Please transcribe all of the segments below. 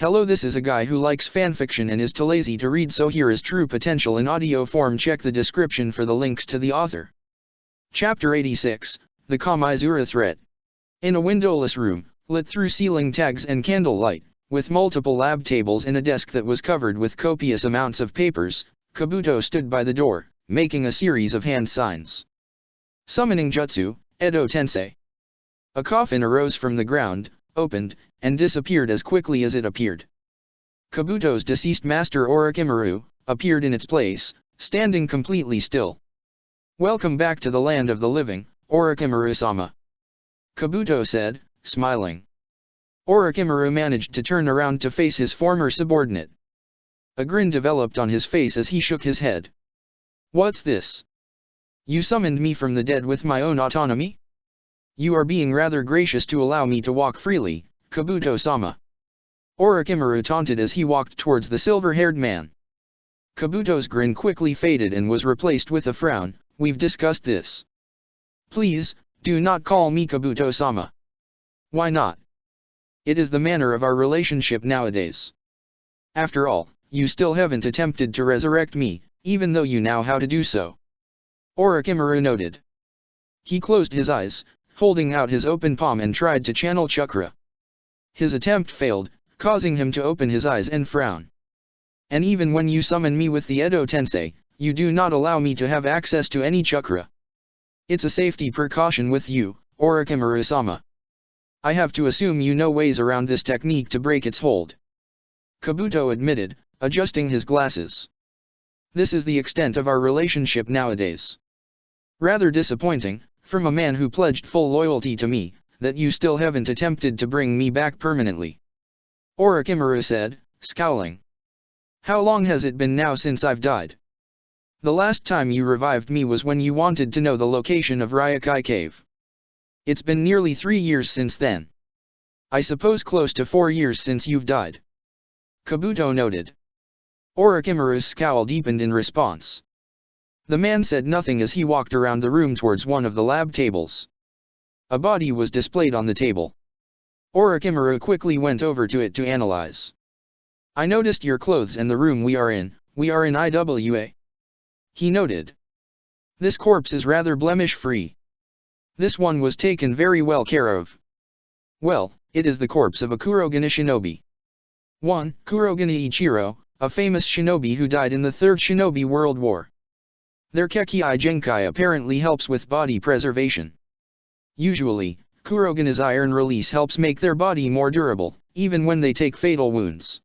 Hello, this is a guy who likes fanfiction and is too lazy to read, so here is true potential in audio form. Check the description for the links to the author. Chapter 86, The Kamaizura Threat. In a windowless room, lit through ceiling tags and candlelight, with multiple lab tables and a desk that was covered with copious amounts of papers, Kabuto stood by the door, making a series of hand signs. Summoning Jutsu, Edo Tensei. A coffin arose from the ground, opened, and disappeared as quickly as it appeared. Kabuto's deceased master Orochimaru appeared in its place, standing completely still. "Welcome back to the land of the living, Orochimaru-sama," Kabuto said, smiling. Orochimaru managed to turn around to face his former subordinate. A grin developed on his face as he shook his head. "What's this? You summoned me from the dead with my own autonomy? You are being rather gracious to allow me to walk freely, Kabuto-sama," Orochimaru taunted as he walked towards the silver-haired man. Kabuto's grin quickly faded and was replaced with a frown. "We've discussed this. Please, do not call me Kabuto-sama." "Why not? It is the manner of our relationship nowadays. After all, you still haven't attempted to resurrect me, even though you know how to do so," Orochimaru noted. He closed his eyes, holding out his open palm, and tried to channel chakra. His attempt failed, causing him to open his eyes and frown. "And even when you summon me with the Edo Tensei, you do not allow me to have access to any chakra. It's a safety precaution with you, Orochimaru-sama. I have to assume you know ways around this technique to break its hold," Kabuto admitted, adjusting his glasses. "This is the extent of our relationship nowadays. Rather disappointing, from a man who pledged full loyalty to me, that you still haven't attempted to bring me back permanently," Orochimaru said, scowling. "How long has it been now since I've died? The last time you revived me was when you wanted to know the location of Ryokai Cave. It's been nearly 3 years since then. I suppose close to 4 years since you've died," Kabuto noted. Orochimaru's scowl deepened in response. The man said nothing as he walked around the room towards one of the lab tables. A body was displayed on the table. Orochimaru quickly went over to it to analyze. "I noticed your clothes and the room we are in IWA," he noted. "This corpse is rather blemish-free. This one was taken very well care of. Well, it is the corpse of a Kurogane shinobi. One, Kurogane Ichiro, a famous shinobi who died in the Third Shinobi World War. Their Kekii Genkai apparently helps with body preservation. Usually, Kurogane's iron release helps make their body more durable, even when they take fatal wounds.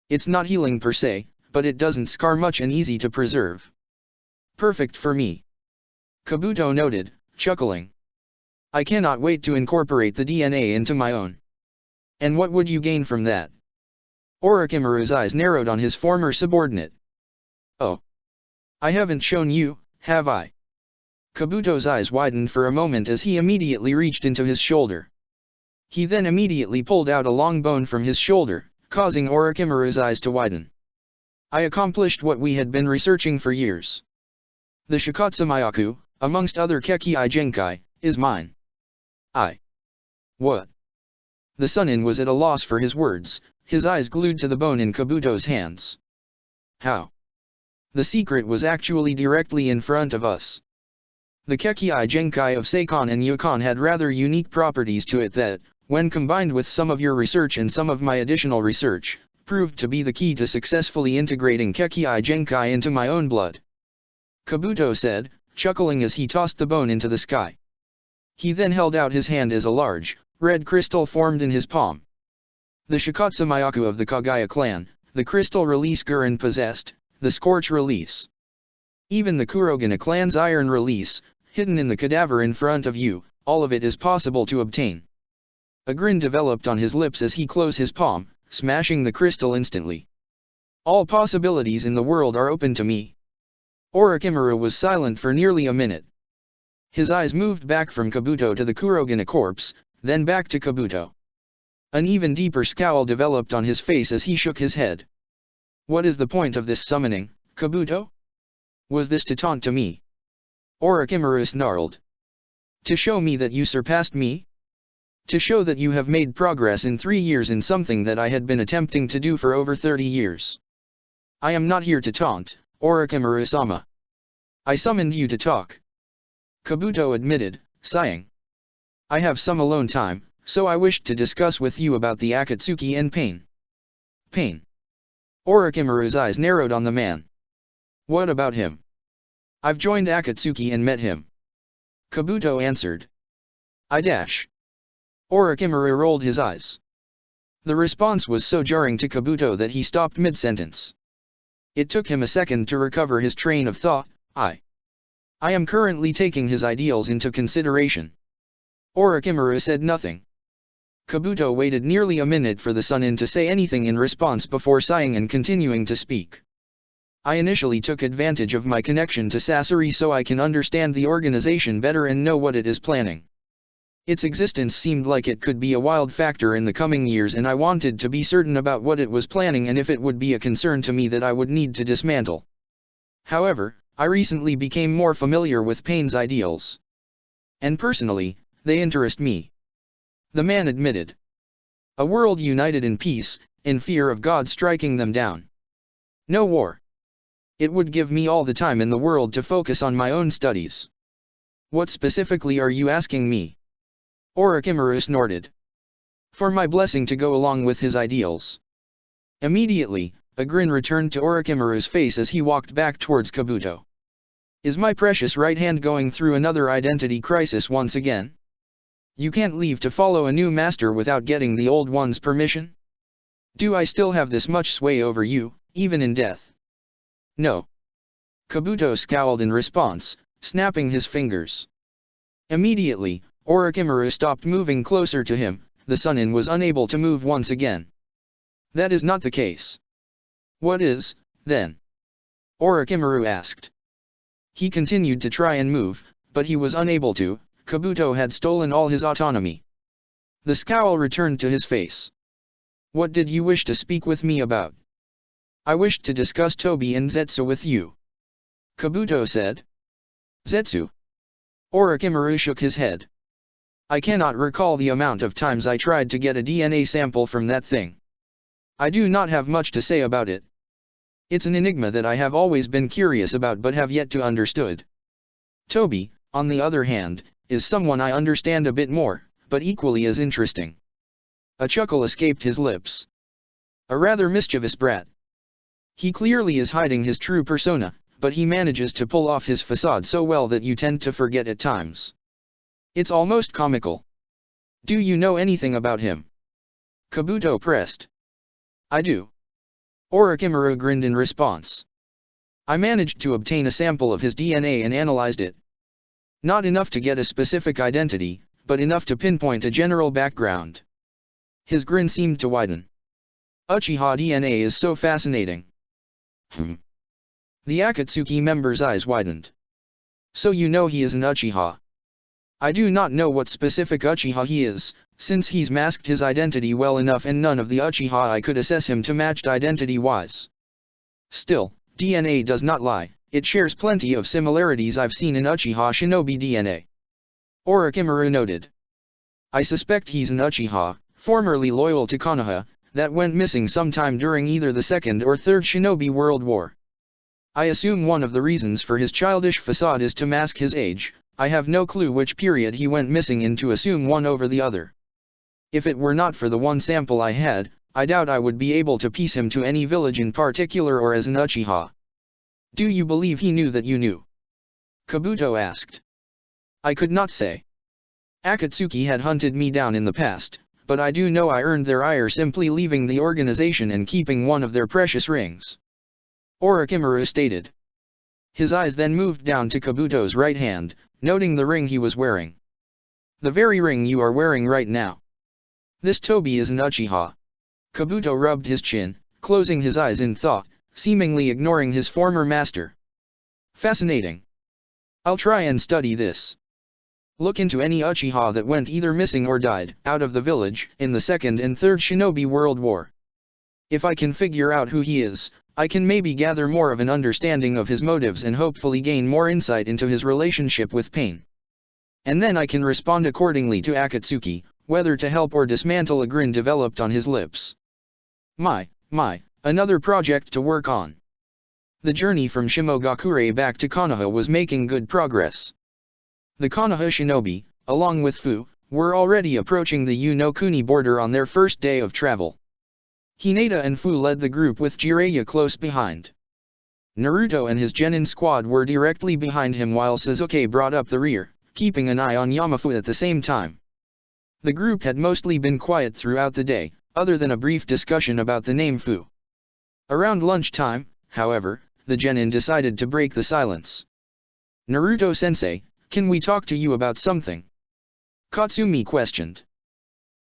It's not healing per se, but it doesn't scar much and easy to preserve. Perfect for me," Kabuto noted, chuckling. "I cannot wait to incorporate the DNA into my own." "And what would you gain from that?" Orochimaru's eyes narrowed on his former subordinate. "Oh. I haven't shown you, have I?" Kabuto's eyes widened for a moment as he immediately reached into his shoulder. He then immediately pulled out a long bone from his shoulder, causing Orochimaru's eyes to widen. "I accomplished what we had been researching for years. The Shikatsumayaku, amongst other Kekii Genkai, is mine." What?" The Sunin was at a loss for his words, his eyes glued to the bone in Kabuto's hands. "How? The secret was actually directly in front of us. The Kekii Genkai of Seikon and Yukon had rather unique properties to it that, when combined with some of your research and some of my additional research, proved to be the key to successfully integrating Kekii Genkai into my own blood," Kabuto said, chuckling as he tossed the bone into the sky. He then held out his hand as a large, red crystal formed in his palm. The Shikatsumayaku of the Kagaya clan, the crystal release Gurren possessed, the scorch release. Even the Kurogane clan's iron release, hidden in the cadaver in front of you, all of it is possible to obtain. A grin developed on his lips as he closed his palm, smashing the crystal instantly. "All possibilities in the world are open to me." Orochimaru was silent for nearly a minute. His eyes moved back from Kabuto to the Kurogane corpse, then back to Kabuto. An even deeper scowl developed on his face as he shook his head. "What is the point of this summoning, Kabuto? Was this to taunt to me?" Orochimaru snarled. "To show me that you surpassed me? To show that you have made progress in 3 years in something that I had been attempting to do for over 30 years. I am not here to taunt, Orochimaru-sama. I summoned you to talk. Kabuto admitted, sighing. I have some alone time, so I wished to discuss with you about the Akatsuki and Pain. Pain. Orochimaru's eyes narrowed on the man. What about him? I've joined Akatsuki and met him. Kabuto answered. Orochimaru rolled his eyes. The response was so jarring to Kabuto that he stopped mid-sentence. It took him a second to recover his train of thought. I am currently taking his ideals into consideration. Orochimaru said nothing. Kabuto waited nearly a minute for the Sannin to say anything in response before sighing and continuing to speak. I initially took advantage of my connection to Sasori so I can understand the organization better and know what it is planning. Its existence seemed like it could be a wild factor in the coming years, and I wanted to be certain about what it was planning and if it would be a concern to me that I would need to dismantle. However, I recently became more familiar with Pain's ideals. And personally, they interest me. The man admitted. A world united in peace, in fear of God striking them down. No war. It would give me all the time in the world to focus on my own studies. What specifically are you asking me? Orochimaru snorted. For my blessing to go along with his ideals. Immediately, a grin returned to Orochimaru's face as he walked back towards Kabuto. Is my precious right hand going through another identity crisis once again? You can't leave to follow a new master without getting the old one's permission? Do I still have this much sway over you, even in death? No. Kabuto scowled in response, snapping his fingers. Immediately, Orochimaru stopped moving closer to him. The Sannin was unable to move once again. That is not the case. What is, then? Orochimaru asked. He continued to try and move, but he was unable to. Kabuto had stolen all his autonomy. The scowl returned to his face. What did you wish to speak with me about? I wished to discuss Tobi and Zetsu with you. Kabuto said. Zetsu? Orochimaru shook his head. I cannot recall the amount of times I tried to get a DNA sample from that thing. I do not have much to say about it. It's an enigma that I have always been curious about but have yet to understood. Tobi, on the other hand, is someone I understand a bit more, but equally as interesting. A chuckle escaped his lips. A rather mischievous brat. He clearly is hiding his true persona, but he manages to pull off his facade so well that you tend to forget at times. It's almost comical. Do you know anything about him? Kabuto pressed. I do. Orochimaru grinned in response. I managed to obtain a sample of his DNA and analyzed it. Not enough to get a specific identity, but enough to pinpoint a general background. His grin seemed to widen. Uchiha DNA is so fascinating. The Akatsuki member's eyes widened. So you know he is an Uchiha. I do not know what specific Uchiha he is, since he's masked his identity well enough and none of the Uchiha I could assess him to matched identity-wise. Still, DNA does not lie, it shares plenty of similarities I've seen in Uchiha shinobi DNA. Orochimaru noted. I suspect he's an Uchiha, formerly loyal to Konoha, that went missing sometime during either the Second or Third Shinobi World War. I assume one of the reasons for his childish facade is to mask his age. I have no clue which period he went missing in to assume one over the other. If it were not for the one sample I had, I doubt I would be able to piece him to any village in particular or as an Uchiha. Do you believe he knew that you knew? Kabuto asked. I could not say. Akatsuki had hunted me down in the past, but I do know I earned their ire simply leaving the organization and keeping one of their precious rings. Orochimaru stated. His eyes then moved down to Kabuto's right hand, noting the ring he was wearing. The very ring you are wearing right now. This Tobi is an Uchiha. Kabuto rubbed his chin, closing his eyes in thought, seemingly ignoring his former master. Fascinating. I'll try and study this. Look into any Uchiha that went either missing or died out of the village in the Second and Third Shinobi World War. If I can figure out who he is, I can maybe gather more of an understanding of his motives and hopefully gain more insight into his relationship with Pain. And then I can respond accordingly to Akatsuki, whether to help or dismantle. A grin developed on his lips. My, another project to work on. The journey from Shimogakure back to Konoha was making good progress. The Konoha shinobi, along with Fu, were already approaching the Yunokuni border on their first day of travel. Hinata and Fu led the group with Jiraiya close behind. Naruto and his genin squad were directly behind him while Sasuke brought up the rear, keeping an eye on Yamafu at the same time. The group had mostly been quiet throughout the day, other than a brief discussion about the name Fu. Around lunchtime, however, the genin decided to break the silence. Naruto-sensei, can we talk to you about something? Katsumi questioned.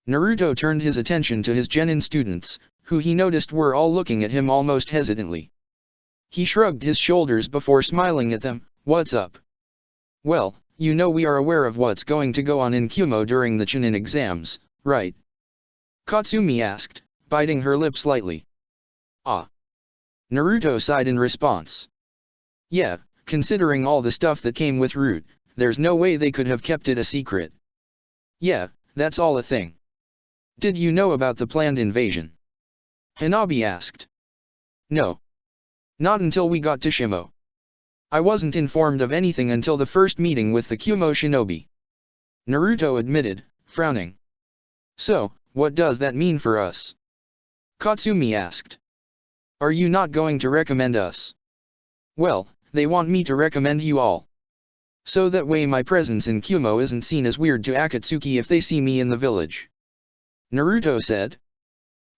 Naruto turned his attention to his genin students, who he noticed were all looking at him almost hesitantly. He shrugged his shoulders before smiling at them. What's up? Well, you know we are aware of what's going to go on in Kyumo during the Chunin exams, right? Katsumi asked, biting her lip slightly. Ah. Naruto sighed in response. Yeah, considering all the stuff that came with Root, there's no way they could have kept it a secret. Yeah, that's all a thing. Did you know about the planned invasion? Hanabi asked. No. Not until we got to Shimo. I wasn't informed of anything until the first meeting with the Kyumo shinobi. Naruto admitted, frowning. So, what does that mean for us? Katsumi asked. Are you not going to recommend us? Well, they want me to recommend you all. So that way my presence in Kyumo isn't seen as weird to Akatsuki if they see me in the village. Naruto said.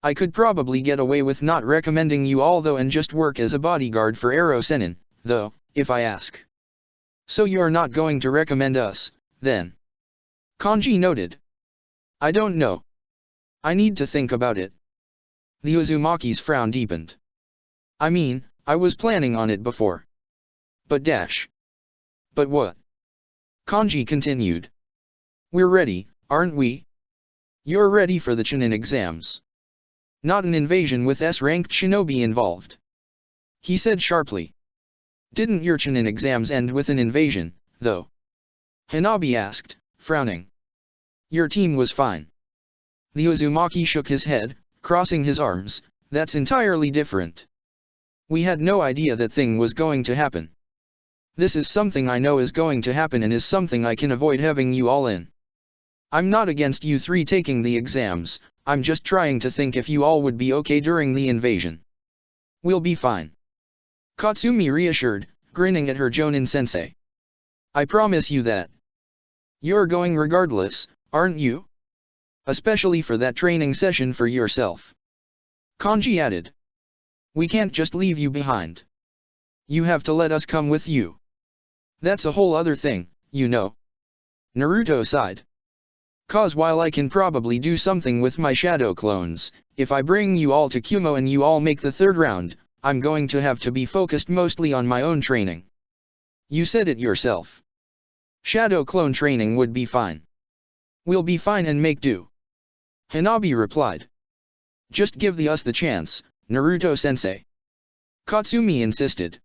I could probably get away with not recommending you all though and just work as a bodyguard for Ero Sennin, though, if I ask. So you're not going to recommend us, then? Kanji noted. I don't know. I need to think about it. The Uzumaki's frown deepened. I mean, I was planning on it before. But But what? Kanji continued. We're ready, aren't we? You're ready for the Chunin exams. Not an invasion with S-ranked shinobi involved. He said sharply. Didn't your Chunin exams end with an invasion, though? Hanabi asked, frowning. Your team was fine. The Uzumaki shook his head, crossing his arms. That's entirely different. We had no idea that thing was going to happen. This is something I know is going to happen and is something I can avoid having you all in. I'm not against you three taking the exams, I'm just trying to think if you all would be okay during the invasion. We'll be fine. Katsumi reassured, grinning at her Jonin-sensei. I promise you that. You're going regardless, aren't you? Especially for that training session for yourself. Kanji added. We can't just leave you behind. You have to let us come with you. That's a whole other thing, you know. Naruto sighed. 'Cause while I can probably do something with my shadow clones, if I bring you all to Kyumo and you all make the third round, I'm going to have to be focused mostly on my own training. You said it yourself. Shadow clone training would be fine. We'll be fine and make do. Hanabi replied. Just give us the chance, Naruto-sensei. Katsumi insisted.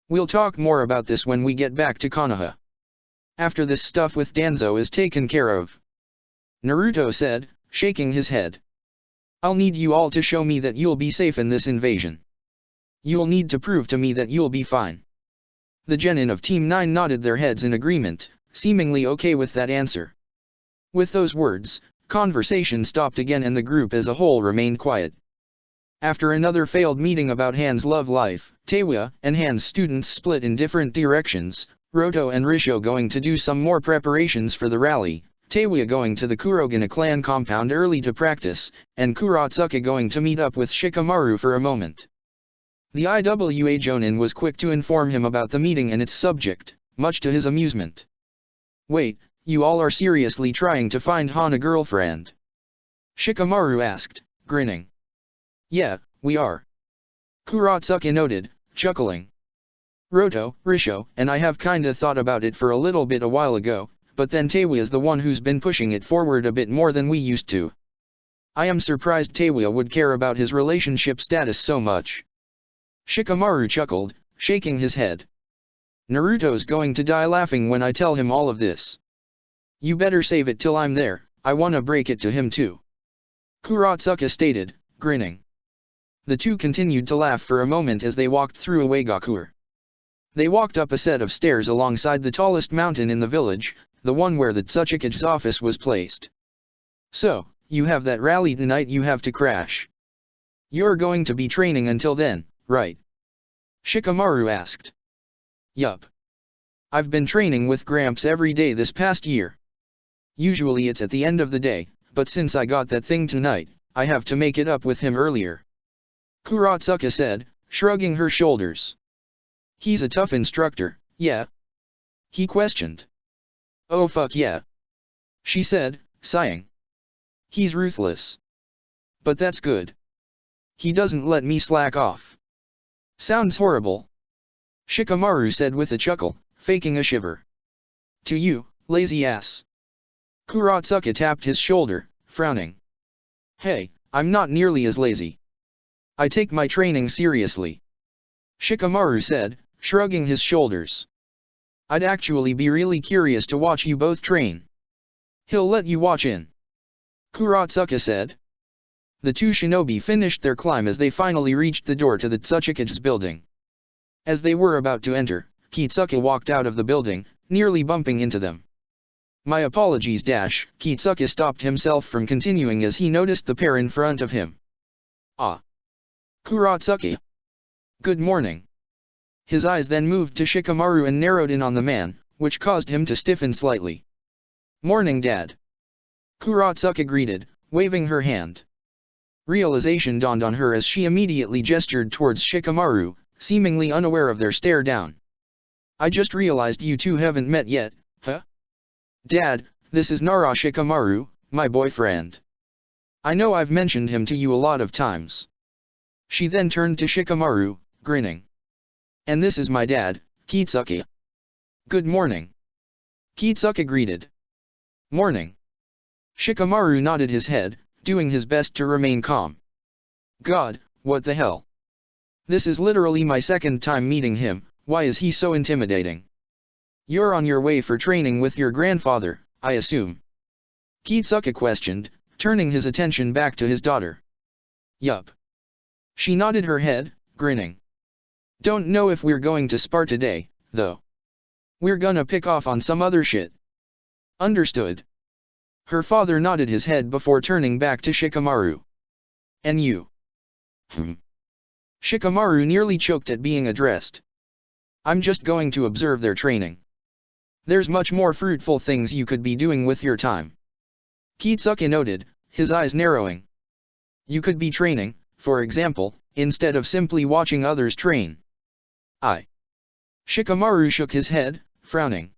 We'll talk more about this when we get back to Konoha. After this stuff with Danzo is taken care of. Naruto said, shaking his head. I'll need you all to show me that you'll be safe in this invasion. You'll need to prove to me that you'll be fine. The genin of Team 9 nodded their heads in agreement, seemingly okay with that answer. With those words, conversation stopped again and the group as a whole remained quiet. After another failed meeting about Han's love life, Teiwa and Han's students split in different directions, Roto and Risho going to do some more preparations for the rally, Teiwa going to the Kurogane clan compound early to practice, and Kuratsuka going to meet up with Shikamaru for a moment. The Iwa Jonin was quick to inform him about the meeting and its subject, much to his amusement. Wait, you all are seriously trying to find Han a girlfriend? Shikamaru asked, grinning. Yeah, we are. Kuratsuka noted, chuckling. Roto, Risho, and I have kinda thought about it for a little bit a while ago, but then Teiwa is the one who's been pushing it forward a bit more than we used to. I am surprised Teiwa would care about his relationship status so much. Shikamaru chuckled, shaking his head. Naruto's going to die laughing when I tell him all of this. You better save it till I'm there, I wanna break it to him too. Kurotsuka stated, grinning. The two continued to laugh for a moment as they walked through Uegakure. They walked up a set of stairs alongside the tallest mountain in the village, the one where the Tsuchikage's office was placed. So, you have that rally tonight you have to crash. You're going to be training until then, right? Shikamaru asked. Yup. I've been training with Gramps every day this past year. Usually it's at the end of the day, but since I got that thing tonight, I have to make it up with him earlier. Kurotsuka said, shrugging her shoulders. He's a tough instructor, yeah? He questioned. Oh fuck yeah. She said, sighing. He's ruthless. But that's good. He doesn't let me slack off. Sounds horrible. Shikamaru said with a chuckle, faking a shiver. To you, lazy ass. Kurotsuka tapped his shoulder, frowning. Hey, I'm not nearly as lazy. I take my training seriously. Shikamaru said, shrugging his shoulders. I'd actually be really curious to watch you both train. He'll let you watch in. Kurotsuka said. The two shinobi finished their climb as they finally reached the door to the Tsuchikage's building. As they were about to enter, Kitsuka walked out of the building, nearly bumping into them. My apologies. Kitsuka stopped himself from continuing as he noticed the pair in front of him. Ah. Kurotsuka. Good morning. His eyes then moved to Shikamaru and narrowed in on the man, which caused him to stiffen slightly. Morning, Dad. Kurotsuka greeted, waving her hand. Realization dawned on her as she immediately gestured towards Shikamaru, seemingly unaware of their stare down. I just realized you two haven't met yet, huh? Dad, this is Nara Shikamaru, my boyfriend. I know I've mentioned him to you a lot of times. She then turned to Shikamaru, grinning. And this is my dad, Kitsuka. Good morning. Kitsuka greeted. Morning. Shikamaru nodded his head, doing his best to remain calm. God, what the hell? This is literally my second time meeting him, why is he so intimidating? You're on your way for training with your grandfather, I assume. Kitsuka questioned, turning his attention back to his daughter. Yup. She nodded her head, grinning. Don't know if we're going to spar today, though. We're gonna pick off on some other shit. Understood. Her father nodded his head before turning back to Shikamaru. And you? Shikamaru nearly choked at being addressed. I'm just going to observe their training. There's much more fruitful things you could be doing with your time. Kitsuka noted, his eyes narrowing. You could be training, for example, instead of simply watching others train. Shikamaru shook his head, frowning.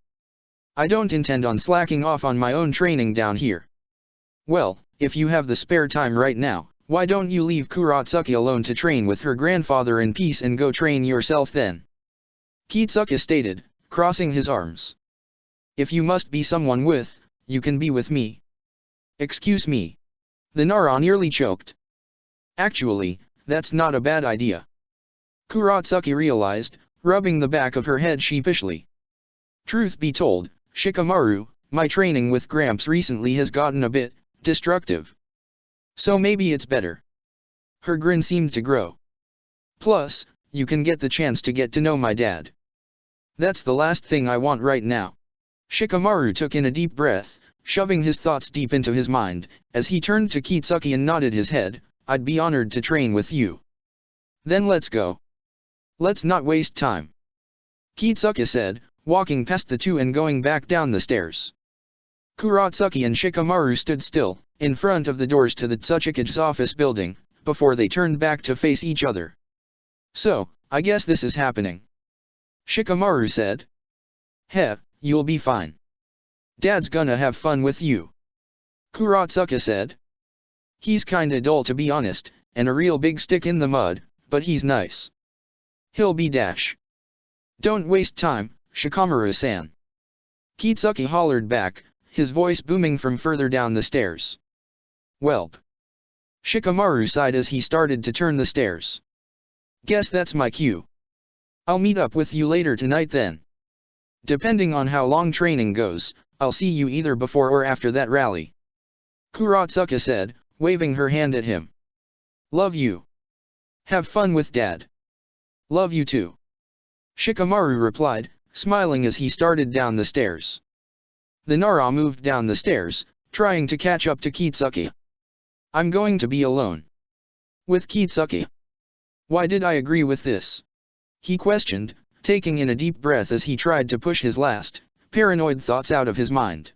I don't intend on slacking off on my own training down here. Well, if you have the spare time right now, why don't you leave Kurotsuka alone to train with her grandfather in peace and go train yourself then? Kitsuka stated, crossing his arms. If you must be someone with, you can be with me. Excuse me. The Nara nearly choked. Actually, that's not a bad idea. Kurotsuka realized, rubbing the back of her head sheepishly. Truth be told, Shikamaru, my training with Gramps recently has gotten a bit destructive. So maybe it's better. Her grin seemed to grow. Plus, you can get the chance to get to know my dad. That's the last thing I want right now. Shikamaru took in a deep breath, shoving his thoughts deep into his mind, as he turned to Kitsuka and nodded his head. I'd be honored to train with you. Then let's go. Let's not waste time. Kitsuka said, walking past the two and going back down the stairs. Kurotsuka and Shikamaru stood still, in front of the doors to the Tsuchikage's office building, before they turned back to face each other. So, I guess this is happening. Shikamaru said. Heh, you'll be fine. Dad's gonna have fun with you. Kurotsuka said. He's kinda dull to be honest, and a real big stick in the mud, but he's nice. He'll be dash. Don't waste time, Shikamaru-san. Kitsuka hollered back, his voice booming from further down the stairs. Welp. Shikamaru sighed as he started to turn the stairs. Guess that's my cue. I'll meet up with you later tonight then. Depending on how long training goes, I'll see you either before or after that rally. Kuratsuka said, waving her hand at him. Love you. Have fun with Dad. Love you too. Shikamaru replied, smiling as he started down the stairs. The Nara moved down the stairs, trying to catch up to Kitsuki. I'm going to be alone. With Kitsuki. Why did I agree with this? He questioned, taking in a deep breath as he tried to push his last, paranoid thoughts out of his mind.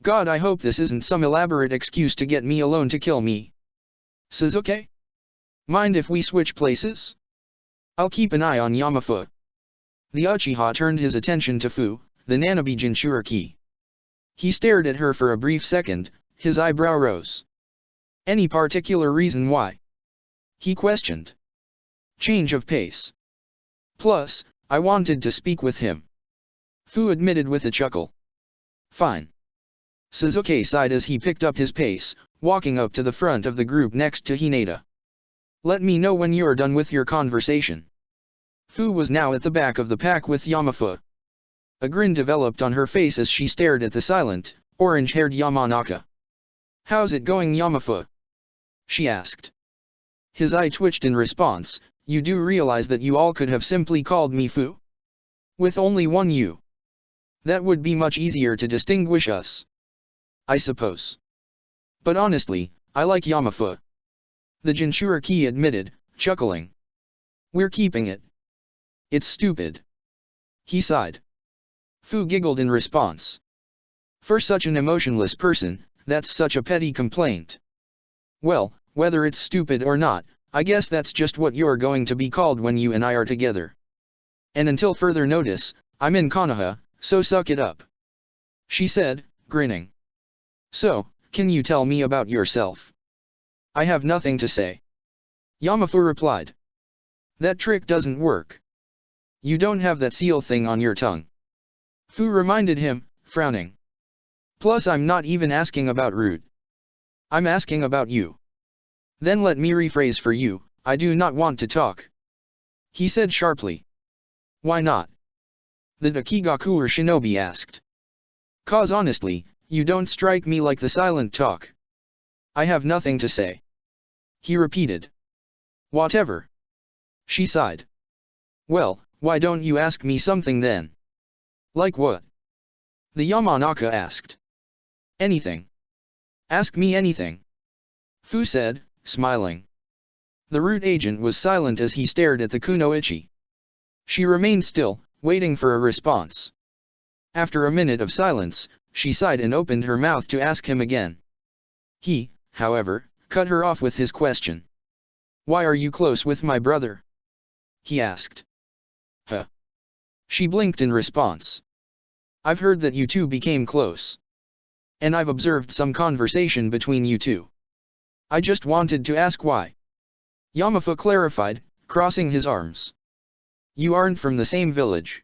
God, I hope this isn't some elaborate excuse to get me alone to kill me. Suzuki? Mind if we switch places? I'll keep an eye on Yamafu. The Uchiha turned his attention to Fu, the Nanabi Jinchuriki. He stared at her for a brief second, his eyebrow rose. Any particular reason why? He questioned. Change of pace. Plus, I wanted to speak with him. Fu admitted with a chuckle. Fine. Suzuki sighed as he picked up his pace, walking up to the front of the group next to Hinata. Let me know when you're done with your conversation. Fu was now at the back of the pack with Yamafu. A grin developed on her face as she stared at the silent, orange-haired Yamanaka. How's it going, Yamafu? She asked. His eye twitched in response. You do realize that you all could have simply called me Fu? With only one U. That would be much easier to distinguish us. I suppose. But honestly, I like Yamafu. The Jinchuriki admitted, chuckling. We're keeping it. It's stupid. He sighed. Fu giggled in response. For such an emotionless person, that's such a petty complaint. Well, whether it's stupid or not, I guess that's just what you're going to be called when you and I are together. And until further notice, I'm in Konoha, so suck it up. She said, grinning. So, can you tell me about yourself? I have nothing to say. Yamafu replied. That trick doesn't work. You don't have that seal thing on your tongue. Fu reminded him, frowning. Plus I'm not even asking about Root. I'm asking about you. Then let me rephrase for you, I do not want to talk. He said sharply. Why not? The Dakigaku or Shinobi asked. Cause honestly, you don't strike me like the silent talk. I have nothing to say. He repeated. Whatever. She sighed. Well, why don't you ask me something then? Like what? The Yamanaka asked. Anything. Ask me anything. Fu said, smiling. The Root agent was silent as he stared at the Kunoichi. She remained still, waiting for a response. After a minute of silence, she sighed and opened her mouth to ask him again. He, however, cut her off with his question. Why are you close with my brother? He asked. Huh. She blinked in response. I've heard that you two became close. And I've observed some conversation between you two. I just wanted to ask why. Yamafu clarified, crossing his arms. You aren't from the same village.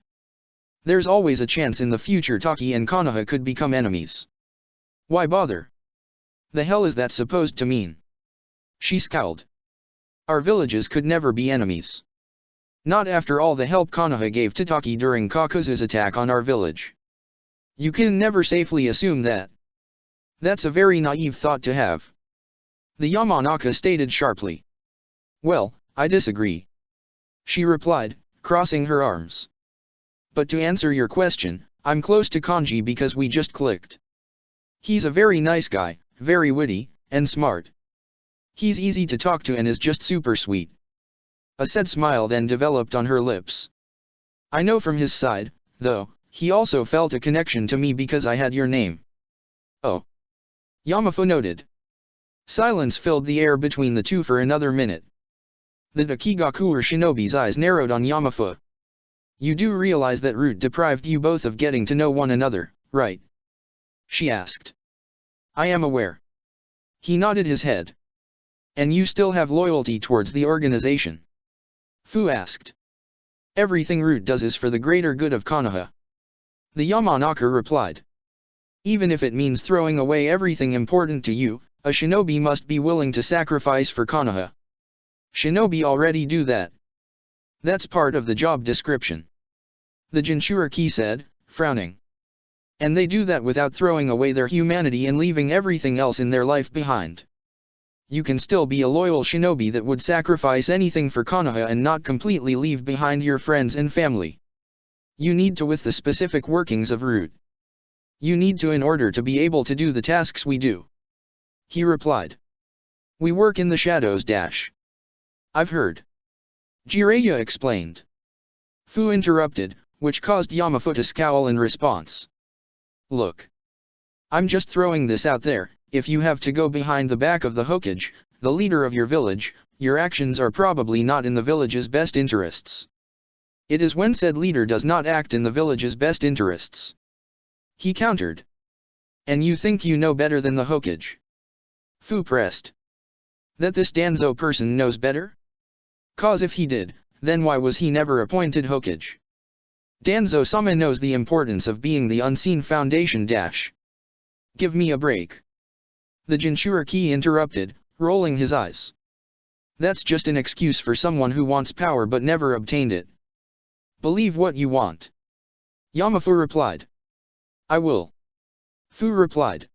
There's always a chance in the future Taki and Konoha could become enemies. Why bother? The hell is that supposed to mean? She scowled. Our villages could never be enemies. Not after all the help Konoha gave to Taki during Kakuzu's attack on our village. You can never safely assume that. That's a very naive thought to have. The Yamanaka stated sharply. Well, I disagree. She replied, crossing her arms. But to answer your question, I'm close to Kanji because we just clicked. He's a very nice guy, very witty, and smart. He's easy to talk to and is just super sweet. A sad smile then developed on her lips. I know from his side, though, he also felt a connection to me because I had your name. Oh. Yamafu noted. Silence filled the air between the two for another minute. The Dakigaku or Shinobi's eyes narrowed on Yamafu. You do realize that Root deprived you both of getting to know one another, right? She asked. I am aware. He nodded his head. And you still have loyalty towards the organization? Fu asked. Everything Root does is for the greater good of Konoha. The Yamanaka replied. Even if it means throwing away everything important to you, a shinobi must be willing to sacrifice for Konoha. Shinobi already do that. That's part of the job description. The Jinchuriki said, frowning. And they do that without throwing away their humanity and leaving everything else in their life behind. You can still be a loyal shinobi that would sacrifice anything for Konoha and not completely leave behind your friends and family. You need to with the specific workings of Root. You need to in order to be able to do the tasks we do. He replied. We work in the shadows dash. I've heard. Jiraiya explained. Fu interrupted, which caused Yamafu to scowl in response. Look. I'm just throwing this out there, if you have to go behind the back of the Hokage, the leader of your village, your actions are probably not in the village's best interests. It is when said leader does not act in the village's best interests. He countered. And you think you know better than the Hokage? Fu pressed. That this Danzo person knows better? Cause if he did, then why was he never appointed Hokage? Danzo-sama knows the importance of being the unseen foundation dash. Give me a break. The Jinchuriki interrupted, rolling his eyes. That's just an excuse for someone who wants power but never obtained it. Believe what you want. Yamafu replied. I will. Fu replied.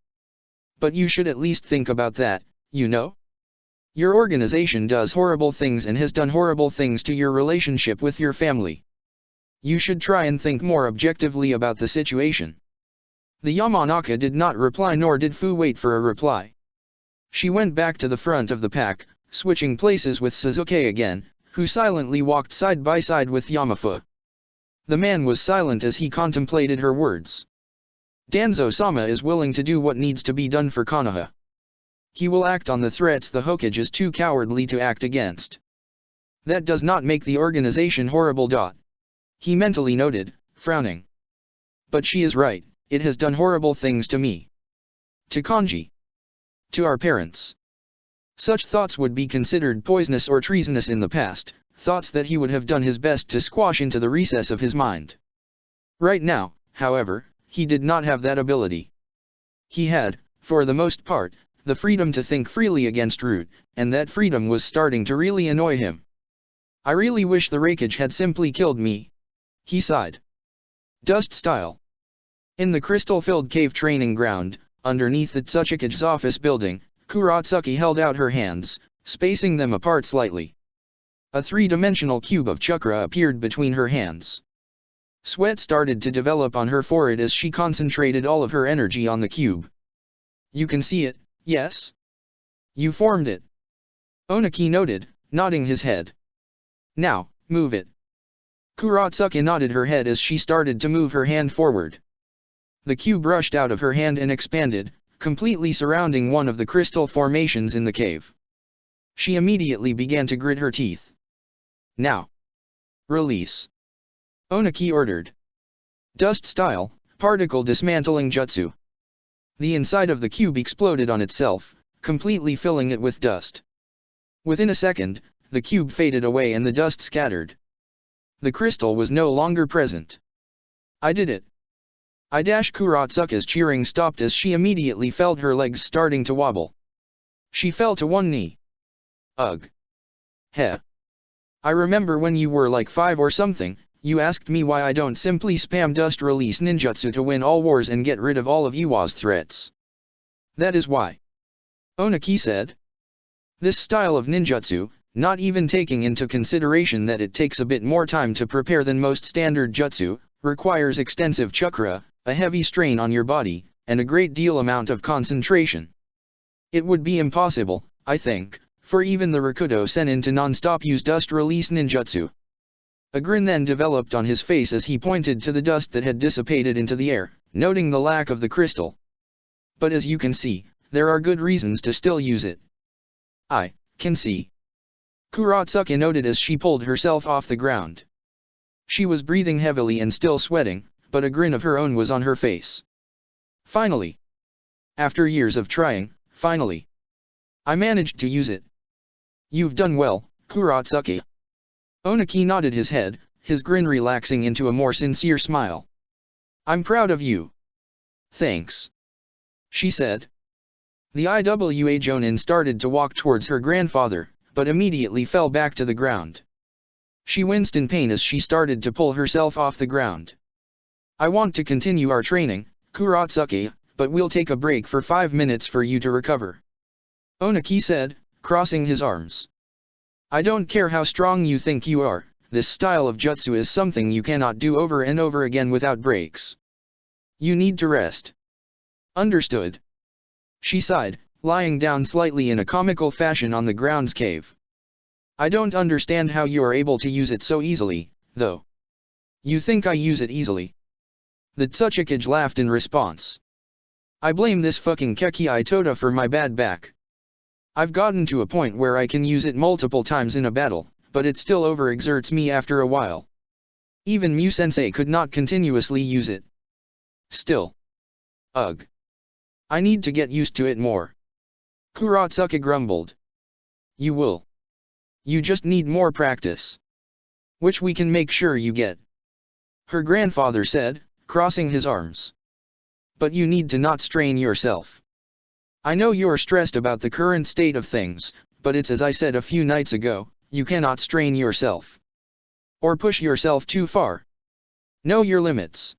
But you should at least think about that, you know? Your organization does horrible things and has done horrible things to your relationship with your family. You should try and think more objectively about the situation. The Yamanaka did not reply nor did Fu wait for a reply. She went back to the front of the pack, switching places with Sasuke again, who silently walked side by side with Yamafu. The man was silent as he contemplated her words. Danzo-sama is willing to do what needs to be done for Konoha. He will act on the threats the Hokage is too cowardly to act against. That does not make the organization horrible. He mentally noted, frowning. But she is right, it has done horrible things to me. To Kanji. To our parents. Such thoughts would be considered poisonous or treasonous in the past, thoughts that he would have done his best to squash into the recess of his mind. Right now, however, he did not have that ability. He had, for the most part, the freedom to think freely against Root, and that freedom was starting to really annoy him. I really wish the Raikage had simply killed me. He sighed. Dust style. In the crystal-filled cave training ground, underneath the Tsuchikage's office building, Kuratsuki held out her hands, spacing them apart slightly. A three-dimensional cube of chakra appeared between her hands. Sweat started to develop on her forehead as she concentrated all of her energy on the cube. You can see it, yes? You formed it. Oniki noted, nodding his head. Now, move it. Kuratsuki nodded her head as she started to move her hand forward. The cube rushed out of her hand and expanded, completely surrounding one of the crystal formations in the cave. She immediately began to grit her teeth. Now. Release. Oniki ordered. Dust style, particle dismantling jutsu. The inside of the cube exploded on itself, completely filling it with dust. Within a second, the cube faded away and the dust scattered. The crystal was no longer present. I did it. Kuratsuki's cheering stopped as she immediately felt her legs starting to wobble. She fell to one knee. Ugh. Heh. I remember when you were like 5 or something, you asked me why I don't simply spam dust release ninjutsu to win all wars and get rid of all of Iwa's threats. That is why. Oniki said. This style of ninjutsu, not even taking into consideration that it takes a bit more time to prepare than most standard jutsu, requires extensive chakra, a heavy strain on your body, and a great deal amount of concentration. It would be impossible, I think, for even the Rakudo Sennin to non-stop use dust release ninjutsu. A grin then developed on his face as he pointed to the dust that had dissipated into the air, noting the lack of the crystal. But as you can see, there are good reasons to still use it. I can see. Kuratsuki noted as she pulled herself off the ground. She was breathing heavily and still sweating, but a grin of her own was on her face. Finally. After years of trying, finally. I managed to use it. You've done well, Kuratsuki. Oniki nodded his head, his grin relaxing into a more sincere smile. I'm proud of you. Thanks. She said. The Iwa Jonin started to walk towards her grandfather, but immediately fell back to the ground. She winced in pain as she started to pull herself off the ground. I want to continue our training, Kuratsuki, but we'll take a break for 5 minutes for you to recover. Onaki said, crossing his arms. I don't care how strong you think you are, this style of jutsu is something you cannot do over and over again without breaks. You need to rest. Understood. She sighed, lying down slightly in a comical fashion on the ground's cave. I don't understand how you are able to use it so easily, though. You think I use it easily? The Tsuchikage laughed in response. I blame this fucking Kekii Tota for my bad back. I've gotten to a point where I can use it multiple times in a battle, but it still overexerts me after a while. Even Mu-sensei could not continuously use it. Still. Ugh. I need to get used to it more. Kuratsuka grumbled. You will. You just need more practice. Which we can make sure you get. Her grandfather said, crossing his arms. But you need to not strain yourself. I know you're stressed about the current state of things, but it's as I said a few nights ago, you cannot strain yourself. Or push yourself too far. Know your limits.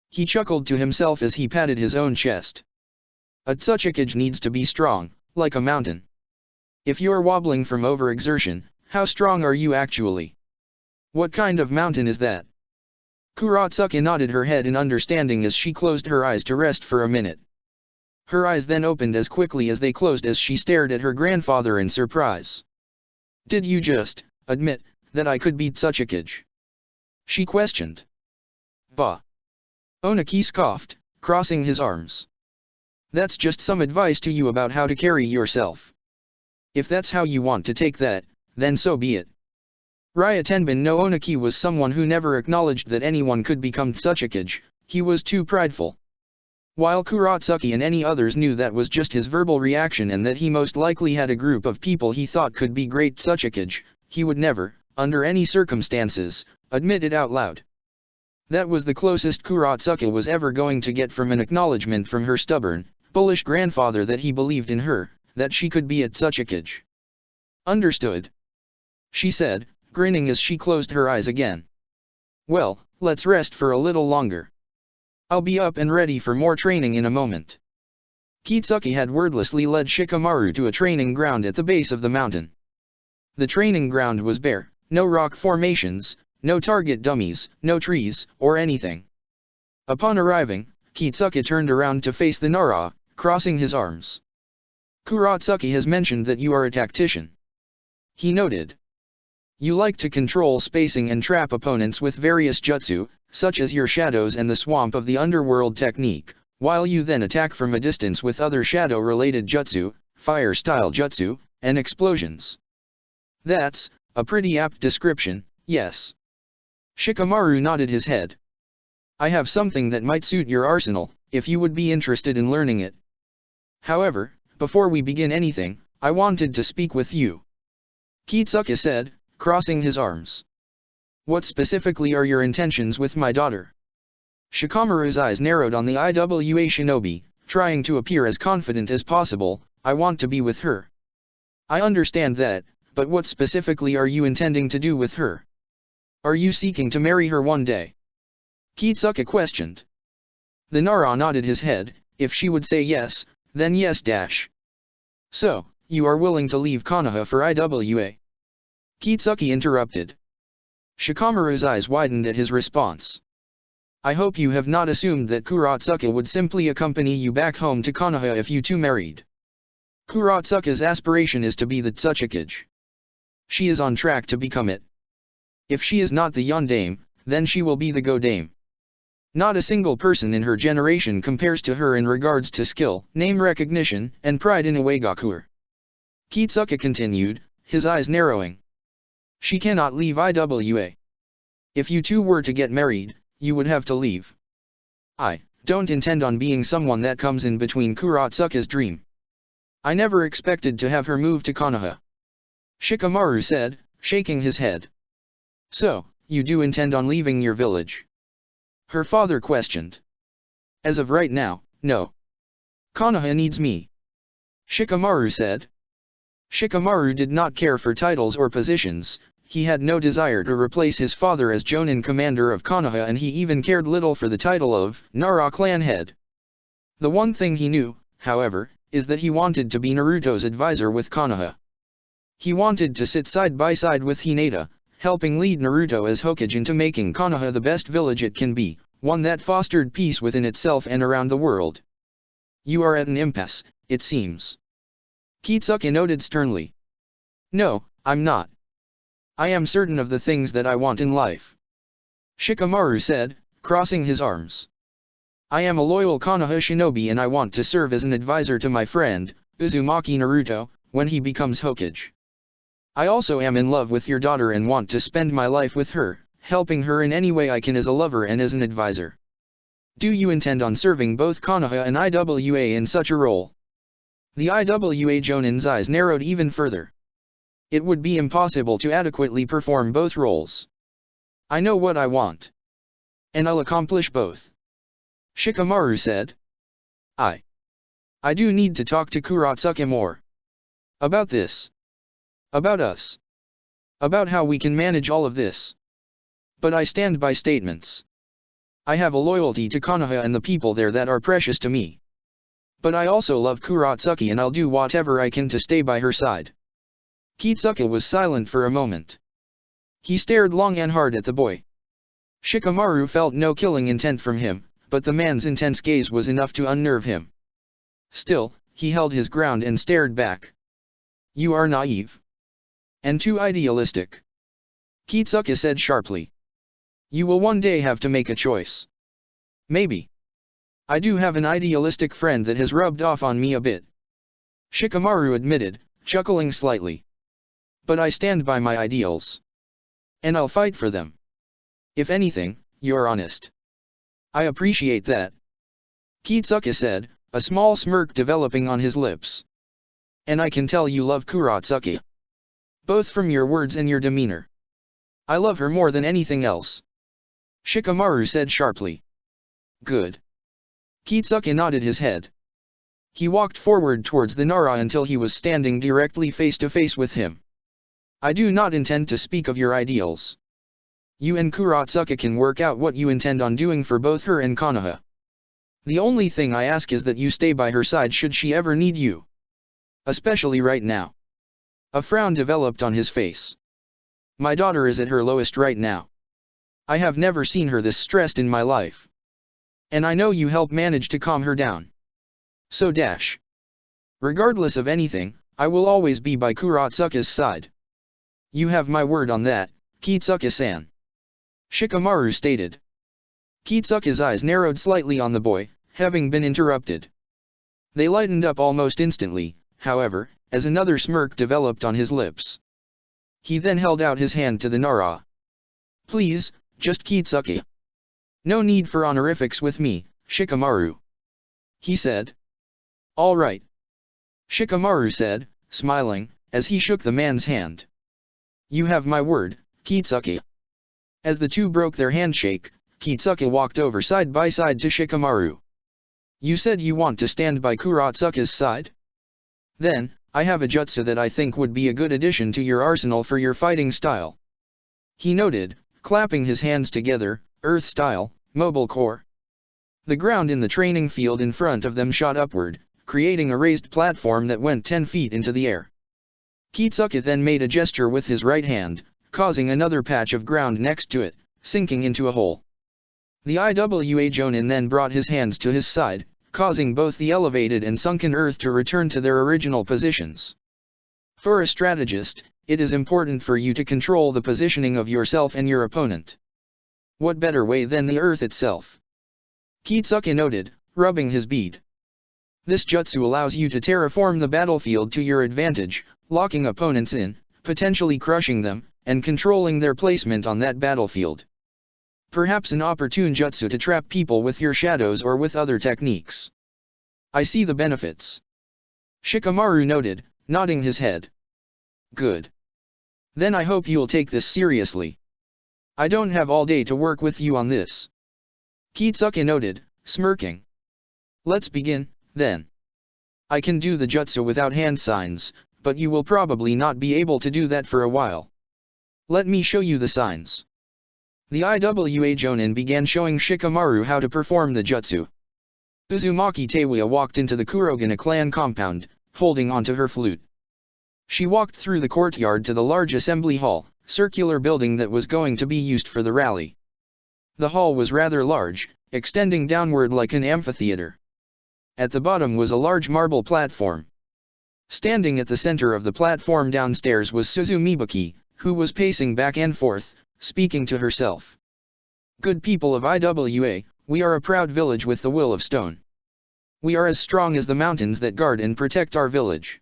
He chuckled to himself as he patted his own chest. A Tsuchikage needs to be strong, like a mountain. If you're wobbling from overexertion, how strong are you actually? What kind of mountain is that? Kuratsuka nodded her head in understanding as she closed her eyes to rest for a minute. Her eyes then opened as quickly as they closed as she stared at her grandfather in surprise. Did you just admit that I could beat Tsuchikage? She questioned. Bah. Onaki scoffed, crossing his arms. That's just some advice to you about how to carry yourself. If that's how you want to take that, then so be it. Ryotenbin no Onaki was someone who never acknowledged that anyone could become Tsuchikage, he was too prideful. While Kuratsuki and any others knew that was just his verbal reaction and that he most likely had a group of people he thought could be great Tsuchikage, he would never, under any circumstances, admit it out loud. That was the closest Kuratsuki was ever going to get from an acknowledgement from her stubborn, bullish grandfather that he believed in her, that she could be a Tsuchikage. Understood. She said, grinning as she closed her eyes again. Well, let's rest for a little longer. I'll be up and ready for more training in a moment. Kitsuki had wordlessly led Shikamaru to a training ground at the base of the mountain. The training ground was bare, no rock formations, no target dummies, no trees, or anything. Upon arriving, Kitsuki turned around to face the Nara, crossing his arms. Kuratsuki has mentioned that you are a tactician. He noted. You like to control spacing and trap opponents with various jutsu, such as your shadows and the swamp of the underworld technique, while you then attack from a distance with other shadow-related jutsu, fire-style jutsu, and explosions. That's a pretty apt description, yes. Shikamaru nodded his head. I have something that might suit your arsenal, if you would be interested in learning it. However, before we begin anything, I wanted to speak with you. Kitsuki said, crossing his arms. What specifically are your intentions with my daughter? Shikamaru's eyes narrowed on the IWA shinobi, trying to appear as confident as possible. I want to be with her. I understand that, but what specifically are you intending to do with her? Are you seeking to marry her one day? Kitsuki questioned. The Nara nodded his head. If she would say yes, then yes dash. So, you are willing to leave Konoha for IWA? Kitsuki interrupted. Shikamaru's eyes widened at his response. I hope you have not assumed that Kuratsuka would simply accompany you back home to Konoha if you two married. Kuratsuka's aspiration is to be the Tsuchikage. She is on track to become it. If she is not the Yondame, then she will be the Godame. Not a single person in her generation compares to her in regards to skill, name recognition, and pride in Iwagakur. Kitsuki continued, his eyes narrowing. She cannot leave IWA. If you two were to get married, you would have to leave. I don't intend on being someone that comes in between Kuratsuka's dream. I never expected to have her move to Konoha. Shikamaru said, shaking his head. So, you do intend on leaving your village? Her father questioned. As of right now, no. Konoha needs me. Shikamaru said. Shikamaru did not care for titles or positions. He had no desire to replace his father as Jonin commander of Konoha, and he even cared little for the title of Nara clan head. The one thing he knew, however, is that he wanted to be Naruto's advisor with Konoha. He wanted to sit side by side with Hinata, helping lead Naruto as Hokage into making Konoha the best village it can be, one that fostered peace within itself and around the world. You are at an impasse, it seems. Kitsuke noted sternly. No, I'm not. I am certain of the things that I want in life. Shikamaru said, crossing his arms. I am a loyal Konoha shinobi and I want to serve as an advisor to my friend, Uzumaki Naruto, when he becomes Hokage. I also am in love with your daughter and want to spend my life with her, helping her in any way I can as a lover and as an advisor. Do you intend on serving both Konoha and IWA in such a role? The IWA Jonin's eyes narrowed even further. It would be impossible to adequately perform both roles. I know what I want. And I'll accomplish both. Shikamaru said. I do need to talk to Kurotsuke more. About this. About us. About how we can manage all of this. But I stand by statements. I have a loyalty to Konoha and the people there that are precious to me. But I also love Kurotsuke and I'll do whatever I can to stay by her side. Kitsuke was silent for a moment. He stared long and hard at the boy. Shikamaru felt no killing intent from him, but the man's intense gaze was enough to unnerve him. Still, he held his ground and stared back. You are naive. And too idealistic. Kitsuke said sharply. You will one day have to make a choice. Maybe. I do have an idealistic friend that has rubbed off on me a bit. Shikamaru admitted, chuckling slightly. But I stand by my ideals. And I'll fight for them. If anything, you're honest. I appreciate that. Kitsuke said, a small smirk developing on his lips. And I can tell you love Kurotsuke. Both from your words and your demeanor. I love her more than anything else. Shikamaru said sharply. Good. Kitsuke nodded his head. He walked forward towards the Nara until he was standing directly face to face with him. I do not intend to speak of your ideals. You and Kurotsuke can work out what you intend on doing for both her and Konoha. The only thing I ask is that you stay by her side should she ever need you. Especially right now. A frown developed on his face. My daughter is at her lowest right now. I have never seen her this stressed in my life. And I know you help manage to calm her down. So regardless of anything, I will always be by Kurotsuke's side. You have my word on that, Kitsuke-san. Shikamaru stated. Kitsuke's eyes narrowed slightly on the boy, having been interrupted. They lightened up almost instantly, however, as another smirk developed on his lips. He then held out his hand to the Nara. Please, just Kitsuke. No need for honorifics with me, Shikamaru. He said. All right. Shikamaru said, smiling, as he shook the man's hand. You have my word, Kitsuke. As the two broke their handshake, Kitsuke walked over side by side to Shikamaru. You said you want to stand by Kurotsuke's side? Then, I have a jutsu that I think would be a good addition to your arsenal for your fighting style. He noted, clapping his hands together, Earth style, mobile core. The ground in the training field in front of them shot upward, creating a raised platform that went 10 feet into the air. Kitsuke then made a gesture with his right hand, causing another patch of ground next to it, sinking into a hole. The Iwa Jonin then brought his hands to his side, causing both the elevated and sunken earth to return to their original positions. For a strategist, it is important for you to control the positioning of yourself and your opponent. What better way than the earth itself? Kitsuke noted, rubbing his bead. This jutsu allows you to terraform the battlefield to your advantage, locking opponents in, potentially crushing them, and controlling their placement on that battlefield. Perhaps an opportune jutsu to trap people with your shadows or with other techniques. I see the benefits. Shikamaru noted, nodding his head. Good. Then I hope you'll take this seriously. I don't have all day to work with you on this. Kitsuke noted, smirking. Let's begin, then. I can do the jutsu without hand signs, but you will probably not be able to do that for a while. Let me show you the signs. The Iwa Jonin began showing Shikamaru how to perform the jutsu. Uzumaki Tawiya walked into the Kurogane clan compound, holding onto her flute. She walked through the courtyard to the large assembly hall, circular building that was going to be used for the rally. The hall was rather large, extending downward like an amphitheater. At the bottom was a large marble platform. Standing at the center of the platform downstairs was Suzumibaki, who was pacing back and forth, speaking to herself. Good people of IWA, we are a proud village with the will of stone. We are as strong as the mountains that guard and protect our village.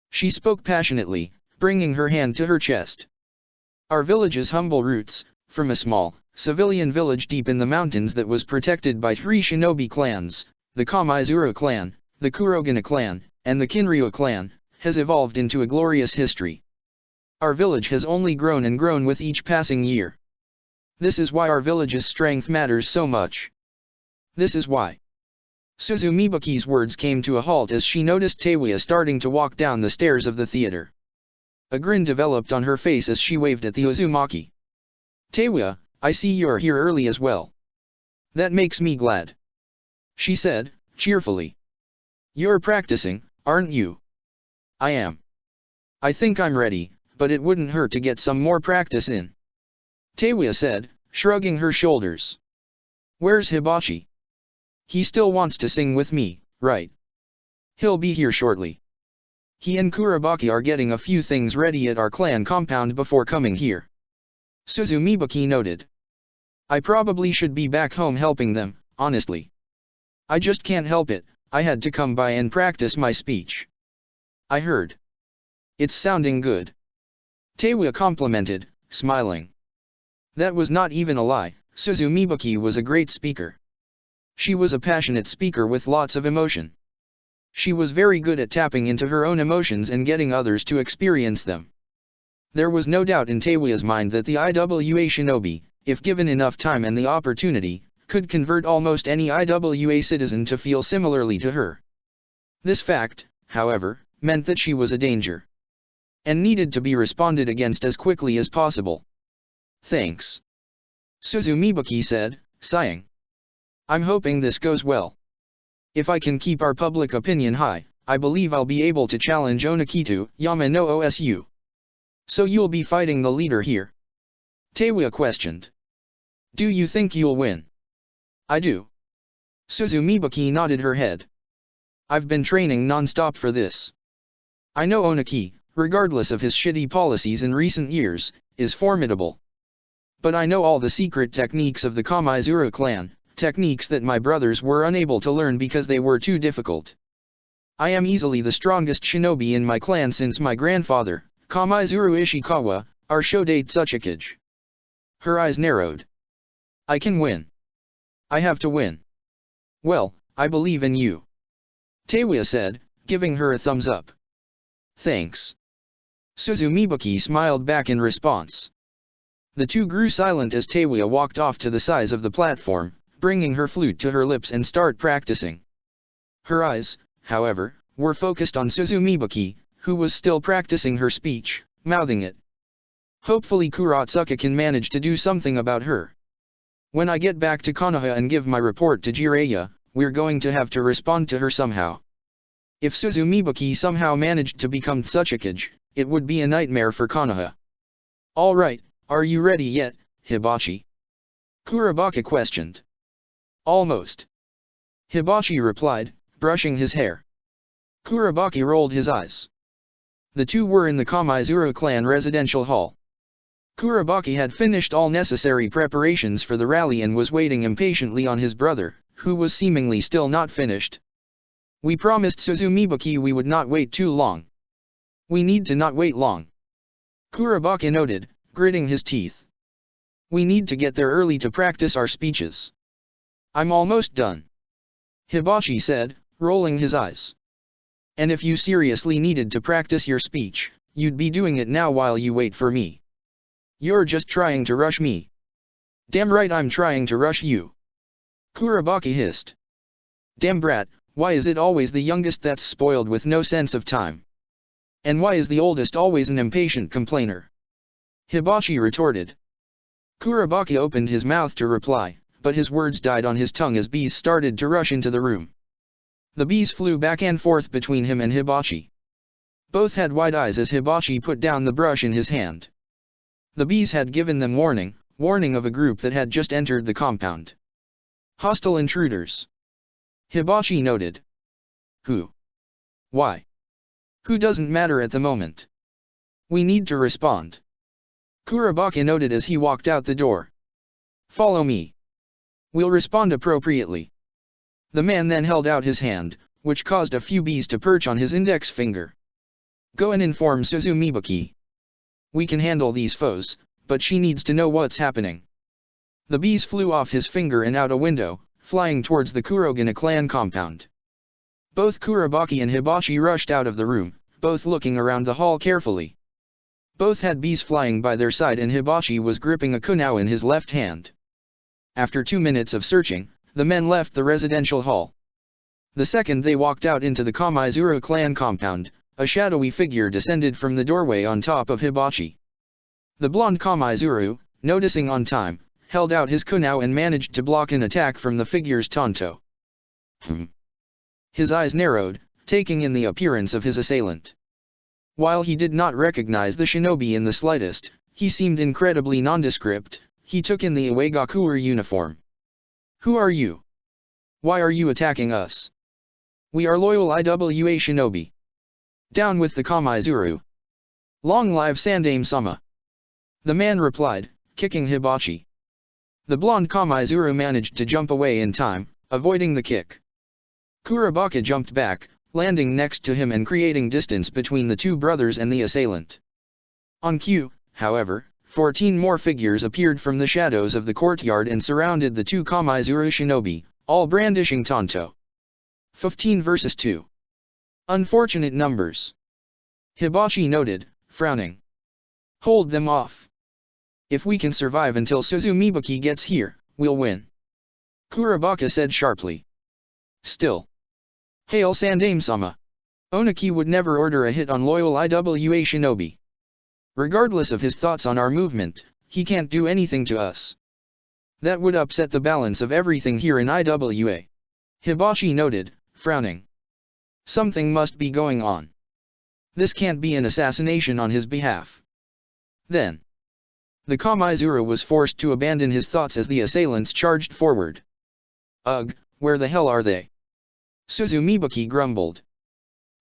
She spoke passionately, bringing her hand to her chest. Our village's humble roots, from a small, civilian village deep in the mountains that was protected by 3 shinobi clans, the Kamaizuru clan, the Kurogane clan, and the Kinryo clan, has evolved into a glorious history. Our village has only grown and grown with each passing year. This is why our village's strength matters so much. This is why. Suzumibaki's words came to a halt as she noticed Tawiya starting to walk down the stairs of the theater. A grin developed on her face as she waved at the Uzumaki. Tawiya, I see you're here early as well. That makes me glad. She said, cheerfully. You're practicing, aren't you? I am. I think I'm ready, but it wouldn't hurt to get some more practice in. Tawiya said, shrugging her shoulders. Where's Hibachi? He still wants to sing with me, right? He'll be here shortly. He and Kurabaki are getting a few things ready at our clan compound before coming here. Suzumibaki noted. I probably should be back home helping them, honestly. I just can't help it, I had to come by and practice my speech. I heard. It's sounding good. Tawiya complimented, smiling. That was not even a lie, Suzumibaki was a great speaker. She was a passionate speaker with lots of emotion. She was very good at tapping into her own emotions and getting others to experience them. There was no doubt in Tawiya's mind that the IWA shinobi, if given enough time and the opportunity, could convert almost any IWA citizen to feel similarly to her. This fact, however, meant that she was a danger. And needed to be responded against as quickly as possible. Thanks. Suzumibaki said, sighing. I'm hoping this goes well. If I can keep our public opinion high, I believe I'll be able to challenge Onakitu Yama no Osu. So you'll be fighting the leader here? Tawiya questioned. Do you think you'll win? I do. Suzumibaki nodded her head. I've been training non-stop for this. I know Onaki, regardless of his shitty policies in recent years, is formidable. But I know all the secret techniques of the Kamaizuru clan, techniques that my brothers were unable to learn because they were too difficult. I am easily the strongest shinobi in my clan since my grandfather, Kamaizuru Ishikawa, our Shodate Tsuchikage. Her eyes narrowed. I can win. I have to win. Well, I believe in you. Tawiya said, giving her a thumbs up. Thanks. Suzumibaki smiled back in response. The two grew silent as Tawiya walked off to the sides of the platform, bringing her flute to her lips and start practicing. Her eyes, however, were focused on Suzumibaki, who was still practicing her speech, mouthing it. Hopefully Kuratsuka can manage to do something about her. When I get back to Konoha and give my report to Jiraiya, we're going to have to respond to her somehow. If Suzumibaki somehow managed to become Tsuchikage, it would be a nightmare for Konoha. Alright, are you ready yet, Hibachi? Kurabaka questioned. Almost. Hibachi replied, brushing his hair. Kurabaki rolled his eyes. The two were in the Kamaizuru clan residential hall. Kurabaki had finished all necessary preparations for the rally and was waiting impatiently on his brother, who was seemingly still not finished. We promised Suzumibaki we would not wait too long. We need to not wait long. Kurabaki noted, gritting his teeth. We need to get there early to practice our speeches. I'm almost done. Hibachi said, rolling his eyes. And if you seriously needed to practice your speech, you'd be doing it now while you wait for me. You're just trying to rush me. Damn right I'm trying to rush you. Kurabaki hissed. Damn brat, why is it always the youngest that's spoiled with no sense of time? And why is the oldest always an impatient complainer? Hibachi retorted. Kurabaki opened his mouth to reply, but his words died on his tongue as bees started to rush into the room. The bees flew back and forth between him and Hibachi. Both had wide eyes as Hibachi put down the brush in his hand. The bees had given them warning of a group that had just entered the compound. Hostile intruders. Hibachi noted. Who? Why? Who doesn't matter at the moment. We need to respond. Kurabaka noted as he walked out the door. Follow me. We'll respond appropriately. The man then held out his hand, which caused a few bees to perch on his index finger. Go and inform Suzumibaki. We can handle these foes, but she needs to know what's happening. The bees flew off his finger and out a window, flying towards the Kurogane clan compound. Both Kurabaki and Hibachi rushed out of the room, both looking around the hall carefully. Both had bees flying by their side and Hibachi was gripping a kunao in his left hand. After 2 minutes of searching, the men left the residential hall. The second they walked out into the Kamaizuru clan compound, a shadowy figure descended from the doorway on top of Hibachi. The blonde Kamaizuru, noticing on time, held out his kunao and managed to block an attack from the figure's tanto. His eyes narrowed, taking in the appearance of his assailant. While he did not recognize the shinobi in the slightest, he seemed incredibly nondescript. He took in the Iwagakuer uniform. Who are you? Why are you attacking us? We are loyal Iwa shinobi. Down with the Kamaizuru. Long live Sandaime-sama. The man replied, kicking Hibachi. The blonde Kamaizuru managed to jump away in time, avoiding the kick. Kurabaka jumped back, landing next to him and creating distance between the two brothers and the assailant. On cue, however, 14 more figures appeared from the shadows of the courtyard and surrounded the two Kamaizuru shinobi, all brandishing tanto. 15 versus 2. Unfortunate numbers. Hibachi noted, frowning. Hold them off. If we can survive until Suzumibaki gets here, we'll win. Kurabaka said sharply. Still. Hail Sandaime-sama. Oniki would never order a hit on loyal Iwa shinobi. Regardless of his thoughts on our movement, he can't do anything to us. That would upset the balance of everything here in Iwa. Hibachi noted, frowning. Something must be going on. This can't be an assassination on his behalf. Then. The Kamaizuru was forced to abandon his thoughts as the assailants charged forward. Ugh, where the hell are they? Suzumibaki grumbled.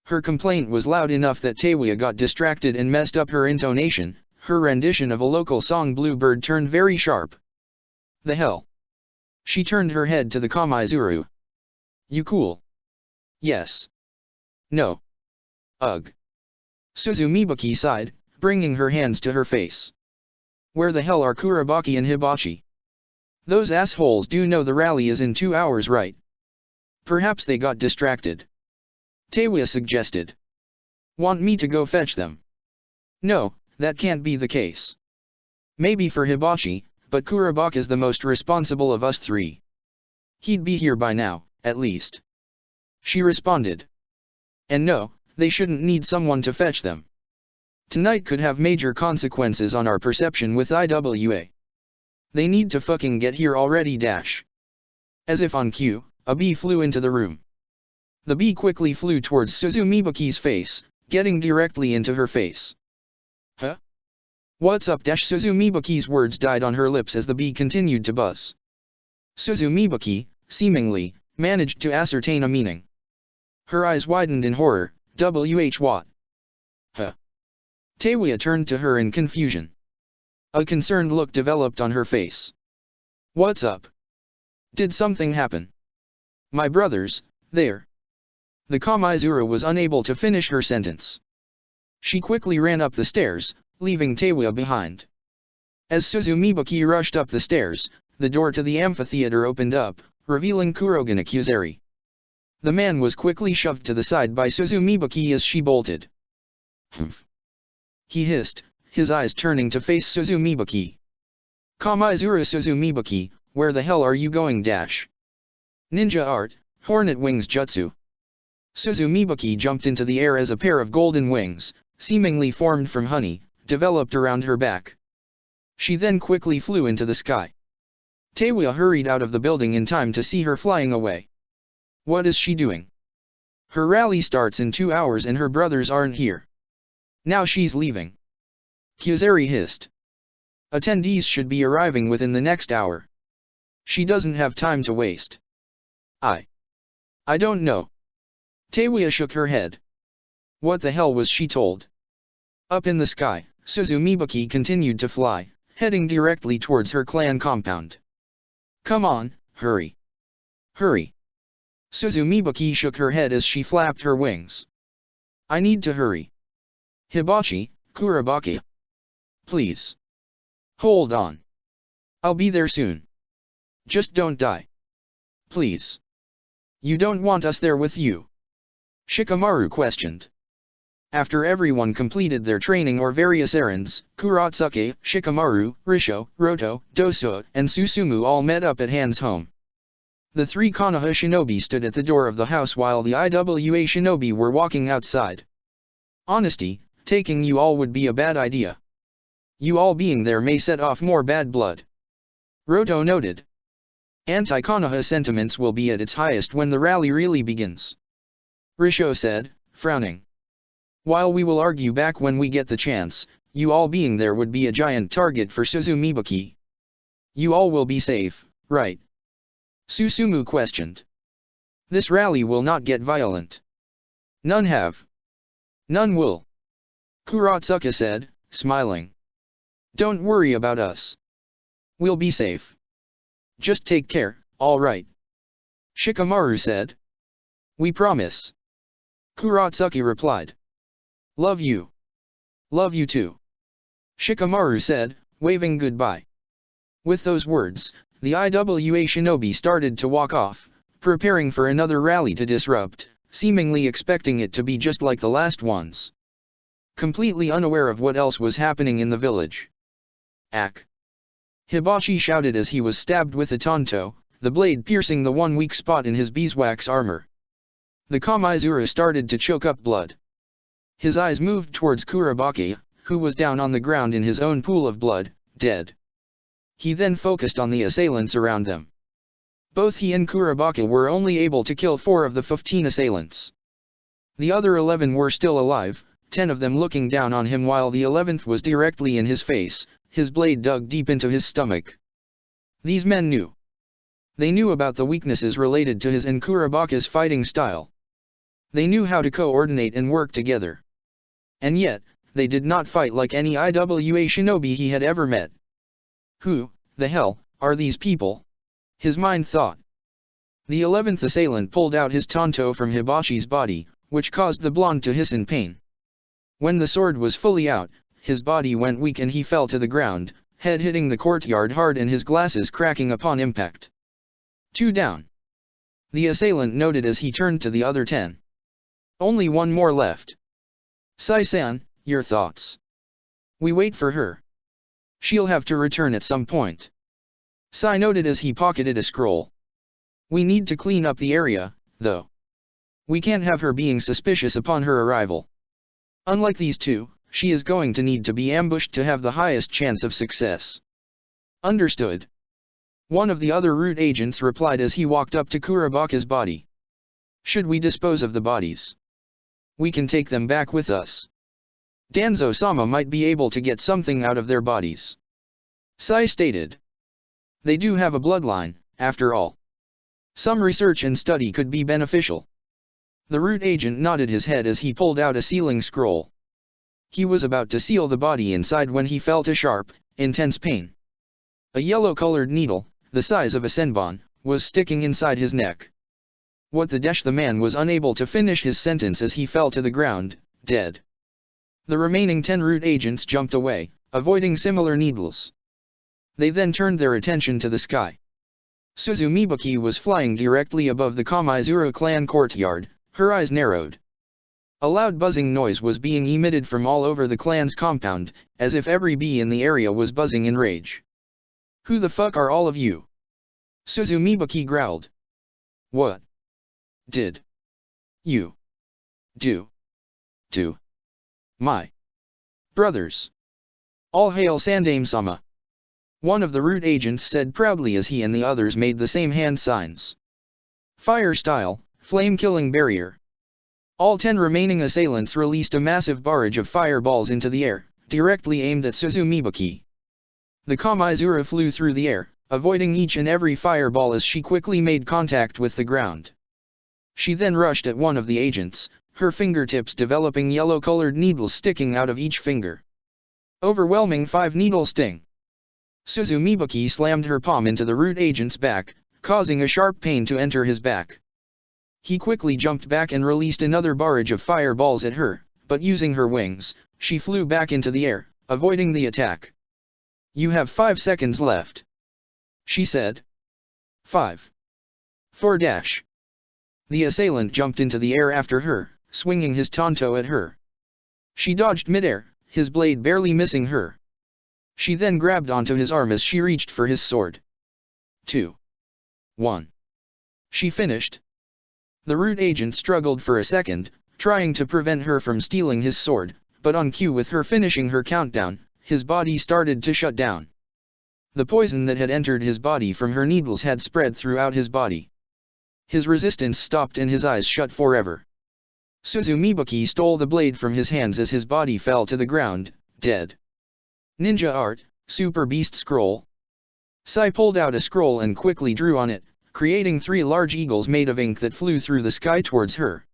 Her complaint was loud enough that Teiwa got distracted and messed up her intonation. Her rendition of a local song Bluebird turned very sharp. The hell? She turned her head to the Kamaizuru. You cool? Yes. No. Ugh. Suzumibaki sighed, bringing her hands to her face. Where the hell are Kurabaki and Hibachi? Those assholes do know the rally is in 2 hours, right? Perhaps they got distracted. Teiwa suggested. Want me to go fetch them? No, that can't be the case. Maybe for Hibachi, but Kurabaka's the most responsible of us three. He'd be here by now, at least. She responded. And no, they shouldn't need someone to fetch them. Tonight could have major consequences on our perception with Iwa. They need to fucking get here already dash. As if on cue, a bee flew into the room. The bee quickly flew towards Suzumibaki's face, getting directly into her face. Huh? What's up dash Suzumibaki's words died on her lips as the bee continued to buzz. Suzumibaki, seemingly, managed to ascertain a meaning. Her eyes widened in horror. What? Huh? Teiwa turned to her in confusion. A concerned look developed on her face. What's up? Did something happen? My brothers, there. The Kamaizuru was unable to finish her sentence. She quickly ran up the stairs, leaving Teiwa behind. As Suzumibaki rushed up the stairs, the door to the amphitheater opened up, revealing Kurogane Kuzari. The man was quickly shoved to the side by Suzumibaki as she bolted. Humph. He hissed, his eyes turning to face Suzumibaki. Kamaizuru Suzumibaki, where the hell are you going dash? Ninja art, Hornet Wings Jutsu. Suzumibaki jumped into the air as a pair of golden wings, seemingly formed from honey, developed around her back. She then quickly flew into the sky. Teiwa hurried out of the building in time to see her flying away. What is she doing? Her rally starts in 2 hours and her brothers aren't here. Now she's leaving. Kyuzari hissed. Attendees should be arriving within the next hour. She doesn't have time to waste. I don't know. Teiwaya shook her head. What the hell was she told? Up in the sky, Suzumibuki continued to fly, heading directly towards her clan compound. Come on, hurry. Hurry. Suzumibuki shook her head as she flapped her wings. I need to hurry. Hibachi, Kurabaki. Please. Hold on. I'll be there soon. Just don't die. Please. You don't want us there with you? Shikamaru questioned. After everyone completed their training or various errands, Kuratsuke, Shikamaru, Risho, Roto, Doso, and Susumu all met up at Han's home. The 3 Konoha shinobi stood at the door of the house while the IWA shinobi were walking outside. Honesty, taking you all would be a bad idea. You all being there may set off more bad blood. Roto noted. Anti-Konoha sentiments will be at its highest when the rally really begins. Risho said, frowning. While we will argue back when we get the chance, you all being there would be a giant target for Suzumibuki. You all will be safe, right? Susumu questioned. This rally will not get violent. None have. None will. Kuratsuka said, smiling. Don't worry about us. We'll be safe. Just take care, all right? Shikamaru said. We promise. Kuratsuka replied. Love you. Love you too. Shikamaru said, waving goodbye. With those words, the IWA shinobi started to walk off, preparing for another rally to disrupt, seemingly expecting it to be just like the last ones. Completely unaware of what else was happening in the village. Ack! Hibachi shouted as he was stabbed with a tanto, the blade piercing the one weak spot in his beeswax armor. The Kamaizura started to choke up blood. His eyes moved towards Kurabaki, who was down on the ground in his own pool of blood, dead. He then focused on the assailants around them. Both he and Kurabaki were only able to kill 4 of the 15 assailants. The other 11 were still alive, 10 of them looking down on him while the 11th was directly in his face, his blade dug deep into his stomach. These men knew. They knew about the weaknesses related to his and Kurabaki's fighting style. They knew how to coordinate and work together. And yet, they did not fight like any IWA shinobi he had ever met. Who, the hell, are these people? His mind thought. The 11th assailant pulled out his tanto from Hibachi's body, which caused the blonde to hiss in pain. When the sword was fully out, his body went weak and he fell to the ground, head hitting the courtyard hard and his glasses cracking upon impact. 2 down. The assailant noted as he turned to the other 10. Only 1 more left. Sai-san, your thoughts? We wait for her. She'll have to return at some point. Sai noted as he pocketed a scroll. We need to clean up the area, though. We can't have her being suspicious upon her arrival. Unlike these 2, she is going to need to be ambushed to have the highest chance of success. Understood. One of the other root agents replied as he walked up to Kurabaki's body. Should we dispose of the bodies? We can take them back with us. Danzo-sama might be able to get something out of their bodies. Sai stated. They do have a bloodline, after all. Some research and study could be beneficial. The root agent nodded his head as he pulled out a sealing scroll. He was about to seal the body inside when he felt a sharp, intense pain. A yellow-colored needle, the size of a senbon, was sticking inside his neck. What the dash, the man was unable to finish his sentence as he fell to the ground, dead. The remaining 10 root agents jumped away, avoiding similar needles. They then turned their attention to the sky. Suzumibuki was flying directly above the Kamaizura clan courtyard, her eyes narrowed. A loud buzzing noise was being emitted from all over the clan's compound, as if every bee in the area was buzzing in rage. Who the fuck are all of you? Suzumibuki growled. What did you do to my brothers? All hail Sandaime-sama. One of the root agents said proudly as he and the others made the same hand signs. Fire style, flame killing barrier. All 10 remaining assailants released a massive barrage of fireballs into the air, directly aimed at Suzumibuki. The Kamaizura flew through the air, avoiding each and every fireball as she quickly made contact with the ground. She then rushed at one of the agents, her fingertips developing yellow-colored needles sticking out of each finger. Overwhelming 5-needle sting. Suzumibuki slammed her palm into the root agent's back, causing a sharp pain to enter his back. He quickly jumped back and released another barrage of fireballs at her, but using her wings, she flew back into the air, avoiding the attack. "You have 5 seconds left," she said. 5. 4 dash. The assailant jumped into the air after her, swinging his tanto at her. She dodged midair, his blade barely missing her. She then grabbed onto his arm as she reached for his sword. 2. 1. She finished. The root agent struggled for a second, trying to prevent her from stealing his sword, but on cue with her finishing her countdown, his body started to shut down. The poison that had entered his body from her needles had spread throughout his body. His resistance stopped and his eyes shut forever. Suzumibuki stole the blade from his hands as his body fell to the ground, dead. Ninja Art, Super Beast Scroll. Sai pulled out a scroll and quickly drew on it, creating 3 large eagles made of ink that flew through the sky towards her.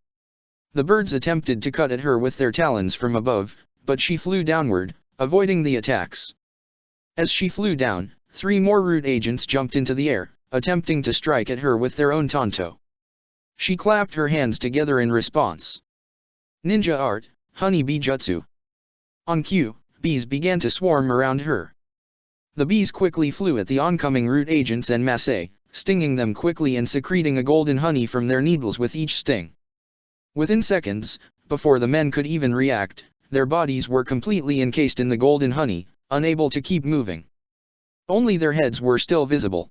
The birds attempted to cut at her with their talons from above, but she flew downward, avoiding the attacks. As she flew down, 3 more root agents jumped into the air, attempting to strike at her with their own tanto. She clapped her hands together in response. Ninja Art, Honey Bee Jutsu. On cue, bees began to swarm around her. The bees quickly flew at the oncoming root agents en masse, stinging them quickly and secreting a golden honey from their needles with each sting. Within seconds, before the men could even react, their bodies were completely encased in the golden honey, unable to keep moving. Only their heads were still visible.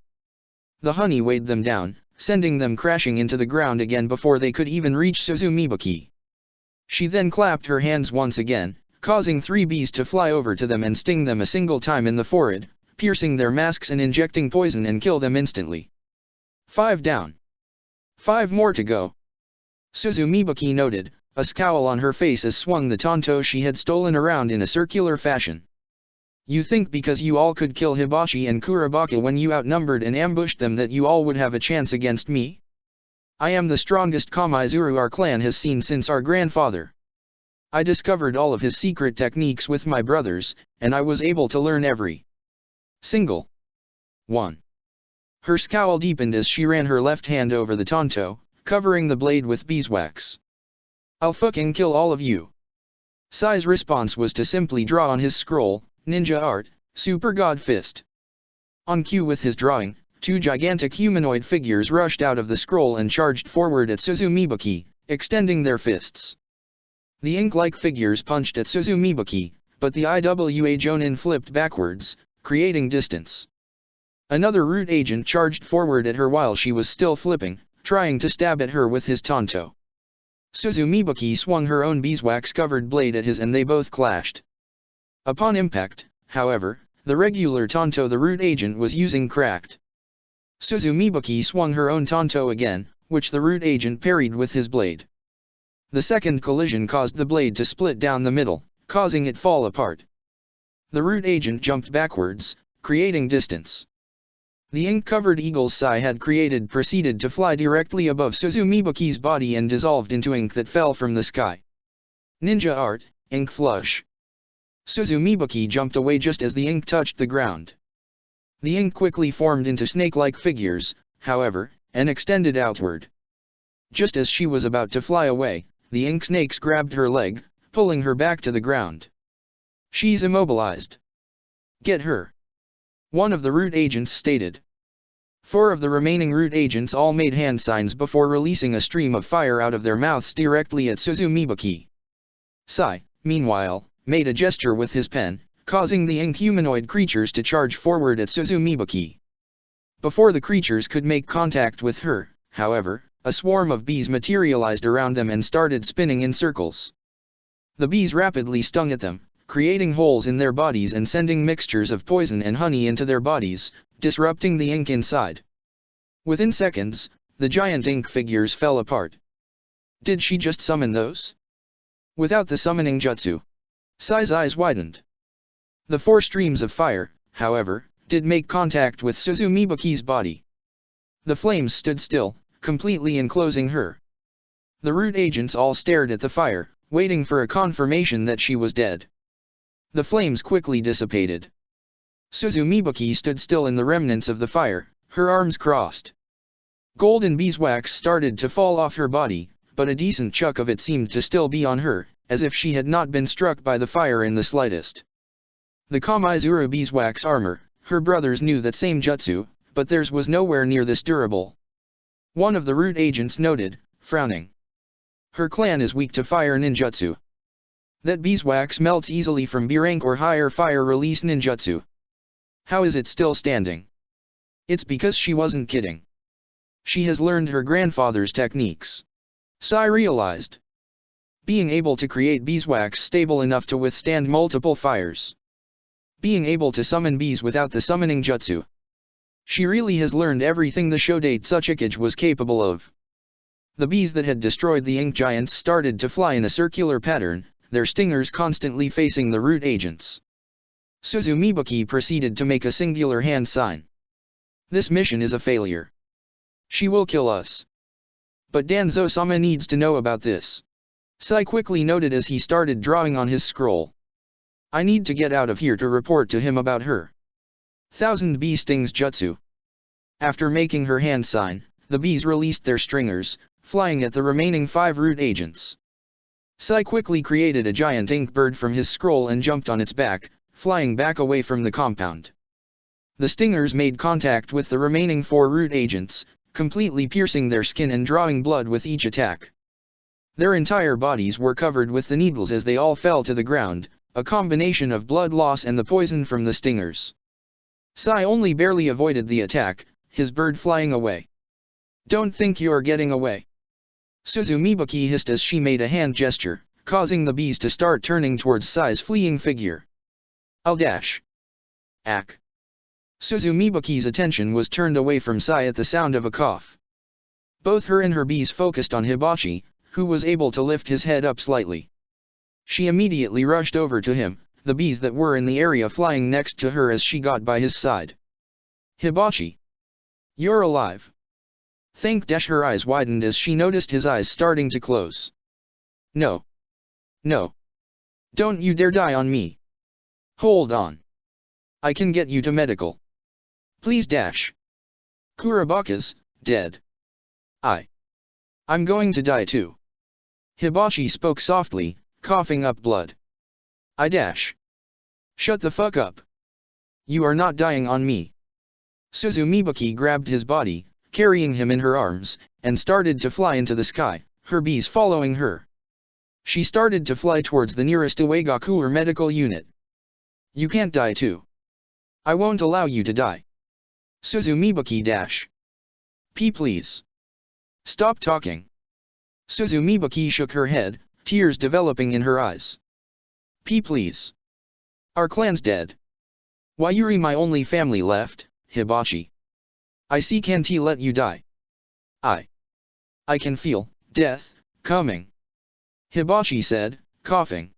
The honey weighed them down, sending them crashing into the ground again before they could even reach Suzumibuki. She then clapped her hands once again, causing 3 bees to fly over to them and sting them a single time in the forehead, piercing their masks and injecting poison and kill them instantly. 5 down. 5 more to go. Suzumibuki noted, a scowl on her face as swung the tanto she had stolen around in a circular fashion. "You think because you all could kill Hibachi and Kurabaka when you outnumbered and ambushed them that you all would have a chance against me? I am the strongest Kamaizuru our clan has seen since our grandfather. I discovered all of his secret techniques with my brothers, and I was able to learn every single one." Her scowl deepened as she ran her left hand over the tanto, covering the blade with beeswax. "I'll fucking kill all of you." Sai's response was to simply draw on his scroll, Ninja Art, Super God Fist. On cue with his drawing, 2 gigantic humanoid figures rushed out of the scroll and charged forward at Suzumibuki, extending their fists. The ink-like figures punched at Suzumibuki, but the IWA Jonin flipped backwards, creating distance. Another root agent charged forward at her while she was still flipping, trying to stab at her with his tanto. Suzumibuki swung her own beeswax-covered blade at his and they both clashed. Upon impact, however, the regular tanto the root agent was using cracked. Suzumibuki swung her own tanto again, which the root agent parried with his blade. The second collision caused the blade to split down the middle, causing it fall apart. The root agent jumped backwards, creating distance. The ink-covered eagles Sai had created proceeded to fly directly above Suzumibuki's body and dissolved into ink that fell from the sky. Ninja Art, Ink Flush. Suzumibuki jumped away just as the ink touched the ground. The ink quickly formed into snake-like figures, however, and extended outward. Just as she was about to fly away, the ink snakes grabbed her leg, pulling her back to the ground. "She's immobilized. Get her," one of the root agents stated. 4 of the remaining root agents all made hand signs before releasing a stream of fire out of their mouths directly at Suzumibuki. Sai, meanwhile, made a gesture with his pen, causing the ink humanoid creatures to charge forward at Suzumibuki. Before the creatures could make contact with her, however, a swarm of bees materialized around them and started spinning in circles. The bees rapidly stung at them, creating holes in their bodies and sending mixtures of poison and honey into their bodies, disrupting the ink inside. Within seconds, the giant ink figures fell apart. Did she just summon those? Without the summoning jutsu. Sai's eyes widened. The 4 streams of fire, however, did make contact with Suzumibuki's body. The flames stood still, completely enclosing her. The root agents all stared at the fire, waiting for a confirmation that she was dead. The flames quickly dissipated. Suzumibuki stood still in the remnants of the fire, her arms crossed. Golden beeswax started to fall off her body, but a decent chunk of it seemed to still be on her, as if she had not been struck by the fire in the slightest. The Kamaizuru beeswax armor, her brothers knew that same jutsu, but theirs was nowhere near this durable. One of the root agents noted, frowning. Her clan is weak to fire ninjutsu. That beeswax melts easily from B rank or higher fire release ninjutsu. How is it still standing? It's because she wasn't kidding. She has learned her grandfather's techniques. Sai realized. Being able to create beeswax stable enough to withstand multiple fires. Being able to summon bees without the summoning jutsu. She really has learned everything the Shodate Tsuchikage was capable of. The bees that had destroyed the ink giants started to fly in a circular pattern, their stingers constantly facing the root agents. Suzumibuki proceeded to make a singular hand sign. This mission is a failure. She will kill us. But Danzo-sama needs to know about this. Sai quickly noted as he started drawing on his scroll. I need to get out of here to report to him about her. 1000 bee stings jutsu. After making her hand sign, the bees released their stringers, flying at the remaining 5 root agents. Sai quickly created a giant ink bird from his scroll and jumped on its back, flying back away from the compound. The stingers made contact with the remaining 4 root agents, completely piercing their skin and drawing blood with each attack. Their entire bodies were covered with the needles as they all fell to the ground, a combination of blood loss and the poison from the stingers. Sai only barely avoided the attack, his bird flying away. Don't think you're getting away. Suzumibuki hissed as she made a hand gesture, causing the bees to start turning towards Sai's fleeing figure. I'll dash. Ack. Suzumibuki's attention was turned away from Sai at the sound of a cough. Both her and her bees focused on Hibachi, who was able to lift his head up slightly. She immediately rushed over to him, the bees that were in the area flying next to her as she got by his side. Hibachi. You're alive. Thank Dash. Her eyes widened as she noticed his eyes starting to close. No. No. Don't you dare die on me. Hold on. I can get you to medical. Please Dash. Kurabaka's dead. I'm going to die too. Hibachi spoke softly, coughing up blood. I Dash. Shut the fuck up. You are not dying on me. Suzumibuki grabbed his body, carrying him in her arms, and started to fly into the sky, her bees following her. She started to fly towards the nearest Uegaku medical unit. You can't die too. I won't allow you to die. Suzumibuki Dash. Please. Stop talking. Suzumibuki shook her head, tears developing in her eyes. Please. Our clan's dead. Wayuri my only family left, Hibachi. I can't let you die. I can feel death coming. Hibachi said, coughing.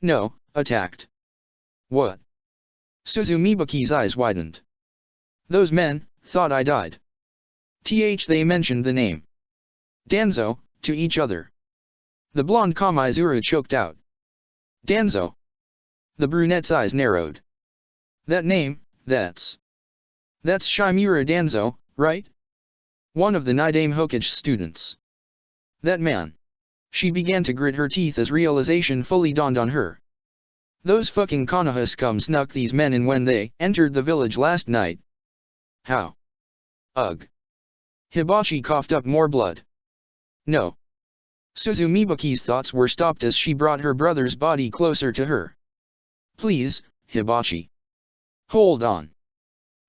No, attacked. What? Suzumibuki's eyes widened. Those men thought I died. They mentioned the name Danzo to each other. The blonde Kamaizuru choked out. Danzo. The brunette's eyes narrowed. That name, that's Shimura Danzo, right? One of the Niidame Hokage students. That man. She began to grit her teeth as realization fully dawned on her. Those fucking Konoha scum snuck these men in when they entered the village last night. How? Ugh. Hibachi coughed up more blood. No. Suzumibuki's thoughts were stopped as she brought her brother's body closer to her. Please, Hibachi. Hold on.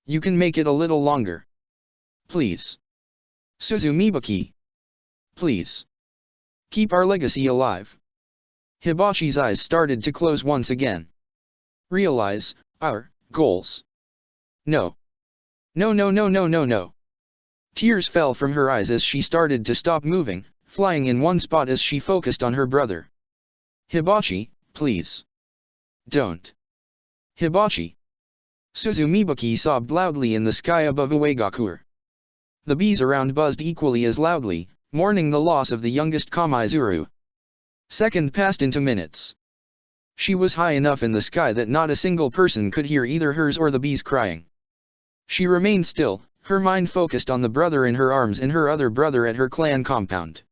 You can make it a little longer. Please. Suzumibuki. Please. Keep our legacy alive. Hibachi's eyes started to close once again. Realize our goals. No. No. Tears fell from her eyes as she started to stop moving, flying in one spot as she focused on her brother. Hibachi, please. Don't. Hibachi. Suzumibuki sobbed loudly in the sky above Uegakure. The bees around buzzed equally as loudly, mourning the loss of the youngest Kamaizuru. Second passed into minutes. She was high enough in the sky that not a single person could hear either hers or the bees crying. She remained still, her mind focused on the brother in her arms and her other brother at her clan compound.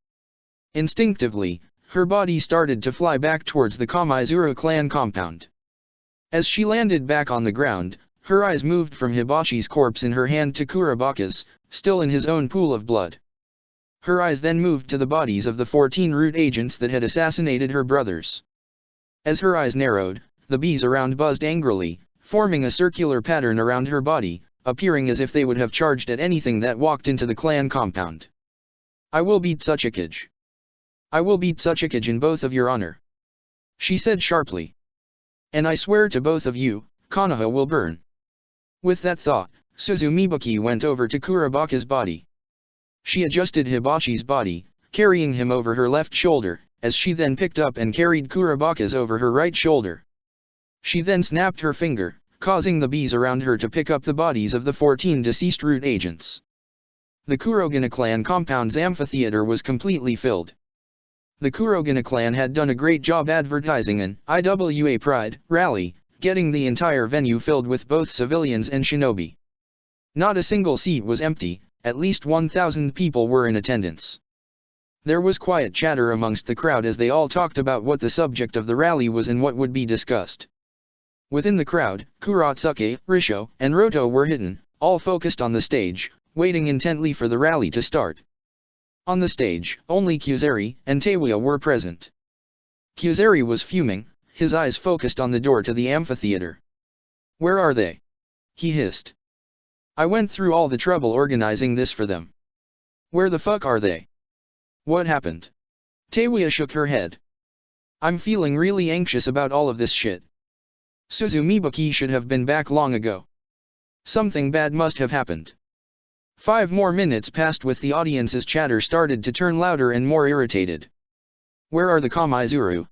Instinctively, her body started to fly back towards the Kamaizuru clan compound. As she landed back on the ground, her eyes moved from Hibachi's corpse in her hand to Kurabaka's, still in his own pool of blood. Her eyes then moved to the bodies of the 14 root agents that had assassinated her brothers. As her eyes narrowed, the bees around buzzed angrily, forming a circular pattern around her body, appearing as if they would have charged at anything that walked into the clan compound. I will beat Tsuchikage. I will beat Tsuchikage in both of your honor. She said sharply. And I swear to both of you, Konoha will burn. With that thought, Suzumibuki went over to Kurabaka's body. She adjusted Hibachi's body, carrying him over her left shoulder, as she then picked up and carried Kurabaka's over her right shoulder. She then snapped her finger, causing the bees around her to pick up the bodies of the 14 deceased root agents. The Kurogane clan compound's amphitheater was completely filled. The Kurogane clan had done a great job advertising an IWA Pride rally, getting the entire venue filled with both civilians and shinobi. Not a single seat was empty, at least 1,000 people were in attendance. There was quiet chatter amongst the crowd as they all talked about what the subject of the rally was and what would be discussed. Within the crowd, Kuratsuke, Risho, and Roto were hidden, all focused on the stage, waiting intently for the rally to start. On the stage, only Kyuzeri and Teiwa were present. Kyuzeri was fuming, his eyes focused on the door to the amphitheater. Where are they? He hissed. I went through all the trouble organizing this for them. Where the fuck are they? What happened? Teiwa shook her head. I'm feeling really anxious about all of this shit. Suzumibuki should have been back long ago. Something bad must have happened. 5 more minutes passed with the audience's chatter started to turn louder and more irritated. Where are the Kamaizuru?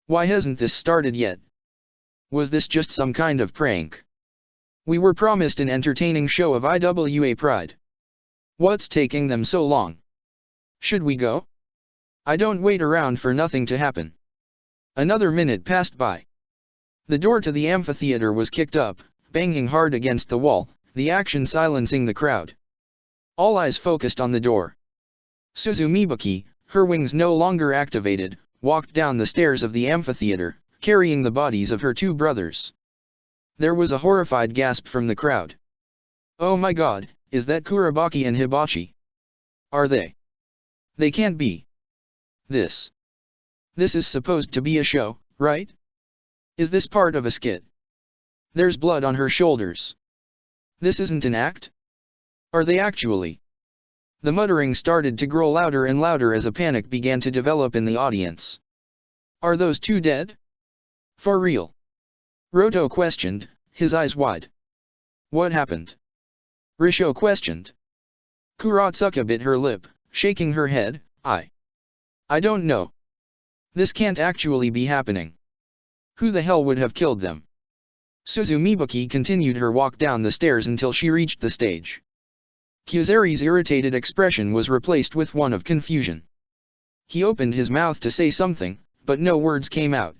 Why hasn't this started yet? Was this just some kind of prank? We were promised an entertaining show of IWA Pride. What's taking them so long? Should we go? I don't wait around for nothing to happen. Another minute passed by. The door to the amphitheater was kicked up, banging hard against the wall, the action silencing the crowd. All eyes focused on the door. Suzumibuki, her wings no longer activated, walked down the stairs of the amphitheater, carrying the bodies of her 2 brothers. There was a horrified gasp from the crowd. Oh my god, is that Kurabaki and Hibachi? Are they? They can't be. This is supposed to be a show, right? Is this part of a skit? There's blood on her shoulders. This isn't an act? Are they actually? The muttering started to grow louder and louder as a panic began to develop in the audience. Are those 2 dead? For real? Roto questioned, his eyes wide. What happened? Risho questioned. Kuratsuka bit her lip, shaking her head. I don't know. This can't actually be happening. Who the hell would have killed them? Suzumibuki continued her walk down the stairs until she reached the stage. Kyuzeri's irritated expression was replaced with one of confusion. He opened his mouth to say something, but no words came out.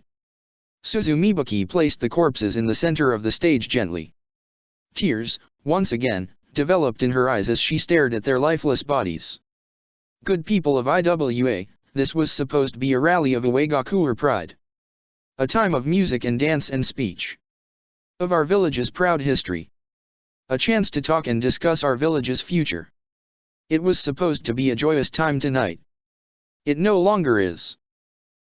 Suzumibuki placed the corpses in the center of the stage gently. Tears, once again, developed in her eyes as she stared at their lifeless bodies. Good people of IWA, this was supposed to be a rally of Uegakure Pride. A time of music and dance and speech. Of our village's proud history. A chance to talk and discuss our village's future. It was supposed to be a joyous time tonight. It no longer is.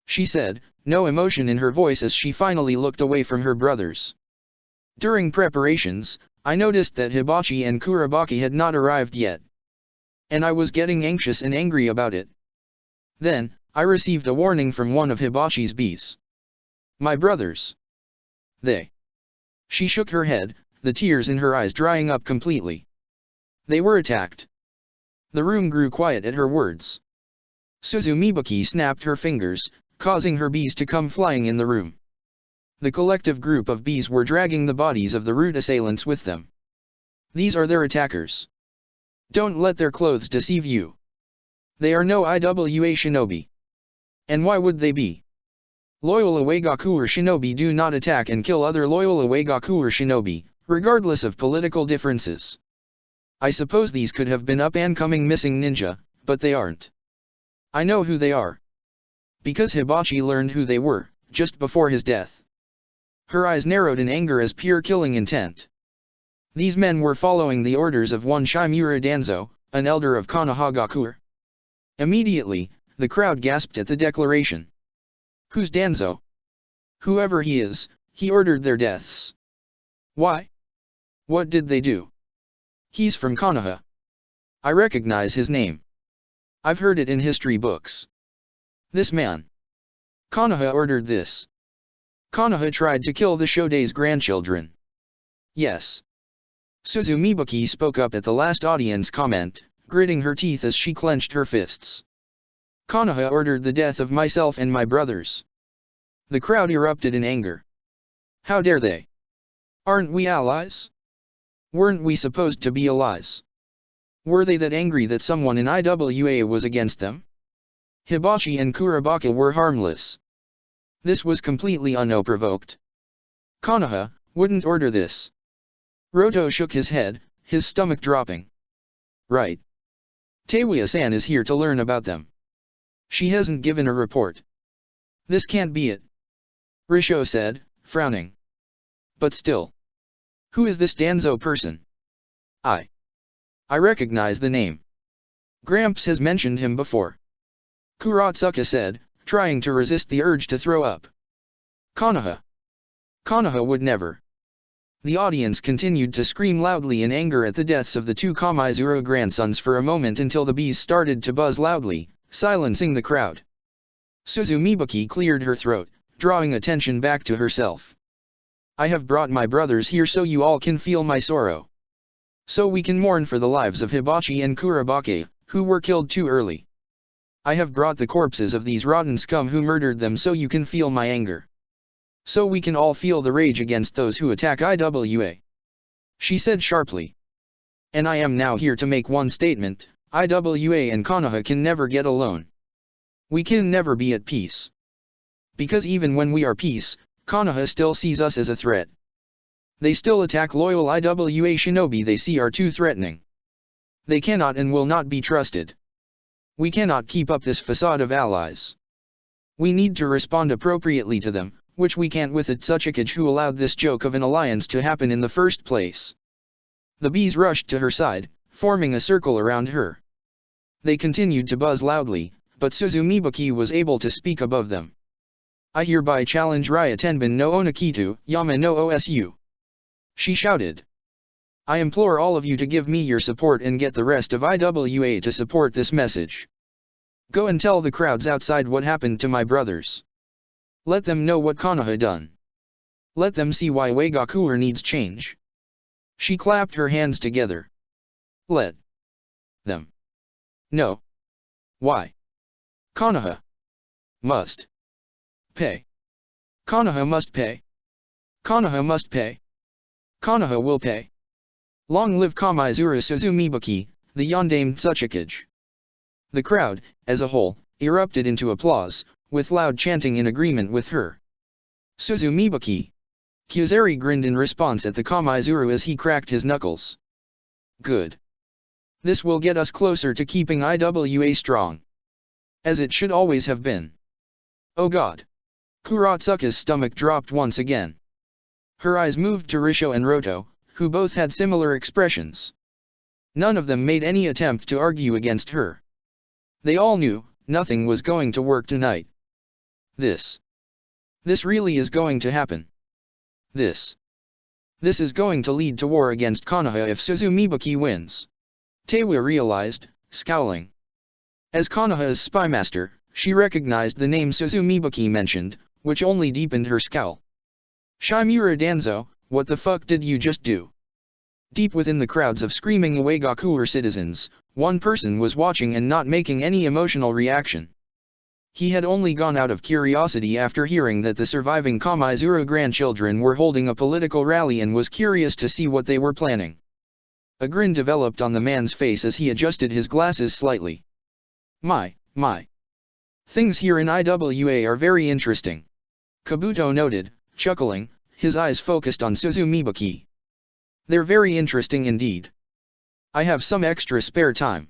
She said, no emotion in her voice as she finally looked away from her brothers. During preparations, I noticed that Hibachi and Kurabaki had not arrived yet. And I was getting anxious and angry about it. Then, I received a warning from one of Hibachi's bees. My brothers. They. She shook her head, the tears in her eyes drying up completely. They were attacked. The room grew quiet at her words. Suzumibuki snapped her fingers, causing her bees to come flying in the room. The collective group of bees were dragging the bodies of the rude assailants with them. These are their attackers. Don't let their clothes deceive you. They are no IWA shinobi. And why would they be? Loyal Uegaku shinobi do not attack and kill other loyal Uegaku shinobi, regardless of political differences. I suppose these could have been up-and-coming missing ninja, but they aren't. I know who they are. Because Hibachi learned who they were, just before his death. Her eyes narrowed in anger as pure killing intent. These men were following the orders of one Shimura Danzo, an elder of Konohagakuer. Immediately, the crowd gasped at the declaration. Who's Danzo? Whoever he is, he ordered their deaths. Why? What did they do? He's from Konoha. I recognize his name. I've heard it in history books. This man. Konoha ordered this. Konoha tried to kill the Shodei's grandchildren. Yes. Suzumibuki spoke up at the last audience comment, gritting her teeth as she clenched her fists. Konoha ordered the death of myself and my brothers. The crowd erupted in anger. How dare they? Aren't we allies? Weren't we supposed to be allies? Were they that angry that someone in IWA was against them? Hibachi and Kurabaka were harmless. This was completely unprovoked. Konoha wouldn't order this. Roto shook his head, his stomach dropping. Right. Teiwa-san is here to learn about them. She hasn't given a report. This can't be it. Risho said, frowning. But still. Who is this Danzo person? I recognize the name. Gramps has mentioned him before. Kuratsuka said, trying to resist the urge to throw up. Konoha. Konoha would never. The audience continued to scream loudly in anger at the deaths of the two Kamaizuru grandsons for a moment until the bees started to buzz loudly, silencing the crowd. Suzumibuki cleared her throat, drawing attention back to herself. I have brought my brothers here so you all can feel my sorrow. So we can mourn for the lives of Hibachi and Kurabake, who were killed too early. I have brought the corpses of these rotten scum who murdered them so you can feel my anger. So we can all feel the rage against those who attack IWA. She said sharply. And I am now here to make one statement, IWA and Konoha can never get alone. We can never be at peace. Because even when we are peace, Konoha still sees us as a threat. They still attack loyal IWA shinobi they see are too threatening. They cannot and will not be trusted. We cannot keep up this facade of allies. We need to respond appropriately to them, which we can't with Itsuchikage who allowed this joke of an alliance to happen in the first place. The bees rushed to her side, forming a circle around her. They continued to buzz loudly, but Suzumibuki was able to speak above them. I hereby challenge Raya Tenbin no Onakitu, Yama no Osu. She shouted. I implore all of you to give me your support and get the rest of IWA to support this message. Go and tell the crowds outside what happened to my brothers. Let them know what Konoha done. Let them see why Uegakuer needs change. She clapped her hands together. Let them know. Why? Konoha must pay. Konoha must pay. Konoha must pay. Konoha will pay. Long live Kamaizuru Suzumibuki, the Yondaime Tsuchikage. The crowd, as a whole, erupted into applause, with loud chanting in agreement with her. Suzumibuki. Kyuzeri grinned in response at the Kamaizuru as he cracked his knuckles. Good. This will get us closer to keeping IWA strong. As it should always have been. Oh God. Kuratsuka's stomach dropped once again. Her eyes moved to Risho and Roto, who both had similar expressions. None of them made any attempt to argue against her. They all knew, nothing was going to work tonight. This really is going to happen. This is going to lead to war against Konoha if Suzumibuki wins. Teiwa realized, scowling. As Konoha's spymaster, she recognized the name Suzumibuki mentioned, which only deepened her scowl. Shimura Danzo, what the fuck did you just do? Deep within the crowds of screaming Uegakuer citizens, one person was watching and not making any emotional reaction. He had only gone out of curiosity after hearing that the surviving Kamaizuru grandchildren were holding a political rally and was curious to see what they were planning. A grin developed on the man's face as he adjusted his glasses slightly. My. Things here in IWA are very interesting. Kabuto noted, chuckling, his eyes focused on Suzumibaki. They're very interesting indeed. I have some extra spare time.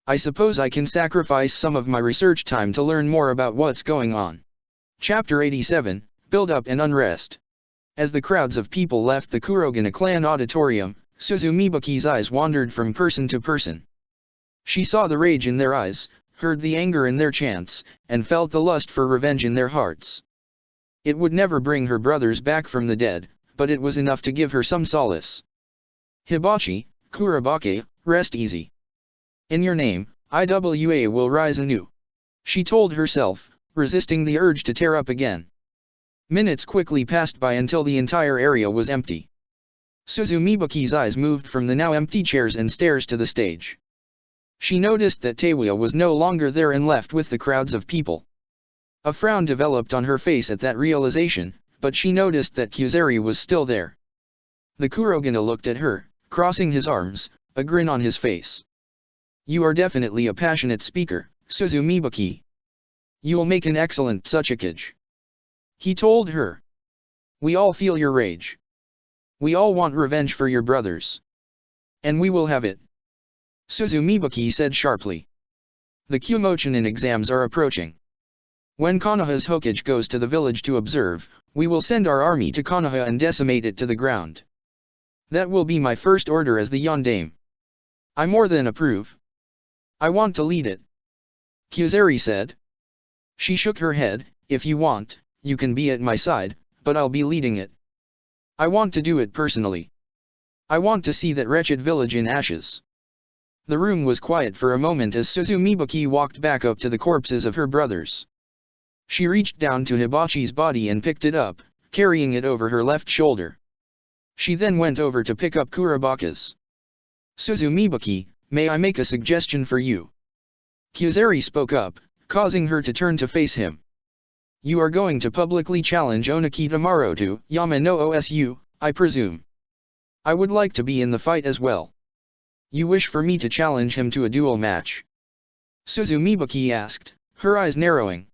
I suppose I can sacrifice some of my research time to learn more about what's going on. Chapter 87, Build-up and Unrest. As the crowds of people left the Kurogane clan auditorium, Suzumibaki's eyes wandered from person to person. She saw the rage in their eyes, heard the anger in their chants, and felt the lust for revenge in their hearts. It would never bring her brothers back from the dead, but it was enough to give her some solace. Hibachi, Kurabake, rest easy. In your name, IWA will rise anew. She told herself, resisting the urge to tear up again. Minutes quickly passed by until the entire area was empty. Suzumibaki's eyes moved from the now empty chairs and stairs to the stage. She noticed that Teiwa was no longer there and left with the crowds of people. A frown developed on her face at that realization, but she noticed that Kyuzeri was still there. The Kurogane looked at her, crossing his arms, a grin on his face. You are definitely a passionate speaker, Suzumibaki. You'll make an excellent Tsuchikage. He told her. We all feel your rage. We all want revenge for your brothers. And we will have it. Suzumibaki said sharply. The Kyumochinen exams are approaching. When Konoha's Hokage goes to the village to observe, we will send our army to Konoha and decimate it to the ground. That will be my first order as the Yondaime. I more than approve. I want to lead it. Kyuzeri said. She shook her head. If you want, you can be at my side, but I'll be leading it. I want to do it personally. I want to see that wretched village in ashes. The room was quiet for a moment as Suzumibaki walked back up to the corpses of her brothers. She reached down to Hibachi's body and picked it up, carrying it over her left shoulder. She then went over to pick up Kurabake's. Suzumibaki, may I make a suggestion for you? Kyuzeri spoke up, causing her to turn to face him. You are going to publicly challenge Onokita Maroto, Yama no Osu, I presume. I would like to be in the fight as well. You wish for me to challenge him to a duel match? Suzumibaki asked, her eyes narrowing.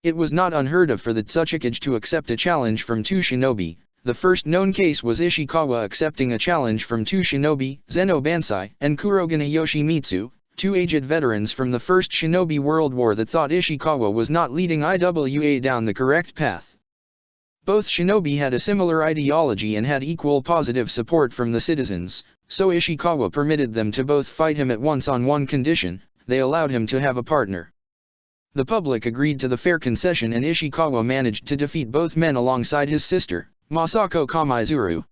It was not unheard of for the Tsuchikage to accept a challenge from two shinobi. The first known case was Ishikawa accepting a challenge from two shinobi, Zeno Bansai and Kurogane Yoshimitsu, two aged veterans from the First Shinobi World War that thought Ishikawa was not leading IWA down the correct path. Both shinobi had a similar ideology and had equal positive support from the citizens, so Ishikawa permitted them to both fight him at once on one condition: they allowed him to have a partner. The public agreed to the fair concession and Ishikawa managed to defeat both men alongside his sister, Masako Kamaizuru.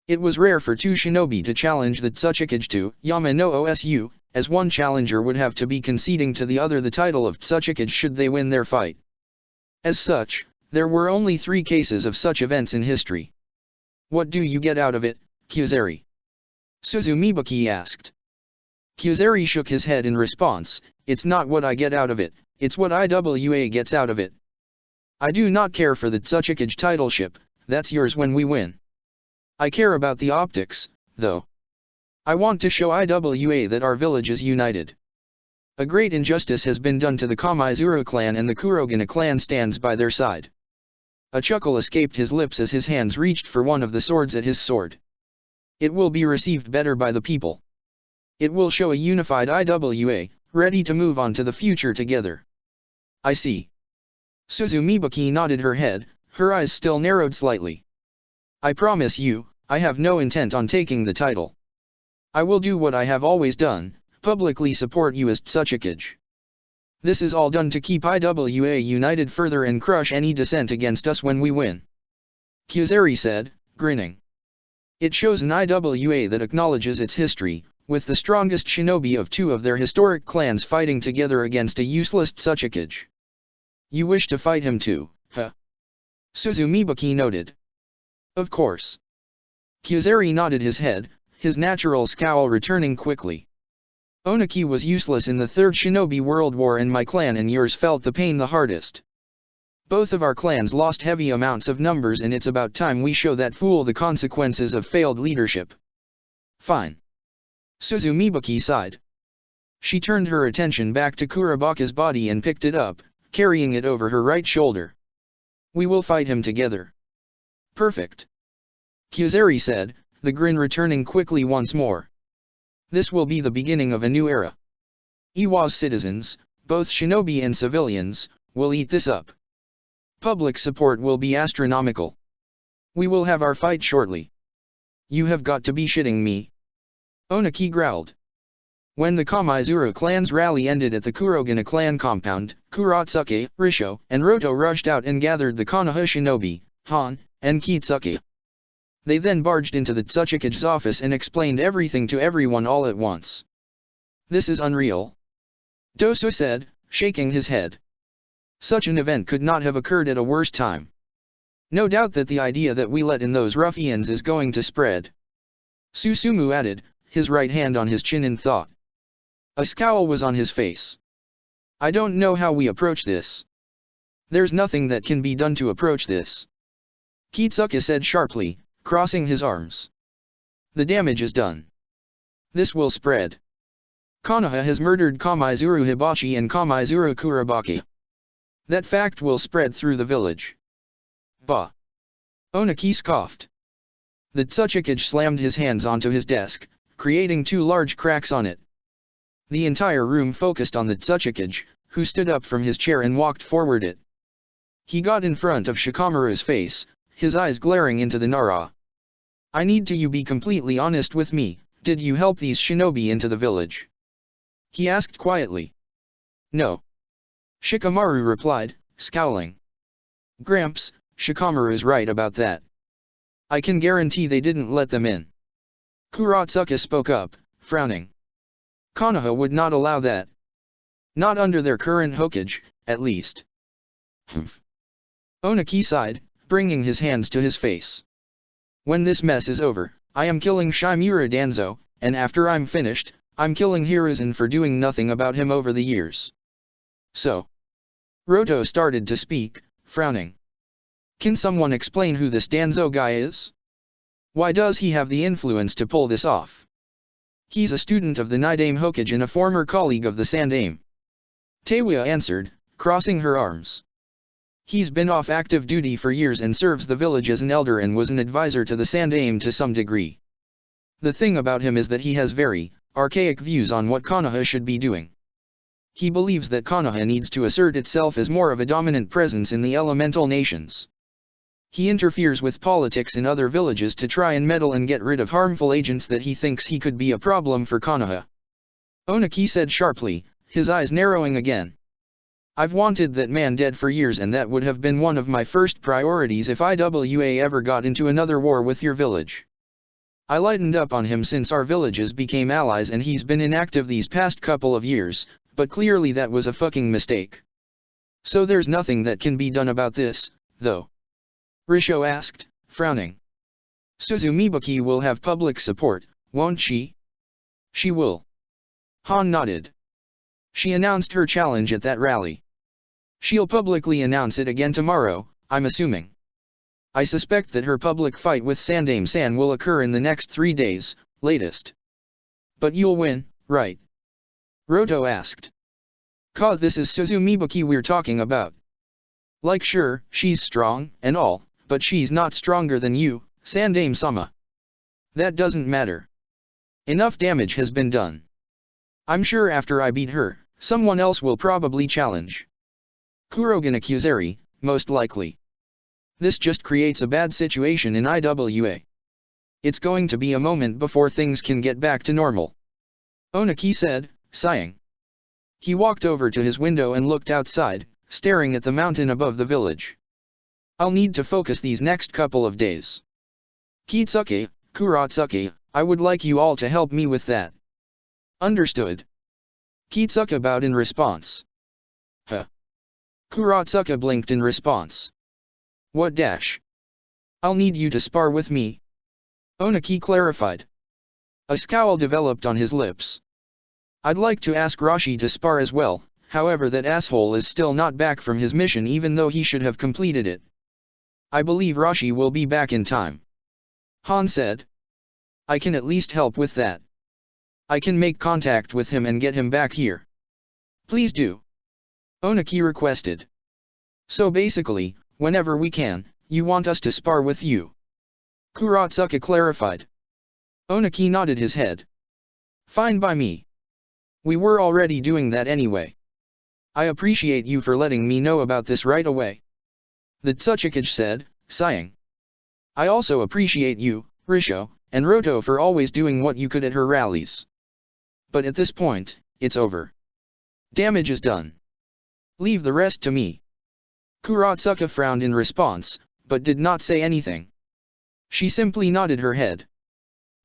It was rare for two shinobi to challenge the Tsuchikage to Yama no Osu, as one challenger would have to be conceding to the other the title of Tsuchikage should they win their fight. As such, there were only 3 cases of such events in history. What do you get out of it, Kyuzeri? Suzumibaki asked. Kyuzeri shook his head in response, it's not what I get out of it, it's what IWA gets out of it. I do not care for the Tsuchikage titleship, that's yours when we win. I care about the optics, though. I want to show IWA that our village is united. A great injustice has been done to the Kamaizuru clan and the Kurogane clan stands by their side. A chuckle escaped his lips as his hands reached for one of the swords at his sword. It will be received better by the people. It will show a unified IWA, ready to move on to the future together. I see. Suzumibaki nodded her head, her eyes still narrowed slightly. I promise you, I have no intent on taking the title. I will do what I have always done, publicly support you as Tsuchikage. This is all done to keep IWA united further and crush any dissent against us when we win. Kyuzeri said, grinning. It shows an IWA that acknowledges its history, with the strongest shinobi of 2 of their historic clans fighting together against a useless Tsuchikage. You wish to fight him too, huh? Suzumibaki noted. Of course. Kyuzeri nodded his head, his natural scowl returning quickly. Onaki was useless in the Third Shinobi World War and my clan and yours felt the pain the hardest. Both of our clans lost heavy amounts of numbers and it's about time we show that fool the consequences of failed leadership. Fine. Suzumibuki sighed. She turned her attention back to Kurabaka's body and picked it up, carrying it over her right shoulder. We will fight him together. Perfect. Kyuzeri said, the grin returning quickly once more. This will be the beginning of a new era. Iwa's citizens, both shinobi and civilians, will eat this up. Public support will be astronomical. We will have our fight shortly. You have got to be shitting me. Onaki growled. When the Kamaizuru clan's rally ended at the Kurogane clan compound, Kuratsuke, Risho, and Roto rushed out and gathered the Konoha shinobi, Han, and Kitsuke. They then barged into the Tsuchikage's office and explained everything to everyone all at once. This is unreal. Dosu said, shaking his head. Such an event could not have occurred at a worse time. No doubt that the idea that we let in those ruffians is going to spread. Susumu added, his right hand on his chin in thought. A scowl was on his face. I don't know how we approach this. There's nothing that can be done to approach this. Kitsuke said sharply, crossing his arms. The damage is done. This will spread. Konoha has murdered Kamaizuru Hibachi and Kamaizuru Kurabaki. That fact will spread through the village. Bah! Onaki scoffed. The Tsuchikage slammed his hands onto his desk, creating two large cracks on it. The entire room focused on the Tsuchikage, who stood up from his chair and walked forward it. He got in front of Shikamaru's face, his eyes glaring into the Nara. I need to you be completely honest with me, did you help these shinobi into the village? He asked quietly. No. Shikamaru replied, scowling. Gramps, Shikamaru's right about that. I can guarantee they didn't let them in. Kuratsuka spoke up, frowning. Konoha would not allow that. Not under their current Hokage, at least. Humph. Onaki sighed, bringing his hands to his face. When this mess is over, I am killing Shimura Danzo, and after I'm finished, I'm killing Hiruzen for doing nothing about him over the years. So. Roto started to speak, frowning. Can someone explain who this Danzo guy is? Why does he have the influence to pull this off? He's a student of the Nidaime Hokage and a former colleague of the Sandaime. Teiwa answered, crossing her arms. He's been off active duty for years and serves the village as an elder and was an advisor to the Sandaime to some degree. The thing about him is that he has very archaic views on what Konoha should be doing. He believes that Konoha needs to assert itself as more of a dominant presence in the elemental nations. He interferes with politics in other villages to try and meddle and get rid of harmful agents that he thinks he could be a problem for Konoha. Onaki said sharply, his eyes narrowing again. I've wanted that man dead for years and that would have been one of my first priorities if IWA ever got into another war with your village. I lightened up on him since our villages became allies and he's been inactive these past couple of years, but clearly that was a fucking mistake. So there's nothing that can be done about this, though. Risho asked, frowning. Suzumibuki will have public support, won't she? She will. Han nodded. She announced her challenge at that rally. She'll publicly announce it again tomorrow, I'm assuming. I suspect that her public fight with Sandaime-san will occur in the next 3 days, latest. But you'll win, right? Roto asked. 'Cause this is Suzumibuki we're talking about. Like sure, she's strong, and all, but she's not stronger than you, Sandaime-sama. That doesn't matter. Enough damage has been done. I'm sure after I beat her, someone else will probably challenge. Kurogane Kyuzeri, most likely. This just creates a bad situation in IWA. It's going to be a moment before things can get back to normal. Onaki said, sighing. He walked over to his window and looked outside, staring at the mountain above the village. I'll need to focus these next couple of days. Kitsuke, Kuratsuke, I would like you all to help me with that. Understood. Kitsuke bowed in response. Huh. Kuratsuke blinked in response. What dash? I'll need you to spar with me. Onaki clarified. A scowl developed on his lips. I'd like to ask Rashi to spar as well, however that asshole is still not back from his mission even though he should have completed it. I believe Rashi will be back in time. Han said. I can at least help with that. I can make contact with him and get him back here. Please do. Onaki requested. So basically, whenever we can, you want us to spar with you? Kuratsuka clarified. Onaki nodded his head. Fine by me. We were already doing that anyway. I appreciate you for letting me know about this right away. The Tsuchikage said, sighing. I also appreciate you, Risho, and Roto for always doing what you could at her rallies. But at this point, it's over. Damage is done. Leave the rest to me. Kuratsuka frowned in response, but did not say anything. She simply nodded her head.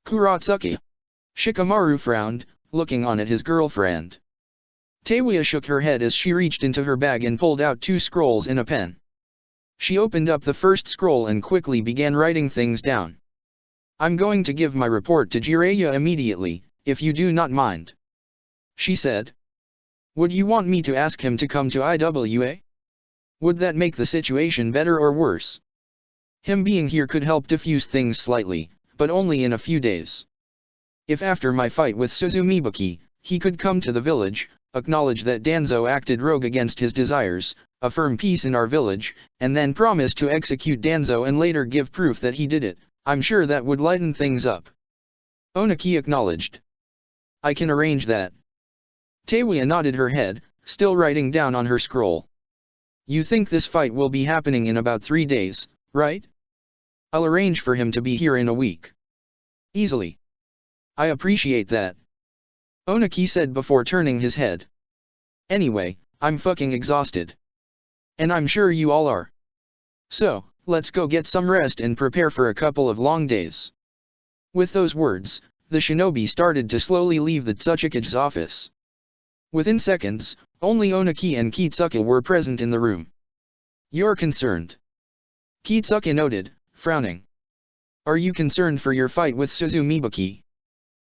Kuratsuka. Shikamaru frowned, looking on at his girlfriend. Teiwaya shook her head as she reached into her bag and pulled out 2 scrolls and a pen. She opened up the first scroll and quickly began writing things down. I'm going to give my report to Jiraiya immediately, if you do not mind. She said. Would you want me to ask him to come to IWA? Would that make the situation better or worse? Him being here could help diffuse things slightly, but only in a few days. If after my fight with Suzumibuki, he could come to the village, acknowledge that Danzo acted rogue against his desires, affirm peace in our village, and then promise to execute Danzo and later give proof that he did it, I'm sure that would lighten things up. Onaki acknowledged. I can arrange that. Teiwaya nodded her head, still writing down on her scroll. You think this fight will be happening in about 3 days, right? I'll arrange for him to be here in a week. Easily. I appreciate that. Onaki said before turning his head. Anyway, I'm fucking exhausted. And I'm sure you all are. So, let's go get some rest and prepare for a couple of long days. With those words, the shinobi started to slowly leave the Tsuchikage's office. Within seconds, only Onaki and Kitsuka were present in the room. You're concerned. Kitsuka noted, frowning. Are you concerned for your fight with Suzumibuki?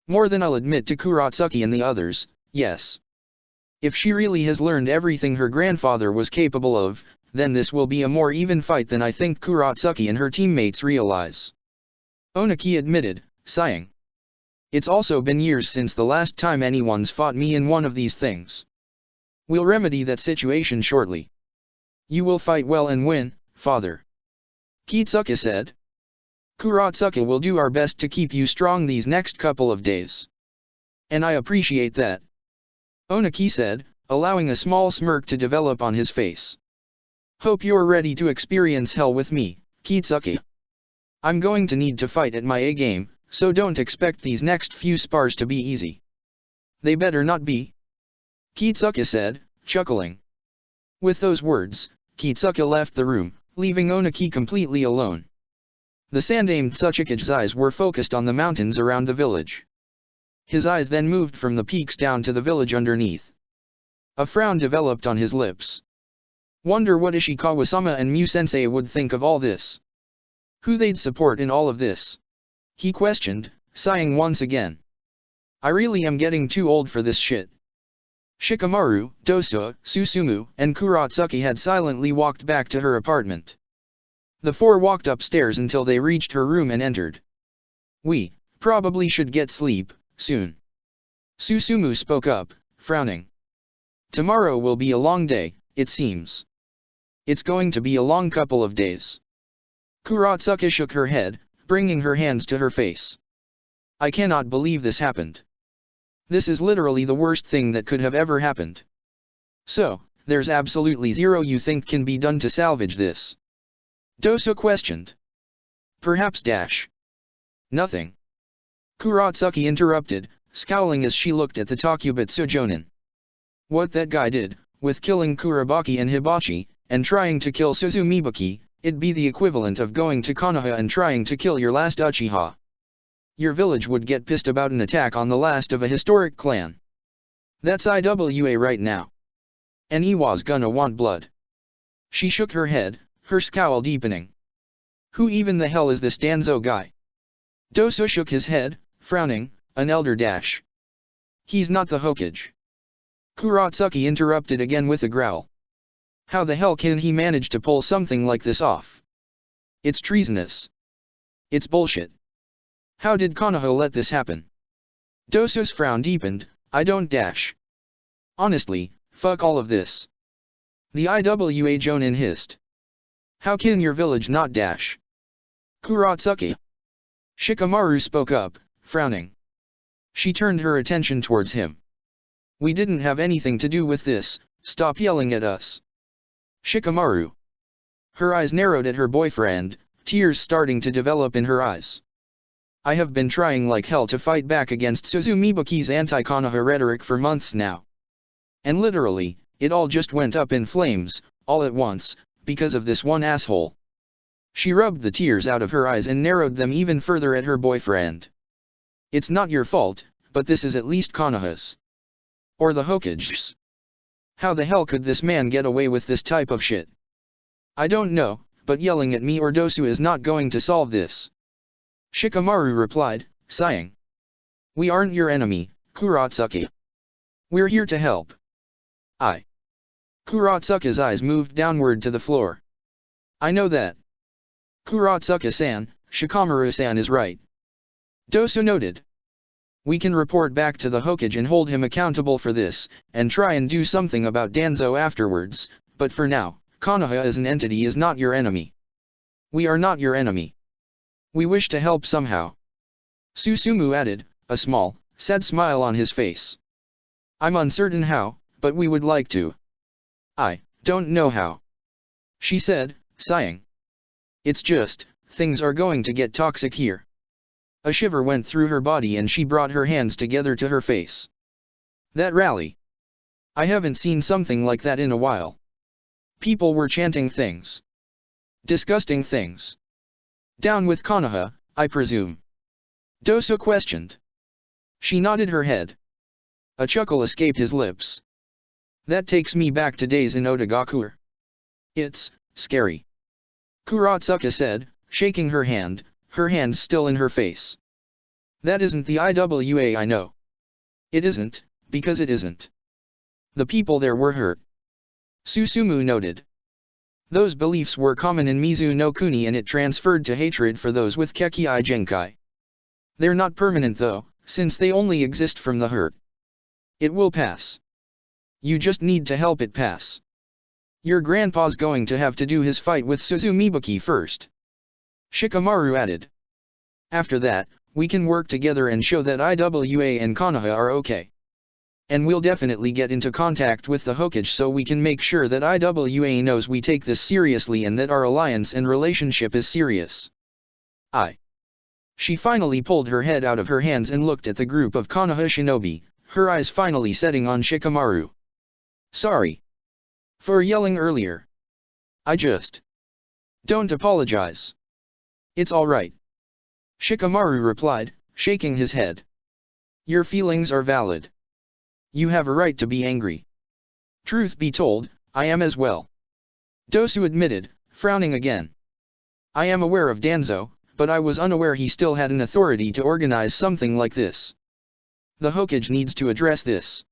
More than I'll admit to Kuratsuka and the others, yes. If she really has learned everything her grandfather was capable of, then this will be a more even fight than I think Kuratsuka and her teammates realize. Onaki admitted, sighing. It's also been years since the last time anyone's fought me in one of these things. We'll remedy that situation shortly. You will fight well and win, father. Kitsuka said. Kuratsuka will do our best to keep you strong these next couple of days. And I appreciate that. Onaki said, allowing a small smirk to develop on his face. Hope you're ready to experience hell with me, Kitsuka. I'm going to need to fight at my A game, so don't expect these next few spars to be easy. They better not be. Kitsuka said, chuckling. With those words, Kitsuka left the room, leaving Onaki completely alone. The Sandaime Tsuchikage's eyes were focused on the mountains around the village. His eyes then moved from the peaks down to the village underneath. A frown developed on his lips. Wonder what Ishikawa-sama and Mu-sensei would think of all this. Who they'd support in all of this? He questioned, sighing once again. I really am getting too old for this shit. Shikamaru, Dosa, Susumu, and Kuratsuka had silently walked back to her apartment. The 4 walked upstairs until they reached her room and entered. We probably should get sleep soon. Susumu spoke up, frowning. Tomorrow will be a long day, it seems. It's going to be a long couple of days. Kuratsuka shook her head, bringing her hands to her face. I cannot believe this happened. This is literally the worst thing that could have ever happened. So, there's absolutely zero you think can be done to salvage this? Dosa questioned. Perhaps dash. Nothing. Kuratsuka interrupted, scowling as she looked at the Takubetsu Jonin. What that guy did, with killing Kurabaki and Hibachi, and trying to kill Suzumibuki, it'd be the equivalent of going to Konoha and trying to kill your last Uchiha. Your village would get pissed about an attack on the last of a historic clan. That's IWA right now. And Iwa's gonna want blood. She shook her head, her scowl deepening. Who even the hell is this Danzo guy? Dosa shook his head, frowning, an elder dash. He's not the Hokage. Kuratsuki interrupted again with a growl. How the hell can he manage to pull something like this off? It's treasonous. It's bullshit. How did Konoha let this happen? Dosu's frown deepened. I don't dash. Honestly, fuck all of this. The IWA Jonin hissed. How can your village not dash? Kuratsuki. Shikamaru spoke up, frowning. She turned her attention towards him. We didn't have anything to do with this, stop yelling at us. Shikamaru. Her eyes narrowed at her boyfriend, tears starting to develop in her eyes. I have been trying like hell to fight back against Suzumibuki's anti-Konoha rhetoric for months now. And literally, it all just went up in flames, all at once, because of this one asshole. She rubbed the tears out of her eyes and narrowed them even further at her boyfriend. It's not your fault, but this is at least Konoha's. Or the Hokage's. How the hell could this man get away with this type of shit? I don't know, but yelling at me or Dosu is not going to solve this. Shikamaru replied, sighing. We aren't your enemy, Kuratsuki. We're here to help. Kuratsuki's eyes moved downward to the floor. I know that. Kuratsuki-san, Shikamaru-san is right. Dosu noted. We can report back to the Hokage and hold him accountable for this, and try and do something about Danzo afterwards, but for now, Konoha as an entity is not your enemy. We are not your enemy. We wish to help somehow. Susumu added, a small, sad smile on his face. I'm uncertain how, but we would like to. I don't know how. She said, sighing. It's just, things are going to get toxic here. A shiver went through her body and she brought her hands together to her face. That rally. I haven't seen something like that in a while. People were chanting things. Disgusting things. Down with Konoha, I presume. Dosu questioned. She nodded her head. A chuckle escaped his lips. That takes me back to days in Otagakure. It's scary. Kuratsuki said, shaking her hand, her hands still in her face. That isn't the IWA I know. It isn't, because it isn't. The people there were hurt. Susumu noted. Those beliefs were common in Mizu no Kuni and it transferred to hatred for those with Kekkai Genkai. They're not permanent though, since they only exist from the hurt. It will pass. You just need to help it pass. Your grandpa's going to have to do his fight with Suzumibuki first. Shikamaru added. After that, we can work together and show that IWA and Konoha are okay. And we'll definitely get into contact with the Hokage so we can make sure that IWA knows we take this seriously and that our alliance and relationship is serious. She finally pulled her head out of her hands and looked at the group of Konoha shinobi, her eyes finally setting on Shikamaru. Sorry. For yelling earlier. Don't apologize. It's alright. Shikamaru replied, shaking his head. Your feelings are valid. You have a right to be angry. Truth be told, I am as well. Dosu admitted, frowning again. I am aware of Danzo, but I was unaware he still had an authority to organize something like this. The Hokage needs to address this.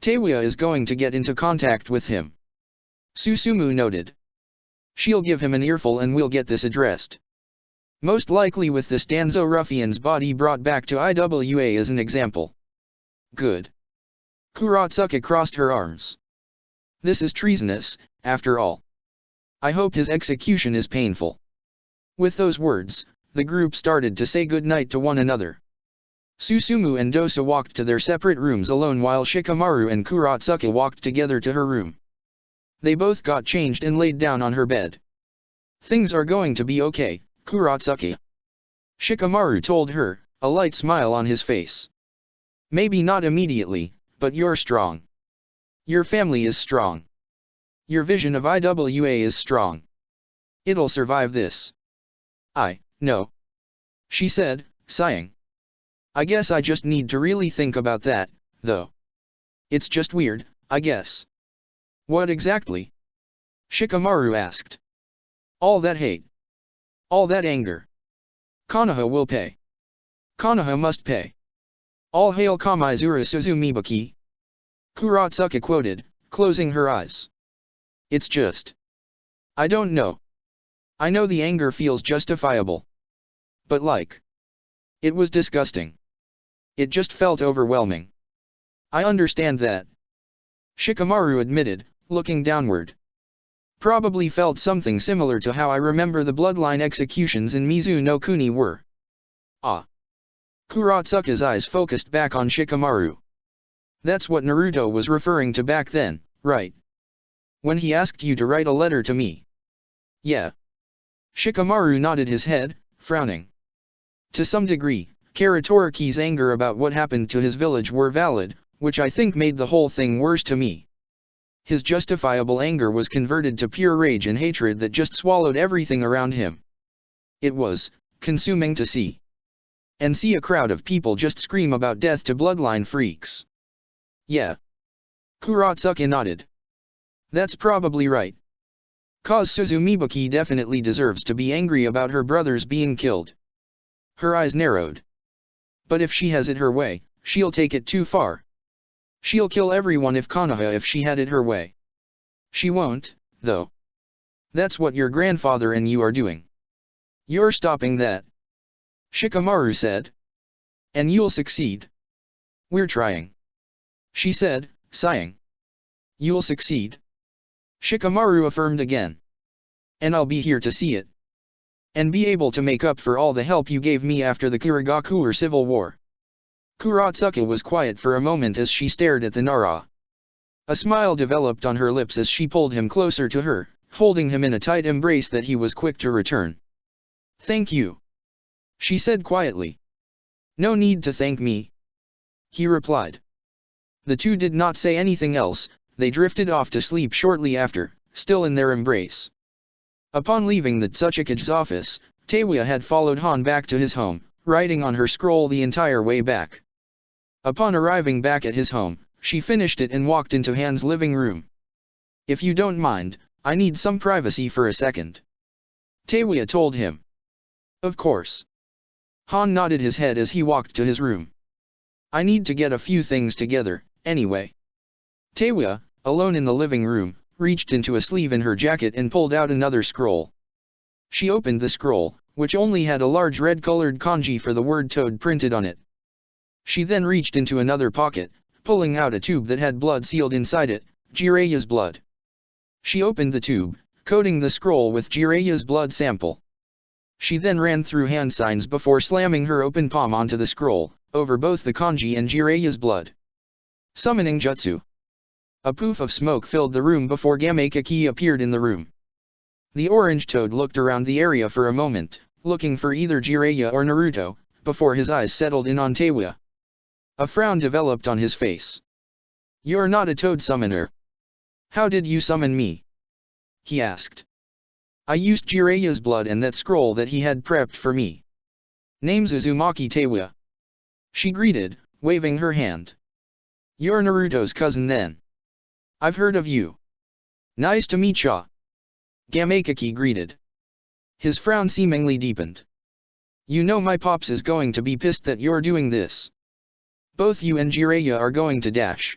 Teiwa is going to get into contact with him. Susumu noted. She'll give him an earful and we'll get this addressed. Most likely with this Danzo ruffian's body brought back to IWA as an example. Good. Kuratsuki crossed her arms. This is treasonous, after all. I hope his execution is painful. With those words, the group started to say goodnight to one another. Susumu and Dosu walked to their separate rooms alone while Shikamaru and Kuratsuki walked together to her room. They both got changed and laid down on her bed. Things are going to be okay, Kuratsuki. Shikamaru told her, a light smile on his face. Maybe not immediately, but you're strong. Your family is strong. Your vision of IWA is strong. It'll survive this. I know. She said, sighing. I guess I just need to really think about that, though. It's just weird, I guess. What exactly? Shikamaru asked. All that hate. All that anger. Konoha will pay. Konoha must pay. All hail Kamaizura Suzumibaki. Kurotsuka quoted, closing her eyes. It's just. I don't know. I know the anger feels justifiable. But like. It was disgusting. It just felt overwhelming. I understand that. Shikamaru admitted, looking downward. Probably felt something similar to how I remember the bloodline executions in Mizu no Kuni were. Ah. Kurotsuka's eyes focused back on Shikamaru. That's what Naruto was referring to back then, right? When he asked you to write a letter to me. Yeah. Shikamaru nodded his head, frowning. To some degree, Karatoriki's anger about what happened to his village were valid, which I think made the whole thing worse to me. His justifiable anger was converted to pure rage and hatred that just swallowed everything around him. It was consuming to see. And see a crowd of people just scream about death to bloodline freaks. Yeah. Kurotsuka nodded. That's probably right. Cause Suzumibaki definitely deserves to be angry about her brothers being killed. Her eyes narrowed. But if she has it her way, she'll take it too far. She'll kill everyone if Konoha if she had it her way. She won't, though. That's what your grandfather and you are doing. You're stopping that. Shikamaru said. And you'll succeed. We're trying. She said, sighing. You'll succeed. Shikamaru affirmed again. And I'll be here to see it. And be able to make up for all the help you gave me after the Kirigakure Civil War. Kurotsuka was quiet for a moment as she stared at the Nara. A smile developed on her lips as she pulled him closer to her, holding him in a tight embrace that he was quick to return. Thank you. She said quietly. No need to thank me. He replied. The two did not say anything else, they drifted off to sleep shortly after, still in their embrace. Upon leaving the Tsuchikage's office, Teiwa had followed Han back to his home, writing on her scroll the entire way back. Upon arriving back at his home, she finished it and walked into Han's living room. If you don't mind, I need some privacy for a second. Teiwa told him. Of course. Han nodded his head as he walked to his room. I need to get a few things together, anyway. Teiwa, alone in the living room, reached into a sleeve in her jacket and pulled out another scroll. She opened the scroll, which only had a large red-colored kanji for the word toad printed on it. She then reached into another pocket, pulling out a tube that had blood sealed inside it, Jiraiya's blood. She opened the tube, coating the scroll with Jiraiya's blood sample. She then ran through hand signs before slamming her open palm onto the scroll, over both the kanji and Jiraiya's blood. Summoning jutsu. A poof of smoke filled the room before Gamekaki appeared in the room. The orange toad looked around the area for a moment, looking for either Jiraiya or Naruto, before his eyes settled in on Teiwa. A frown developed on his face. You're not a toad summoner. How did you summon me? He asked. I used Jiraiya's blood and that scroll that he had prepped for me. Name's Uzumaki Teiwa. She greeted, waving her hand. You're Naruto's cousin then. I've heard of you. Nice to meet ya. Gamekaki greeted. His frown seemingly deepened. You know my pops is going to be pissed that you're doing this. Both you and Jiraiya are going to dash.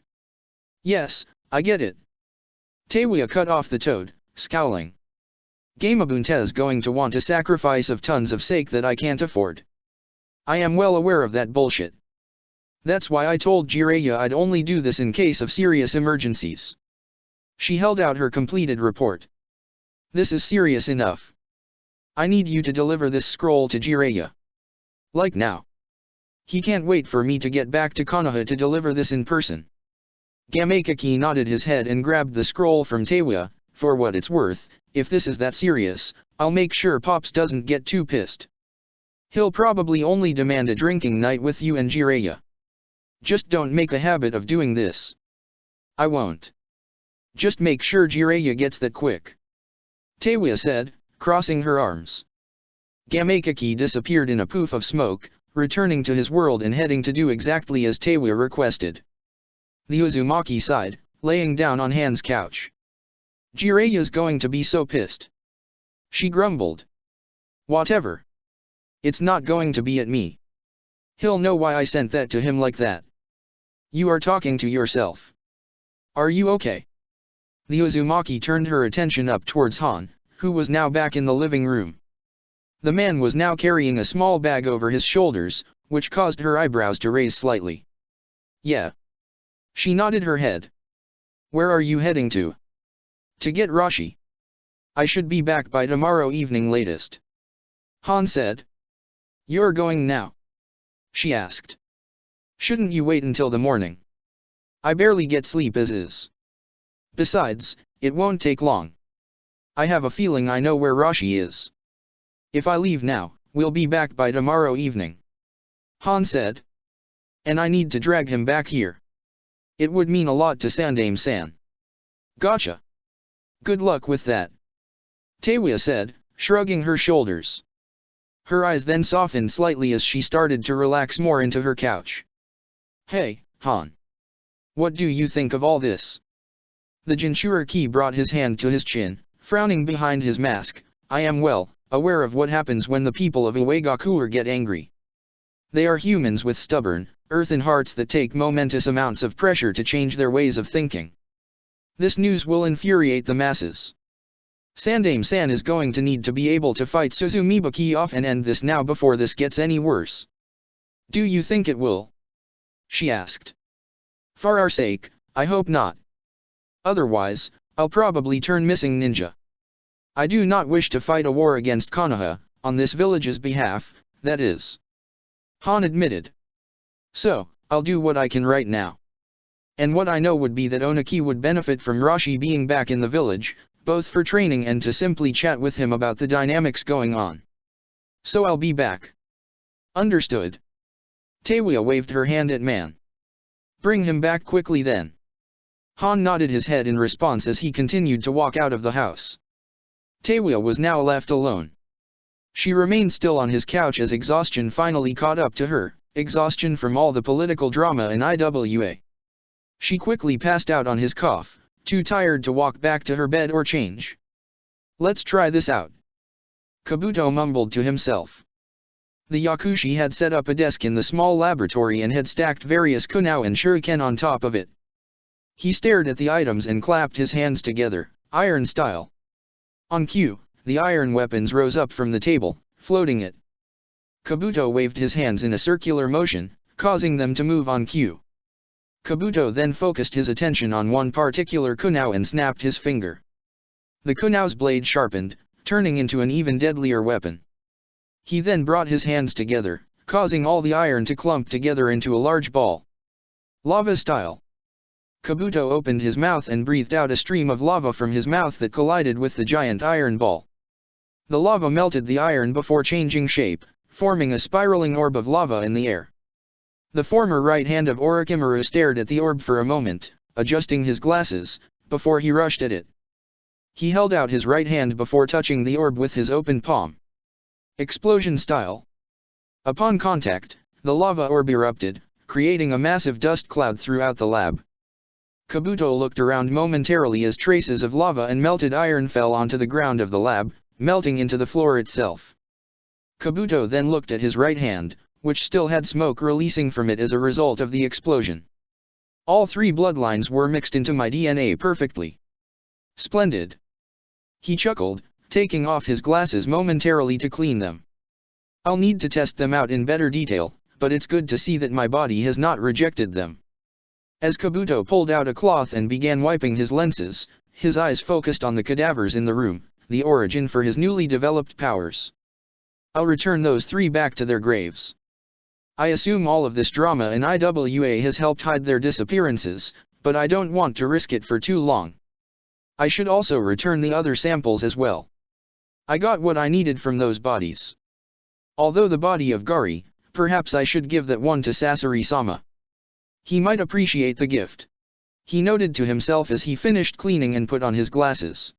Yes, I get it. Teiwa cut off the toad, scowling. Gamabunte's going to want a sacrifice of tons of sake that I can't afford. I am well aware of that bullshit. That's why I told Jiraiya I'd only do this in case of serious emergencies. She held out her completed report. This is serious enough. I need you to deliver this scroll to Jiraiya. Like now. He can't wait for me to get back to Konoha to deliver this in person. Gamekaki nodded his head and grabbed the scroll from Teiwa. For what it's worth, if this is that serious, I'll make sure Pops doesn't get too pissed. He'll probably only demand a drinking night with you and Jiraiya. Just don't make a habit of doing this. I won't. Just make sure Jiraiya gets that quick. Teiwa said, crossing her arms. Gamekaki disappeared in a poof of smoke, returning to his world and heading to do exactly as Teiwa requested. The Uzumaki sighed, laying down on Han's couch. Jiraiya's going to be so pissed. She grumbled. Whatever. It's not going to be at me. He'll know why I sent that to him like that. You are talking to yourself. Are you okay? The Uzumaki turned her attention up towards Han, who was now back in the living room. The man was now carrying a small bag over his shoulders, which caused her eyebrows to raise slightly. Yeah. She nodded her head. Where are you heading to? To get Rashi. I should be back by tomorrow evening latest. Han said. You're going now? She asked. Shouldn't you wait until the morning? I barely get sleep as is. Besides, it won't take long. I have a feeling I know where Rashi is. If I leave now, we'll be back by tomorrow evening. Han said. And I need to drag him back here. It would mean a lot to Sandaime-san. Gotcha. Good luck with that. Teiwa said, shrugging her shoulders. Her eyes then softened slightly as she started to relax more into her couch. Hey, Han. What do you think of all this? The Jinchuriki brought his hand to his chin, frowning behind his mask. I am well aware of what happens when the people of Uegaku get angry. They are humans with stubborn, earthen hearts that take momentous amounts of pressure to change their ways of thinking. This news will infuriate the masses. Sandaime-san is going to need to be able to fight Suzumibaki off and end this now before this gets any worse. Do you think it will? She asked. For our sake, I hope not. Otherwise, I'll probably turn missing ninja. I do not wish to fight a war against Konoha, on this village's behalf, that is. Han admitted. So, I'll do what I can right now. And what I know would be that Oniki would benefit from Rashi being back in the village, both for training and to simply chat with him about the dynamics going on. So I'll be back. Understood. Teiwa waved her hand at Man. Bring him back quickly then. Han nodded his head in response as he continued to walk out of the house. Teiwa was now left alone. She remained still on his couch as exhaustion finally caught up to her, exhaustion from all the political drama in IWA. She quickly passed out on his cough, too tired to walk back to her bed or change. Let's try this out. Kabuto mumbled to himself. The Yakushi had set up a desk in the small laboratory and had stacked various kunao and shuriken on top of it. He stared at the items and clapped his hands together, iron style. On cue, the iron weapons rose up from the table, floating it. Kabuto waved his hands in a circular motion, causing them to move on cue. Kabuto then focused his attention on one particular kunao and snapped his finger. The kunao's blade sharpened, turning into an even deadlier weapon. He then brought his hands together, causing all the iron to clump together into a large ball. Lava style. Kabuto opened his mouth and breathed out a stream of lava from his mouth that collided with the giant iron ball. The lava melted the iron before changing shape, forming a spiraling orb of lava in the air. The former right hand of Orochimaru stared at the orb for a moment, adjusting his glasses, before he rushed at it. He held out his right hand before touching the orb with his open palm. Explosion style. Upon contact, the lava orb erupted, creating a massive dust cloud throughout the lab. Kabuto looked around momentarily as traces of lava and melted iron fell onto the ground of the lab, melting into the floor itself. Kabuto then looked at his right hand, which still had smoke releasing from it as a result of the explosion. All three bloodlines were mixed into my DNA perfectly. Splendid. He chuckled, taking off his glasses momentarily to clean them. I'll need to test them out in better detail, but it's good to see that my body has not rejected them. As Kabuto pulled out a cloth and began wiping his lenses, his eyes focused on the cadavers in the room, the origin for his newly developed powers. I'll return those three back to their graves. I assume all of this drama in IWA has helped hide their disappearances, but I don't want to risk it for too long. I should also return the other samples as well. I got what I needed from those bodies. Although the body of Gari, perhaps I should give that one to Sasori-sama. He might appreciate the gift. He noted to himself as he finished cleaning and put on his glasses.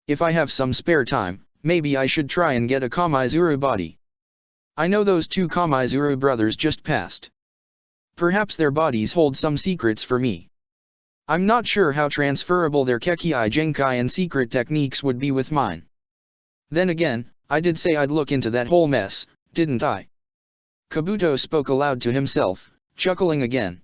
If I have some spare time, maybe I should try and get a Kamaizuru body. I know those two Kamaizuru brothers just passed. Perhaps their bodies hold some secrets for me. I'm not sure how transferable their Kekkei Genkai and secret techniques would be with mine. Then again, I did say I'd look into that whole mess, didn't I? Kabuto spoke aloud to himself, chuckling again.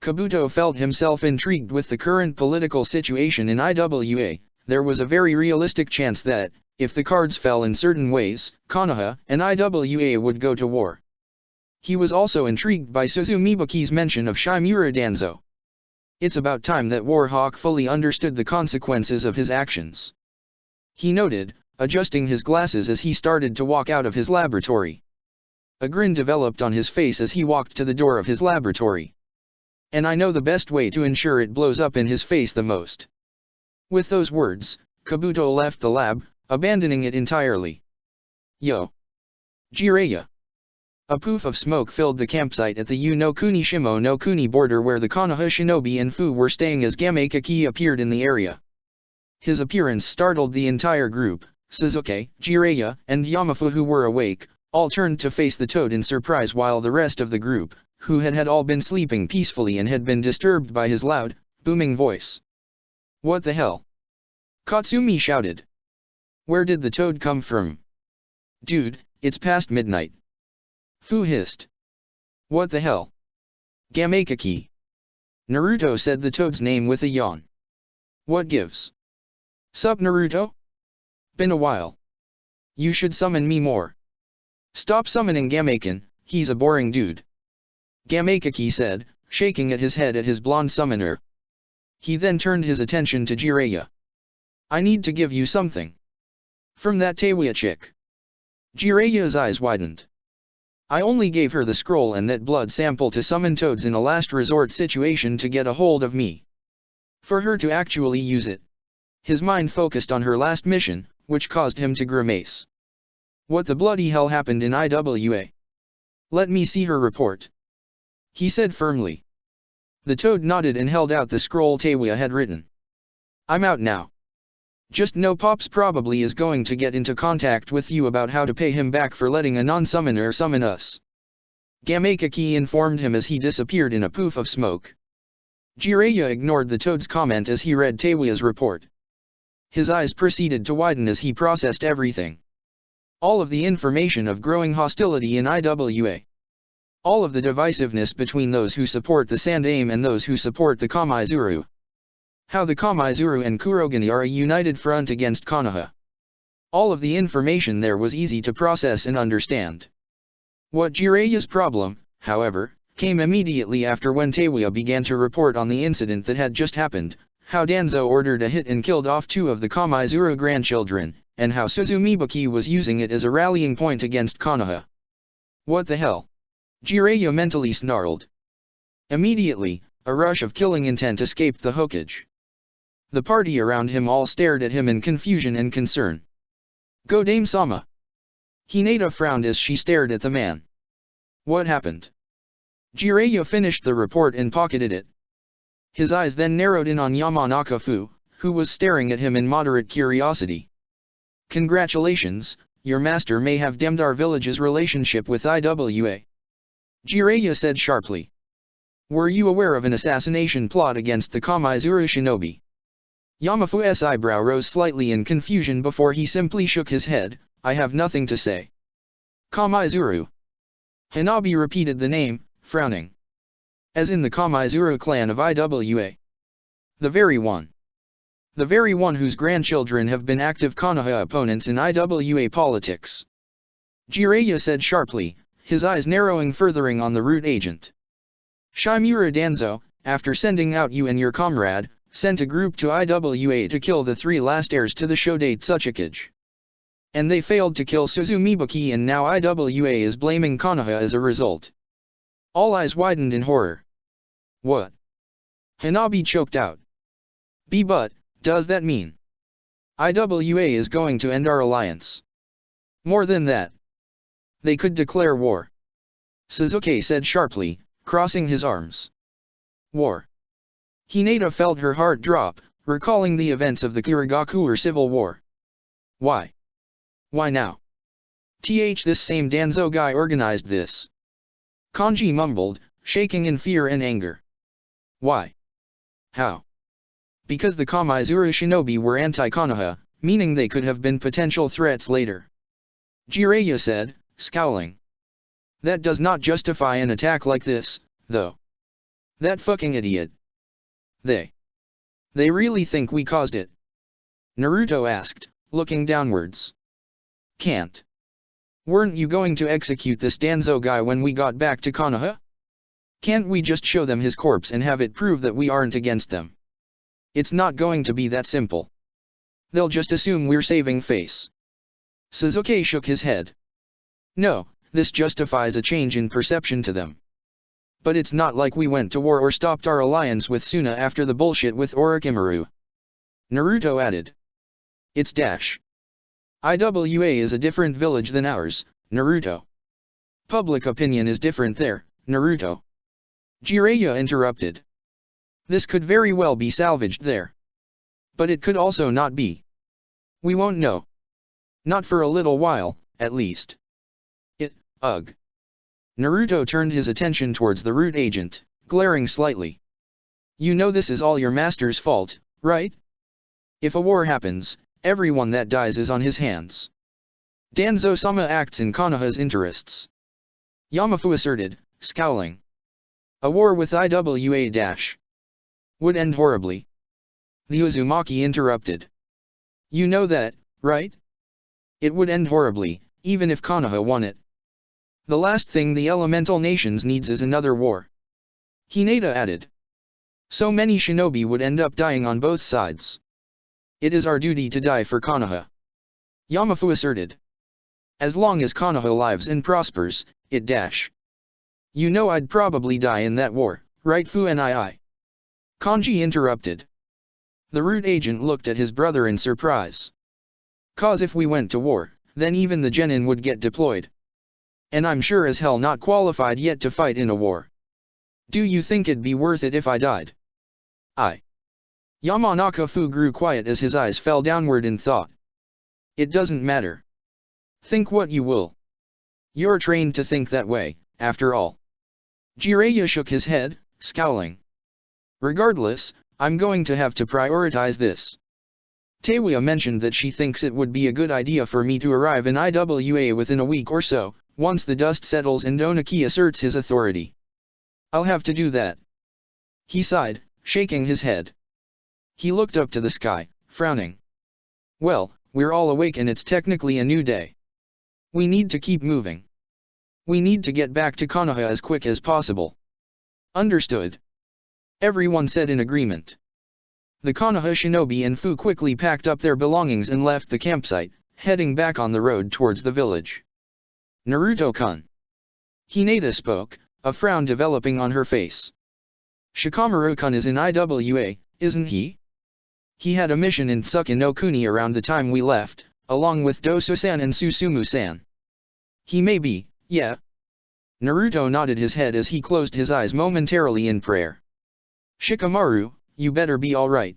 Kabuto felt himself intrigued with the current political situation in IWA. There was a very realistic chance that, if the cards fell in certain ways, Konoha and IWA would go to war. He was also intrigued by Suzumibaki's mention of Shimura Danzo. It's about time that Warhawk fully understood the consequences of his actions. He noted, adjusting his glasses as he started to walk out of his laboratory. A grin developed on his face as he walked to the door of his laboratory. And I know the best way to ensure it blows up in his face the most. With those words, Kabuto left the lab, abandoning it entirely. Yo! Jiraiya! A poof of smoke filled the campsite at the U-no-Kuni Shimo no Kuni border where the Konoha shinobi and Fu were staying as Gamekaki appeared in the area. His appearance startled the entire group. Sasuke, Jiraiya, and Yamafu, who were awake, all turned to face the Toad in surprise, while the rest of the group, who had all been sleeping peacefully and had been disturbed by his loud, booming voice. What the hell? Katsumi shouted. Where did the Toad come from? Dude, it's past midnight. Fu hissed. What the hell? Gamekaki. Naruto said the Toad's name with a yawn. What gives? Sup Naruto? Been a while. You should summon me more. Stop summoning Gameken, he's a boring dude. Gamekaki said, shaking at his head at his blonde summoner. He then turned his attention to Jiraiya. I need to give you something. From that Teiwa chick. Jiraiya's eyes widened. I only gave her the scroll and that blood sample to summon Toads in a last resort situation to get a hold of me. For her to actually use it. His mind focused on her last mission, which caused him to grimace. What the bloody hell happened in IWA? Let me see her report. He said firmly. The Toad nodded and held out the scroll Teiwa had written. I'm out now. Just know Pops probably is going to get into contact with you about how to pay him back for letting a non-summoner summon us. Gamekaki informed him as he disappeared in a poof of smoke. Jiraiya ignored the Toad's comment as he read Teiwa's report. His eyes proceeded to widen as he processed everything. All of the information of growing hostility in IWA. All of the divisiveness between those who support the Sand Aim and those who support the Kamaizuru. How the Kamaizuru and Kurogane are a united front against Konoha. All of the information there was easy to process and understand. What Jiraiya's problem, however, came immediately after when Teiwa began to report on the incident that had just happened, how Danzo ordered a hit and killed off 2 of the Kamaizuru grandchildren, and how Suzumibaki was using it as a rallying point against Konoha. What the hell? Jiraiya mentally snarled. Immediately, a rush of killing intent escaped the Hokage. The party around him all stared at him in confusion and concern. Go Dame-sama. Hinata frowned as she stared at the man. What happened? Jiraiya finished the report and pocketed it. His eyes then narrowed in on Yamanaka Fu, who was staring at him in moderate curiosity. Congratulations, your master may have dimmed our village's relationship with IWA. Jiraiya said sharply. Were you aware of an assassination plot against the Kamaizuru shinobi? Yamafu's eyebrow rose slightly in confusion before he simply shook his head. I have nothing to say. Kamaizuru. Hanabi repeated the name, frowning. As in the Kamaizuru clan of IWA. The very one. The very one whose grandchildren have been active Konoha opponents in IWA politics. Jiraiya said sharply, his eyes narrowing furthering on the root agent. Shimura Danzo, after sending out you and your comrade, sent a group to IWA to kill the 3 last heirs to the Shodate Tsuchikage. And they failed to kill Suzumibaki, and now IWA is blaming Konoha as a result. All eyes widened in horror. What? Hanabi choked out. But, does that mean IWA is going to end our alliance? More than that. They could declare war. Sasuke said sharply, crossing his arms. War. Hinata felt her heart drop, recalling the events of the Kirigakure Civil War. Why? Why now? This same Danzo guy organized this. Kanji mumbled, shaking in fear and anger. Why? How? Because the Kamaizuru shinobi were anti-Konoha, meaning they could have been potential threats later. Jiraiya said, scowling. That does not justify an attack like this, though. That fucking idiot. They really think we caused it? Naruto asked, looking downwards. Can't. Weren't you going to execute this Danzo guy when we got back to Konoha? Can't we just show them his corpse and have it prove that we aren't against them? It's not going to be that simple. They'll just assume we're saving face. Sasuke shook his head. No, this justifies a change in perception to them. But it's not like we went to war or stopped our alliance with Suna after the bullshit with Orochimaru. Naruto added. It's dash. IWA is a different village than ours, Naruto. Public opinion is different there, Naruto. Jiraiya interrupted. This could very well be salvaged there. But it could also not be. We won't know. Not for a little while, at least. Ugh. Naruto turned his attention towards the root agent, glaring slightly. You know this is all your master's fault, right? If a war happens, everyone that dies is on his hands. Danzo-sama acts in Konoha's interests. Yamafu asserted, scowling. A war with IWA- would end horribly. The Uzumaki interrupted. You know that, right? It would end horribly, even if Konoha won it. The last thing the elemental nations needs is another war. Hinata added. So many shinobi would end up dying on both sides. It is our duty to die for Konoha. Yamafu asserted. As long as Konoha lives and prospers, it dash. You know I'd probably die in that war, right Fu-nii? Kanji interrupted. The root agent looked at his brother in surprise. Cause if we went to war, then even the genin would get deployed. And I'm sure as hell not qualified yet to fight in a war. Do you think it'd be worth it if I died? Yamanaka Fu grew quiet as his eyes fell downward in thought. It doesn't matter. Think what you will. You're trained to think that way, after all. Jiraiya shook his head, scowling. Regardless, I'm going to have to prioritize this. Teiwa mentioned that she thinks it would be a good idea for me to arrive in IWA within a week or so, once the dust settles and Oniki asserts his authority. I'll have to do that. He sighed, shaking his head. He looked up to the sky, frowning. Well, we're all awake and it's technically a new day. We need to keep moving. We need to get back to Konoha as quick as possible. Understood. Everyone said in agreement. The Konoha shinobi and Fu quickly packed up their belongings and left the campsite, heading back on the road towards the village. Naruto-kun. Hinata spoke, a frown developing on her face. Shikamaru-kun is in IWA, isn't he? He had a mission in Tsuki no Kuni around the time we left, along with Dosu-san and Susumu-san. He may be, yeah. Naruto nodded his head as he closed his eyes momentarily in prayer. Shikamaru, you better be alright.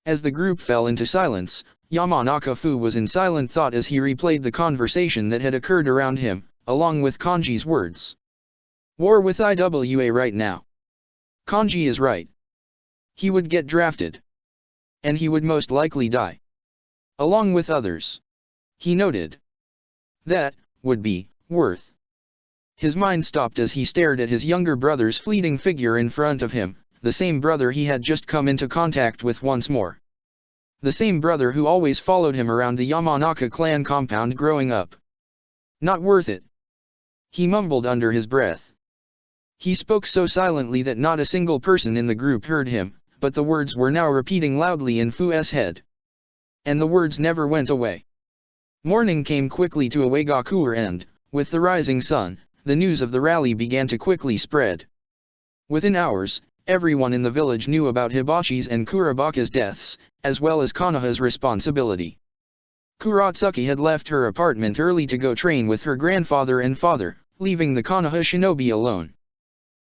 As the group fell into silence, Yamanaka Fu was in silent thought as he replayed the conversation that had occurred around him, along with Kanji's words. War with IWA right now. Kanji is right. He would get drafted. And he would most likely die. Along with others. He noted. That would be worth. His mind stopped as he stared at his younger brother's fleeting figure in front of him, the same brother he had just come into contact with once more. The same brother who always followed him around the Yamanaka clan compound growing up. Not worth it. He mumbled under his breath. He spoke so silently that not a single person in the group heard him, but the words were now repeating loudly in Fu's head. And the words never went away. Morning came quickly to Iwagakure and, with the rising sun, the news of the rally began to quickly spread. Within hours, everyone in the village knew about Hibashi's and Kurabaka's deaths, as well as Konoha's responsibility. Kuratsuki had left her apartment early to go train with her grandfather and father, leaving the Konoha shinobi alone.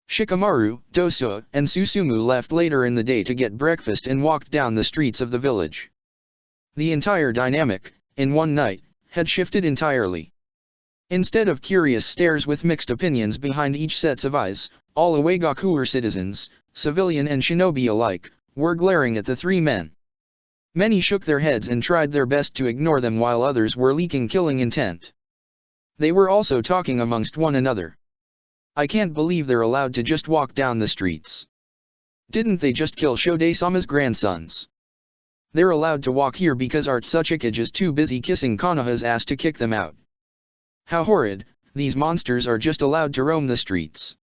Shikamaru, Dosu, and Susumu left later in the day to get breakfast and walked down the streets of the village. The entire dynamic, in one night, had shifted entirely. Instead of curious stares with mixed opinions behind each sets of eyes, all Iwagakure citizens, civilian and shinobi alike, were glaring at the three men. Many shook their heads and tried their best to ignore them while others were leaking killing intent. They were also talking amongst one another. I can't believe they're allowed to just walk down the streets. Didn't they just kill Shode-sama's grandsons? They're allowed to walk here because Artsuchikage is too busy kissing Konoha's ass to kick them out. How horrid, these monsters are just allowed to roam the streets.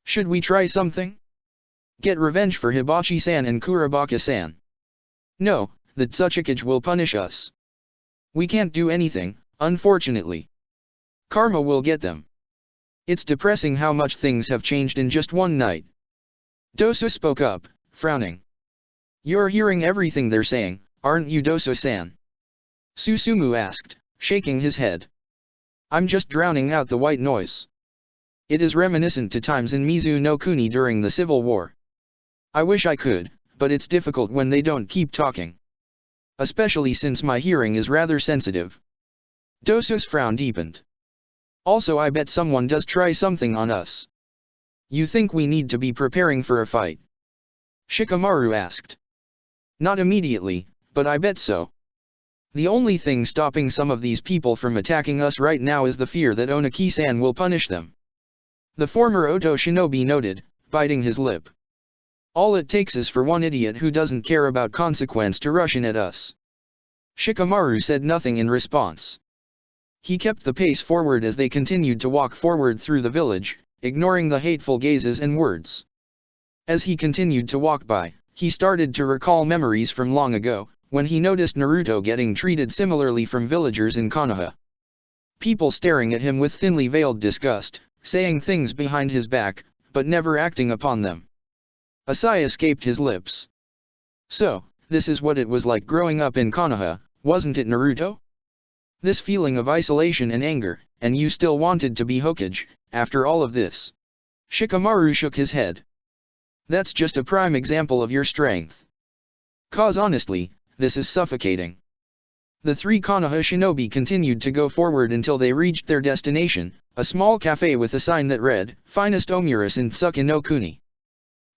Should we try something? Get revenge for Hibachi-san and Kurabaka-san. No, the Tsuchikage will punish us. We can't do anything, unfortunately. Karma will get them. It's depressing how much things have changed in just one night. Dosu spoke up, frowning. You're hearing everything they're saying, aren't you, Dosu-san? Susumu asked, shaking his head. I'm just drowning out the white noise. It is reminiscent to times in Mizu no Kuni during the Civil War. I wish I could, but it's difficult when they don't keep talking. Especially since my hearing is rather sensitive. Dosu's frown deepened. Also, I bet someone does try something on us. You think we need to be preparing for a fight? Shikamaru asked. Not immediately, but I bet so. The only thing stopping some of these people from attacking us right now is the fear that Onaki-san will punish them. The former Oto shinobi noted, biting his lip. All it takes is for one idiot who doesn't care about consequence to rush in at us. Shikamaru said nothing in response. He kept the pace forward as they continued to walk forward through the village, ignoring the hateful gazes and words. As he continued to walk by, he started to recall memories from long ago, when he noticed Naruto getting treated similarly from villagers in Konoha. People staring at him with thinly veiled disgust, saying things behind his back, but never acting upon them. A sigh escaped his lips. So, this is what it was like growing up in Konoha, wasn't it, Naruto? This feeling of isolation and anger, and you still wanted to be Hokage, after all of this. Shikamaru shook his head. That's just a prime example of your strength. Cause honestly, this is suffocating. The three Konoha shinobi continued to go forward until they reached their destination, a small cafe with a sign that read, Finest Omuris in Tsuki no Kuni.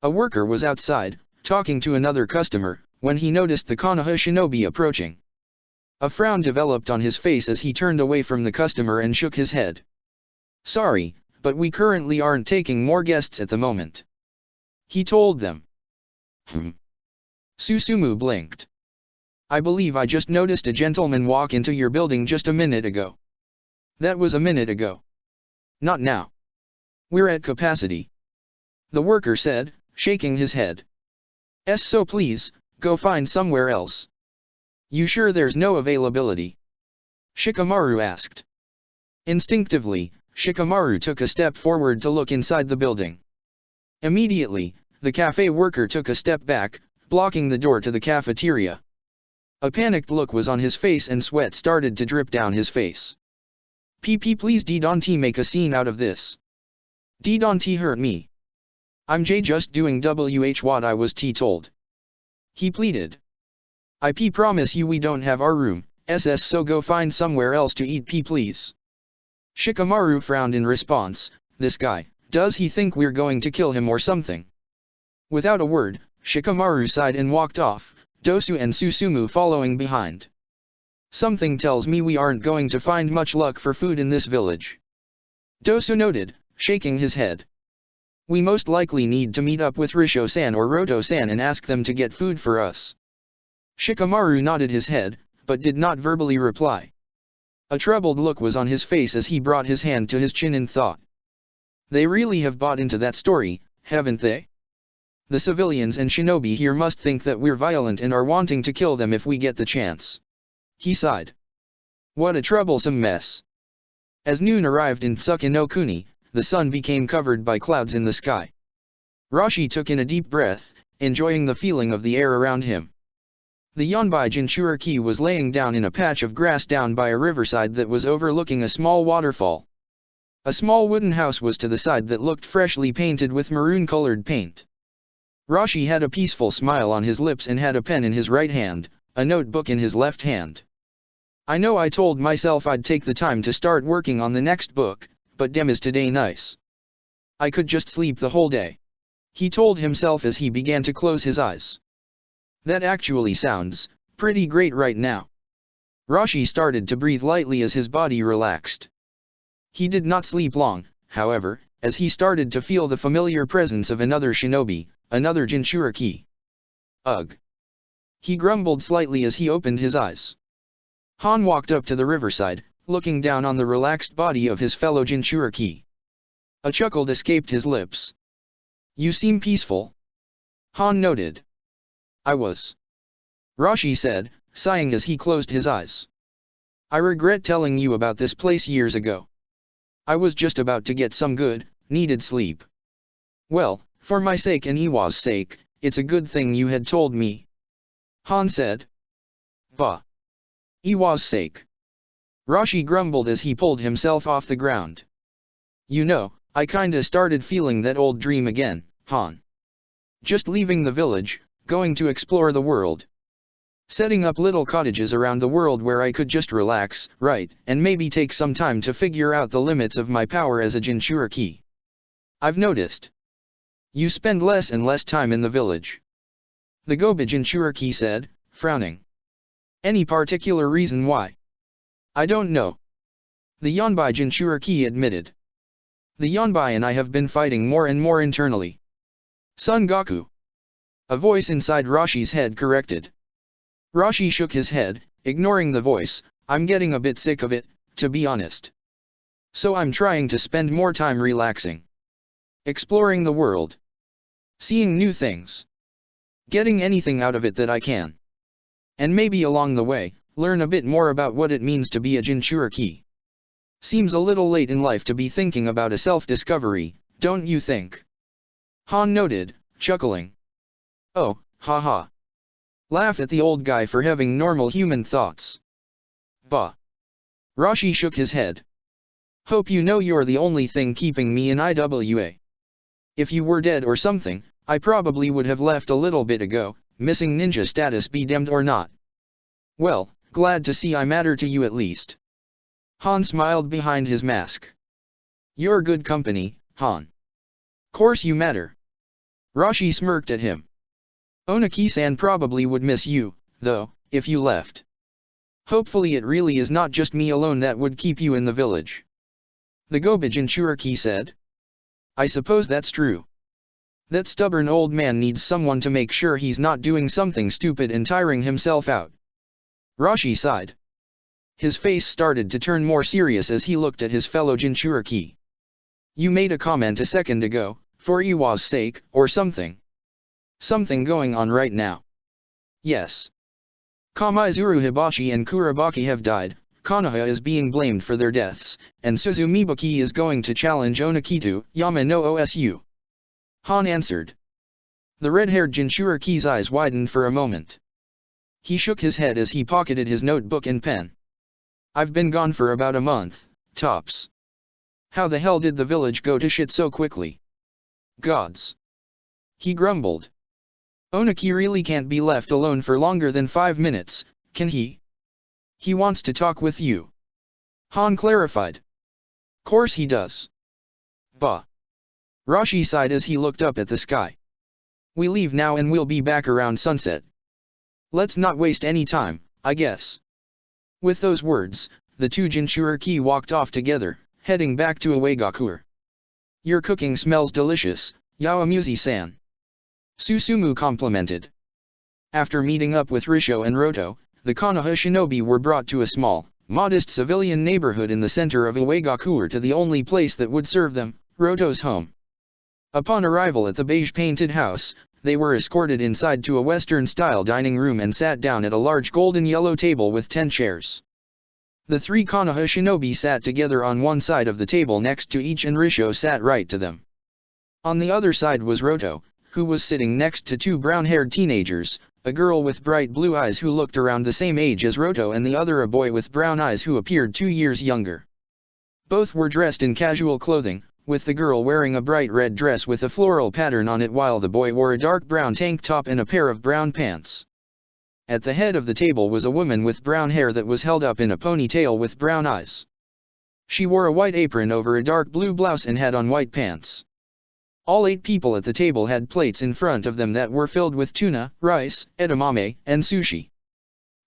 A worker was outside, talking to another customer, when he noticed the Konoha shinobi approaching. A frown developed on his face as he turned away from the customer and shook his head. Sorry, but we currently aren't taking more guests at the moment. He told them. Susumu blinked. I believe I just noticed a gentleman walk into your building just a minute ago. That was a minute ago. Not now. We're at capacity. The worker said, shaking his head. So please, go find somewhere else. You sure there's no availability? Shikamaru asked. Instinctively, Shikamaru took a step forward to look inside the building. Immediately, the cafe worker took a step back, blocking the door to the cafeteria. A panicked look was on his face and sweat started to drip down his face. Please don't make a scene out of this. Don't hurt me. I'm just doing what I was told. He pleaded. I promise you we don't have our room, so go find somewhere else to eat please. Shikamaru frowned in response. This guy, does he think we're going to kill him or something? Without a word, Shikamaru sighed and walked off, Dosu and Susumu following behind. Something tells me we aren't going to find much luck for food in this village. Dosu noted, shaking his head. We most likely need to meet up with Risho-san or Roto-san and ask them to get food for us. Shikamaru nodded his head, but did not verbally reply. A troubled look was on his face as he brought his hand to his chin in thought. They really have bought into that story, haven't they? The civilians and shinobi here must think that we're violent and are wanting to kill them if we get the chance. He sighed. What a troublesome mess. As noon arrived in Tsuki no Kuni, the sun became covered by clouds in the sky. Rashi took in a deep breath, enjoying the feeling of the air around him. The Yonbai Jinchuriki was laying down in a patch of grass down by a riverside that was overlooking a small waterfall. A small wooden house was to the side that looked freshly painted with maroon-colored paint. Rashi had a peaceful smile on his lips and had a pen in his right hand, a notebook in his left hand. I know I told myself I'd take the time to start working on the next book, but damn is today nice. I could just sleep the whole day. He told himself as he began to close his eyes. That actually sounds pretty great right now. Rashi started to breathe lightly as his body relaxed. He did not sleep long, however, as he started to feel the familiar presence of another shinobi, another Jinchuriki. Ugh! He grumbled slightly as he opened his eyes. Han walked up to the riverside, looking down on the relaxed body of his fellow Jinchuriki. A chuckle escaped his lips. You seem peaceful. Han noted. I was. Rashi said, sighing as he closed his eyes. I regret telling you about this place years ago. I was just about to get some good, needed sleep. Well, for my sake and Iwa's sake, it's a good thing you had told me. Han said. Bah. Iwa's sake. Rashi grumbled as he pulled himself off the ground. You know, I kinda started feeling that old dream again, Han. Just leaving the village, going to explore the world. Setting up little cottages around the world where I could just relax, right, and maybe take some time to figure out the limits of my power as a Jinchuriki. I've noticed. You spend less and less time in the village. The Goba Jinchuriki said, frowning. Any particular reason why? I don't know. The Yonbai Jinchuriki admitted. The Yonbai and I have been fighting more and more internally. Son Goku. A voice inside Rashi's head corrected. Rashi shook his head, ignoring the voice. I'm getting a bit sick of it, to be honest. So I'm trying to spend more time relaxing. Exploring the world. Seeing new things. Getting anything out of it that I can. And maybe along the way, learn a bit more about what it means to be a Jinchuriki. Seems a little late in life to be thinking about a self-discovery, don't you think? Han noted, chuckling. Oh, haha. Laugh at the old guy for having normal human thoughts. Bah. Rashi shook his head. Hope you know you're the only thing keeping me in IWA. If you were dead or something, I probably would have left a little bit ago, missing ninja status be damned or not. Well, glad to see I matter to you at least. Han smiled behind his mask. You're good company, Han. Course you matter. Rashi smirked at him. Onaki-san probably would miss you, though, if you left. Hopefully it really is not just me alone that would keep you in the village. The Goba Jinchuriki said. I suppose that's true. That stubborn old man needs someone to make sure he's not doing something stupid and tiring himself out. Rashi sighed. His face started to turn more serious as he looked at his fellow Jinchuriki. You made a comment a second ago, for Iwa's sake, or something. Something going on right now. Yes. Kamaizuru Hibachi and Kurabaki have died, Konoha is being blamed for their deaths, and Suzumibuki is going to challenge Onakitu, Yama no Osu. Han answered. The red-haired Jinchuriki's eyes widened for a moment. He shook his head as he pocketed his notebook and pen. I've been gone for about a month, tops. How the hell did the village go to shit so quickly? Gods. He grumbled. Onaki really can't be left alone for longer than 5 minutes, can he? He wants to talk with you. Han clarified. Course he does. Bah. Rashi sighed as he looked up at the sky. We leave now and we'll be back around sunset. Let's not waste any time, I guess. With those words, the two Jinchuriki walked off together, heading back to Iwagakure. Your cooking smells delicious, Yaomuzi-san. Susumu complimented. After meeting up with Risho and Roto, the Konoha shinobi were brought to a small, modest civilian neighborhood in the center of Iwagakure to the only place that would serve them, Roto's home. Upon arrival at the beige-painted house, they were escorted inside to a Western-style dining room and sat down at a large golden-yellow table with 10 chairs. The 3 Konoha shinobi sat together on one side of the table next to each and Risho sat right to them. On the other side was Roto, who was sitting next to 2 brown-haired teenagers, a girl with bright blue eyes who looked around the same age as Roto and the other a boy with brown eyes who appeared 2 years younger. Both were dressed in casual clothing, with the girl wearing a bright red dress with a floral pattern on it while the boy wore a dark brown tank top and a pair of brown pants. At the head of the table was a woman with brown hair that was held up in a ponytail with brown eyes. She wore a white apron over a dark blue blouse and had on white pants. All 8 people at the table had plates in front of them that were filled with tuna, rice, edamame, and sushi.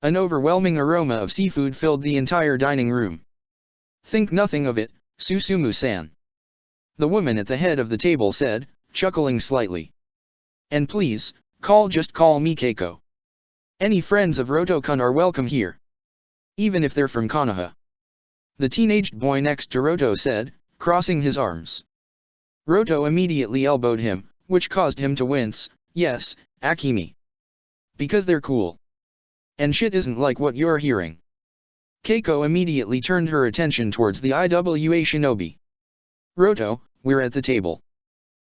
An overwhelming aroma of seafood filled the entire dining room. Think nothing of it, Susumu-san. The woman at the head of the table said, chuckling slightly. And please, just call me Keiko. Any friends of Roto-kun are welcome here. Even if they're from Konoha. The teenaged boy next to Roto said, crossing his arms. Roto immediately elbowed him, which caused him to wince. Yes, Akemi. Because they're cool. And shit isn't like what you're hearing. Keiko immediately turned her attention towards the IWA shinobi. Roto, we're at the table.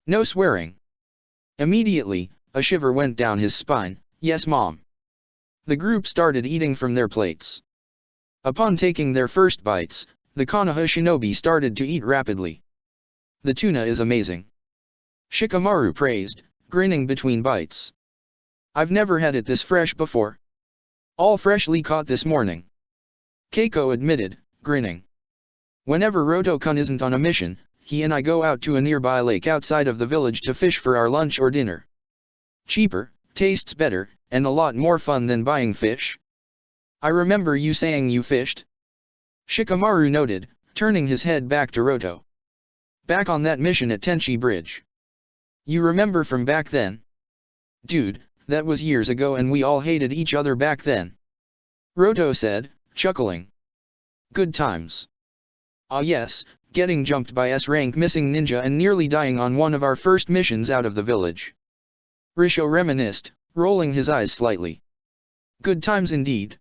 No swearing. Immediately, a shiver went down his spine. Yes, Mom. The group started eating from their plates. Upon taking their first bites, the Konoha shinobi started to eat rapidly. The tuna is amazing. Shikamaru praised, grinning between bites. I've never had it this fresh before. All freshly caught this morning. Keiko admitted, grinning. Whenever Roto-kun isn't on a mission, he and I go out to a nearby lake outside of the village to fish for our lunch or dinner. Cheaper, tastes better, and a lot more fun than buying fish. I remember you saying you fished. Shikamaru noted, turning his head back to Roto. Back on that mission at Tenchi Bridge. You remember from back then? Dude, that was years ago and we all hated each other back then. Roto said, chuckling. Good times. Ah yes, getting jumped by S-rank missing ninja and nearly dying on one of our first missions out of the village. Risho reminisced, rolling his eyes slightly. Good times indeed.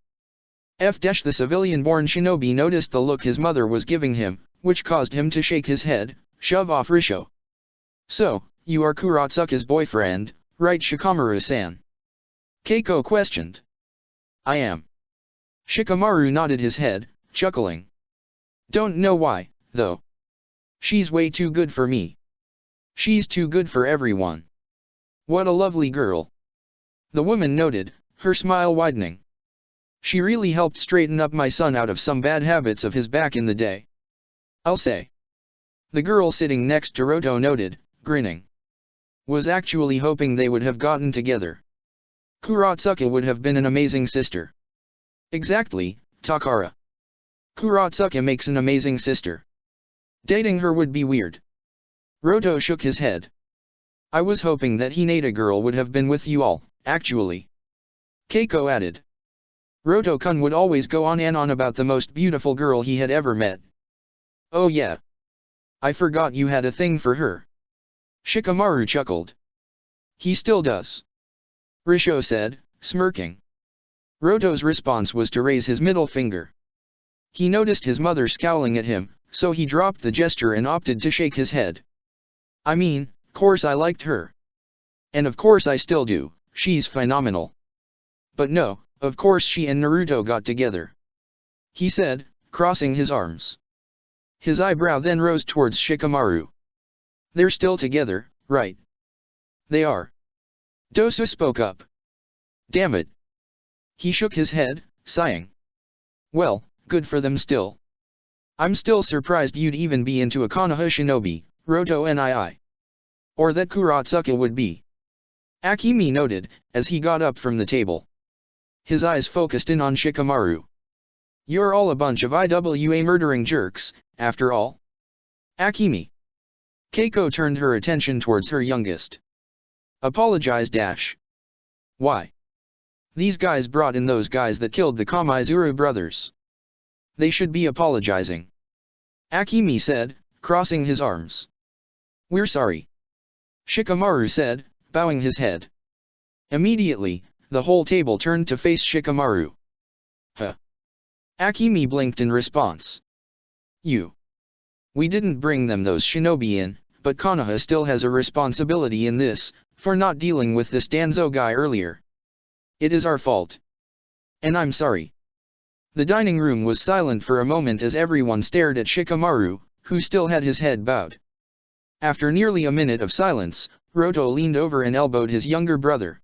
The civilian-born shinobi noticed the look his mother was giving him, which caused him to shake his head, shove off Risho. So, you are Kuratsuka's boyfriend, right Shikamaru-san? Keiko questioned. I am. Shikamaru nodded his head, chuckling. Don't know why, though. She's way too good for me. She's too good for everyone. What a lovely girl. The woman noted, her smile widening. She really helped straighten up my son out of some bad habits of his back in the day. I'll say. The girl sitting next to Roto noted, grinning. Was actually hoping they would have gotten together. Kuratsuka would have been an amazing sister. Exactly, Takara. Kuratsuka makes an amazing sister. Dating her would be weird. Roto shook his head. I was hoping that Hinata girl would have been with you all, actually. Keiko added. Roto-kun would always go on and on about the most beautiful girl he had ever met. Oh yeah. I forgot you had a thing for her. Shikamaru chuckled. He still does. Risho said, smirking. Roto's response was to raise his middle finger. He noticed his mother scowling at him, so he dropped the gesture and opted to shake his head. I mean, course I liked her. And of course I still do, she's phenomenal. But no, of course she and Naruto got together. He said, crossing his arms. His eyebrow then rose towards Shikamaru. They're still together, right? They are. Dosu spoke up. Damn it. He shook his head, sighing. Well, good for them still. I'm still surprised you'd even be into a Konoha shinobi, Roto nii. Or that Kuratsuka would be. Akemi noted, as he got up from the table. His eyes focused in on Shikamaru. You're all a bunch of IWA murdering jerks, after all. Akemi. Keiko turned her attention towards her youngest. Apologize dash. Why? These guys brought in those guys that killed the Kamaizuru brothers. They should be apologizing. Akemi said, crossing his arms. We're sorry. Shikamaru said, bowing his head. Immediately, the whole table turned to face Shikamaru. Huh. Akemi blinked in response. You. We didn't bring them those shinobi in, but Konoha still has a responsibility in this, for not dealing with this Danzo guy earlier. It is our fault. And I'm sorry. The dining room was silent for a moment as everyone stared at Shikamaru, who still had his head bowed. After nearly a minute of silence, Roto leaned over and elbowed his younger brother.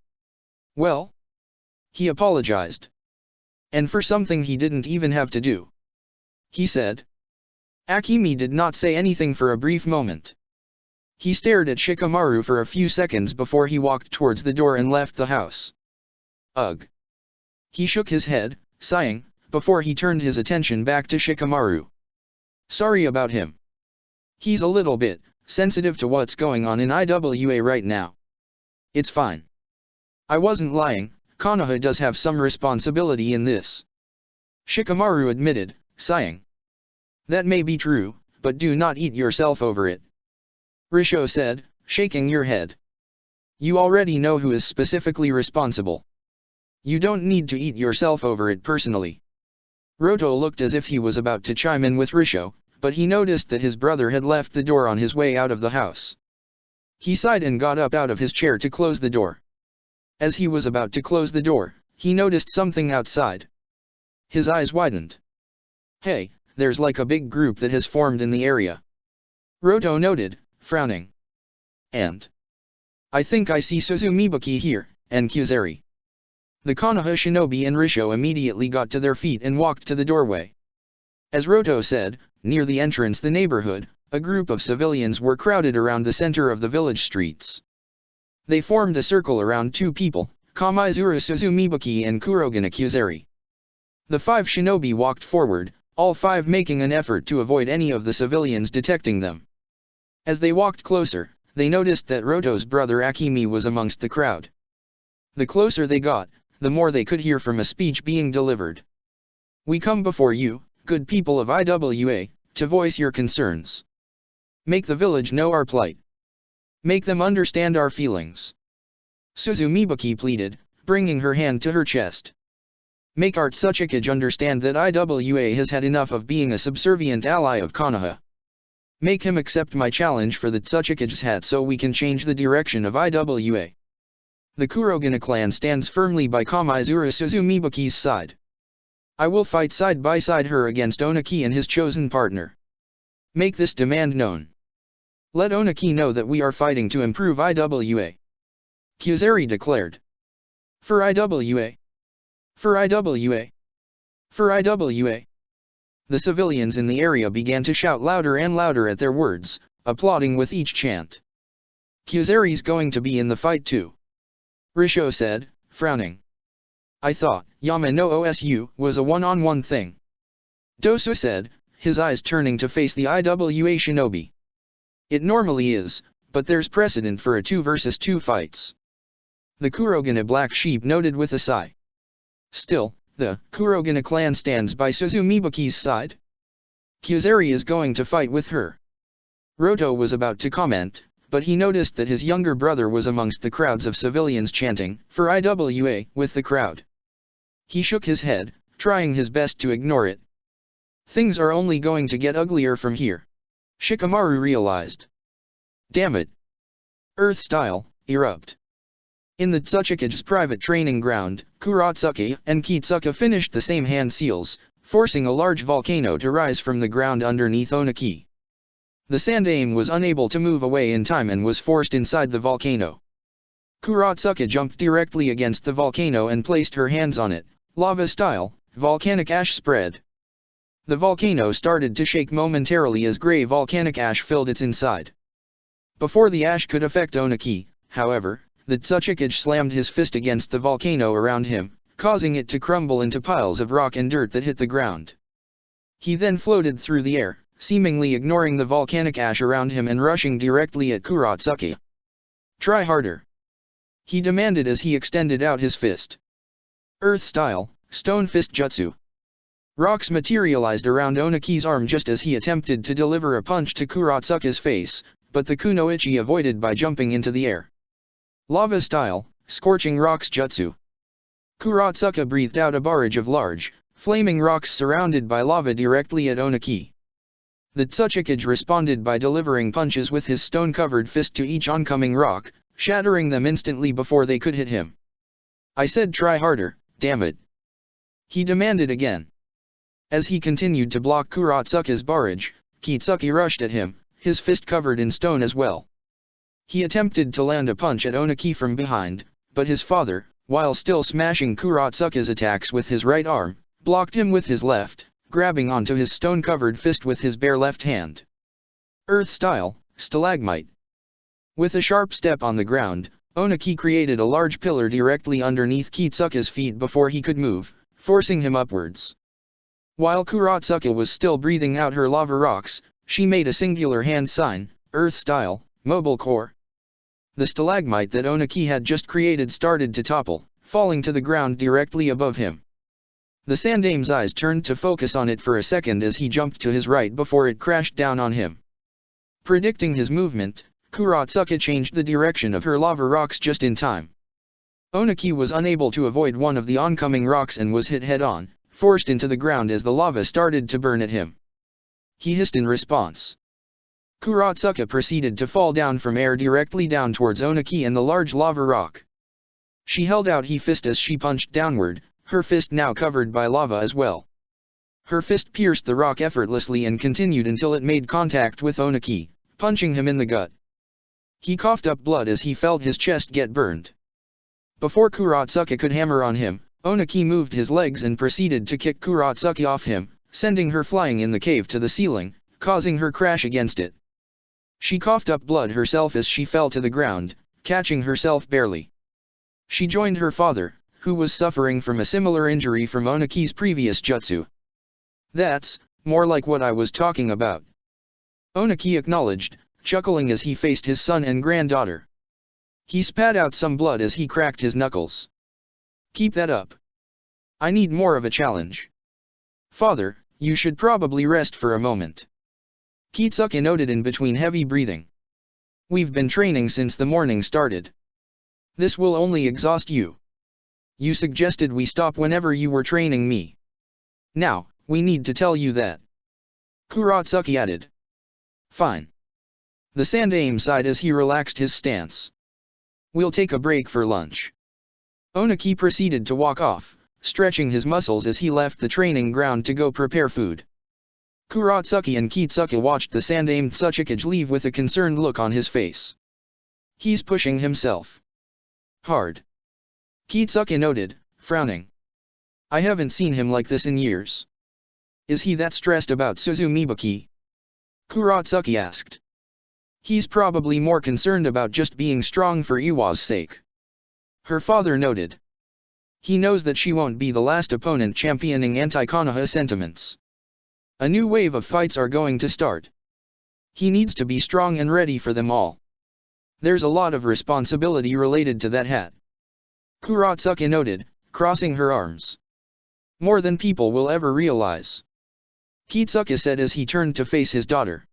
Well? He apologized. And for something he didn't even have to do. He said. Akemi did not say anything for a brief moment. He stared at Shikamaru for a few seconds before he walked towards the door and left the house. Ugh. He shook his head, sighing, before he turned his attention back to Shikamaru. Sorry about him. He's a little bit sensitive to what's going on in IWA right now. It's fine. I wasn't lying, Konoha does have some responsibility in this. Shikamaru admitted, sighing. That may be true, but do not eat yourself over it. Risho said, shaking your head. You already know who is specifically responsible. You don't need to eat yourself over it personally. Roto looked as if he was about to chime in with Risho, but he noticed that his brother had left the door on his way out of the house. He sighed and got up out of his chair to close the door. As he was about to close the door, he noticed something outside. His eyes widened. Hey, there's like a big group that has formed in the area. Roto noted, frowning. And I think I see Suzumibuki here, and Kyuzeri. The Konoha shinobi and Risho immediately got to their feet and walked to the doorway. As Roto said, near the entrance the neighborhood, a group of civilians were crowded around the center of the village streets. They formed a circle around two people, Kamaizuru Suzumibuki and Kurogane Kyuzeri. The 5 shinobi walked forward, all 5 making an effort to avoid any of the civilians detecting them. As they walked closer, they noticed that Roto's brother Akemi was amongst the crowd. The closer they got, the more they could hear from a speech being delivered. We come before you, good people of IWA, to voice your concerns. Make the village know our plight. Make them understand our feelings. Suzumibuki pleaded, bringing her hand to her chest. Make our Tsuchikage understand that IWA has had enough of being a subservient ally of Konoha. Make him accept my challenge for the Tsuchikage's hat so we can change the direction of IWA. The Kurogane clan stands firmly by Kamaizuru Suzumibuki's side. I will fight side by side her against Onaki and his chosen partner. Make this demand known. Let Onaki know that we are fighting to improve IWA. Kyuzeri declared. For IWA. For IWA. For IWA. The civilians in the area began to shout louder and louder at their words, applauding with each chant. Kyuzeri's going to be in the fight too. Risho said, frowning. I thought Yama no Osu was a one-on-one thing. Dosu said, his eyes turning to face the IWA shinobi. It normally is, but there's precedent for a 2 versus 2 fights. The Kurogane black sheep noted with a sigh. Still, the Kurogane clan stands by Suzumibuki's side. Kyuzeri is going to fight with her. Roto was about to comment, but he noticed that his younger brother was amongst the crowds of civilians chanting, for IWA, with the crowd. He shook his head, trying his best to ignore it. Things are only going to get uglier from here. Shikamaru realized. Damn it. Earth style, erupt. In the Tsuchikage's private training ground, Kuratsuki and Kitsuka finished the same hand seals, forcing a large volcano to rise from the ground underneath Onaki. The Sandaime was unable to move away in time and was forced inside the volcano. Kuratsuka jumped directly against the volcano and placed her hands on it, lava-style, volcanic ash spread. The volcano started to shake momentarily as gray volcanic ash filled its inside. Before the ash could affect Onaki, however, the Tsuchikage slammed his fist against the volcano around him, causing it to crumble into piles of rock and dirt that hit the ground. He then floated through the air, seemingly ignoring the volcanic ash around him and rushing directly at Kuratsuki. Try harder. He demanded as he extended out his fist. Earth-style, stone fist jutsu. Rocks materialized around Onaki's arm just as he attempted to deliver a punch to Kuratsuki's face, but the kunoichi avoided by jumping into the air. Lava-style, scorching rocks jutsu. Kuratsuka breathed out a barrage of large, flaming rocks surrounded by lava directly at Onaki. The Tsuchikage responded by delivering punches with his stone-covered fist to each oncoming rock, shattering them instantly before they could hit him. I said try harder, damn it. He demanded again. As he continued to block Kuratsuka's barrage, Kitsuki rushed at him, his fist covered in stone as well. He attempted to land a punch at Onaki from behind, but his father, while still smashing Kuratsuka's attacks with his right arm, blocked him with his left, grabbing onto his stone-covered fist with his bare left hand. Earth-style, stalagmite. With a sharp step on the ground, Onaki created a large pillar directly underneath Kitsuka's feet before he could move, forcing him upwards. While Kuratsuka was still breathing out her lava rocks, She made a singular hand sign, Earth-style, mobile core. The stalagmite that Onaki had just created started to topple, falling to the ground directly above him. The Sandame's eyes turned to focus on it for a second as he jumped to his right before it crashed down on him. Predicting his movement, Kuratsuka changed the direction of her lava rocks just in time. Onaki was unable to avoid one of the oncoming rocks and was hit head-on, forced into the ground as the lava started to burn at him. He hissed in response. Kuratsuka proceeded to fall down from air directly down towards Onaki and the large lava rock. She held out her fist as she punched downward, her fist now covered by lava as well. Her fist pierced the rock effortlessly and continued until it made contact with Onaki, punching him in the gut. He coughed up blood as he felt his chest get burned. Before Kuratsuka could hammer on him, Onaki moved his legs and proceeded to kick Kuratsuka off him, sending her flying in the cave to the ceiling, causing her crash against it. She coughed up blood herself as she fell to the ground, catching herself barely. She joined her father, who was suffering from a similar injury from Onaki's previous jutsu. "That's more like what I was talking about," Onaki acknowledged, chuckling as he faced his son and granddaughter. He spat out some blood as he cracked his knuckles. "Keep that up. I need more of a challenge. Father, you should probably rest for a moment," Kitsuke noted in between heavy breathing. "We've been training since the morning started. This will only exhaust you. You suggested we stop whenever you were training me. Now, we need to tell you that," Kuratsuka added. "Fine." The Sandame sighed as he relaxed his stance. "We'll take a break for lunch." Onaki proceeded to walk off, stretching his muscles as he left the training ground to go prepare food. Kuratsuka and Kitsuke watched the Sandame Tsuchikage leave with a concerned look on his face. "He's pushing himself hard," Kitsuke noted, frowning. "I haven't seen him like this in years. Is he that stressed about Suzumibuki?" Kuratsuka asked. "He's probably more concerned about just being strong for Iwa's sake," her father noted. "He knows that she won't be the last opponent championing anti-Konoha sentiments. A new wave of fights are going to start. He needs to be strong and ready for them all. There's a lot of responsibility related to that hat," Kuratsuka noted, crossing her arms. "More than people will ever realize," Kitsuke said as he turned to face his daughter.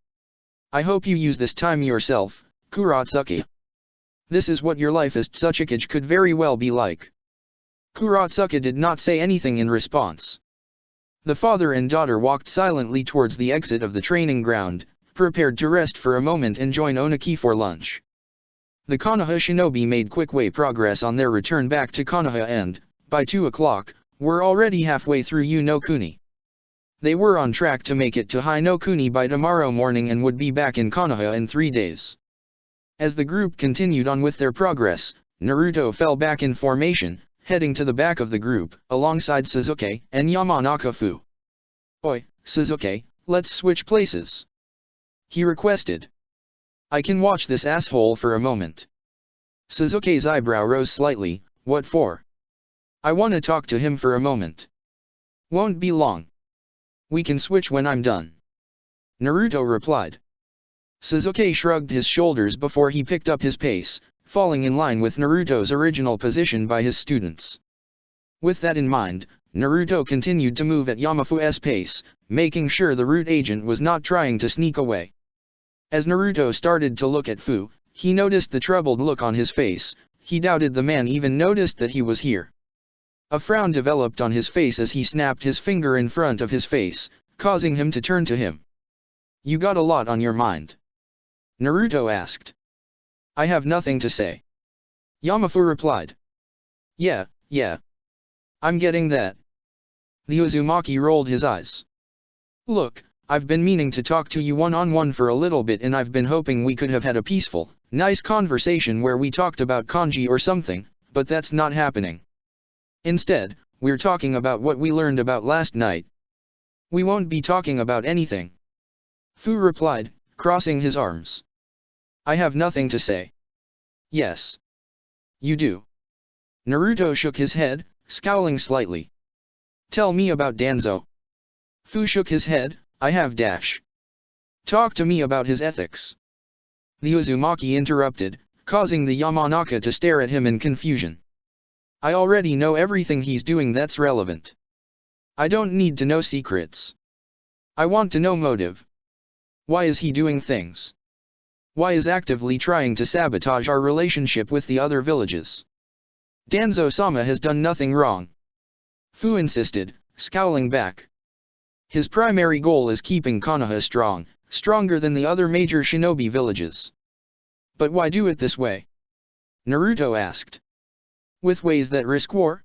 "I hope you use this time yourself, Kuratsuka. This is what your life as Tsuchikage could very well be like." Kuratsuka did not say anything in response. The father and daughter walked silently towards the exit of the training ground, prepared to rest for a moment and join Onaki for lunch. The Konoha shinobi made quick progress on their return back to Konoha and, by 2 o'clock, were already halfway through Yu-no-Kuni. They were on track to make it to Hai-no-Kuni by tomorrow morning and would be back in Konoha in 3 days. As the group continued on with their progress, Naruto fell back in formation, heading to the back of the group, alongside Sasuke and Yamanaka Fu. "Oi, Sasuke, let's switch places," he requested. "I can watch this asshole for a moment." Sasuke's eyebrow rose slightly. "What for?" "I want to talk to him for a moment." "Won't be long. We can switch when I'm done," Naruto replied. Sasuke shrugged his shoulders before he picked up his pace, falling in line with Naruto's original position by his students. With that in mind, Naruto continued to move at Yamafu's pace, making sure the root agent was not trying to sneak away. As Naruto started to look at Fu, he noticed the troubled look on his face. He doubted the man even noticed that he was here. A frown developed on his face as he snapped his finger in front of his face, causing him to turn to him. "You got a lot on your mind?" Naruto asked. "I have nothing to say," Yamafu replied. Yeah. I'm getting that." The Uzumaki rolled his eyes. "Look, I've been meaning to talk to you one-on-one for a little bit and I've been hoping we could have had a peaceful, nice conversation where we talked about kanji or something, but that's not happening. Instead, we're talking about what we learned about last night." "We won't be talking about anything," Fu replied, crossing his arms. "I have nothing to say." "Yes. You do." Naruto shook his head, scowling slightly. "Tell me about Danzo." Fu shook his head. "I have dash." Talk to me about his ethics. The Uzumaki interrupted, causing the Yamanaka to stare at him in confusion. I already know everything he's doing that's relevant. I don't need to know secrets. I want to know motive. Why is he doing things? Why is actively trying to sabotage our relationship with the other villages? Danzo-sama has done nothing wrong. Fu insisted, scowling back. His primary goal is keeping Konoha strong, stronger than the other major shinobi villages. But why do it this way? Naruto asked. With ways that risk war?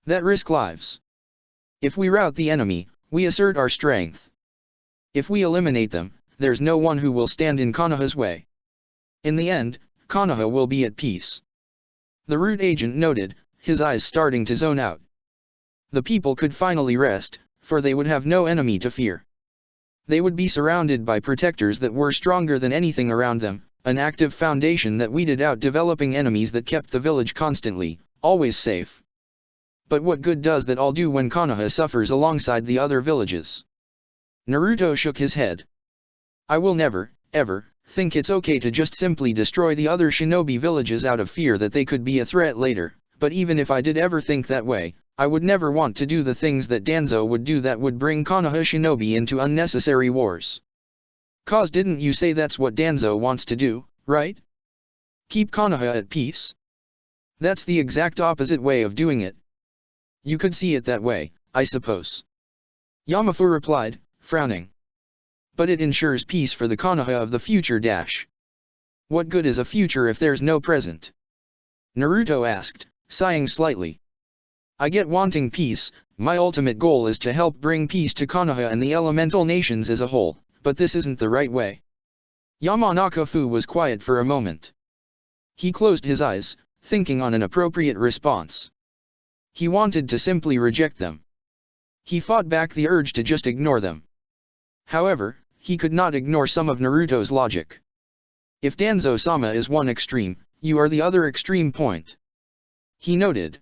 That risk lives. If we rout the enemy, we assert our strength. If we eliminate them, there's no one who will stand in Konoha's way. In the end, Konoha will be at peace. The root agent noted, his eyes starting to zone out. The people could finally rest, for they would have no enemy to fear. They would be surrounded by protectors that were stronger than anything around them, an active foundation that weeded out developing enemies that kept the village constantly, always safe. But what good does that all do when Konoha suffers alongside the other villages? Naruto shook his head. I will never, ever, think it's okay to just simply destroy the other shinobi villages out of fear that they could be a threat later, but even if I did ever think that way, I would never want to do the things that Danzo would do that would bring Konoha shinobi into unnecessary wars. Cause didn't you say that's what Danzo wants to do, right? Keep Konoha at peace? That's the exact opposite way of doing it. You could see it that way, I suppose. Yamafu replied, frowning. But it ensures peace for the Konoha of the future dash. What good is a future if there's no present? Naruto asked, sighing slightly. I get wanting peace, my ultimate goal is to help bring peace to Konoha and the elemental nations as a whole, but this isn't the right way. Yamanaka Fu was quiet for a moment. He closed his eyes, thinking on an appropriate response. He wanted to simply reject them. He fought back the urge to just ignore them. However, he could not ignore some of Naruto's logic. If Danzo-sama is one extreme, you are the other extreme point. He noted.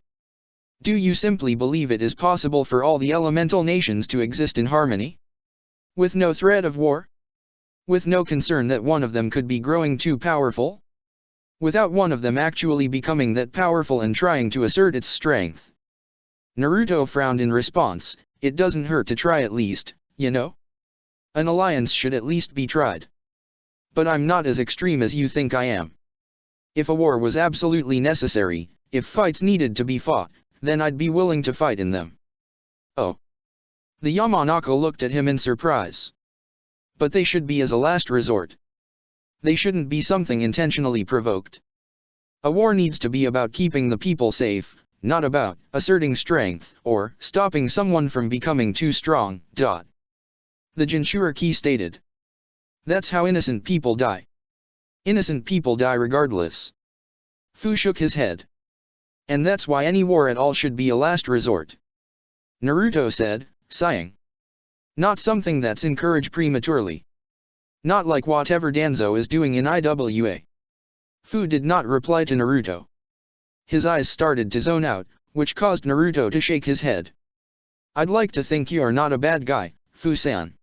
Do you simply believe it is possible for all the elemental nations to exist in harmony? With no threat of war? With no concern that one of them could be growing too powerful? Without one of them actually becoming that powerful and trying to assert its strength? Naruto frowned in response, it doesn't hurt to try at least, you know? An alliance should at least be tried. But I'm not as extreme as you think I am. If a war was absolutely necessary, if fights needed to be fought, then I'd be willing to fight in them. Oh. The Yamanaka looked at him in surprise. But they should be as a last resort. They shouldn't be something intentionally provoked. A war needs to be about keeping the people safe, not about asserting strength or stopping someone from becoming too strong. The Jinchuriki stated. That's how innocent people die. Innocent people die regardless. Fu shook his head. And that's why any war at all should be a last resort. Naruto said, sighing. Not something that's encouraged prematurely. Not like whatever Danzo is doing in IWA. Fu did not reply to Naruto. His eyes started to zone out, which caused Naruto to shake his head. I'd like to think you're not a bad guy, Fu-san.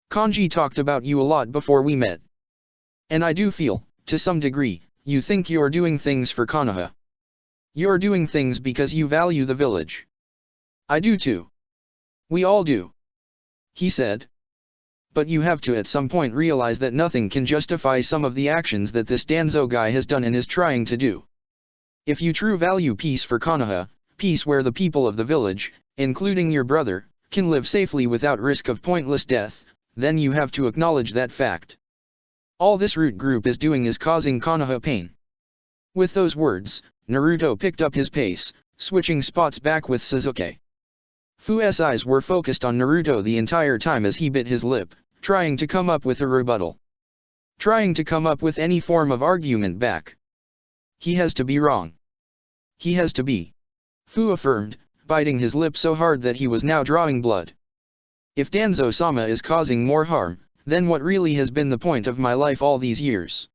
Kanji talked about you a lot before we met. And I do feel, to some degree, you think you're doing things for Konoha. You're doing things because you value the village. I do too. We all do. He said. But you have to at some point realize that nothing can justify some of the actions that this Danzo guy has done and is trying to do. If you true value peace for Konoha, peace where the people of the village, including your brother, can live safely without risk of pointless death, then you have to acknowledge that fact. All this root group is doing is causing Konoha pain. With those words, Naruto picked up his pace, switching spots back with Sasuke. Fu's eyes were focused on Naruto the entire time as he bit his lip, trying to come up with a rebuttal. Trying to come up with any form of argument back. He has to be wrong. He has to be. Fu affirmed, biting his lip so hard that he was now drawing blood. If Danzo-sama is causing more harm, then what really has been the point of my life all these years?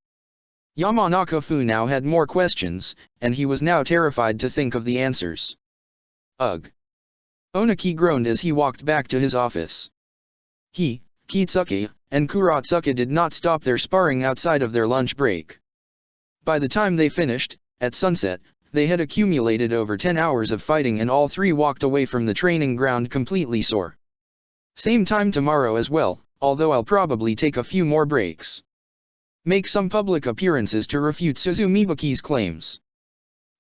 Yamanaka Fu now had more questions, and he was now terrified to think of the answers. Ugh. Oniki groaned as he walked back to his office. He Kitsuke, and Kurotsuka did not stop their sparring outside of their lunch break. By the time they finished, at sunset, they had accumulated over 10 hours of fighting and all three walked away from the training ground completely sore. Same time tomorrow as well, although I'll probably take a few more breaks. Make some public appearances to refute Suzumibaki's claims.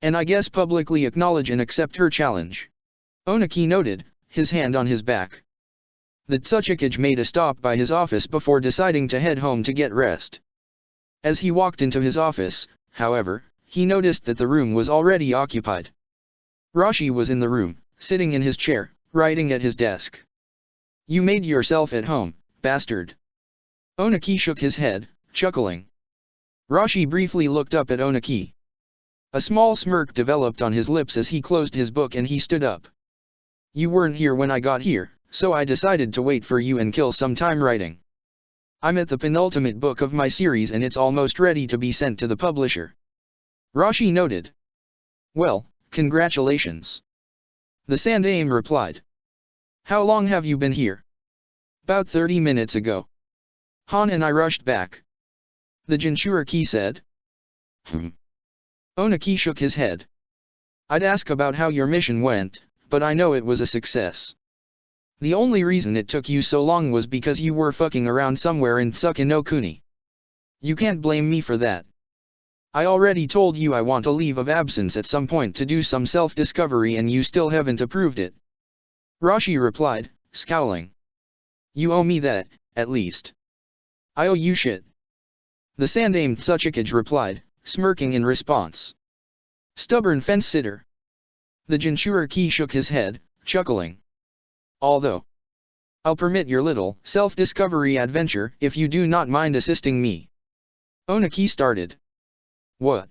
And I guess publicly acknowledge and accept her challenge. Onaki noted, his hand on his back. The Tsuchikage made a stop by his office before deciding to head home to get rest. As he walked into his office, however, he noticed that the room was already occupied. Rashi was in the room, sitting in his chair, writing at his desk. You made yourself at home, bastard. Onaki shook his head, chuckling. Rashi briefly looked up at Onaki. A small smirk developed on his lips as he closed his book and he stood up. You weren't here when I got here, so I decided to wait for you and kill some time writing. I'm at the penultimate book of my series and it's almost ready to be sent to the publisher. Rashi noted. Well, congratulations. The Sandaime replied. How long have you been here? About 30 minutes ago. Han and I rushed back. The Jinchuriki said. Onaki shook his head. I'd ask about how your mission went, but I know it was a success. The only reason it took you so long was because you were fucking around somewhere in Tsuki no Kuni. You can't blame me for that. I already told you I want a leave of absence at some point to do some self-discovery and you still haven't approved it. Rashi replied, scowling. You owe me that, at least. I owe you shit. The Sandaime Tsuchikage replied, smirking in response. Stubborn fence-sitter. The Jinchuriki shook his head, chuckling. Although, I'll permit your little self-discovery adventure if you do not mind assisting me. Onaki started. What?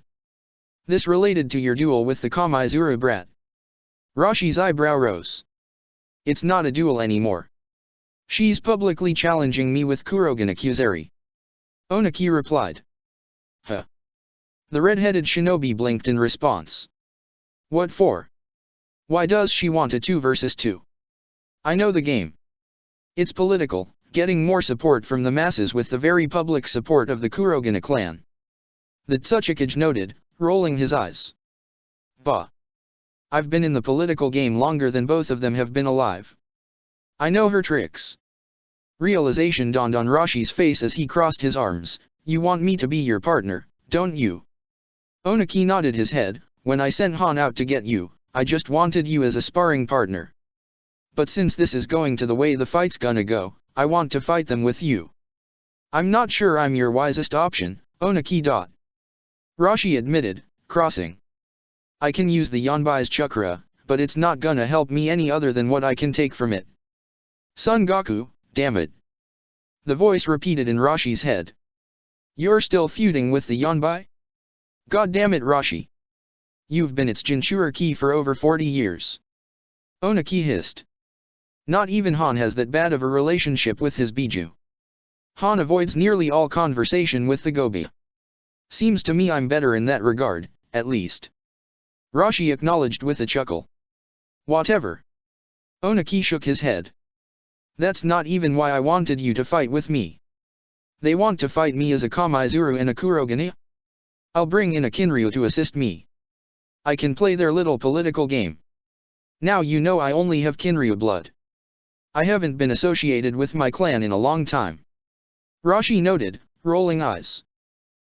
This related to your duel with the Kamaizuru brat. Rashi's eyebrow rose. It's not a duel anymore. She's publicly challenging me with Kurogane Kuzari. Onaki replied. Huh. The red-headed shinobi blinked in response. What for? Why does she want a 2 versus 2? I know the game. It's political, getting more support from the masses with the very public support of the Kurogane clan. The Tsuchikage noted, rolling his eyes. Bah. I've been in the political game longer than both of them have been alive. I know her tricks. Realization dawned on Rashi's face as he crossed his arms. You want me to be your partner, don't you? Onaki nodded his head. When I sent Han out to get you, I just wanted you as a sparring partner. But since this is going to the way the fight's gonna go, I want to fight them with you. I'm not sure I'm your wisest option, Onaki. Rashi admitted, crossing. I can use the Yonbai's chakra, but it's not gonna help me any other than what I can take from it. Son Goku, damn it. The voice repeated in Rashi's head. You're still feuding with the Yonbai? God damn it, Rashi. You've been its Jinchuriki for over 40 years. Onaki hissed. Not even Han has that bad of a relationship with his Biju. Han avoids nearly all conversation with the Gobi. Seems to me I'm better in that regard, at least. Rashi acknowledged with a chuckle. Whatever. Onaki shook his head. That's not even why I wanted you to fight with me. They want to fight me as a Kamaizuru and a Kurogane? I'll bring in a Kinryu to assist me. I can play their little political game. Now you know I only have Kinryu blood. I haven't been associated with my clan in a long time. Rashi noted, rolling eyes.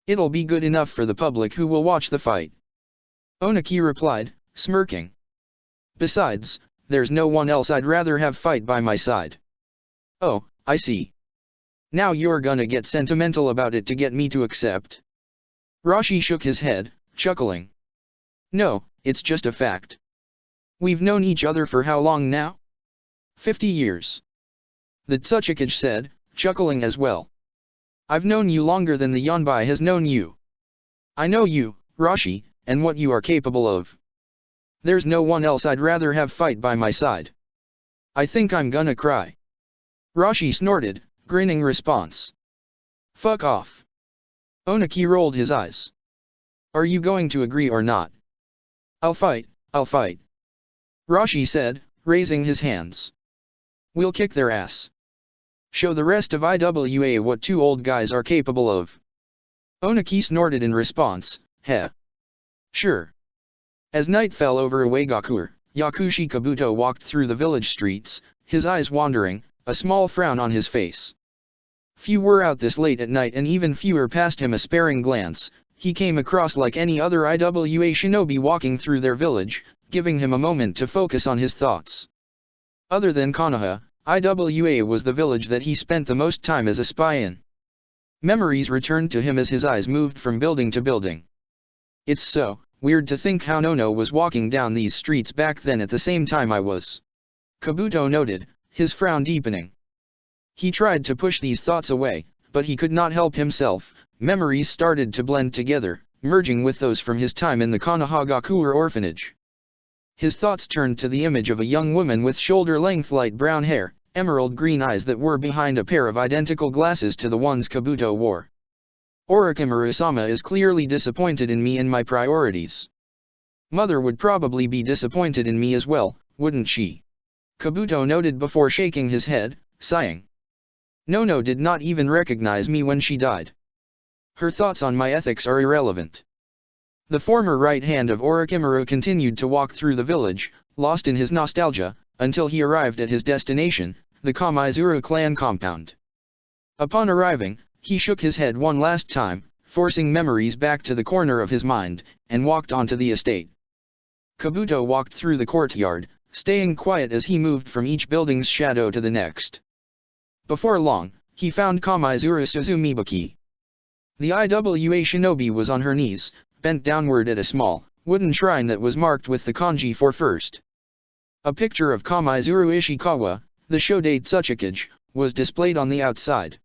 It'll be good enough for the public who will watch the fight. Onaki replied, smirking. Besides, there's no one else I'd rather have fight by my side. Oh, I see. Now you're gonna get sentimental about it to get me to accept? Rashi shook his head, chuckling. No, it's just a fact. We've known each other for how long now? 50 years. The Tsuchikage said, chuckling as well. I've known you longer than the Yonbai has known you. I know you, Rashi, and what you are capable of. There's no one else I'd rather have fight by my side. I think I'm gonna cry. Rashi snorted, grinning response. Fuck off. Onaki rolled his eyes. Are you going to agree or not? I'll fight, Rashi said, raising his hands. We'll kick their ass. Show the rest of IWA what two old guys are capable of. Onaki snorted in response, heh. Sure. As night fell over Uegakure, Yakushi Kabuto walked through the village streets, his eyes wandering, a small frown on his face. Few were out this late at night and even fewer passed him a sparing glance. He came across like any other IWA shinobi walking through their village, giving him a moment to focus on his thoughts. Other than Konoha, IWA was the village that he spent the most time as a spy in. Memories returned to him as his eyes moved from building to building. It's so weird to think how Nono was walking down these streets back then at the same time I was. Kabuto noted, his frown deepening. He tried to push these thoughts away, but he could not help himself. Memories started to blend together, merging with those from his time in the Konohagakure orphanage. His thoughts turned to the image of a young woman with shoulder-length light brown hair, emerald green eyes that were behind a pair of identical glasses to the ones Kabuto wore. Orochimaru-sama is clearly disappointed in me and my priorities. Mother would probably be disappointed in me as well, wouldn't she? Kabuto noted before shaking his head, sighing. Nono did not even recognize me when she died. Her thoughts on my ethics are irrelevant. The former right hand of Orochimaru continued to walk through the village, lost in his nostalgia, until he arrived at his destination, the Kamaizuru clan compound. Upon arriving, he shook his head one last time, forcing memories back to the corner of his mind, and walked onto the estate. Kabuto walked through the courtyard, staying quiet as he moved from each building's shadow to the next. Before long, he found Kamaizuru Suzumibaki. The IWA shinobi was on her knees, bent downward at a small, wooden shrine that was marked with the kanji for first. A picture of Kamaizuru Ishikawa, the Shodate Tsuchikage, was displayed on the outside.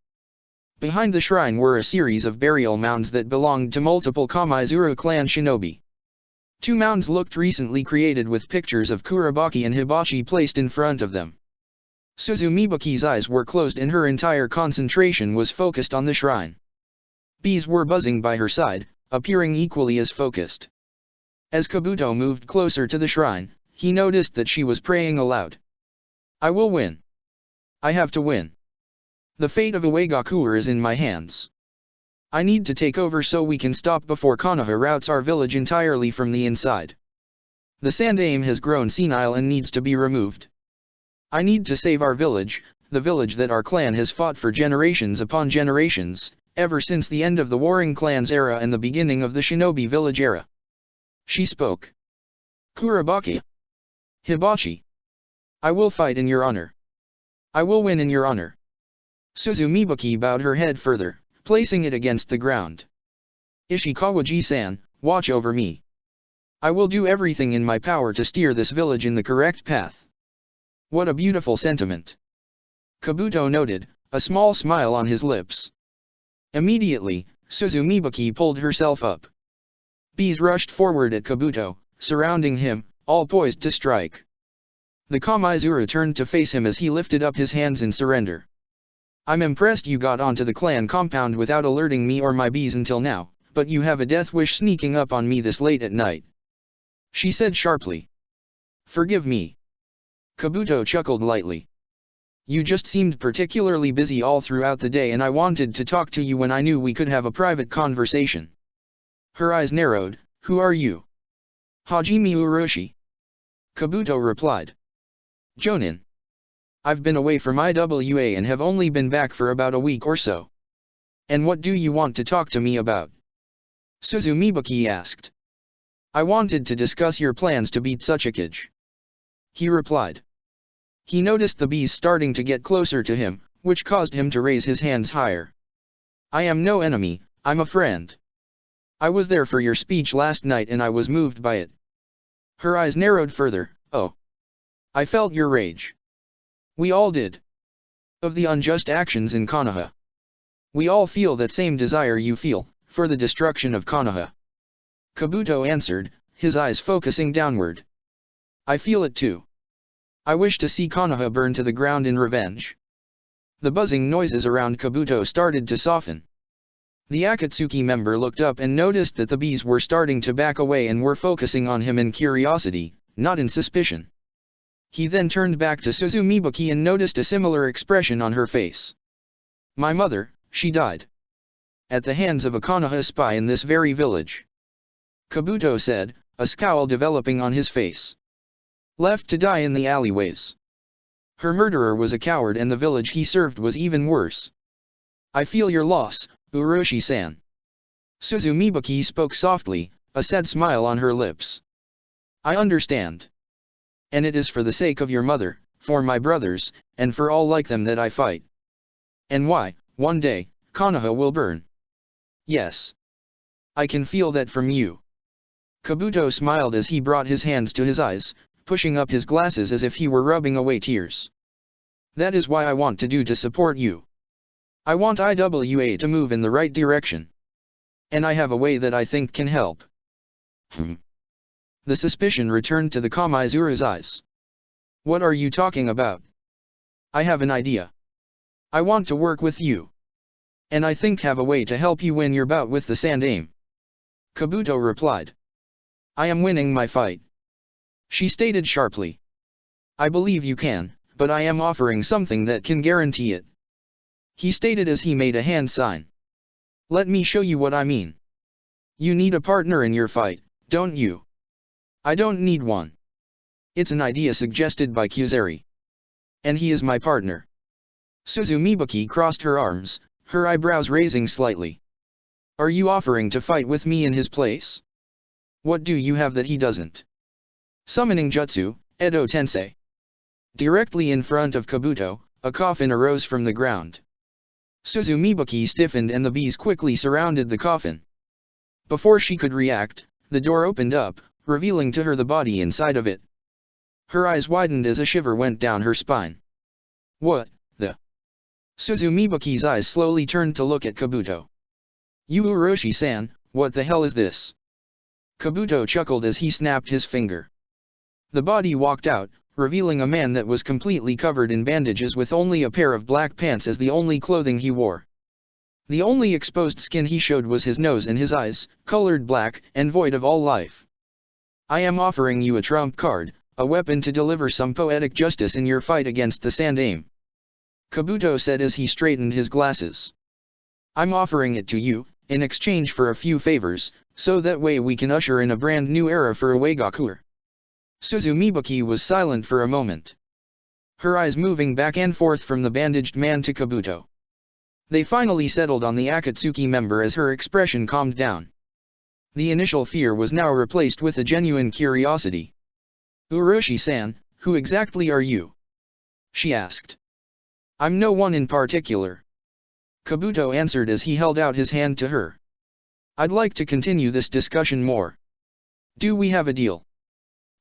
Behind the shrine were a series of burial mounds that belonged to multiple Kamaizuru clan shinobi. Two mounds looked recently created with pictures of Kurabaki and Hibachi placed in front of them. Suzumibaki's eyes were closed and her entire concentration was focused on the shrine. Bees were buzzing by her side, appearing equally as focused. As Kabuto moved closer to the shrine, he noticed that she was praying aloud. I will win. I have to win. The fate of Uegakure is in my hands. I need to take over so we can stop before Konoha routs our village entirely from the inside. The Sandaime has grown senile and needs to be removed. I need to save our village, the village that our clan has fought for generations upon generations, ever since the end of the Warring Clans era and the beginning of the Shinobi Village era. She spoke. Kurabaki. Hibachi. I will fight in your honor. I will win in your honor. Suzumibaki bowed her head further, placing it against the ground. Ishikawa-ji-san, watch over me. I will do everything in my power to steer this village in the correct path. What a beautiful sentiment. Kabuto noted, a small smile on his lips. Immediately, Suzumibaki pulled herself up. Bees rushed forward at Kabuto, surrounding him, all poised to strike. The Kamaizuru turned to face him as he lifted up his hands in surrender. I'm impressed you got onto the clan compound without alerting me or my bees until now, but you have a death wish sneaking up on me this late at night. She said sharply. Forgive me. Kabuto chuckled lightly. You just seemed particularly busy all throughout the day and I wanted to talk to you when I knew we could have a private conversation. Her eyes narrowed. Who are you? Hajime Uroshi. Kabuto replied. Jonin. I've been away from IWA and have only been back for about a week or so. And what do you want to talk to me about? Suzumibaki asked. I wanted to discuss your plans to beat Tsuchikage. He replied. He noticed the bees starting to get closer to him, which caused him to raise his hands higher. I am no enemy, I'm a friend. I was there for your speech last night and I was moved by it. Her eyes narrowed further. Oh. I felt your rage. We all did. Of the unjust actions in Konoha. We all feel that same desire you feel, for the destruction of Konoha. Kabuto answered, his eyes focusing downward. I feel it too. I wish to see Konoha burn to the ground in revenge. The buzzing noises around Kabuto started to soften. The Akatsuki member looked up and noticed that the bees were starting to back away and were focusing on him in curiosity, not in suspicion. He then turned back to Suzumibaki and noticed a similar expression on her face. My mother, she died at the hands of a Konoha spy in this very village. Kabuto said, a scowl developing on his face. Left to die in the alleyways. Her murderer was a coward and the village he served was even worse. I feel your loss, Uroshi-san. Suzumibaki spoke softly, a sad smile on her lips. I understand. And it is for the sake of your mother, for my brothers, and for all like them that I fight. And why, one day, Konoha will burn. Yes. I can feel that from you. Kabuto smiled as he brought his hands to his eyes, pushing up his glasses as if he were rubbing away tears. That is why I want to do to support you. I want IWA to move in the right direction. And I have a way that I think can help. The suspicion returned to the Kamizuru's eyes. What are you talking about? I have an idea. I want to work with you. And I think have a way to help you win your bout with the Sandaime. Kabuto replied. I am winning my fight. She stated sharply. I believe you can, but I am offering something that can guarantee it. He stated as he made a hand sign. Let me show you what I mean. You need a partner in your fight, don't you? I don't need one. It's an idea suggested by Kyuzari. And he is my partner. Suzumibaki crossed her arms, her eyebrows raising slightly. Are you offering to fight with me in his place? What do you have that he doesn't? Summoning Jutsu, Edo Tensei. Directly in front of Kabuto, a coffin arose from the ground. Suzumibaki stiffened and the bees quickly surrounded the coffin. Before she could react, the door opened up, revealing to her the body inside of it. Her eyes widened as a shiver went down her spine. What, the? Suzumibaki's eyes slowly turned to look at Kabuto. You Uroshi-san, what the hell is this? Kabuto chuckled as he snapped his finger. The body walked out, revealing a man that was completely covered in bandages with only a pair of black pants as the only clothing he wore. The only exposed skin he showed was his nose and his eyes, colored black and void of all life. I am offering you a trump card, a weapon to deliver some poetic justice in your fight against the Sandaime. Kabuto said as he straightened his glasses. I'm offering it to you, in exchange for a few favors, so that way we can usher in a brand new era for Uegaku. Suzumibaki was silent for a moment. Her eyes moving back and forth from the bandaged man to Kabuto. They finally settled on the Akatsuki member as her expression calmed down. The initial fear was now replaced with a genuine curiosity. Uroshi-san, who exactly are you? She asked. I'm no one in particular. Kabuto answered as he held out his hand to her. I'd like to continue this discussion more. Do we have a deal?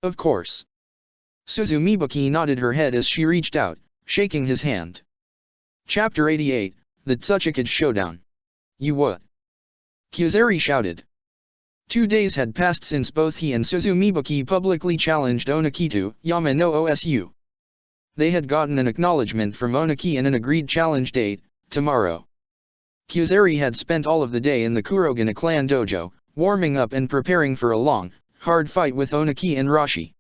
Of course. Suzumibaki nodded her head as she reached out, shaking his hand. Chapter 88, The Tsuchikage Showdown. You what? Kyuzari shouted. 2 days had passed since both he and Suzumibaki publicly challenged Oniki to Yama no Osu. They had gotten an acknowledgement from Oniki and an agreed challenge date, tomorrow. Kyuzari had spent all of the day in the Kurogane clan dojo, warming up and preparing for a long, hard fight with Oniki and Rashi.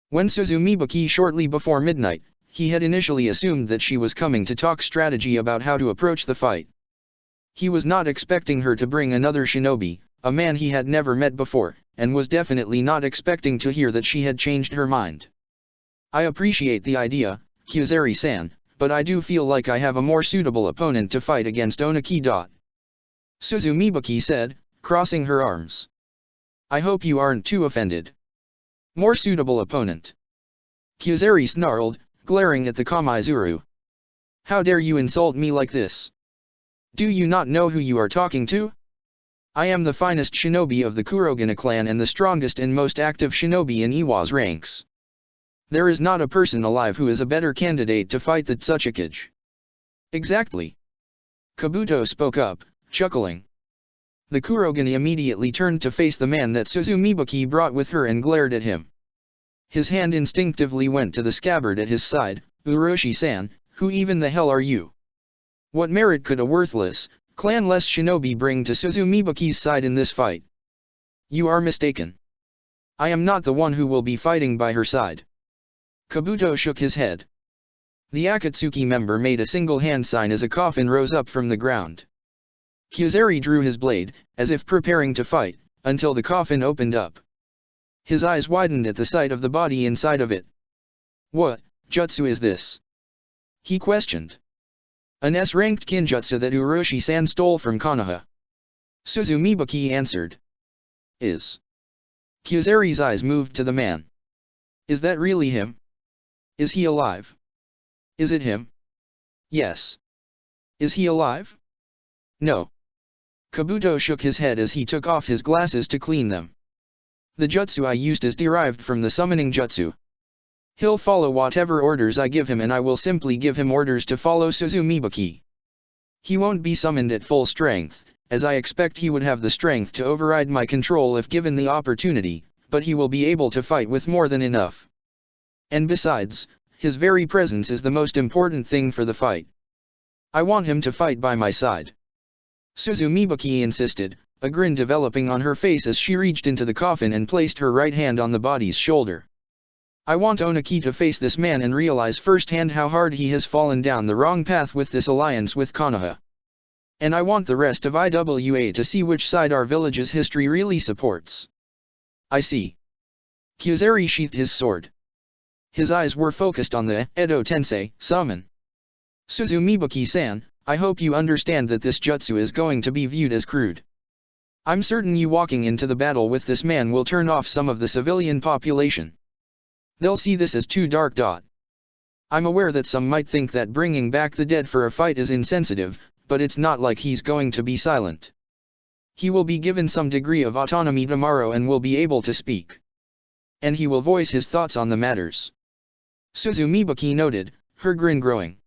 When Suzumibaki shortly before midnight, he had initially assumed that she was coming to talk strategy about how to approach the fight. He was not expecting her to bring another shinobi, a man he had never met before, and was definitely not expecting to hear that she had changed her mind. I appreciate the idea, Kyuzari-san, but I do feel like I have a more suitable opponent to fight against Oniki. Suzumibaki said, crossing her arms. I hope you aren't too offended. More suitable opponent. Kyuzari snarled, glaring at the Kamizuru. How dare you insult me like this? Do you not know who you are talking to? I am the finest shinobi of the Kurogane clan and the strongest and most active shinobi in Iwa's ranks. There is not a person alive who is a better candidate to fight the Tsuchikage. Exactly. Kabuto spoke up, chuckling. The Kurogane immediately turned to face the man that Suzumibaki brought with her and glared at him. His hand instinctively went to the scabbard at his side. Uroshi-san, who even the hell are you? What merit could a worthless, clanless shinobi bring to Suzumibaki's side in this fight? You are mistaken. I am not the one who will be fighting by her side. Kabuto shook his head. The Akatsuki member made a single hand sign as a coffin rose up from the ground. Kyuzeri drew his blade, as if preparing to fight, until the coffin opened up. His eyes widened at the sight of the body inside of it. "What jutsu is this?" he questioned. "An S-ranked kinjutsu that Uroshi-san stole from Konoha," Suzumibuki answered. "Is?" Kyuzeri's eyes moved to the man. "Is that really him? Is he alive? Is it him?" "Yes." "Is he alive?" "No." Kabuto shook his head as he took off his glasses to clean them. "The jutsu I used is derived from the summoning jutsu. He'll follow whatever orders I give him, and I will simply give him orders to follow Suzumibuki. He won't be summoned at full strength, as I expect he would have the strength to override my control if given the opportunity, but he will be able to fight with more than enough. And besides, his very presence is the most important thing for the fight. I want him to fight by my side," Suzumibuki insisted, a grin developing on her face as she reached into the coffin and placed her right hand on the body's shoulder. "I want Oniki to face this man and realize firsthand how hard he has fallen down the wrong path with this alliance with Konoha. And I want the rest of IWA to see which side our village's history really supports." "I see." Kyuzeri sheathed his sword. His eyes were focused on the Edo Tensei summon. "Suzumibuki-san, I hope you understand that this jutsu is going to be viewed as crude. I'm certain you walking into the battle with this man will turn off some of the civilian population. They'll see this as too dark. I'm aware that some might think that bringing back the dead for a fight is insensitive, but it's not like he's going to be silent. He will be given some degree of autonomy tomorrow and will be able to speak. And he will voice his thoughts on the matters," Suzumibuki noted, her grin growing.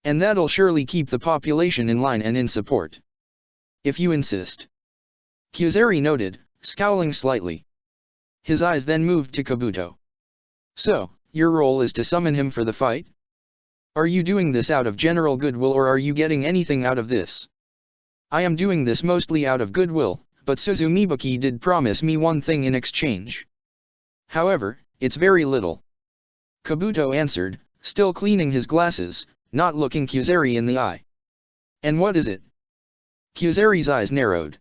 "And that'll surely keep the population in line and in support. If you insist," Kyuzeri noted, scowling slightly. His eyes then moved to Kabuto. "So, your role is to summon him for the fight? Are you doing this out of general goodwill, or are you getting anything out of this?" "I am doing this mostly out of goodwill, but Suzumibuki did promise me one thing in exchange. However, it's very little," Kabuto answered, still cleaning his glasses, not looking Kyuzeri in the eye. "And what is it?" Kyuzeri's eyes narrowed.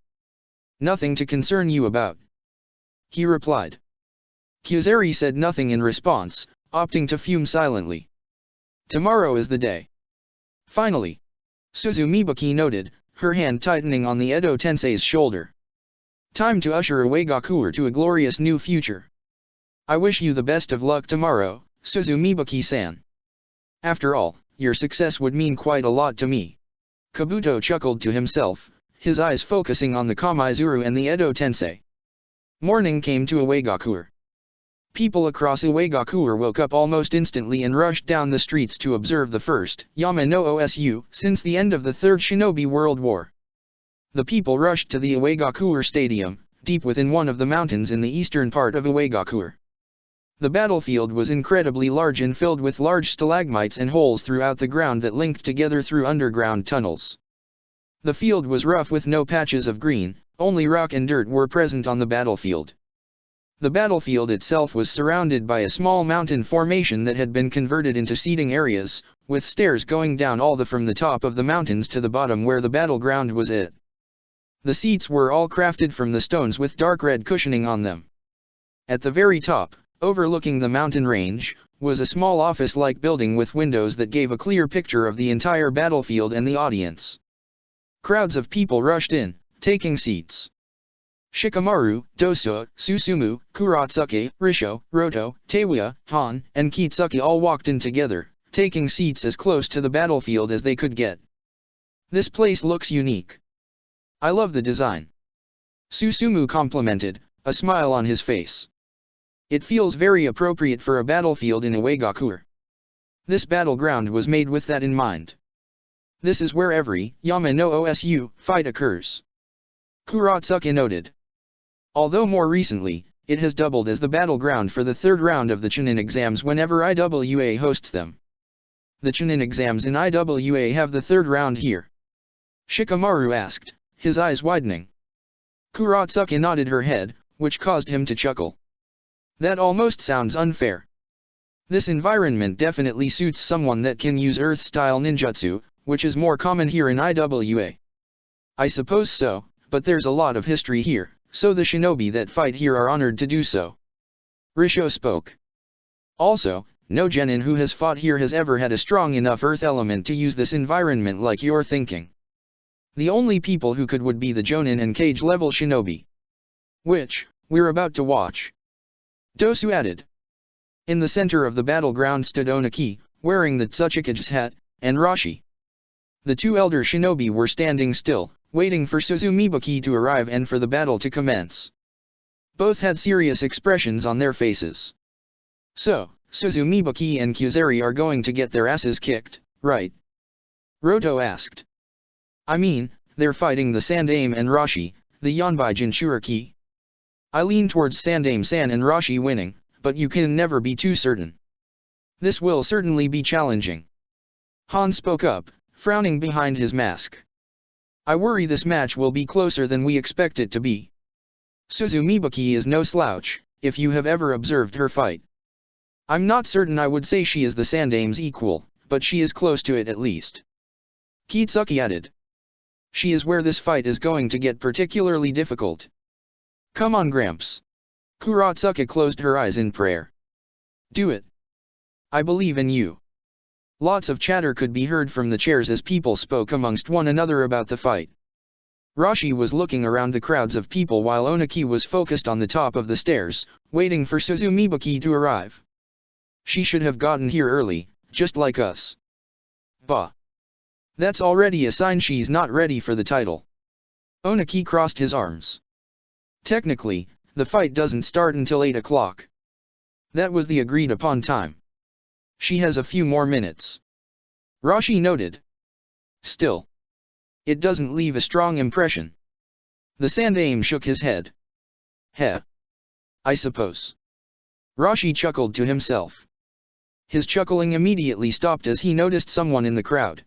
"Nothing to concern you about," he replied. Kyuzeri said nothing in response, opting to fume silently. "Tomorrow is the day." Finally, Suzumibuki noted, her hand tightening on the Edo Tensei's shoulder. "Time to usher Uegakuer to a glorious new future. I wish you the best of luck tomorrow, Suzumibuki-san. After all, your success would mean quite a lot to me." Kabuto chuckled to himself, his eyes focusing on the Kamaizuru and the Edo Tensei. Morning came to Uegakuer. People across Uegakuer woke up almost instantly and rushed down the streets to observe the first Yama no Osu since the end of the Third Shinobi World War. The people rushed to the Uegakuer Stadium, deep within one of the mountains in the eastern part of Uegakuer. The battlefield was incredibly large and filled with large stalagmites and holes throughout the ground that linked together through underground tunnels. The field was rough with no patches of green, only rock and dirt were present on the battlefield. The battlefield itself was surrounded by a small mountain formation that had been converted into seating areas, with stairs going down all from the top of the mountains to the bottom where the battleground was at. The seats were all crafted from the stones with dark red cushioning on them. At the very top, overlooking the mountain range, was a small office-like building with windows that gave a clear picture of the entire battlefield and the audience. Crowds of people rushed in, taking seats. Shikamaru, Doso, Susumu, Kuratsuke, Risho, Roto, Teiwa, Han, and Kitsuki all walked in together, taking seats as close to the battlefield as they could get. "This place looks unique. I love the design," Susumu complimented, a smile on his face. "It feels very appropriate for a battlefield in Uegakuer. This battleground was made with that in mind. This is where every Yama no Osu fight occurs," Kuratsuke noted. "Although more recently, it has doubled as the battleground for the third round of the Chunin exams whenever IWA hosts them. The Chunin exams in IWA have the third round here?" Shikamaru asked, his eyes widening. Kuratsuke nodded her head, which caused him to chuckle. "That almost sounds unfair. This environment definitely suits someone that can use Earth-style ninjutsu, which is more common here in IWA. I suppose so, but there's a lot of history here, so the shinobi that fight here are honored to do so. Risho spoke. Also, no genin who has fought here has ever had a strong enough earth element to use this environment like you're thinking. The only people who could would be the Jonin and Cage level shinobi. Which, we're about to watch. Dosu added. In the center of the battleground stood Onaki, wearing the Tsuchikage's hat, and Rashi. The two elder shinobi were standing still, waiting for Suzumibuki to arrive and for the battle to commence. Both had serious expressions on their faces. So, Suzumibuki and Kyuzeri are going to get their asses kicked, right? Roto asked. I mean, they're fighting the Sandaime and Rashi, the Yonbai Jinchuriki. I lean towards Sandaime-san and Rashi winning, but you can never be too certain. This will certainly be challenging. Han spoke up, frowning behind his mask. I worry this match will be closer than we expect it to be. Suzumibuki is no slouch, if you have ever observed her fight. I'm not certain I would say she is the Sandaime's equal, but she is close to it at least. Kitsuki added. She is where this fight is going to get particularly difficult. Come on Gramps. Kuratsuka closed her eyes in prayer. Do it. I believe in you. Lots of chatter could be heard from the chairs as people spoke amongst one another about the fight. Rashi was looking around the crowds of people while Onaki was focused on the top of the stairs, waiting for Suzumibuki to arrive. She should have gotten here early, just like us. Bah. That's already a sign she's not ready for the title. Onaki crossed his arms. Technically, the fight doesn't start until 8 o'clock. That was the agreed upon time. She has a few more minutes. Rashi noted. Still. It doesn't leave a strong impression. The Sandaime shook his head. Heh. I suppose. Rashi chuckled to himself. His chuckling immediately stopped as he noticed someone in the crowd.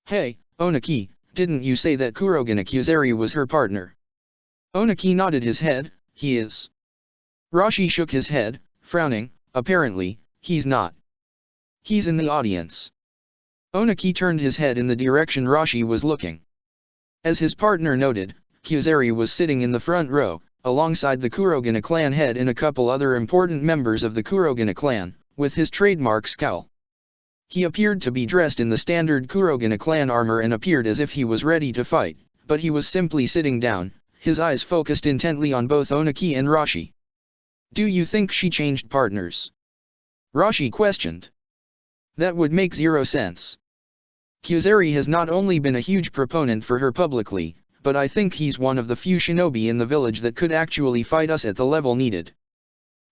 Hey, Onaki, didn't you say that Kurogane Kyuzeri was her partner? Onaki nodded his head. He is. Rashi shook his head, frowning. Apparently, he's not. He's in the audience. Onaki turned his head in the direction Rashi was looking. As his partner noted, Kyuzeri was sitting in the front row, alongside the Kurogane clan head and a couple other important members of the Kurogane clan, with his trademark scowl. He appeared to be dressed in the standard Kurogane clan armor and appeared as if he was ready to fight, but he was simply sitting down, his eyes focused intently on both Onaki and Rashi. Do you think she changed partners? Rashi questioned. That would make zero sense. Kyuzeri has not only been a huge proponent for her publicly, but I think he's one of the few shinobi in the village that could actually fight us at the level needed.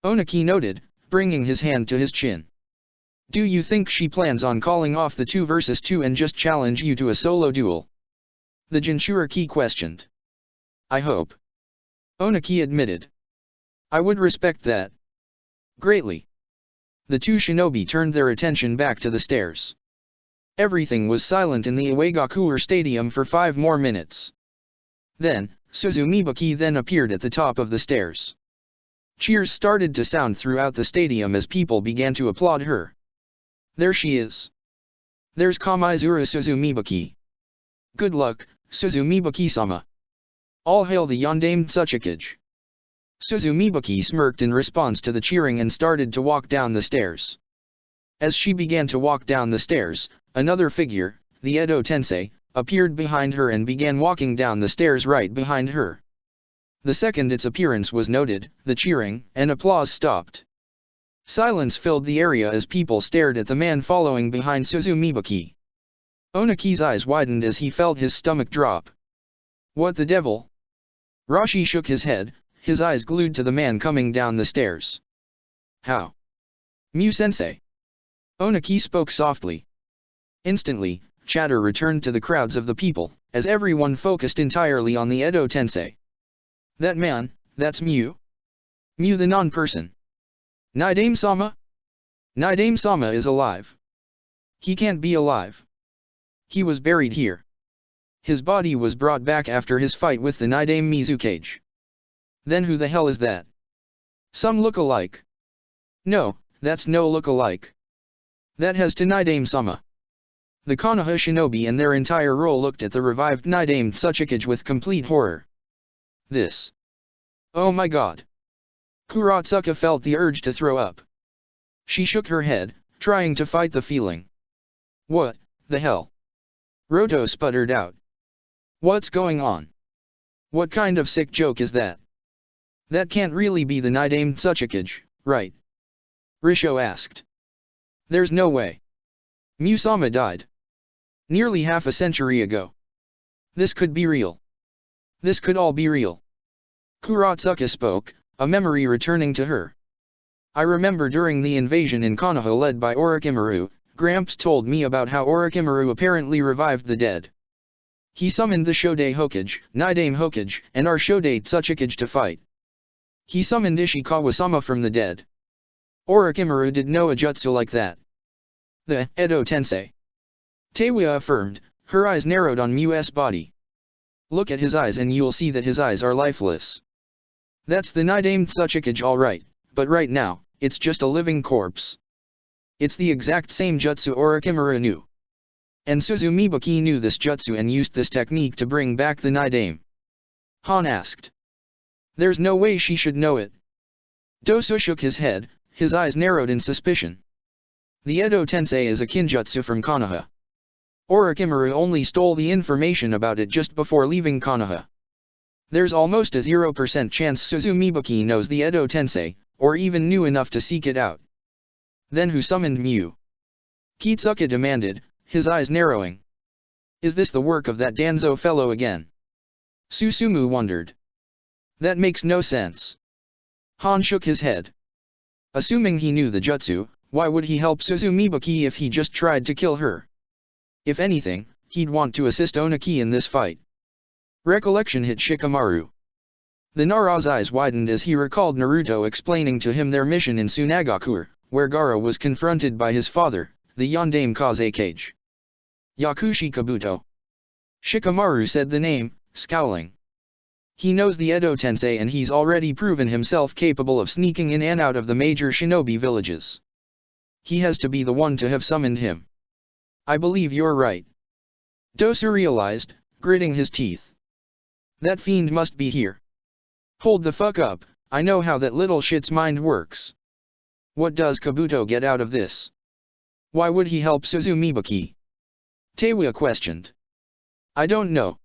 Onaki noted, bringing his hand to his chin. Do you think she plans on calling off the 2 versus 2 and just challenge you to a solo duel? The Jinchuriki questioned. I hope. Onaki admitted. I would respect that. Greatly. The two shinobi turned their attention back to the stairs. Everything was silent in the Iwagakuer Stadium for 5 more minutes. Then, Suzumibuki then appeared at the top of the stairs. Cheers started to sound throughout the stadium as people began to applaud her. There she is. There's Kamaizura Suzumibuki. Good luck, Suzumibuki-sama. All hail the Yondaime Tsuchikage. Suzumibuki smirked in response to the cheering and started to walk down the stairs. As she began to walk down the stairs, another figure, the Edo Tensei, appeared behind her and began walking down the stairs right behind her. The second its appearance was noted, the cheering and applause stopped. Silence filled the area as people stared at the man following behind Suzumibuki. Onaki's eyes widened as he felt his stomach drop. What the devil? Rashi shook his head, his eyes glued to the man coming down the stairs. How? Mu-sensei. Onaki spoke softly. Instantly, chatter returned to the crowds of the people, as everyone focused entirely on the Edo Tensei. That man, that's Mu. Mu the non-person. Nidaime-sama? Nidaime-sama is alive. He can't be alive. He was buried here. His body was brought back after his fight with the Nidaime Mizukage. Then who the hell is that? Some look alike. No, that's no look-alike. That has to Nidaime-sama. The Konoha shinobi and their entire role looked at the revived Nidaime Tsuchikage with complete horror. This. Oh my god. Kuratsuka felt the urge to throw up. She shook her head, trying to fight the feeling. What the hell? Roto sputtered out. What's going on? What kind of sick joke is that? That can't really be the Nidaime Tsuchikage, right? Risho asked. There's no way. Musama died. Nearly half a century ago. This could be real. This could all be real. Kuratsuka spoke, a memory returning to her. I remember during the invasion in Konoha led by Orochimaru, Gramps told me about how Orochimaru apparently revived the dead. He summoned the Shodei Hokage, Nidaime Hokage, and our Shodei Tsuchikage to fight. He summoned Ishikawa-sama from the dead. Orochimaru did no jutsu like that. The Edo Tensei. Teiwa affirmed, her eyes narrowed on Mu's body. Look at his eyes and you'll see that his eyes are lifeless. That's the Nidaime Tsuchikage alright, but right now, it's just a living corpse. It's the exact same jutsu Orochimaru knew. And Suzumibaki knew this jutsu and used this technique to bring back the Nidaime. Han asked. There's no way she should know it. Doso shook his head, his eyes narrowed in suspicion. The Edo Tensei is a kinjutsu from Konoha. Orochimaru only stole the information about it just before leaving Konoha. There's almost a 0% chance Suzumibaki knows the Edo Tensei, or even knew enough to seek it out. Then who summoned Mu? Kitsuka demanded, his eyes narrowing. Is this the work of that Danzo fellow again? Susumu wondered. That makes no sense. Han shook his head. Assuming he knew the jutsu, why would he help Suzumibaki if he just tried to kill her? If anything, he'd want to assist Oniki in this fight. Recollection hit Shikamaru. The Nara's eyes widened as he recalled Naruto explaining to him their mission in Tsunagakure, where Gaara was confronted by his father, the Yondaime Kazekage. Yakushi Kabuto. Shikamaru said the name, scowling. He knows the Edo Tensei and he's already proven himself capable of sneaking in and out of the major shinobi villages. He has to be the one to have summoned him. I believe you're right. Dosu realized, gritting his teeth. That fiend must be here. Hold the fuck up, I know how that little shit's mind works. What does Kabuto get out of this? Why would he help Suzumibaki? Teiwa questioned. I don't know.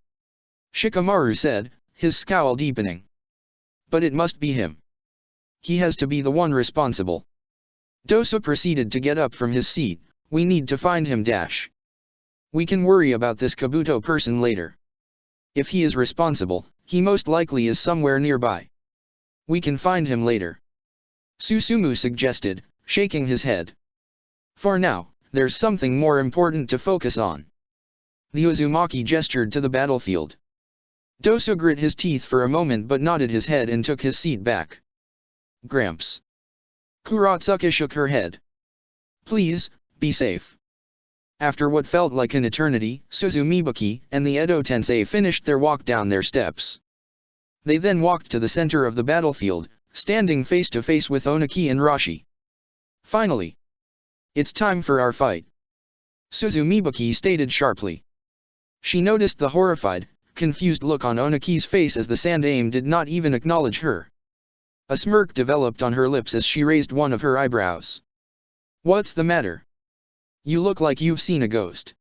Shikamaru said, his scowl deepening. But it must be him. He has to be the one responsible. Dosu proceeded to get up from his seat. We need to find him. We can worry about this Kabuto person later. If he is responsible, he most likely is somewhere nearby. We can find him later. Susumu suggested, shaking his head. For now, there's something more important to focus on. The Uzumaki gestured to the battlefield. Dosu grit his teeth for a moment but nodded his head and took his seat back. Gramps. Kuratsuka shook her head. Please, be safe. After what felt like an eternity, Suzumibaki and the Edo Tensei finished their walk down their steps. They then walked to the center of the battlefield, standing face to face with Oniki and Rashi. Finally. It's time for our fight. Suzumibaki stated sharply. She noticed the horrified, confused look on Oniki's face as the Sandaime did not even acknowledge her. A smirk developed on her lips as she raised one of her eyebrows. What's the matter? You look like you've seen a ghost.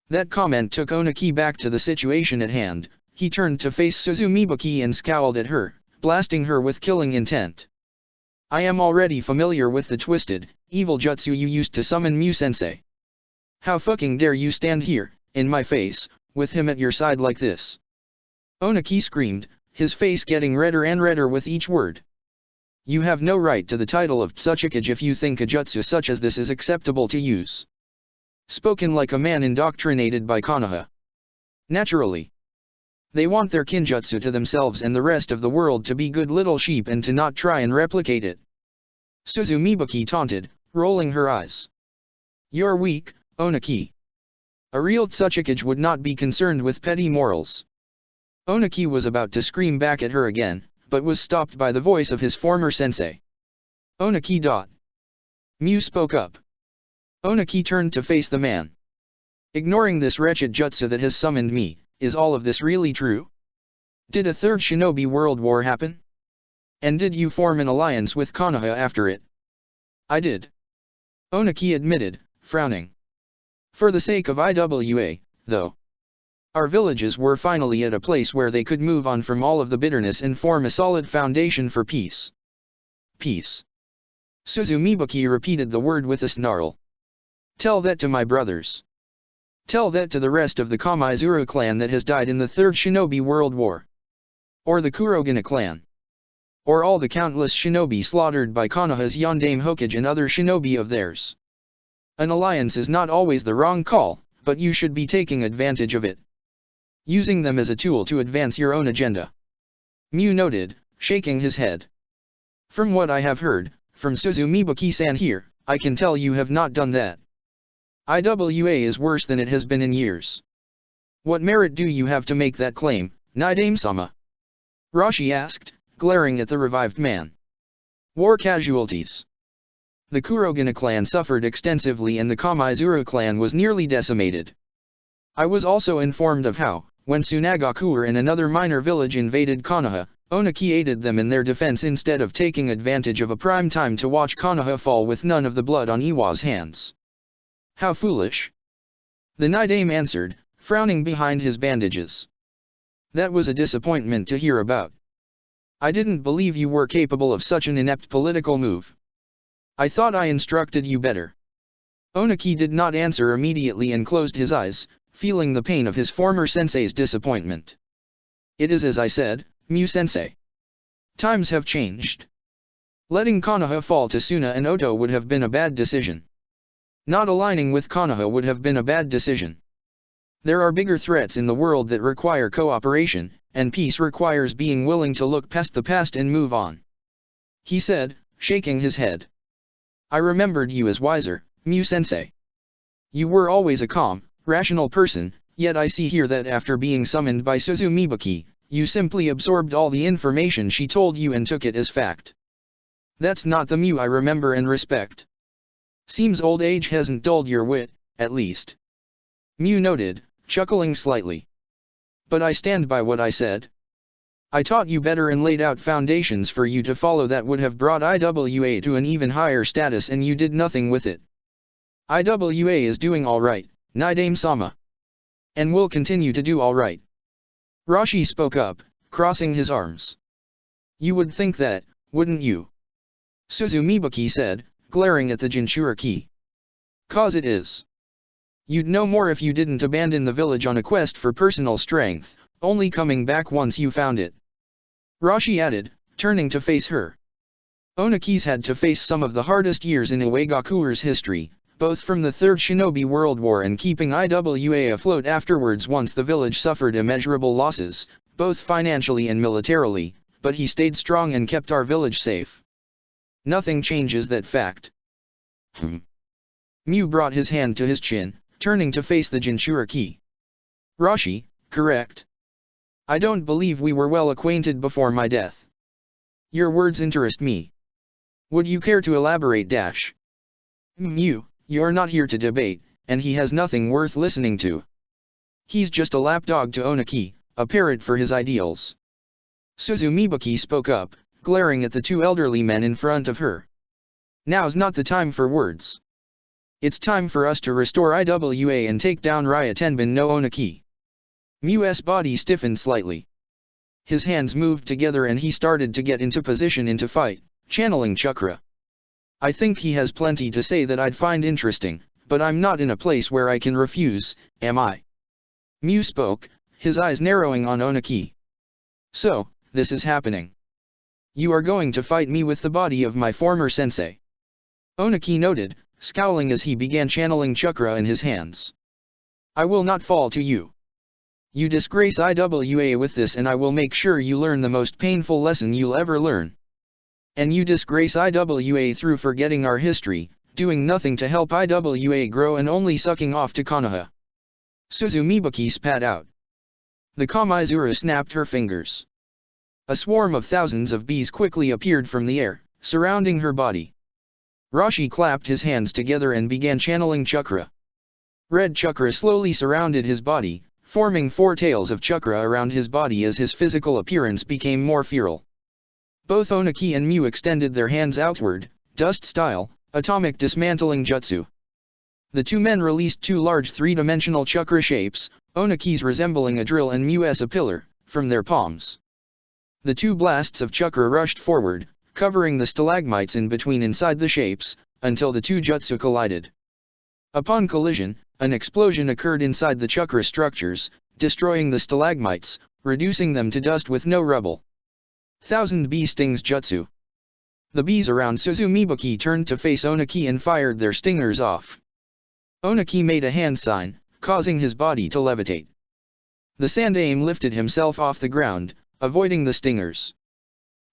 That comment took Oniki back to the situation at hand. He turned to face Suzumibaki and scowled at her, blasting her with killing intent. I am already familiar with the twisted, evil jutsu you used to summon Mu-sensei. How fucking dare you stand here, in my face, with him at your side like this? Oniki screamed, his face getting redder and redder with each word. You have no right to the title of Tsuchikage if you think a jutsu such as this is acceptable to use. Spoken like a man indoctrinated by Konoha. Naturally. They want their kinjutsu to themselves and the rest of the world to be good little sheep and to not try and replicate it. Suzumibaki taunted, rolling her eyes. You're weak, Oniki. A real Tsuchikage would not be concerned with petty morals. Oniki was about to scream back at her again, but was stopped by the voice of his former sensei. Oniki. Mew spoke up. Oniki turned to face the man. Ignoring this wretched jutsu that has summoned me, is all of this really true? Did a third shinobi world war happen? And did you form an alliance with Konoha after it? I did. Oniki admitted, frowning. For the sake of IWA, though. Our villages were finally at a place where they could move on from all of the bitterness and form a solid foundation for peace. Peace. Suzumibuki repeated the word with a snarl. Tell that to my brothers. Tell that to the rest of the Kamaizuru clan that has died in the Third Shinobi World War. Or the Kurogane clan. Or all the countless shinobi slaughtered by Konoha's Yondaime Hokage and other shinobi of theirs. An alliance is not always the wrong call, but you should be taking advantage of it. Using them as a tool to advance your own agenda. Mew noted, shaking his head. From what I have heard, from Suzumibuki-san here, I can tell you have not done that. IWA is worse than it has been in years. What merit do you have to make that claim, Nidaime-sama? Rashi asked, glaring at the revived man. War casualties. The Kurogane clan suffered extensively and the Kamaizuru clan was nearly decimated. I was also informed of how, when Tsunagakure and another minor village invaded Konoha, Oniki aided them in their defense instead of taking advantage of a prime time to watch Konoha fall with none of the blood on Iwa's hands. How foolish. The Nidaime answered, frowning behind his bandages. That was a disappointment to hear about. I didn't believe you were capable of such an inept political move. I thought I instructed you better. Oniki did not answer immediately and closed his eyes, feeling the pain of his former sensei's disappointment. It is as I said, Mew-sensei. Times have changed. Letting Konoha fall to Suna and Oto would have been a bad decision. Not aligning with Konoha would have been a bad decision. There are bigger threats in the world that require cooperation, and peace requires being willing to look past the past and move on. He said, shaking his head. I remembered you as wiser, Mew-sensei. You were always a calm, rational person, yet I see here that after being summoned by Suzumibuki, you simply absorbed all the information she told you and took it as fact. That's not the Mew I remember and respect. Seems old age hasn't dulled your wit, at least. Mew noted, chuckling slightly. But I stand by what I said. I taught you better and laid out foundations for you to follow that would have brought IWA to an even higher status and you did nothing with it. IWA is doing alright, Nidaime-sama. And will continue to do alright. Rashi spoke up, crossing his arms. You would think that, wouldn't you? Suzumibuki said, glaring at the Jinchuriki. Cause it is. You'd know more if you didn't abandon the village on a quest for personal strength, only coming back once you found it. Rashi added, turning to face her. Oniki's had to face some of the hardest years in Iwagakure's history, both from the Third Shinobi World War and keeping IWA afloat afterwards once the village suffered immeasurable losses, both financially and militarily, but he stayed strong and kept our village safe. Nothing changes that fact. Mew brought his hand to his chin, turning to face the Jinchuriki. Rashi, correct. I don't believe we were well acquainted before my death. Your words interest me. Would you care to elaborate? Mew, you're not here to debate, and he has nothing worth listening to. He's just a lapdog to Oniki, a parrot for his ideals. Suzumibuki spoke up, glaring at the two elderly men in front of her. Now's not the time for words. It's time for us to restore IWA and take down Ryotenbin no Oniki. Mew's body stiffened slightly. His hands moved together and he started to get into position into fight, channeling chakra. I think he has plenty to say that I'd find interesting, but I'm not in a place where I can refuse, am I? Mew spoke, his eyes narrowing on Oniki. So, this is happening. You are going to fight me with the body of my former sensei. Oniki noted, scowling as he began channeling chakra in his hands. I will not fall to you. You disgrace IWA with this and I will make sure you learn the most painful lesson you'll ever learn. And you disgrace IWA through forgetting our history, doing nothing to help IWA grow and only sucking off to Konoha. Suzumibuki spat out. The Kamaizuru snapped her fingers. A swarm of thousands of bees quickly appeared from the air, surrounding her body. Rashi clapped his hands together and began channeling chakra. Red chakra slowly surrounded his body, forming 4 tails of chakra around his body as his physical appearance became more feral. Both Onaki and Mew extended their hands outward, dust-style, atomic dismantling jutsu. The 2 men released 2 large 3-dimensional chakra shapes, Onaki's resembling a drill and Mew's a pillar, from their palms. The 2 blasts of chakra rushed forward, covering the stalagmites in between inside the shapes, until the 2 jutsu collided. Upon collision, an explosion occurred inside the chakra structures, destroying the stalagmites, reducing them to dust with no rubble. 1000 Bee Stings Jutsu. The bees around Suzumibuki turned to face Onaki and fired their stingers off. Onaki made a hand sign, causing his body to levitate. The Sandaime lifted himself off the ground, avoiding the stingers.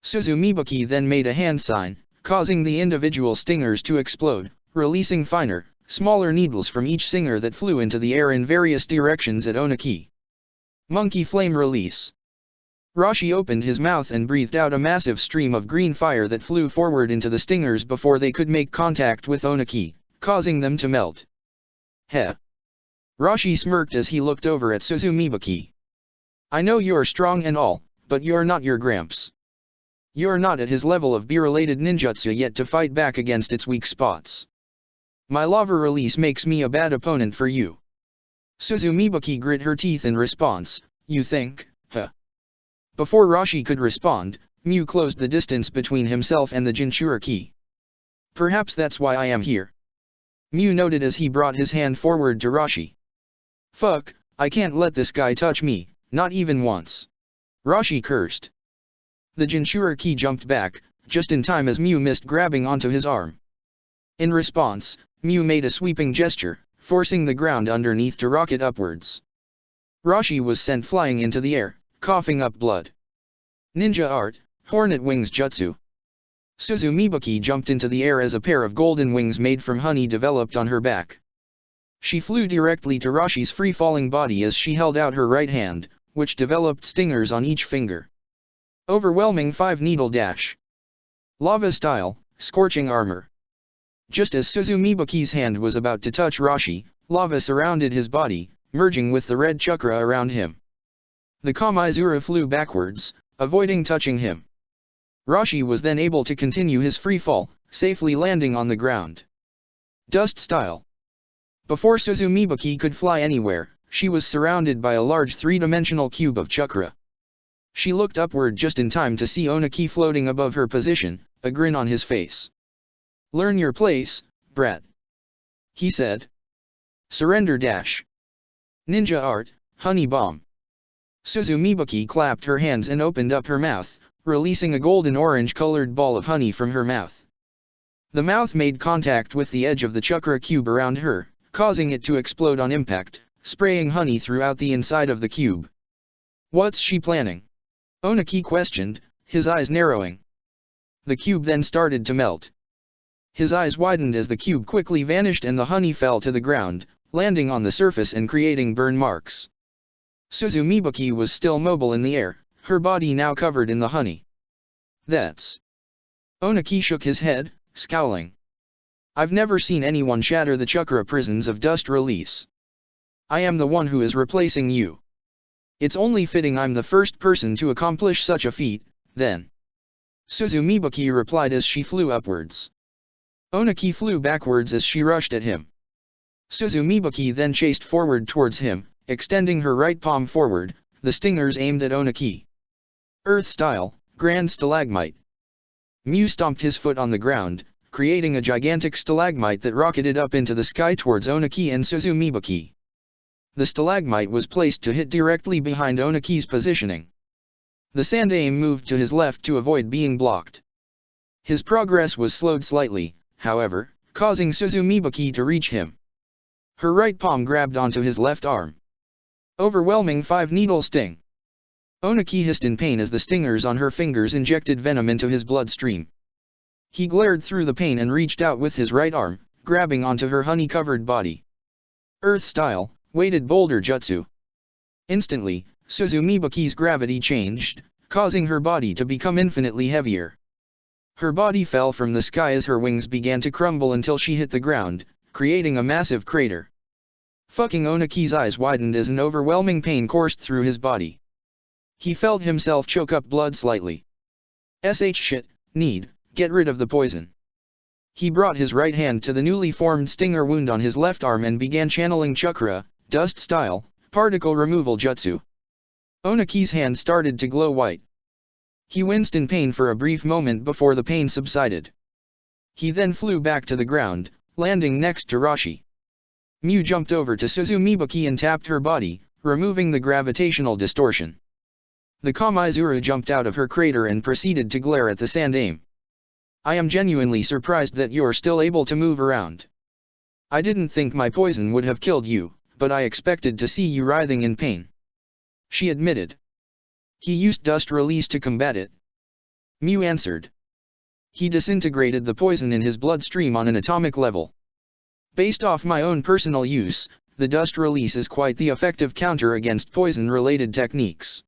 Suzumibuki then made a hand sign, causing the individual stingers to explode, releasing finer, smaller needles from each stinger that flew into the air in various directions at Onaki. Monkey Flame Release. Rashi opened his mouth and breathed out a massive stream of green fire that flew forward into the stingers before they could make contact with Onaki, causing them to melt. Heh. Rashi smirked as he looked over at Suzumibuki. I know you're strong and all, but you're not your Gramps. You're not at his level of bee-related ninjutsu yet to fight back against its weak spots. My lava release makes me a bad opponent for you. Suzumibuki grit her teeth in response, you think, huh? Before Rashi could respond, Mew closed the distance between himself and the Jinchuriki. Perhaps that's why I am here. Mew noted as he brought his hand forward to Rashi. Fuck, I can't let this guy touch me, not even once. Rashi cursed. The Jinchuriki jumped back, just in time as Mew missed grabbing onto his arm. In response, Mew made a sweeping gesture, forcing the ground underneath to rocket upwards. Rashi was sent flying into the air, coughing up blood. Ninja Art, Hornet Wings Jutsu. Suzumibuki jumped into the air as a pair of golden wings made from honey developed on her back. She flew directly to Rashi's free-falling body as she held out her right hand, which developed stingers on each finger. Overwhelming 5-needle dash. Lava style, scorching armor. Just as Suzumibuki's hand was about to touch Rashi, lava surrounded his body, merging with the red chakra around him. The Kamaizura flew backwards, avoiding touching him. Rashi was then able to continue his free fall, safely landing on the ground. Dust style. Before Suzumibuki could fly anywhere, she was surrounded by a large 3-dimensional cube of chakra. She looked upward just in time to see Onaki floating above her position, a grin on his face. Learn your place, brat. He said. Surrender dash. Ninja Art, Honey Bomb. Suzumibuki clapped her hands and opened up her mouth, releasing a golden-orange-colored ball of honey from her mouth. The mouth made contact with the edge of the chakra cube around her, causing it to explode on impact, spraying honey throughout the inside of the cube. What's she planning? Onaki questioned, his eyes narrowing. The cube then started to melt. His eyes widened as the cube quickly vanished and the honey fell to the ground, landing on the surface and creating burn marks. Suzumibuki was still mobile in the air, her body now covered in the honey. That's... Onaki shook his head, scowling. I've never seen anyone shatter the chakra prisons of dust release. I am the one who is replacing you. It's only fitting I'm the first person to accomplish such a feat, then. Suzumibuki replied as she flew upwards. Onaki flew backwards as she rushed at him. Suzumibuki then chased forward towards him, extending her right palm forward, the stingers aimed at Onaki. Earth style, Grand Stalagmite. Mew stomped his foot on the ground, creating a gigantic stalagmite that rocketed up into the sky towards Onaki and Suzumibuki. The stalagmite was placed to hit directly behind Onaki's positioning. The Sandaime moved to his left to avoid being blocked. His progress was slowed slightly, however, causing Suzumibuki to reach him. Her right palm grabbed onto his left arm. Overwhelming 5-needle sting. Onaki hissed in pain as the stingers on her fingers injected venom into his bloodstream. He glared through the pain and reached out with his right arm, grabbing onto her honey-covered body. Earth style, weighted boulder jutsu. Instantly, Suzumibuki's gravity changed, causing her body to become infinitely heavier. Her body fell from the sky as her wings began to crumble until she hit the ground, creating a massive crater. Fucking Onaki's eyes widened as an overwhelming pain coursed through his body. He felt himself choke up blood slightly. Shit, get rid of the poison. He brought his right hand to the newly formed stinger wound on his left arm and began channeling chakra, dust-style, particle removal jutsu. Onaki's hand started to glow white. He winced in pain for a brief moment before the pain subsided. He then flew back to the ground, landing next to Rashi. Miu jumped over to Suzumibuki and tapped her body, removing the gravitational distortion. The Kamaizuru jumped out of her crater and proceeded to glare at the Sandaime. I am genuinely surprised that you're still able to move around. I didn't think my poison would have killed you, but I expected to see you writhing in pain. She admitted. He used dust release to combat it. Miu answered. He disintegrated the poison in his bloodstream on an atomic level. Based off my own personal use, the dust release is quite the effective counter against poison-related techniques.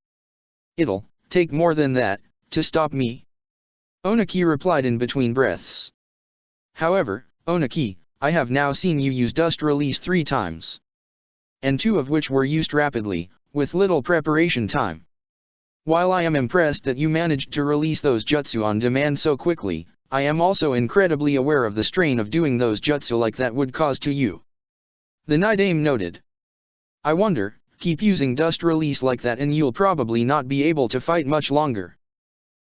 It'll take more than that to stop me. Onaki replied in between breaths. However, Onaki, I have now seen you use dust release 3 times. And 2 of which were used rapidly, with little preparation time. While I am impressed that you managed to release those jutsu on demand so quickly, I am also incredibly aware of the strain of doing those jutsu like that would cause to you. The Nidaime noted. I wonder, keep using dust release like that and you'll probably not be able to fight much longer.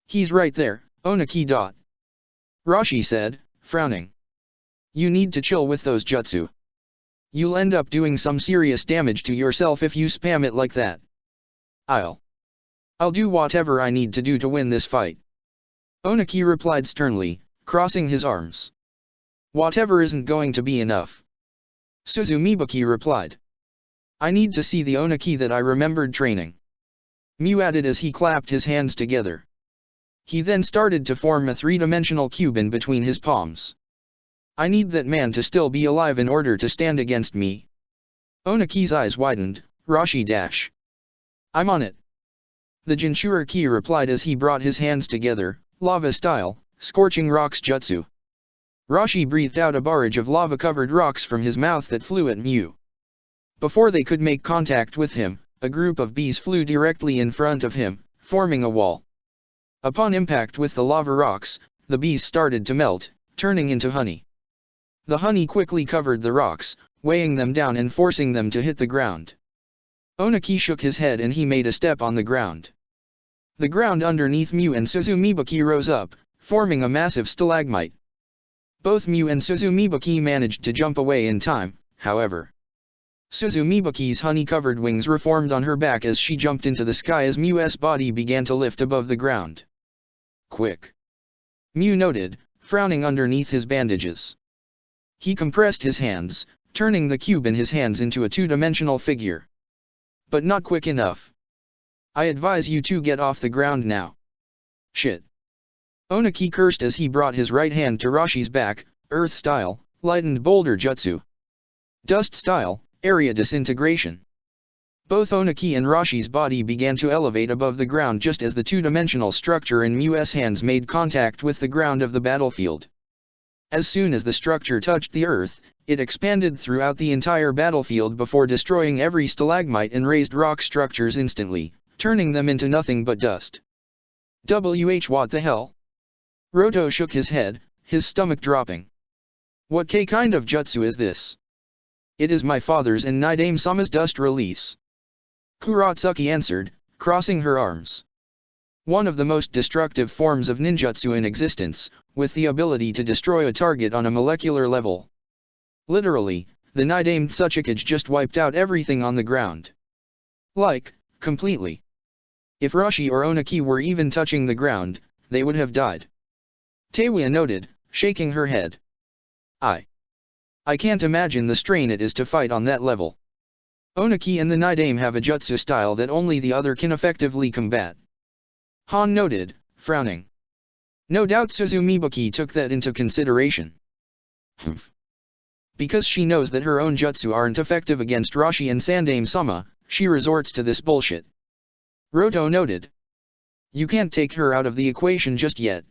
He's right there, Onaki. Rashi said, frowning. You need to chill with those jutsu. You'll end up doing some serious damage to yourself if you spam it like that. I'll do whatever I need to do to win this fight. Onaki replied sternly, crossing his arms. Whatever isn't going to be enough. Suzumibuki replied. I need to see the Onaki that I remembered training. Miu added as he clapped his hands together. He then started to form a 3-dimensional cube in between his palms. I need that man to still be alive in order to stand against me. Onaki's eyes widened, Rashi. I'm on it. The Jinchuriki replied as he brought his hands together, lava-style, scorching rocks jutsu. Rashi breathed out a barrage of lava-covered rocks from his mouth that flew at Miu. Before they could make contact with him, a group of bees flew directly in front of him, forming a wall. Upon impact with the lava rocks, the bees started to melt, turning into honey. The honey quickly covered the rocks, weighing them down and forcing them to hit the ground. Onaki shook his head and he made a step on the ground. The ground underneath Miu and Suzumibuki rose up, forming a massive stalagmite. Both Miu and Suzumibuki managed to jump away in time, however. Suzumibuki's honey-covered wings reformed on her back as she jumped into the sky as Miu's body began to lift above the ground. Quick! Miu noted, frowning underneath his bandages. He compressed his hands, turning the cube in his hands into a 2-dimensional figure. But not quick enough. I advise you to get off the ground now. Shit. Onaki cursed as he brought his right hand to Rashi's back, earth-style, lightened boulder jutsu. Dust-style, area disintegration. Both Onaki and Rashi's body began to elevate above the ground just as the 2-dimensional structure in Miu's hands made contact with the ground of the battlefield. As soon as the structure touched the earth, it expanded throughout the entire battlefield before destroying every stalagmite and raised rock structures instantly, turning them into nothing but dust. What the hell? Roto shook his head, his stomach dropping. What kind of jutsu is this? It is my father's and Nidaime-sama's dust release. Kuratsuki answered, crossing her arms. One of the most destructive forms of ninjutsu in existence, with the ability to destroy a target on a molecular level. Literally, the Nidaime Tsuchikage just wiped out everything on the ground. Completely. If Rashi or Onaki were even touching the ground, they would have died. Teiwa noted, shaking her head. I can't imagine the strain it is to fight on that level. Onaki and the Nidaime have a jutsu style that only the other can effectively combat. Han noted, frowning. No doubt Suzumibuki took that into consideration. Because she knows that her own jutsu aren't effective against Rashi and Sandaime-sama, she resorts to this bullshit. Roto noted. You can't take her out of the equation just yet.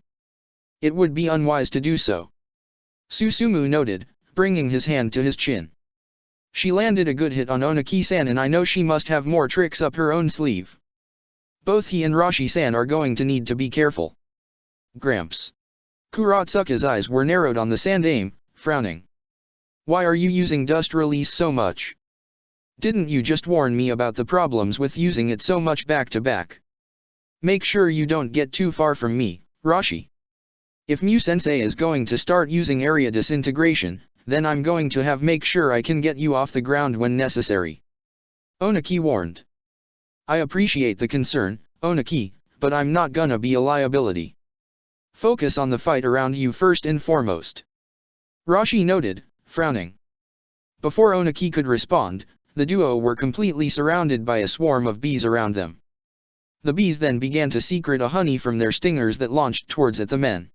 It would be unwise to do so. Susumu noted, bringing his hand to his chin. She landed a good hit on Onaki-san, and I know she must have more tricks up her own sleeve. Both he and Rashi-san are going to need to be careful. Gramps. Kuratsuka's eyes were narrowed on the Sandaime, frowning. Why are you using dust release so much? Didn't you just warn me about the problems with using it so much back to back? Make sure you don't get too far from me, Rashi. If Mu-sensei is going to start using area disintegration, then I'm going to make sure I can get you off the ground when necessary. Onaki warned. I appreciate the concern, Onaki, but I'm not gonna be a liability. Focus on the fight around you first and foremost. Rashi noted, frowning. Before Onaki could respond, the duo were completely surrounded by a swarm of bees around them. The bees then began to secrete a honey from their stingers that launched towards at the men.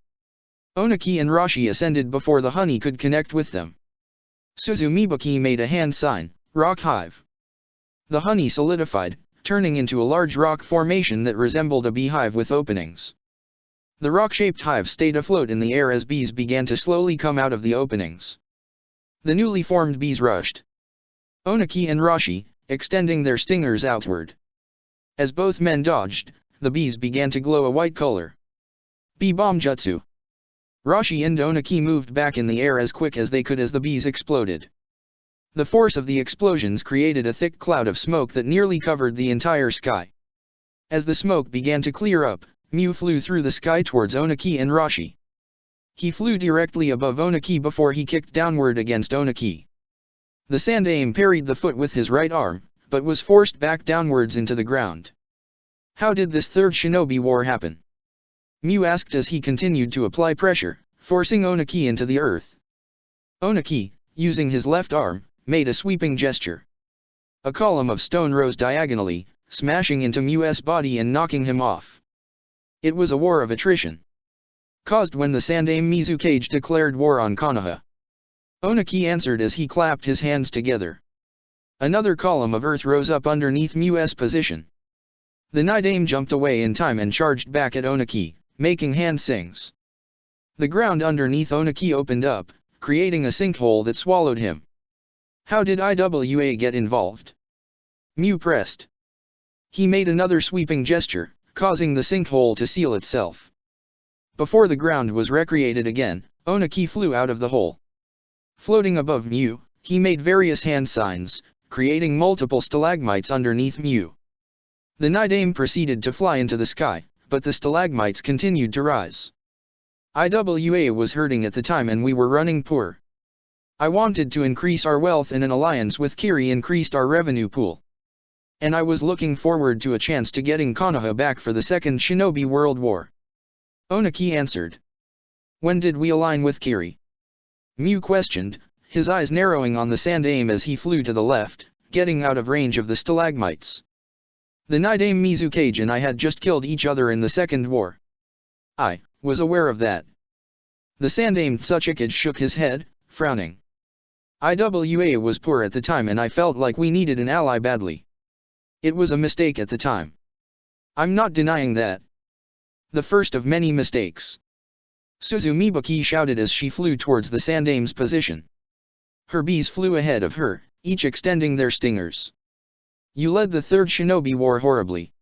Onaki and Rashi ascended before the honey could connect with them. Suzumibuki made a hand sign, rock hive. The honey solidified, turning into a large rock formation that resembled a beehive with openings. The rock-shaped hive stayed afloat in the air as bees began to slowly come out of the openings. The newly formed bees rushed Onaki and Rashi, extending their stingers outward. As both men dodged, the bees began to glow a white color. Bee bomb jutsu. Rashi and Onaki moved back in the air as quick as they could as the bees exploded. The force of the explosions created a thick cloud of smoke that nearly covered the entire sky. As the smoke began to clear up, Mu flew through the sky towards Onaki and Rashi. He flew directly above Onaki before he kicked downward against Onaki. The Sandaime parried the foot with his right arm, but was forced back downwards into the ground. How did this third shinobi war happen? Mu asked as he continued to apply pressure, forcing Onaki into the earth. Onaki, using his left arm, made a sweeping gesture. A column of stone rose diagonally, smashing into Mu's body and knocking him off. It was a war of attrition. Caused when the Sandaime Mizukage declared war on Konoha. Onaki answered as he clapped his hands together. Another column of earth rose up underneath Mu's position. The Nidaime jumped away in time and charged back at Onaki, making hand sings. The ground underneath Onaki opened up, creating a sinkhole that swallowed him. How did IWA get involved? Mu pressed. He made another sweeping gesture, causing the sinkhole to seal itself. Before the ground was recreated again, Onaki flew out of the hole. Floating above Mu, he made various hand signs, creating multiple stalagmites underneath Mu. The Nidaime proceeded to fly into the sky, but the stalagmites continued to rise. IWA was hurting at the time and we were running poor. I wanted to increase our wealth and an alliance with Kiri increased our revenue pool. And I was looking forward to a chance to getting Konoha back for the Second Shinobi World War. Onaki answered. When did we align with Kiri? Mu questioned, his eyes narrowing on the Sandaime as he flew to the left, getting out of range of the stalagmites. The Nidaime Mizukage and I had just killed each other in the Second War. I was aware of that. The Sandaime Tsuchikage shook his head, frowning. IWA was poor at the time and I felt like we needed an ally badly. It was a mistake at the time. I'm not denying that. The first of many mistakes. Suzumibuki shouted as she flew towards the Sandaime's position. Her bees flew ahead of her, each extending their stingers. You led the third shinobi war horribly.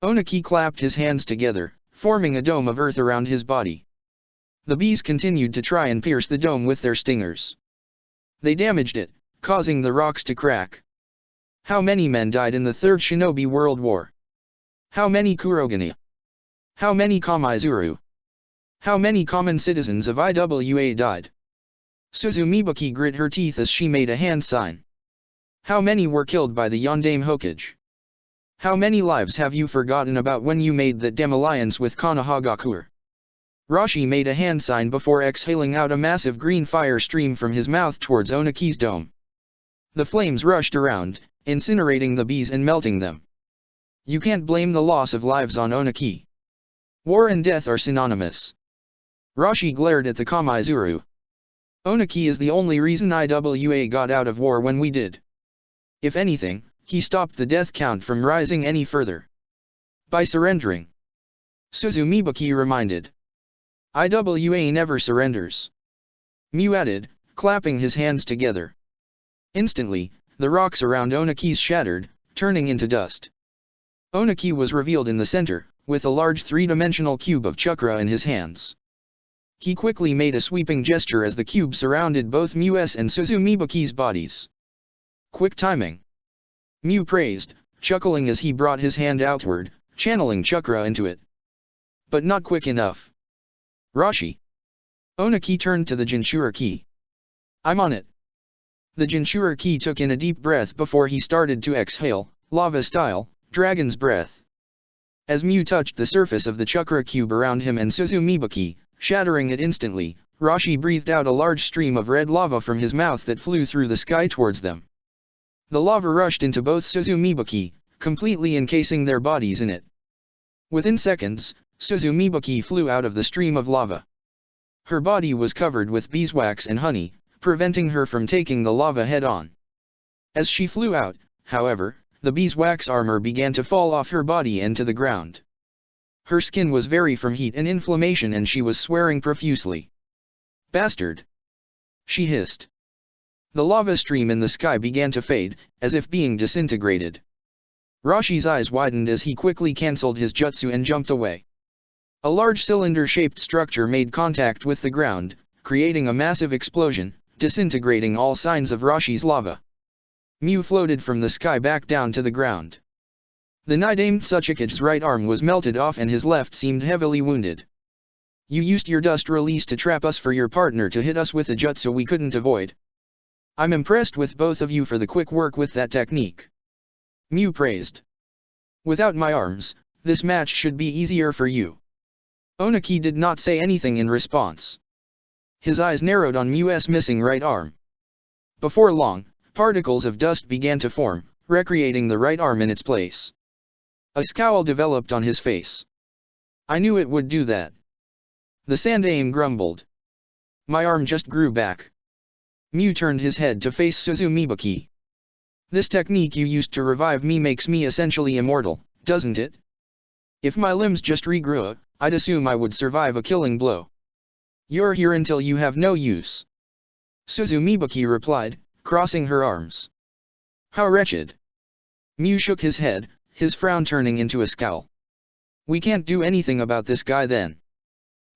Onaki clapped his hands together, forming a dome of earth around his body. The bees continued to try and pierce the dome with their stingers. They damaged it, causing the rocks to crack. How many men died in the Third Shinobi World War? How many Kurogane? How many Kamaizuru? How many common citizens of IWA died? Suzumibuki grit her teeth as she made a hand sign. How many were killed by the Yondaime Hokage? How many lives have you forgotten about when you made that damn alliance with Konohagakure? Rashi made a hand sign before exhaling out a massive green fire stream from his mouth towards Onaki's dome. The flames rushed around, incinerating the bees and melting them. You can't blame the loss of lives on Onaki. War and death are synonymous. Rashi glared at the Kamaizuru. Onaki is the only reason IWA got out of war when we did. If anything, he stopped the death count from rising any further. By surrendering. Suzumibuki reminded. IWA never surrenders. Mew added, clapping his hands together. Instantly, the rocks around Onaki's shattered, turning into dust. Onaki was revealed in the center, with a large three-dimensional cube of chakra in his hands. He quickly made a sweeping gesture as the cube surrounded both Mew's and Suzumibaki's bodies. Quick timing. Mew praised, chuckling as he brought his hand outward, channeling chakra into it. But not quick enough. Rashi. Onaki turned to the Jinchura key. I'm on it. The Jinchura key took in a deep breath before he started to exhale, lava-style, dragon's breath. As Mew touched the surface of the chakra cube around him and Suzumibaki, shattering it instantly, Rashi breathed out a large stream of red lava from his mouth that flew through the sky towards them. The lava rushed into both Suzumibaki, completely encasing their bodies in it. Within seconds, Suzumibaki flew out of the stream of lava. Her body was covered with beeswax and honey, preventing her from taking the lava head-on. As she flew out, however, the beeswax armor began to fall off her body and to the ground. Her skin was very from heat and inflammation and she was swearing profusely. Bastard! She hissed. The lava stream in the sky began to fade, as if being disintegrated. Rashi's eyes widened as he quickly cancelled his jutsu and jumped away. A large cylinder-shaped structure made contact with the ground, creating a massive explosion, disintegrating all signs of Rashi's lava. Mew floated from the sky back down to the ground. The Nidamed Tsuchikage's right arm was melted off and his left seemed heavily wounded. You used your dust release to trap us for your partner to hit us with a jutsu we couldn't avoid. I'm impressed with both of you for the quick work with that technique. Mew praised. Without my arms, this match should be easier for you. Onaki did not say anything in response. His eyes narrowed on Mew's missing right arm. Before long, particles of dust began to form, recreating the right arm in its place. A scowl developed on his face. I knew it would do that. The Sandaime grumbled. My arm just grew back. Mew turned his head to face Suzumibaki. This technique you used to revive me makes me essentially immortal, doesn't it? If my limbs just regrew, I'd assume I would survive a killing blow. You're here until you have no use. Suzumibaki replied, crossing her arms. How wretched. Mew shook his head, his frown turning into a scowl. We can't do anything about this guy then.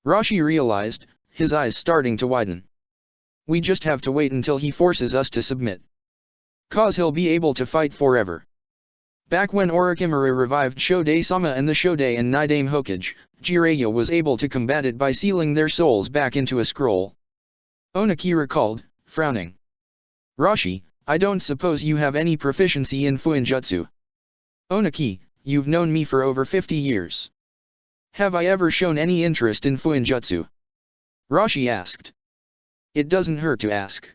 Rashi realized, his eyes starting to widen. We just have to wait until he forces us to submit. 'Cause he'll be able to fight forever. Back when Orochimaru revived Shodai-sama and the Shodai and Nidaime Hokage, Jiraiya was able to combat it by sealing their souls back into a scroll. Onaki recalled, frowning. Rashi, I don't suppose you have any proficiency in Fuinjutsu. Onaki, you've known me for over 50 years. Have I ever shown any interest in Fuinjutsu? Rashi asked. It doesn't hurt to ask.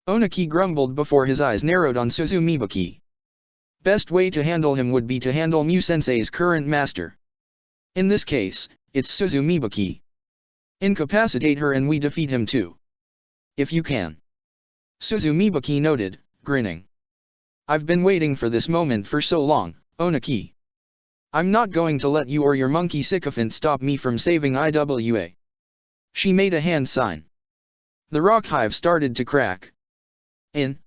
Onaki grumbled before his eyes narrowed on Suzumibaki. Best way to handle him would be to handle Mew-sensei's current master. In this case, it's Suzumibaki. Incapacitate her and we defeat him too. If you can. Suzumibaki noted, grinning. I've been waiting for this moment for so long, Onaki. I'm not going to let you or your monkey sycophant stop me from saving IWA. She made a hand sign. The rock hive started to crack. An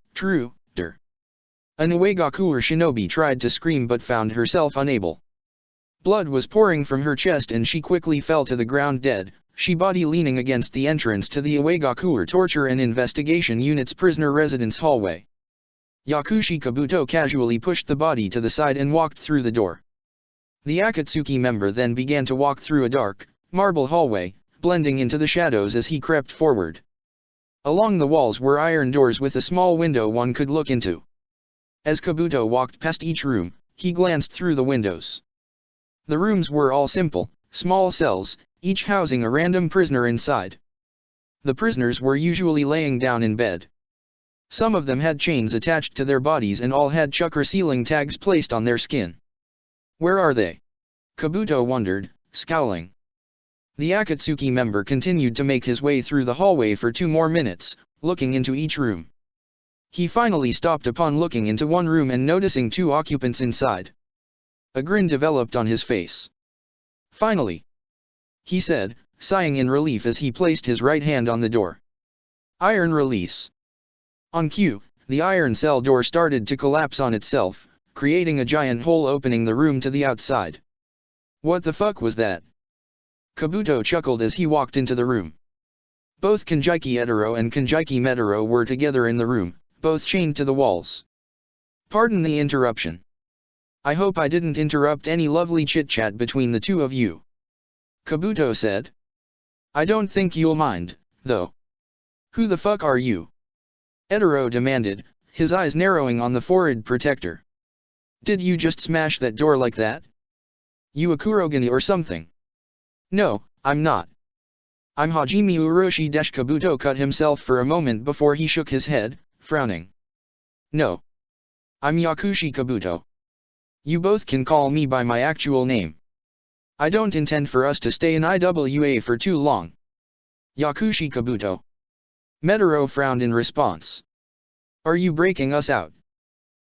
Uegaku or shinobi tried to scream but found herself unable. Blood was pouring from her chest and she quickly fell to the ground dead, she body leaning against the entrance to the Uegaku Torture and Investigation Unit's prisoner residence hallway. Yakushi Kabuto casually pushed the body to the side and walked through the door. The Akatsuki member then began to walk through a dark, marble hallway, blending into the shadows as he crept forward. Along the walls were iron doors with a small window one could look into. As Kabuto walked past each room, he glanced through the windows. The rooms were all simple, small cells, each housing a random prisoner inside. The prisoners were usually laying down in bed. Some of them had chains attached to their bodies and all had chakra sealing tags placed on their skin. Where are they? Kabuto wondered, scowling. The Akatsuki member continued to make his way through the hallway for 2 more minutes, looking into each room. He finally stopped upon looking into one room and noticing 2 occupants inside. A grin developed on his face. Finally, he said, sighing in relief as he placed his right hand on the door. Iron release. On cue, the iron cell door started to collapse on itself, creating a giant hole opening the room to the outside. What the fuck was that? Kabuto chuckled as he walked into the room. Both Kanjiki Etaro and Kanjiki Metaro were together in the room, both chained to the walls. Pardon the interruption. I hope I didn't interrupt any lovely chit-chat between the two of you. Kabuto said. I don't think you'll mind, though. Who the fuck are you? Etaro demanded, his eyes narrowing on the forehead protector. Did you just smash that door like that? You a Kurogane or something? No, I'm not. I'm Hajime Uroshi. Kabuto cut himself for a moment before he shook his head, frowning. No. I'm Yakushi Kabuto. You both can call me by my actual name. I don't intend for us to stay in IWA for too long. Yakushi Kabuto. Metaro frowned in response. Are you breaking us out?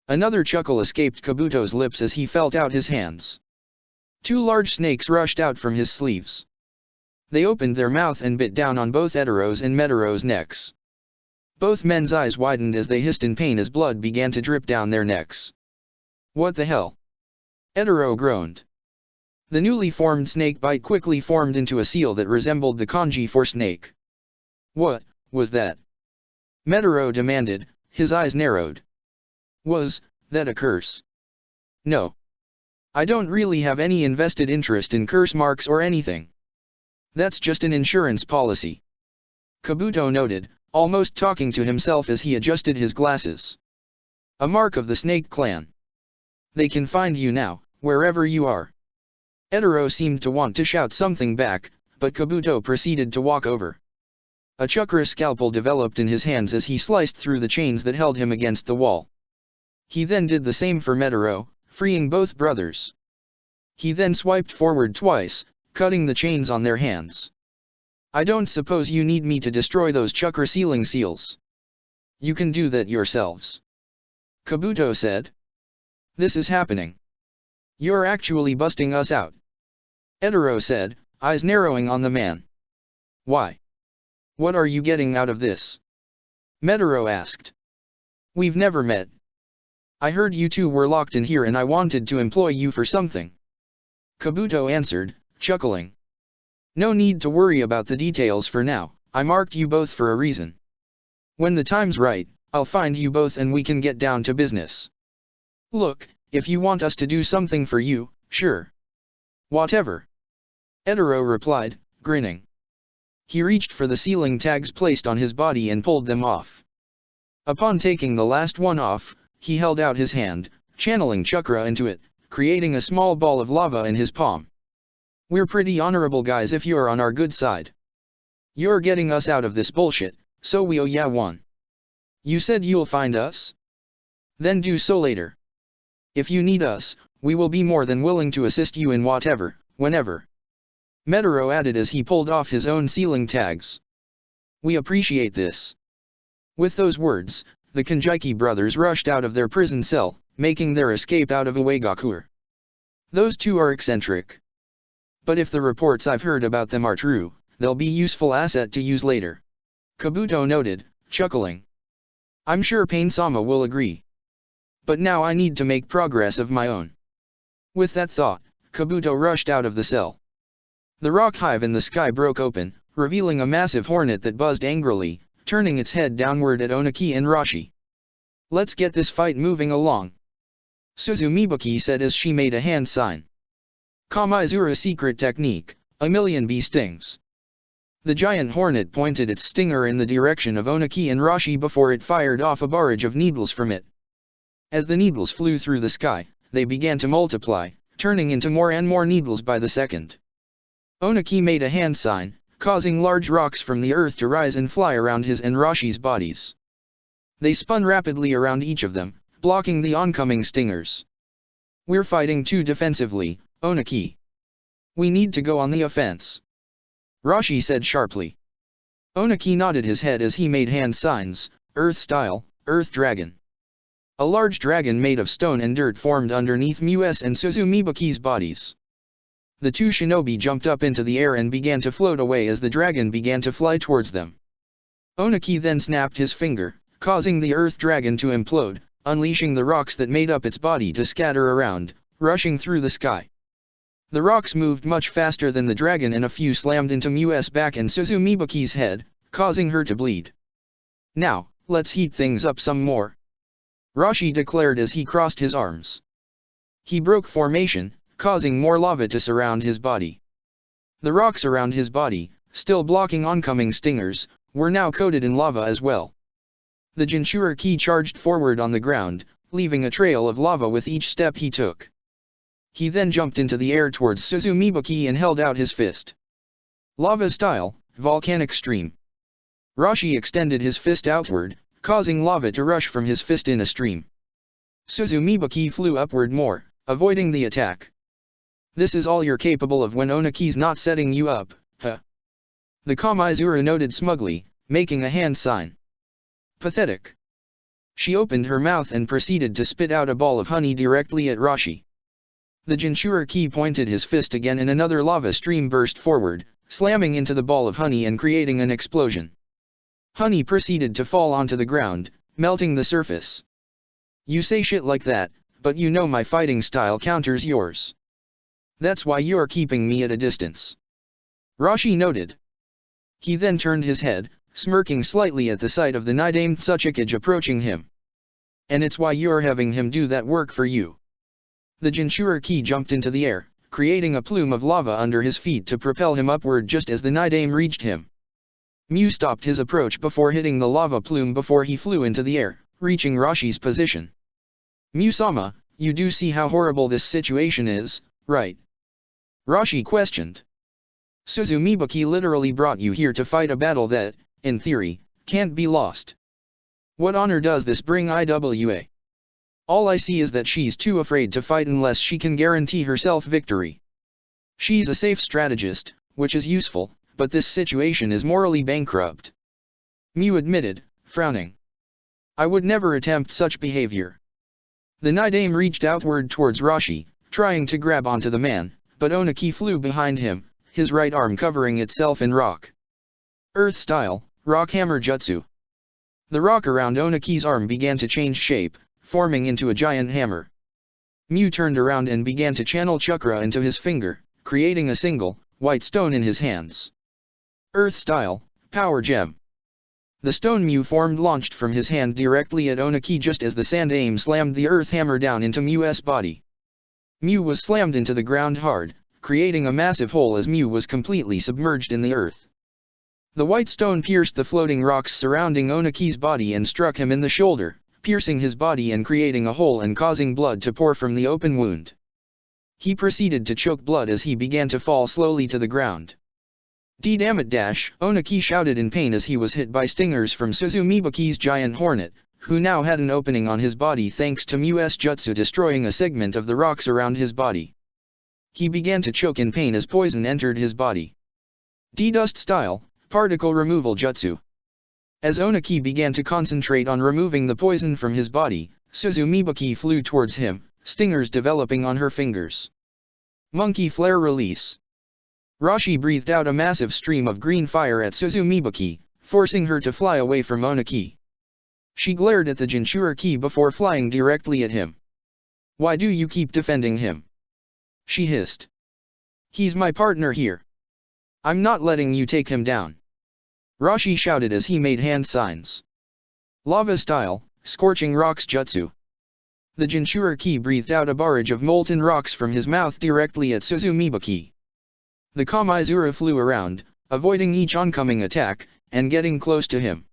Another chuckle escaped Kabuto's lips as he felt out his hands. Two large snakes rushed out from his sleeves. They opened their mouth and bit down on both Etaro's and Metaro's necks. Both men's eyes widened as they hissed in pain as blood began to drip down their necks. What the hell? Etaro groaned. The newly formed snake bite quickly formed into a seal that resembled the kanji for snake. What was that? Metaro demanded, his eyes narrowed. Was that a curse? No. I don't really have any invested interest in curse marks or anything. That's just an insurance policy. Kabuto noted, almost talking to himself as he adjusted his glasses. A mark of the Snake Clan. They can find you now, wherever you are. Etaro seemed to want to shout something back, but Kabuto proceeded to walk over. A chakra scalpel developed in his hands as he sliced through the chains that held him against the wall. He then did the same for Metaro, freeing both brothers. He then swiped forward twice, cutting the chains on their hands. I don't suppose you need me to destroy those chakra sealing seals. You can do that yourselves. Kabuto said. This is happening. You're actually busting us out. Etaro said, eyes narrowing on the man. Why? What are you getting out of this? Metaro asked. We've never met. I heard you two were locked in here and I wanted to employ you for something. Kabuto answered, chuckling. No need to worry about the details for now, I marked you both for a reason. When the time's right, I'll find you both and we can get down to business. Look, if you want us to do something for you, sure. Whatever. Etaro replied, grinning. He reached for the sealing tags placed on his body and pulled them off. Upon taking the last one off, he held out his hand, channeling chakra into it, creating a small ball of lava in his palm. We're pretty honorable guys if you're on our good side. You're getting us out of this bullshit, so we owe ya one. You said you'll find us? Then do so later. If you need us, we will be more than willing to assist you in whatever, whenever. Metaro added as he pulled off his own sealing tags. We appreciate this. With those words, the Kanjiki brothers rushed out of their prison cell, making their escape out of Uegakure. Those two are eccentric. But if the reports I've heard about them are true, they'll be useful asset to use later. Kabuto noted, chuckling. I'm sure Pain-sama will agree. But now I need to make progress of my own. With that thought, Kabuto rushed out of the cell. The rock hive in the sky broke open, revealing a massive hornet that buzzed angrily, turning its head downward at Oniki and Rashi. Let's get this fight moving along. Suzumibuki said as she made a hand sign. Kamaizura's secret technique, a million bee stings. The giant hornet pointed its stinger in the direction of Oniki and Rashi before it fired off a barrage of needles from it. As the needles flew through the sky, they began to multiply, turning into more and more needles by the second. Oniki made a hand sign, causing large rocks from the earth to rise and fly around his and Rashi's bodies. They spun rapidly around each of them, blocking the oncoming stingers. We're fighting too defensively, Oniki. We need to go on the offense. Rashi said sharply. Oniki nodded his head as he made hand signs, Earth style, Earth Dragon. A large dragon made of stone and dirt formed underneath Muse and Suzumibuki's bodies. The two shinobi jumped up into the air and began to float away as the dragon began to fly towards them. Onaki then snapped his finger, causing the earth dragon to implode, unleashing the rocks that made up its body to scatter around, rushing through the sky. The rocks moved much faster than the dragon and a few slammed into Mu's back and Suzumibaki's head, causing her to bleed. "Now, let's heat things up some more," Rashi declared as he crossed his arms. He broke formation, causing more lava to surround his body. The rocks around his body, still blocking oncoming stingers, were now coated in lava as well. The Jinchuriki charged forward on the ground, leaving a trail of lava with each step he took. He then jumped into the air towards Suzumibaki and held out his fist. Lava style, volcanic stream. Rashi extended his fist outward, causing lava to rush from his fist in a stream. Suzumibaki flew upward more, avoiding the attack. "This is all you're capable of when Onaki's not setting you up, huh?" The Kamaizuru noted smugly, making a hand sign. "Pathetic." She opened her mouth and proceeded to spit out a ball of honey directly at Rashi. The Jinchuriki pointed his fist again and another lava stream burst forward, slamming into the ball of honey and creating an explosion. Honey proceeded to fall onto the ground, melting the surface. "You say shit like that, but you know my fighting style counters yours. That's why you're keeping me at a distance," Rashi noted. He then turned his head, smirking slightly at the sight of the Nidamed Tsuchikage approaching him. "And it's why you're having him do that work for you." The Jinchuriki jumped into the air, creating a plume of lava under his feet to propel him upward just as the Nidame reached him. Mu stopped his approach before hitting the lava plume before he flew into the air, reaching Rashi's position. "Mu-sama, you do see how horrible this situation is, right?" Rashi questioned. "Suzumibaki literally brought you here to fight a battle that, in theory, can't be lost. What honor does this bring IWA? All I see is that she's too afraid to fight unless she can guarantee herself victory. She's a safe strategist, which is useful, but this situation is morally bankrupt," Mu admitted, frowning. "I would never attempt such behavior." The Nidame reached outward towards Rashi, trying to grab onto the man, but Onaki flew behind him, his right arm covering itself in rock. Earth style, rock hammer jutsu. The rock around Onaki's arm began to change shape, forming into a giant hammer. Mu turned around and began to channel chakra into his finger, creating a single, white stone in his hands. Earth style, power gem. The stone Mu formed launched from his hand directly at Onaki just as the sand aim slammed the earth hammer down into Mu's body. Mu was slammed into the ground hard, creating a massive hole as Mu was completely submerged in the earth. The white stone pierced the floating rocks surrounding Onaki's body and struck him in the shoulder, piercing his body and creating a hole and causing blood to pour from the open wound. He proceeded to choke blood as he began to fall slowly to the ground. "Dammit dash!" Onaki shouted in pain as he was hit by stingers from Suzumibaki's giant hornet, who now had an opening on his body thanks to Mu's jutsu destroying a segment of the rocks around his body. He began to choke in pain as poison entered his body. D-Dust style, particle removal jutsu. As Onaki began to concentrate on removing the poison from his body, Suzumibaki flew towards him, stingers developing on her fingers. Monkey flare release. Rashi breathed out a massive stream of green fire at Suzumibaki, forcing her to fly away from Onaki. She glared at the Jinchuriki before flying directly at him. "Why do you keep defending him?" she hissed. "He's my partner here. I'm not letting you take him down," Rashi shouted as he made hand signs. Lava style, scorching rocks jutsu. The Jinchuriki breathed out a barrage of molten rocks from his mouth directly at Suzumibaki. The Kamaizuru flew around, avoiding each oncoming attack, and getting close to him.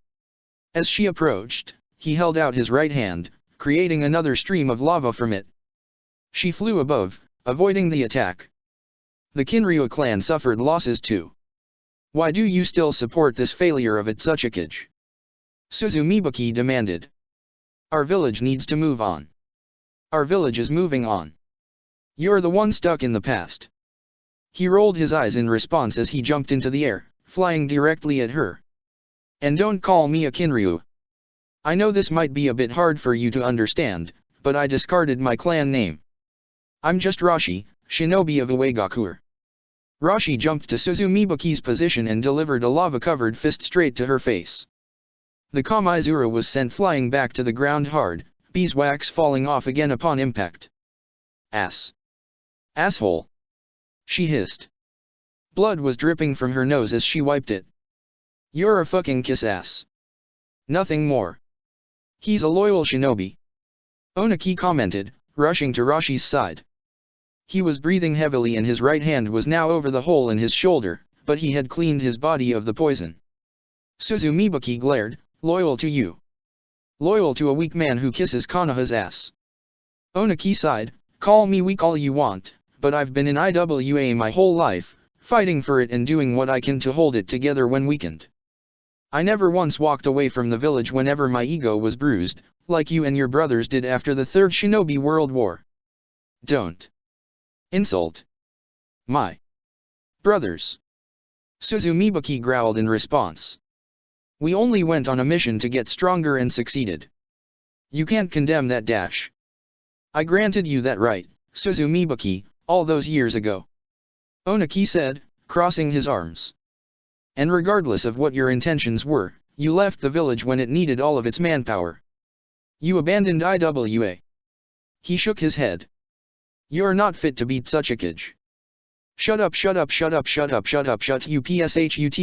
As she approached, he held out his right hand, creating another stream of lava from it. She flew above, avoiding the attack. The Kinryu clan suffered losses too. "Why do you still support this failure of Tsuchikage?" Suzumibaki demanded. "Our village needs to move on. Our village is moving on. You're the one stuck in the past." He rolled his eyes in response as he jumped into the air, flying directly at her. "And don't call me a Kinryu. I know this might be a bit hard for you to understand, but I discarded my clan name. I'm just Rashi, shinobi of Uegakur. Rashi jumped to Suzumibuki's position and delivered a lava-covered fist straight to her face. The Kamaizura was sent flying back to the ground hard, beeswax falling off again upon impact. Ass. Asshole. She hissed. Blood was dripping from her nose as she wiped it. You're a fucking kiss ass. Nothing more. He's a loyal shinobi. Onaki commented, rushing to Rashi's side. He was breathing heavily and his right hand was now over the hole in his shoulder, but he had cleaned his body of the poison. Suzumibuki glared, loyal to you. Loyal to a weak man who kisses Konoha's ass. Onaki sighed, call me weak all you want, but I've been in IWA my whole life, fighting for it and doing what I can to hold it together when weakened. I never once walked away from the village whenever my ego was bruised, like you and your brothers did after the Third Shinobi World War. Don't insult my brothers. Suzumibuki growled in response. We only went on a mission to get stronger and succeeded. You can't condemn that dash. I granted you that right, Suzumibuki, all those years ago. Onaki said, crossing his arms. And regardless of what your intentions were, you left the village when it needed all of its manpower. You abandoned IWA. He shook his head. You're not fit to beat such a kid. Shut up, shut up, shut up, shut up, shut up, shut upshut.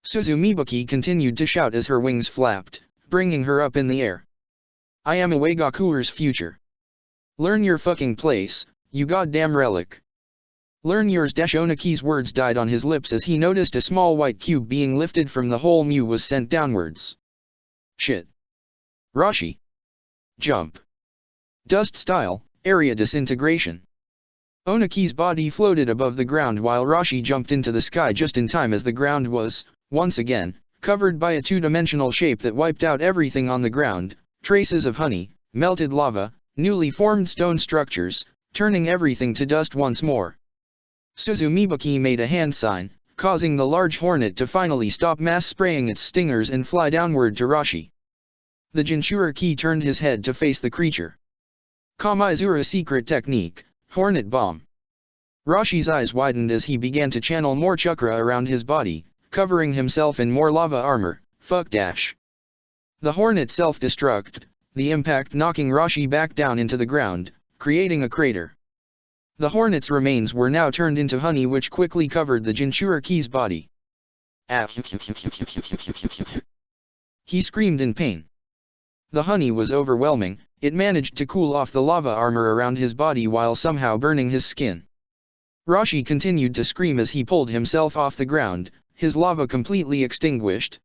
Suzumibuki continued to shout as her wings flapped, bringing her up in the air. I am Iwagakure's future. Learn your fucking place, you goddamn relic. Learn yours. Onaki's words died on his lips as he noticed a small white cube being lifted from the hole Mew was sent downwards. Shit. Rashi. Jump. Dust style, area disintegration. Onaki's body floated above the ground while Rashi jumped into the sky just in time as the ground was, once again, covered by a two-dimensional shape that wiped out everything on the ground, traces of honey, melted lava, newly formed stone structures, turning everything to dust once more. Suzumibuki made a hand sign, causing the large hornet to finally stop mass spraying its stingers and fly downward to Rashi. The Jinchuriki turned his head to face the creature. Kamaizura secret technique, hornet bomb. Rashi's eyes widened as he began to channel more chakra around his body, covering himself in more lava armor. Fuck dash. The hornet self-destructed, the impact knocking Rashi back down into the ground, creating a crater. The hornet's remains were now turned into honey which quickly covered the Jinchuriki's body. Ah! He screamed in pain. The honey was overwhelming, it managed to cool off the lava armor around his body while somehow burning his skin. Rashi continued to scream as he pulled himself off the ground, his lava completely extinguished.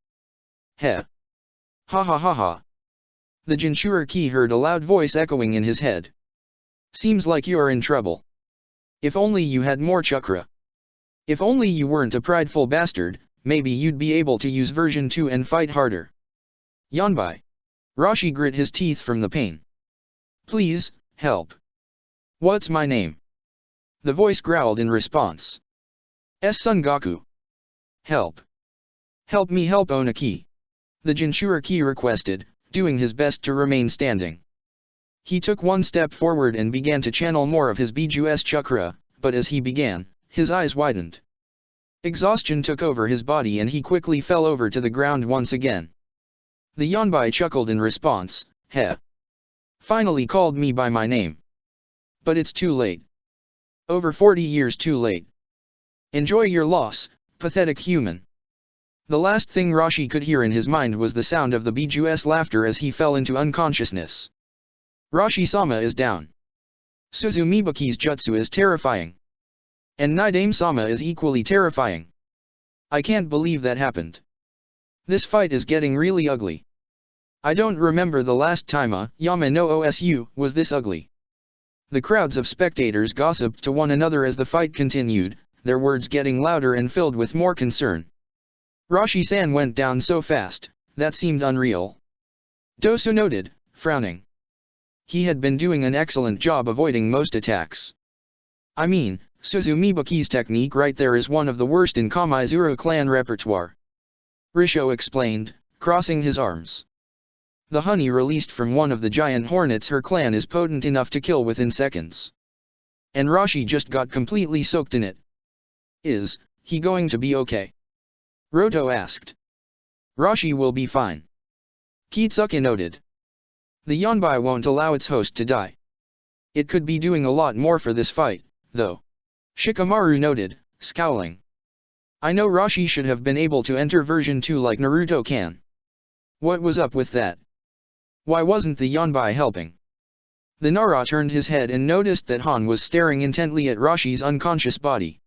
Heh! Ha ha ha ha! The Jinchuriki heard a loud voice echoing in his head. Seems like you're in trouble. If only you had more chakra. If only you weren't a prideful bastard, maybe you'd be able to use version 2 and fight harder. Yanbai. Rashi grit his teeth from the pain. Please, help. What's my name? The voice growled in response. Son Goku. Help. Help me help Onaki. The Jinchuriki requested, doing his best to remain standing. He took one step forward and began to channel more of his Biju's chakra, but as he began, his eyes widened. Exhaustion took over his body and he quickly fell over to the ground once again. The Yanbai chuckled in response, heh. Finally called me by my name. But it's too late. Over 40 years too late. Enjoy your loss, pathetic human. The last thing Rashi could hear in his mind was the sound of the Biju's laughter as he fell into unconsciousness. Rashi-sama is down. Suzumibuki's jutsu is terrifying. And Nidame-sama is equally terrifying. I can't believe that happened. This fight is getting really ugly. I don't remember the last time a Yama no Osu was this ugly. The crowds of spectators gossiped to one another as the fight continued, their words getting louder and filled with more concern. Rashi-san went down so fast, that seemed unreal. Dosu noted, frowning. He had been doing an excellent job avoiding most attacks. I mean, Suzumibuki's technique right there is one of the worst in Kamaizura clan repertoire. Risho explained, crossing his arms. The honey released from one of the giant hornets her clan is potent enough to kill within seconds. And Rashi just got completely soaked in it. Is he going to be okay? Roto asked. Rashi will be fine. Kitsuki noted. The Yonbai won't allow its host to die. It could be doing a lot more for this fight, though. Shikamaru noted, scowling. I know Rashi should have been able to enter version 2 like Naruto can. What was up with that? Why wasn't the Yonbai helping? The Nara turned his head and noticed that Han was staring intently at Rashi's unconscious body.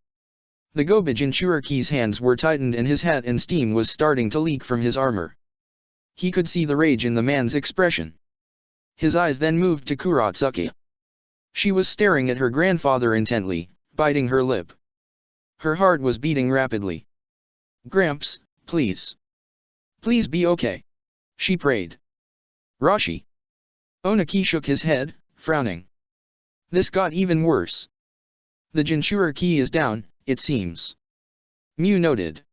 The Gobage in Churaki's hands were tightened and his hat and steam was starting to leak from his armor. He could see the rage in the man's expression. His eyes then moved to Kuratsuki. She was staring at her grandfather intently, biting her lip. Her heart was beating rapidly. Gramps, please. Please be okay. She prayed. Rashi. Onaki shook his head, frowning. This got even worse. The Jinchuriki is down, it seems. Mew noted.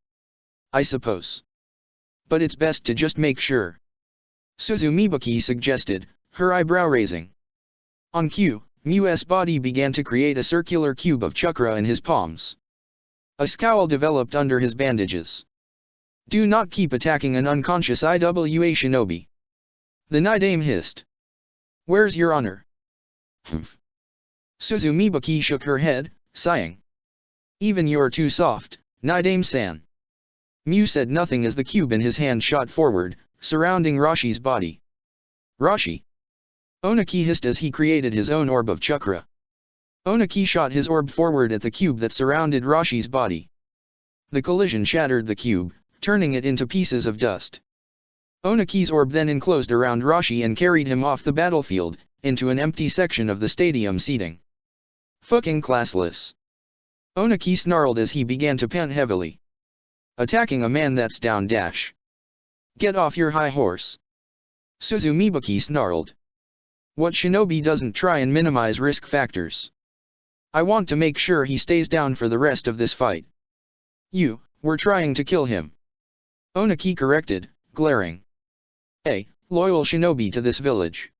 I suppose. But it's best to just make sure. Suzumibuki suggested, her eyebrow raising. On cue, Mew's body began to create a circular cube of chakra in his palms. A scowl developed under his bandages. Do not keep attacking an unconscious IWA shinobi. The Nidame hissed. Where's your honor? Humph. Suzumibuki shook her head, sighing. Even you're too soft, Nidame-san. Mew said nothing as the cube in his hand shot forward, surrounding Rashi's body. Rashi. Onaki hissed as he created his own orb of chakra. Onaki shot his orb forward at the cube that surrounded Rashi's body. The collision shattered the cube, turning it into pieces of dust. Onaki's orb then enclosed around Rashi and carried him off the battlefield, into an empty section of the stadium seating. Fucking classless. Onaki snarled as he began to pant heavily. Attacking a man that's down dash. Get off your high horse. Suzumibuki snarled. What shinobi doesn't try and minimize risk factors? I want to make sure he stays down for the rest of this fight. You, were trying to kill him. Onaki corrected, glaring. A loyal shinobi to this village.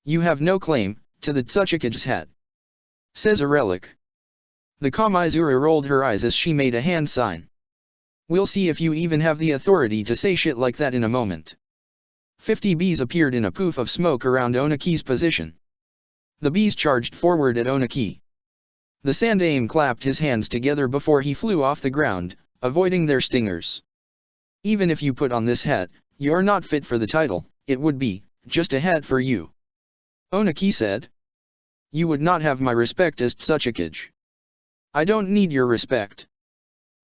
You have no claim to the Tsuchikage's hat. Says a relic. The Kamaizura rolled her eyes as she made a hand sign. We'll see if you even have the authority to say shit like that in a moment. 50 bees appeared in a poof of smoke around Onaki's position. The bees charged forward at Onaki. The Sandaime clapped his hands together before he flew off the ground, avoiding their stingers. Even if you put on this hat, you're not fit for the title, it would be just a hat for you. Onaki said. You would not have my respect as Tsuchikage. I don't need your respect.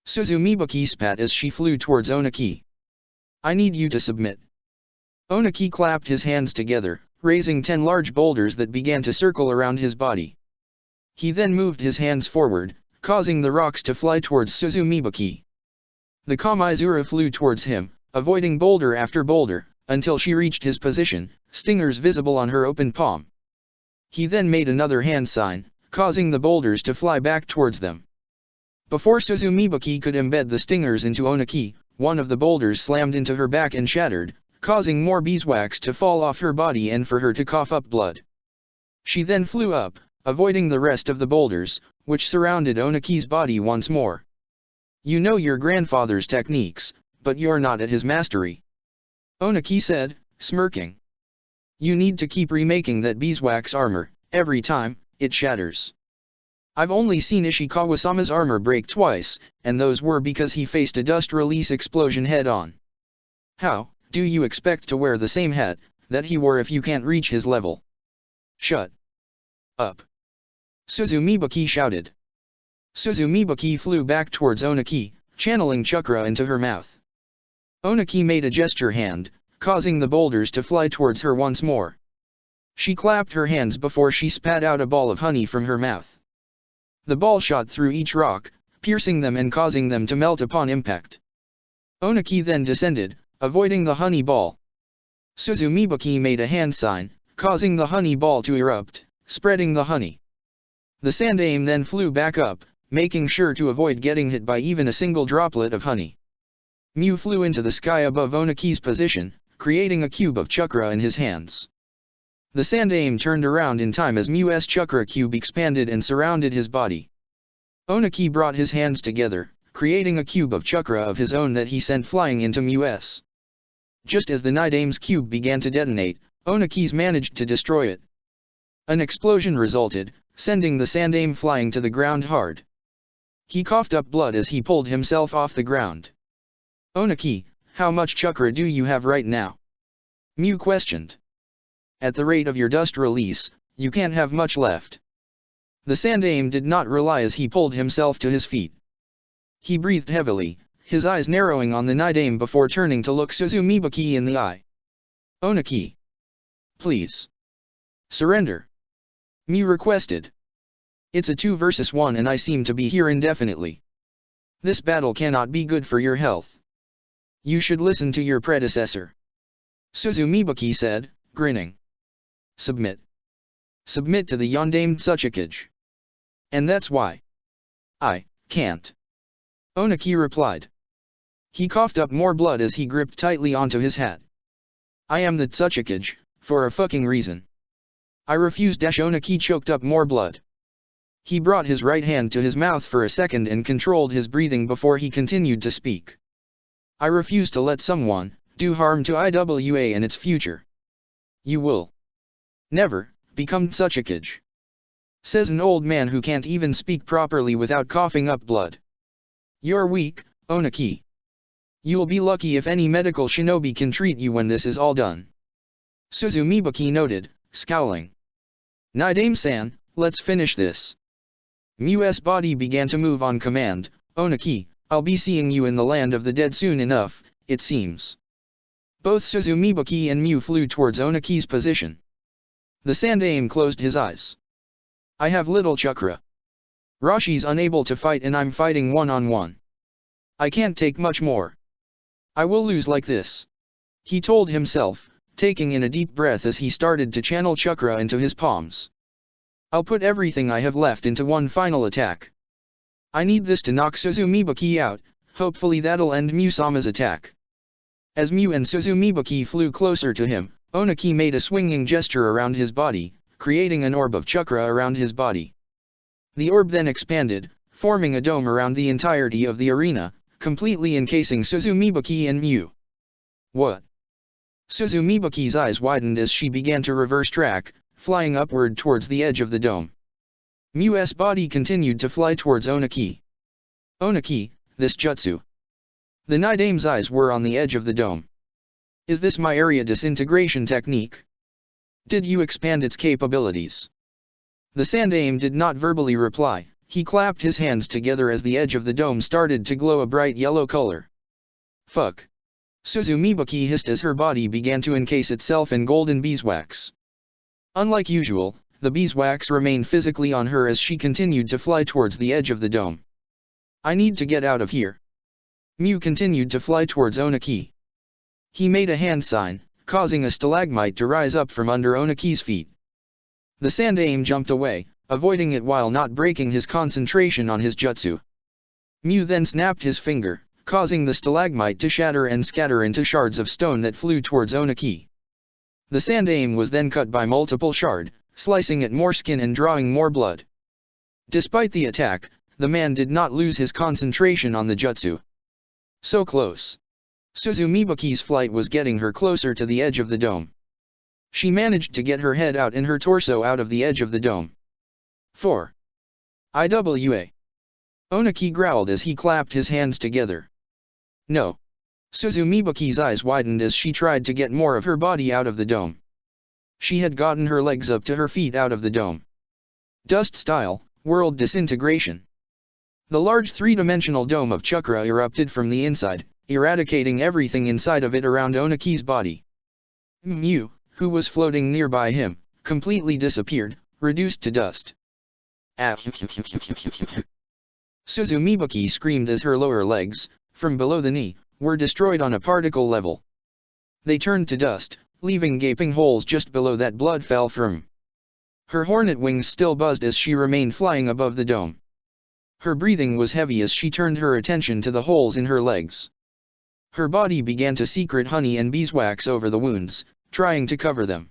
Suzumibuki spat as she flew towards Onaki. I need you to submit. Onaki clapped his hands together, raising 10 large boulders that began to circle around his body. He then moved his hands forward, causing the rocks to fly towards Suzumibuki. The Kamaizura flew towards him, avoiding boulder after boulder, until she reached his position, stingers visible on her open palm. He then made another hand sign, causing the boulders to fly back towards them. Before Suzumibuki could embed the stingers into Onaki, one of the boulders slammed into her back and shattered, causing more beeswax to fall off her body and for her to cough up blood. She then flew up, avoiding the rest of the boulders, which surrounded Onaki's body once more. You know your grandfather's techniques, but you're not at his mastery. Onaki said, smirking. You need to keep remaking that beeswax armor, every time it shatters. I've only seen Ishikawa-sama's armor break twice, and those were because he faced a dust release explosion head-on. How do you expect to wear the same hat that he wore if you can't reach his level? Shut up. Suzumibuki shouted. Suzumibuki flew back towards Onaki, channeling chakra into her mouth. Onaki made a gesture hand, causing the boulders to fly towards her once more. She clapped her hands before she spat out a ball of honey from her mouth. The ball shot through each rock, piercing them and causing them to melt upon impact. Onaki then descended, avoiding the honey ball. Suzumibuki made a hand sign, causing the honey ball to erupt, spreading the honey. The Sandaime then flew back up, making sure to avoid getting hit by even a single droplet of honey. Mew flew into the sky above Onaki's position, creating a cube of chakra in his hands. The Sandaime turned around in time as Mu's chakra cube expanded and surrounded his body. Onaki brought his hands together, creating a cube of chakra of his own that he sent flying into Mu's. Just as the Nidaime's cube began to detonate, Onaki's managed to destroy it. An explosion resulted, sending the Sandaime flying to the ground hard. He coughed up blood as he pulled himself off the ground. Onaki, how much chakra do you have right now? Mu questioned. At the rate of your dust release, you can't have much left. The Sandaime did not realize he pulled himself to his feet. He breathed heavily, his eyes narrowing on the Nidaime before turning to look Suzumibaki in the eye. Onaki. Please. Surrender. Mu requested. It's a 2 versus 1 and I seem to be here indefinitely. This battle cannot be good for your health. You should listen to your predecessor. Suzumibaki said, grinning. Submit. Submit to the Yondaime Tsuchikage. And that's why. I can't. Onaki replied. He coughed up more blood as he gripped tightly onto his hat. I am the Tsuchikage, for a fucking reason. I refuse. Onaki choked up more blood. He brought his right hand to his mouth for a second and controlled his breathing before he continued to speak. I refuse to let someone do harm to IWA and its future. You will never become Tsuchikage. Says an old man who can't even speak properly without coughing up blood. You're weak, Onaki. You'll be lucky if any medical shinobi can treat you when this is all done. Suzumibaki noted, scowling. Nidaime-san, let's finish this. Mu's body began to move on command. Onaki, I'll be seeing you in the land of the dead soon enough, it seems. Both Suzumibaki and Mu flew towards Onaki's position. The Sandaime closed his eyes. I have little chakra. Rashi's unable to fight and I'm fighting one-on-one. I can't take much more. I will lose like this. He told himself, taking in a deep breath as he started to channel chakra into his palms. I'll put everything I have left into one final attack. I need this to knock Suzumibaki out, hopefully that'll end Mu-sama's attack. As Mu and Suzumibaki flew closer to him, Onaki made a swinging gesture around his body, creating an orb of chakra around his body. The orb then expanded, forming a dome around the entirety of the arena, completely encasing Suzumibaki and Mu. What? Suzumibaki's eyes widened as she began to reverse track, flying upward towards the edge of the dome. Mu's body continued to fly towards Onaki. Onaki, this jutsu. The Nidaime's eyes were on the edge of the dome. Is this my area disintegration technique? Did you expand its capabilities? The Sandaime did not verbally reply, he clapped his hands together as the edge of the dome started to glow a bright yellow color. Fuck. Suzumibaki hissed as her body began to encase itself in golden beeswax. Unlike usual, the beeswax remained physically on her as she continued to fly towards the edge of the dome. I need to get out of here. Mu continued to fly towards Onaki. He made a hand sign, causing a stalagmite to rise up from under Onaki's feet. The Sandaime jumped away, avoiding it while not breaking his concentration on his jutsu. Mu then snapped his finger, causing the stalagmite to shatter and scatter into shards of stone that flew towards Onaki. The Sandaime was then cut by multiple shards, slicing at more skin and drawing more blood. Despite the attack, the man did not lose his concentration on the jutsu. So close. Suzumibaki's flight was getting her closer to the edge of the dome. She managed to get her head out and her torso out of the edge of the dome. 4. IWA. Onaki growled as he clapped his hands together. No. Suzumibaki's eyes widened as she tried to get more of her body out of the dome. She had gotten her legs up to her feet out of the dome. Dust style, world disintegration. The large three-dimensional dome of chakra erupted from the inside, eradicating everything inside of it around Onaki's body. Mu, who was floating nearby him, completely disappeared, reduced to dust. Suzumibaki screamed as her lower legs, from below the knee, were destroyed on a particle level. They turned to dust, leaving gaping holes just below that blood fell from. Her hornet wings still buzzed as she remained flying above the dome. Her breathing was heavy as she turned her attention to the holes in her legs. Her body began to secrete honey and beeswax over the wounds, trying to cover them.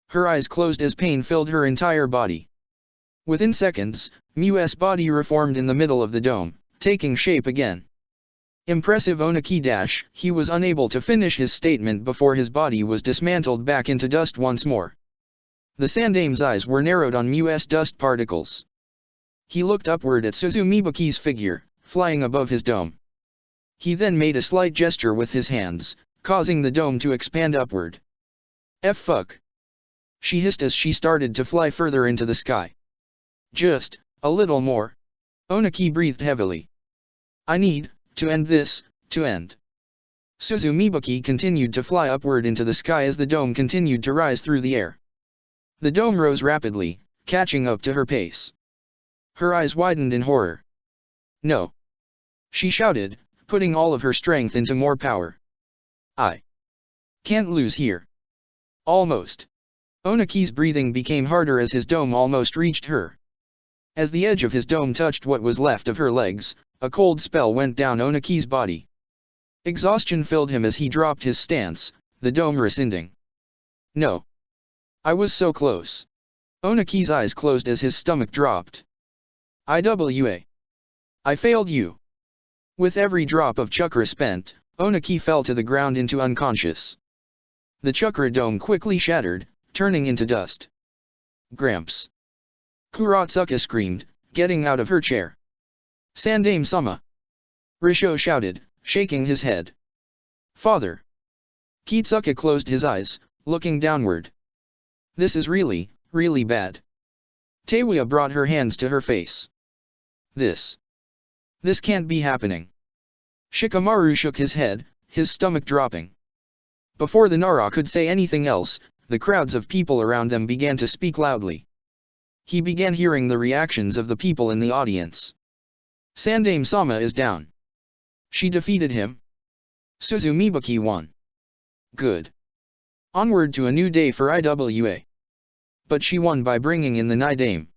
Her eyes closed as pain filled her entire body. Within seconds, Mu's body reformed in the middle of the dome, taking shape again. Impressive Onaki. He was unable to finish his statement before his body was dismantled back into dust once more. The Sandame's eyes were narrowed on Mu's dust particles. He looked upward at Suzumibaki's figure, flying above his dome. He then made a slight gesture with his hands, causing the dome to expand upward. Fuck. She hissed as she started to fly further into the sky. Just a little more. Onaki breathed heavily. I need to end this, to end. Suzumibaki continued to fly upward into the sky as the dome continued to rise through the air. The dome rose rapidly, catching up to her pace. Her eyes widened in horror. No. She shouted, putting all of her strength into more power. I can't lose here. Almost. Onaki's breathing became harder as his dome almost reached her. As the edge of his dome touched what was left of her legs, a cold spell went down Onaki's body. Exhaustion filled him as he dropped his stance, the dome rescinding. No. I was so close. Onaki's eyes closed as his stomach dropped. I failed you. With every drop of chakra spent, Onaki fell to the ground into unconscious. The chakra dome quickly shattered, turning into dust. Gramps. Kuratsuka screamed, getting out of her chair. Sandame-sama. Risho shouted, shaking his head. Father. Kitsuka closed his eyes, looking downward. This is really, really bad. Teiwa brought her hands to her face. This can't be happening. Shikamaru shook his head, his stomach dropping. Before the Nara could say anything else, the crowds of people around them began to speak loudly. He began hearing the reactions of the people in the audience. Sandame-sama is down. She defeated him. Suzumibaki won. Good. Onward to a new day for IWA. But she won by bringing in the Nidame.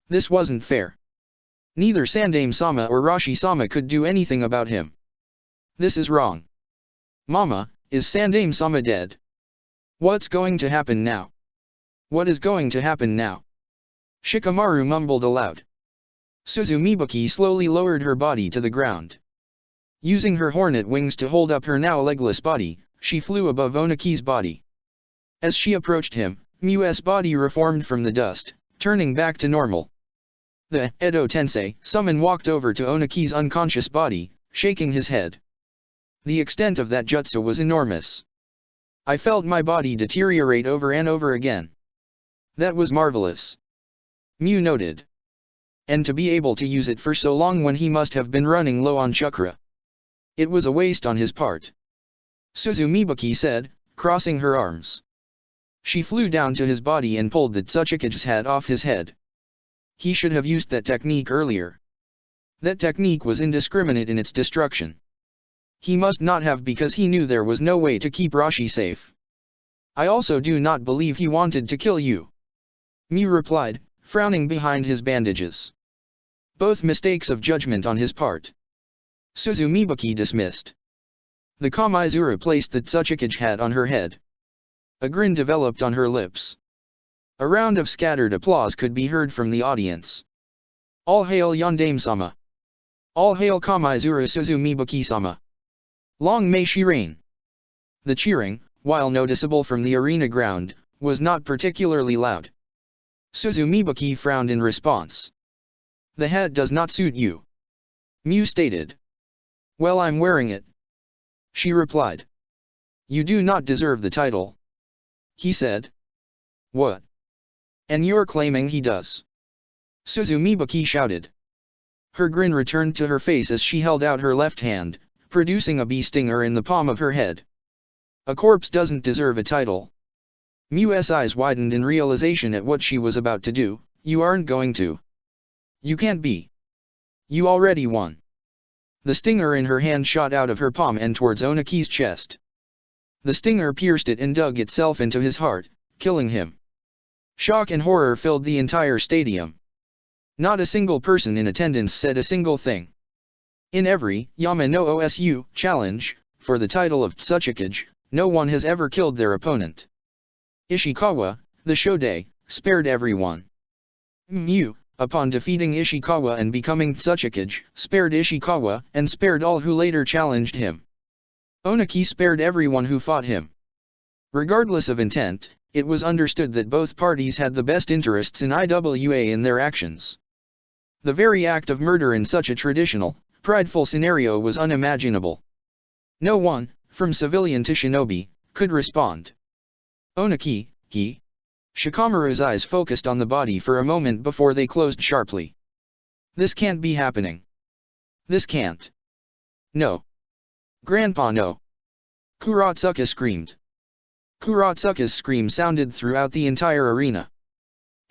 This wasn't fair. Neither Sandame-sama or Rashi-sama could do anything about him. This is wrong. Mama, is Sandame-sama dead? What's going to happen now? What is going to happen now? Shikamaru mumbled aloud. Suzumibaki slowly lowered her body to the ground. Using her hornet wings to hold up her now legless body, she flew above Onaki's body. As she approached him, Mu's body reformed from the dust, turning back to normal. The Edo Tensei summon walked over to Onaki's unconscious body, shaking his head. The extent of that jutsu was enormous. I felt my body deteriorate over and over again. That was marvelous. Mu noted. And to be able to use it for so long when he must have been running low on chakra. It was a waste on his part. Suzumibaki said, crossing her arms. She flew down to his body and pulled the Tsuchikage's hat off his head. He should have used that technique earlier. That technique was indiscriminate in its destruction. He must not have because he knew there was no way to keep Rashi safe. I also do not believe he wanted to kill you. Mu replied, frowning behind his bandages. Both mistakes of judgment on his part. Suzumibaki dismissed. The Kamaizuru placed the Tsuchikage hat on her head. A grin developed on her lips. A round of scattered applause could be heard from the audience. All hail Yandame-sama. All hail Kamaizuru Suzumibaki-sama. Long may she reign. The cheering, while noticeable from the arena ground, was not particularly loud. Suzumibaki frowned in response. The hat does not suit you. Mu stated. Well, I'm wearing it. She replied. You do not deserve the title. He said. What? And you're claiming he does? Suzumibaki shouted. Her grin returned to her face as she held out her left hand, producing a bee stinger in the palm of her head. A corpse doesn't deserve a title. Mu's eyes widened in realization at what she was about to do. You aren't going to. You can't be. You already won. The stinger in her hand shot out of her palm and towards Onaki's chest. The stinger pierced it and dug itself into his heart, killing him. Shock and horror filled the entire stadium. Not a single person in attendance said a single thing. In every Yama no Osu challenge, for the title of Tsuchikage, no one has ever killed their opponent. Ishikawa, the Shodai, spared everyone. Mu, upon defeating Ishikawa and becoming Tsuchikage, spared Ishikawa and spared all who later challenged him. Onaki spared everyone who fought him. Regardless of intent, it was understood that both parties had the best interests in IWA in their actions. The very act of murder in such a traditional, prideful scenario was unimaginable. No one, from civilian to shinobi, could respond. Onaki, he? Shikamaru's eyes focused on the body for a moment before they closed sharply. This can't be happening. This can't. No. Grandpa, no. Kuratsuka screamed. Kuratsuka's scream sounded throughout the entire arena.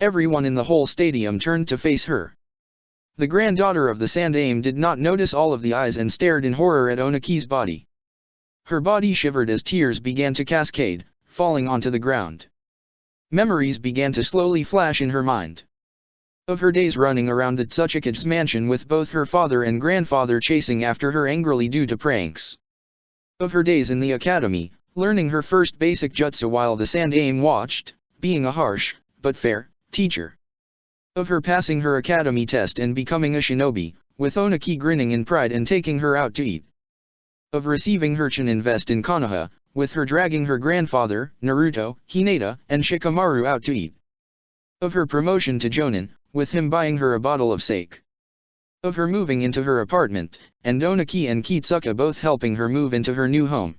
Everyone in the whole stadium turned to face her. The granddaughter of the Sandaime did not notice all of the eyes and stared in horror at Onaki's body. Her body shivered as tears began to cascade, falling onto the ground. Memories began to slowly flash in her mind. Of her days running around the Tsuchikage's mansion with both her father and grandfather chasing after her angrily due to pranks. Of her days in the academy, learning her first basic jutsu while the Sandaime watched, being a harsh, but fair, teacher. Of her passing her academy test and becoming a shinobi, with Onaki grinning in pride and taking her out to eat. Of receiving her Chunin vest in Konoha, with her dragging her grandfather, Naruto, Hinata, and Shikamaru out to eat. Of her promotion to Jonin, with him buying her a bottle of sake. Of her moving into her apartment, and Onaki and Kitsuka both helping her move into her new home.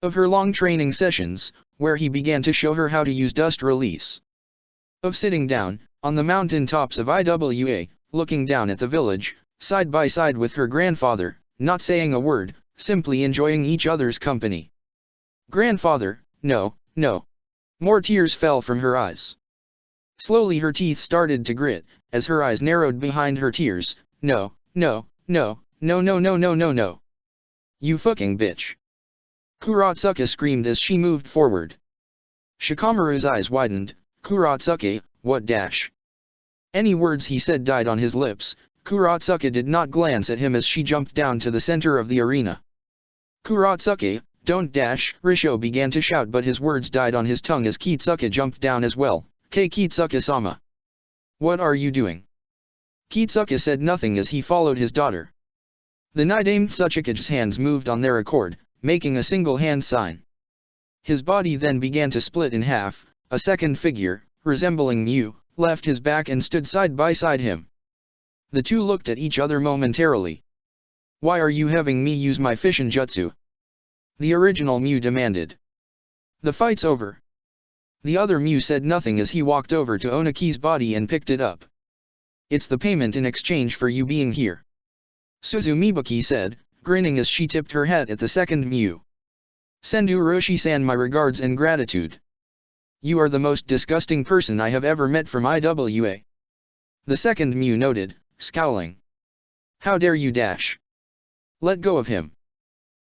Of her long training sessions, where he began to show her how to use dust release. Of sitting down, on the mountain tops of IWA, looking down at the village, side by side with her grandfather, not saying a word, simply enjoying each other's company. Grandfather, no, no. More tears fell from her eyes. Slowly her teeth started to grit, as her eyes narrowed behind her tears. No, no, no, no, no, no, no, no, no. You fucking bitch. Kuratsuka screamed as she moved forward. Shikamaru's eyes widened. Kuratsuka, what dash? Any words he said died on his lips. Kuratsuka did not glance at him as she jumped down to the center of the arena. Kuratsuka, don't dash, Risho began to shout, but his words died on his tongue as Kitsuka jumped down as well. Kitsuka-sama. What are you doing? Kitsuka said nothing as he followed his daughter. The Nidaime Tsuchikage's hands moved on their accord, making a single hand sign. His body then began to split in half. A second figure, resembling Mu, left his back and stood side by side him. The two looked at each other momentarily. Why are you having me use my fission jutsu? The original Mu demanded. The fight's over. The other Mu said nothing as he walked over to Onaki's body and picked it up. It's the payment in exchange for you being here. Suzumibuki said, grinning as she tipped her hat at the second Mu. Sendu Roshi-san, my regards and gratitude. You are the most disgusting person I have ever met from IWA. The second Mu noted, scowling. How dare you dash? Let go of him.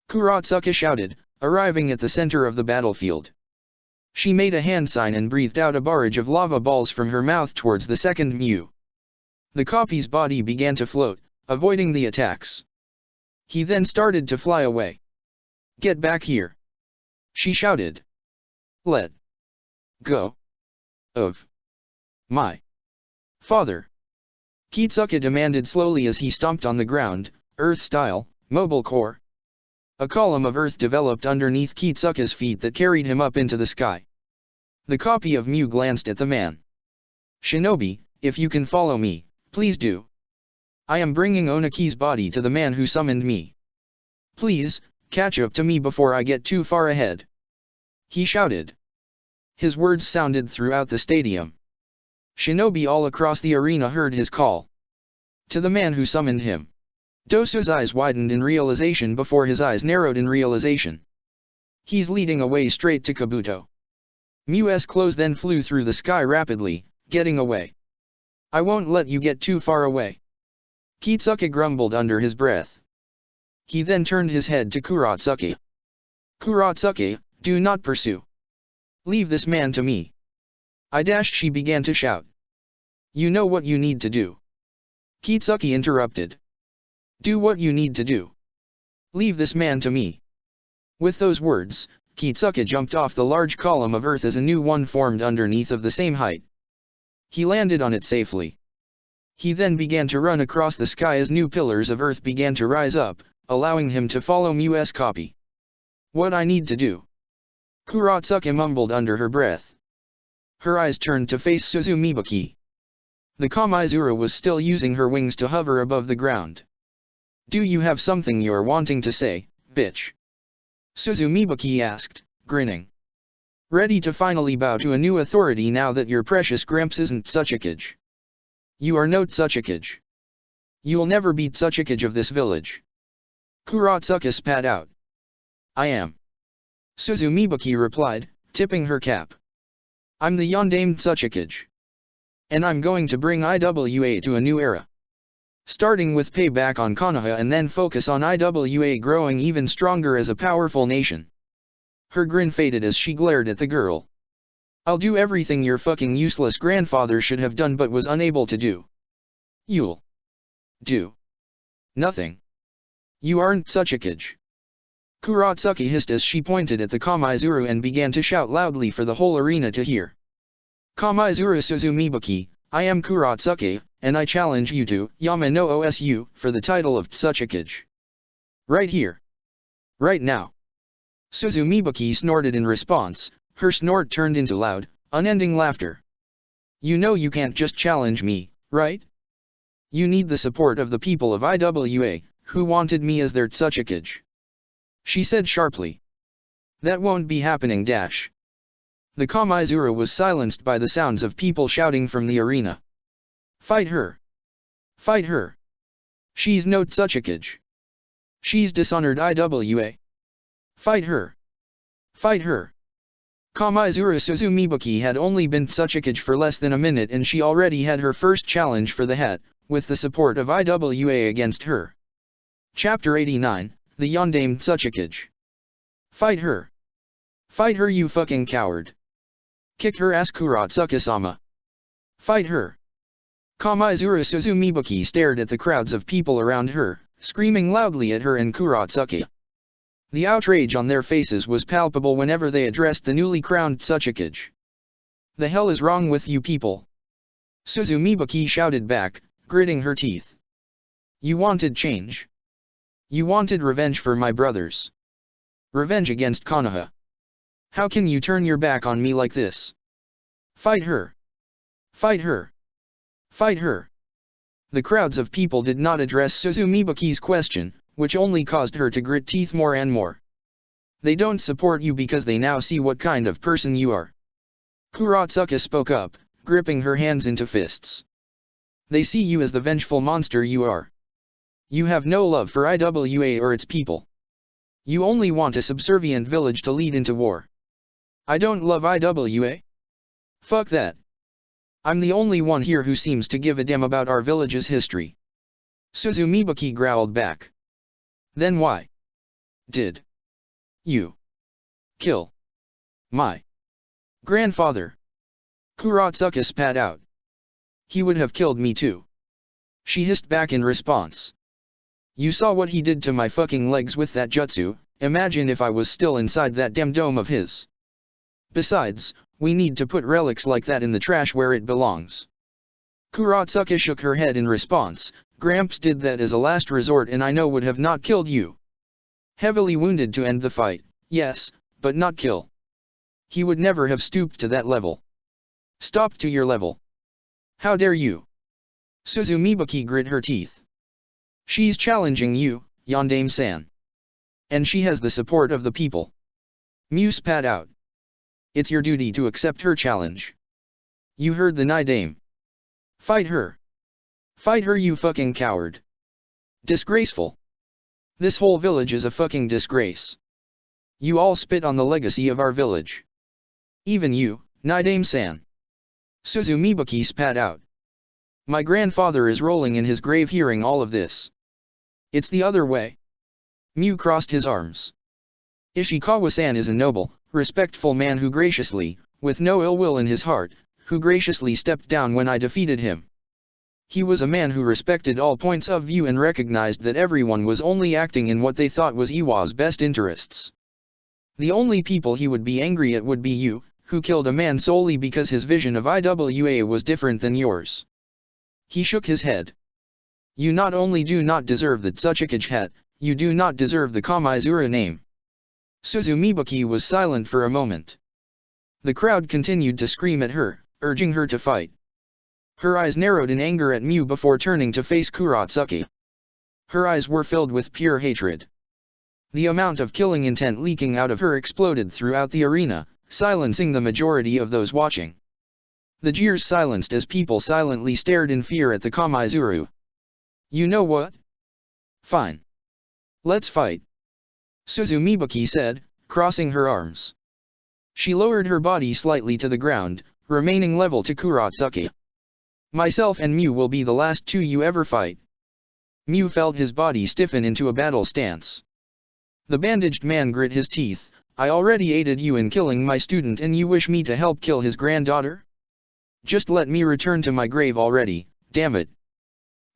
Kuratsuka shouted, arriving at the center of the battlefield. She made a hand sign and breathed out a barrage of lava balls from her mouth towards the second Mu. The copy's body began to float, avoiding the attacks. He then started to fly away. Get back here. She shouted. Let go of my father. Kitsuka demanded slowly as he stomped on the ground, Earth-style, mobile core. A column of earth developed underneath Kitsuka's feet that carried him up into the sky. The copy of Mu glanced at the man. Shinobi, if you can follow me, please do. I am bringing Onaki's body to the man who summoned me. Please, catch up to me before I get too far ahead. He shouted. His words sounded throughout the stadium. Shinobi all across the arena heard his call. To the man who summoned him. Dosu's eyes widened in realization before his eyes narrowed in realization. He's leading away straight to Kabuto. Mu's clothes then flew through the sky rapidly, getting away. I won't let you get too far away. Kitsuka grumbled under his breath. He then turned his head to Kuratsuka. Kuratsuka, do not pursue. Leave this man to me. She began to shout. You know what you need to do. Kitsuka interrupted. Do what you need to do. Leave this man to me. With those words, Kitsuka jumped off the large column of earth as a new one formed underneath of the same height. He landed on it safely. He then began to run across the sky as new pillars of earth began to rise up, allowing him to follow Mu's copy. What I need to do? Kurotsuka mumbled under her breath. Her eyes turned to face Suzumibaki. The Kamaizuru was still using her wings to hover above the ground. Do you have something you're wanting to say, bitch? Suzumibaki asked, grinning. Ready to finally bow to a new authority now that your precious Gramps isn't Tsuchikage. You are no Tsuchikage. You'll never be Tsuchikage of this village. Kurotsuka spat out. I am. Suzumibaki replied, tipping her cap. I'm the Yondaime Tsuchikage. And I'm going to bring IWA to a new era. Starting with payback on Konoha and then focus on IWA growing even stronger as a powerful nation. Her grin faded as she glared at the girl. I'll do everything your fucking useless grandfather should have done but was unable to do. You'll do nothing. You aren't Tsuchikage. Kurotsuka hissed as she pointed at the Kamaizuru and began to shout loudly for the whole arena to hear. Kamaizuru Suzumibaki, I am Kurotsuka, and I challenge you to Yama no Osu for the title of Tsuchikage. Right here. Right now. Suzumibaki snorted in response, her snort turned into loud, unending laughter. You know you can't just challenge me, right? You need the support of the people of IWA, who wanted me as their Tsuchikage. She said sharply. That won't be happening dash. The Kamaizuru was silenced by the sounds of people shouting from the arena. Fight her! Fight her! She's no Tsuchikage. She's dishonored IWA. Fight her! Fight her! Kamaizuru Suzumibaki had only been Tsuchikage for less than a minute and she already had her first challenge for the hat, with the support of IWA against her. Chapter 89, The Yondaime Tsuchikage. Fight her! Fight her you fucking coward! Kick her ass Kurotsuka-sama! Fight her! Kamaizuru Suzumibaki stared at the crowds of people around her, screaming loudly at her and Kurotsuka. The outrage on their faces was palpable whenever they addressed the newly crowned Tsuchikage. The hell is wrong with you people? Suzumibaki shouted back, gritting her teeth. You wanted change. You wanted revenge for my brothers. Revenge against Konoha. How can you turn your back on me like this? Fight her! Fight her! Fight her! The crowds of people did not address Suzumibaki's question, which only caused her to grit teeth more and more. They don't support you because they now see what kind of person you are. Kurotsuka spoke up, gripping her hands into fists. They see you as the vengeful monster you are. You have no love for IWA or its people. You only want a subservient village to lead into war. I don't love IWA. Fuck that. I'm the only one here who seems to give a damn about our village's history. Suzumibaki growled back. Then why did you kill my grandfather? Kurotsuka spat out. He would have killed me too. She hissed back in response. You saw what he did to my fucking legs with that jutsu, imagine if I was still inside that damn dome of his. Besides, we need to put relics like that in the trash where it belongs. Kurotsuka shook her head in response, Gramps did that as a last resort and I know would have not killed you. Heavily wounded to end the fight, yes, but not kill. He would never have stooped to that level. Stop to your level. How dare you? Suzumibaki grit her teeth. She's challenging you, Yondaime-san. And she has the support of the people. Mu spat out. It's your duty to accept her challenge. You heard the Yondaime. Fight her. Fight her you fucking coward. Disgraceful. This whole village is a fucking disgrace. You all spit on the legacy of our village. Even you, Yondaime-san. Suzumibaki spat out. My grandfather is rolling in his grave hearing all of this. It's the other way. Mu crossed his arms. Ishikawa-san is a noble, respectful man who graciously, with no ill will in his heart, who graciously stepped down when I defeated him. He was a man who respected all points of view and recognized that everyone was only acting in what they thought was Iwa's best interests. The only people he would be angry at would be you, who killed a man solely because his vision of IWA was different than yours. He shook his head. You not only do not deserve the Tsuchikage hat, you do not deserve the Kamaizura name. Suzumibuki was silent for a moment. The crowd continued to scream at her, urging her to fight. Her eyes narrowed in anger at Mew before turning to face Kuratsuki. Her eyes were filled with pure hatred. The amount of killing intent leaking out of her exploded throughout the arena, silencing the majority of those watching. The jeers silenced as people silently stared in fear at the Kamaizuru. You know what? Fine. Let's fight. Suzumibuki said, crossing her arms. She lowered her body slightly to the ground, remaining level to Kuratsuki. Myself and Mew will be the last two you ever fight. Mew felt his body stiffen into a battle stance. The bandaged man grit his teeth. I already aided you in killing my student and you wish me to help kill his granddaughter? Just let me return to my grave already, damn it.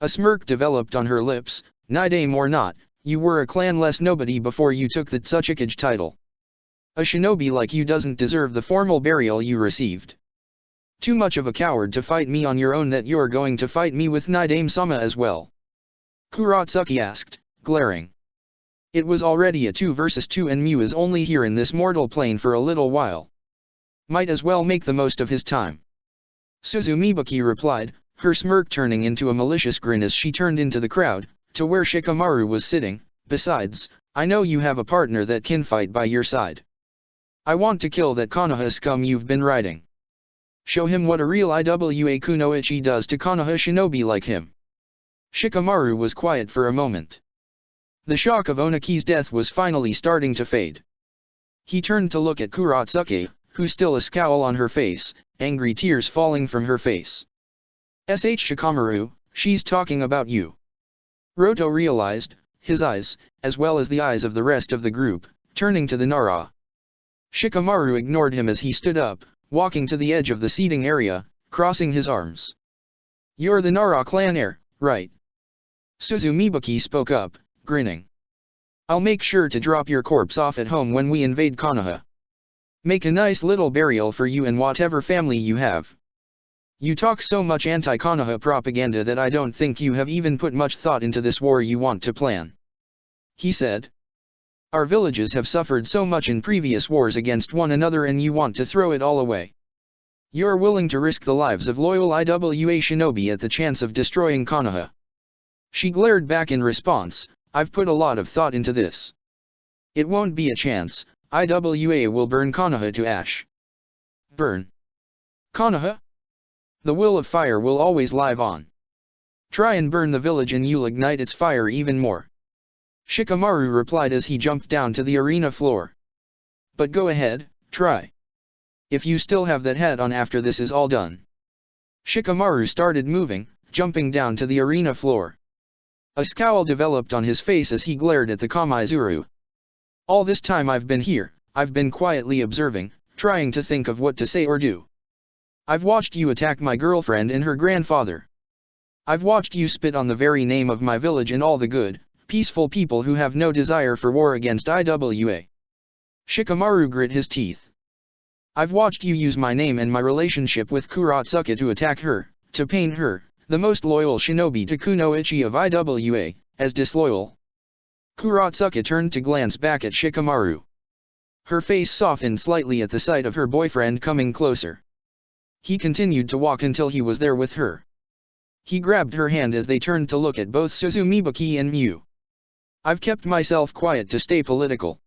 A smirk developed on her lips. Nidame or not, you were a clanless nobody before you took the Tsuchikage title. A shinobi like you doesn't deserve the formal burial you received. Too much of a coward to fight me on your own that you're going to fight me with Nidame-sama as well. Kuratsuki asked, glaring. It was already a 2 versus 2 and Mew is only here in this mortal plane for a little while. Might as well make the most of his time. Suzumibuki replied, her smirk turning into a malicious grin as she turned into the crowd, to where Shikamaru was sitting. Besides, I know you have a partner that can fight by your side. I want to kill that Konoha scum you've been riding. Show him what a real Iwa Kunoichi does to Konoha shinobi like him. Shikamaru was quiet for a moment. The shock of Onaki's death was finally starting to fade. He turned to look at Kuratsuki, who still a scowl on her face, angry tears falling from her face. Shikamaru, she's talking about you. Roto realized, his eyes, as well as the eyes of the rest of the group, turning to the Nara. Shikamaru ignored him as he stood up, walking to the edge of the seating area, crossing his arms. You're the Nara clan heir, right? Suzumibuki spoke up, grinning. I'll make sure to drop your corpse off at home when we invade Konoha. Make a nice little burial for you and whatever family you have. You talk so much anti-Konoha propaganda that I don't think you have even put much thought into this war you want to plan. He said. Our villages have suffered so much in previous wars against one another and you want to throw it all away. You're willing to risk the lives of loyal Iwa shinobi at the chance of destroying Konoha. She glared back in response, I've put a lot of thought into this. It won't be a chance, Iwa will burn Konoha to ash. Burn Konoha? The will of fire will always live on. Try and burn the village and you'll ignite its fire even more. Shikamaru replied as he jumped down to the arena floor. But go ahead, try. If you still have that hat on after this is all done. Shikamaru started moving, jumping down to the arena floor. A scowl developed on his face as he glared at the Kamaizuru. All this time I've been here, I've been quietly observing, trying to think of what to say or do. I've watched you attack my girlfriend and her grandfather. I've watched you spit on the very name of my village and all the good, peaceful people who have no desire for war against Iwa. Shikamaru grit his teeth. I've watched you use my name and my relationship with Kuratsuki to attack her, to paint her, the most loyal shinobi to Kunoichi of Iwa, as disloyal. Kuratsuki turned to glance back at Shikamaru. Her face softened slightly at the sight of her boyfriend coming closer. He continued to walk until he was there with her. He grabbed her hand as they turned to look at both Suzumibuki and Mew. I've kept myself quiet to stay political.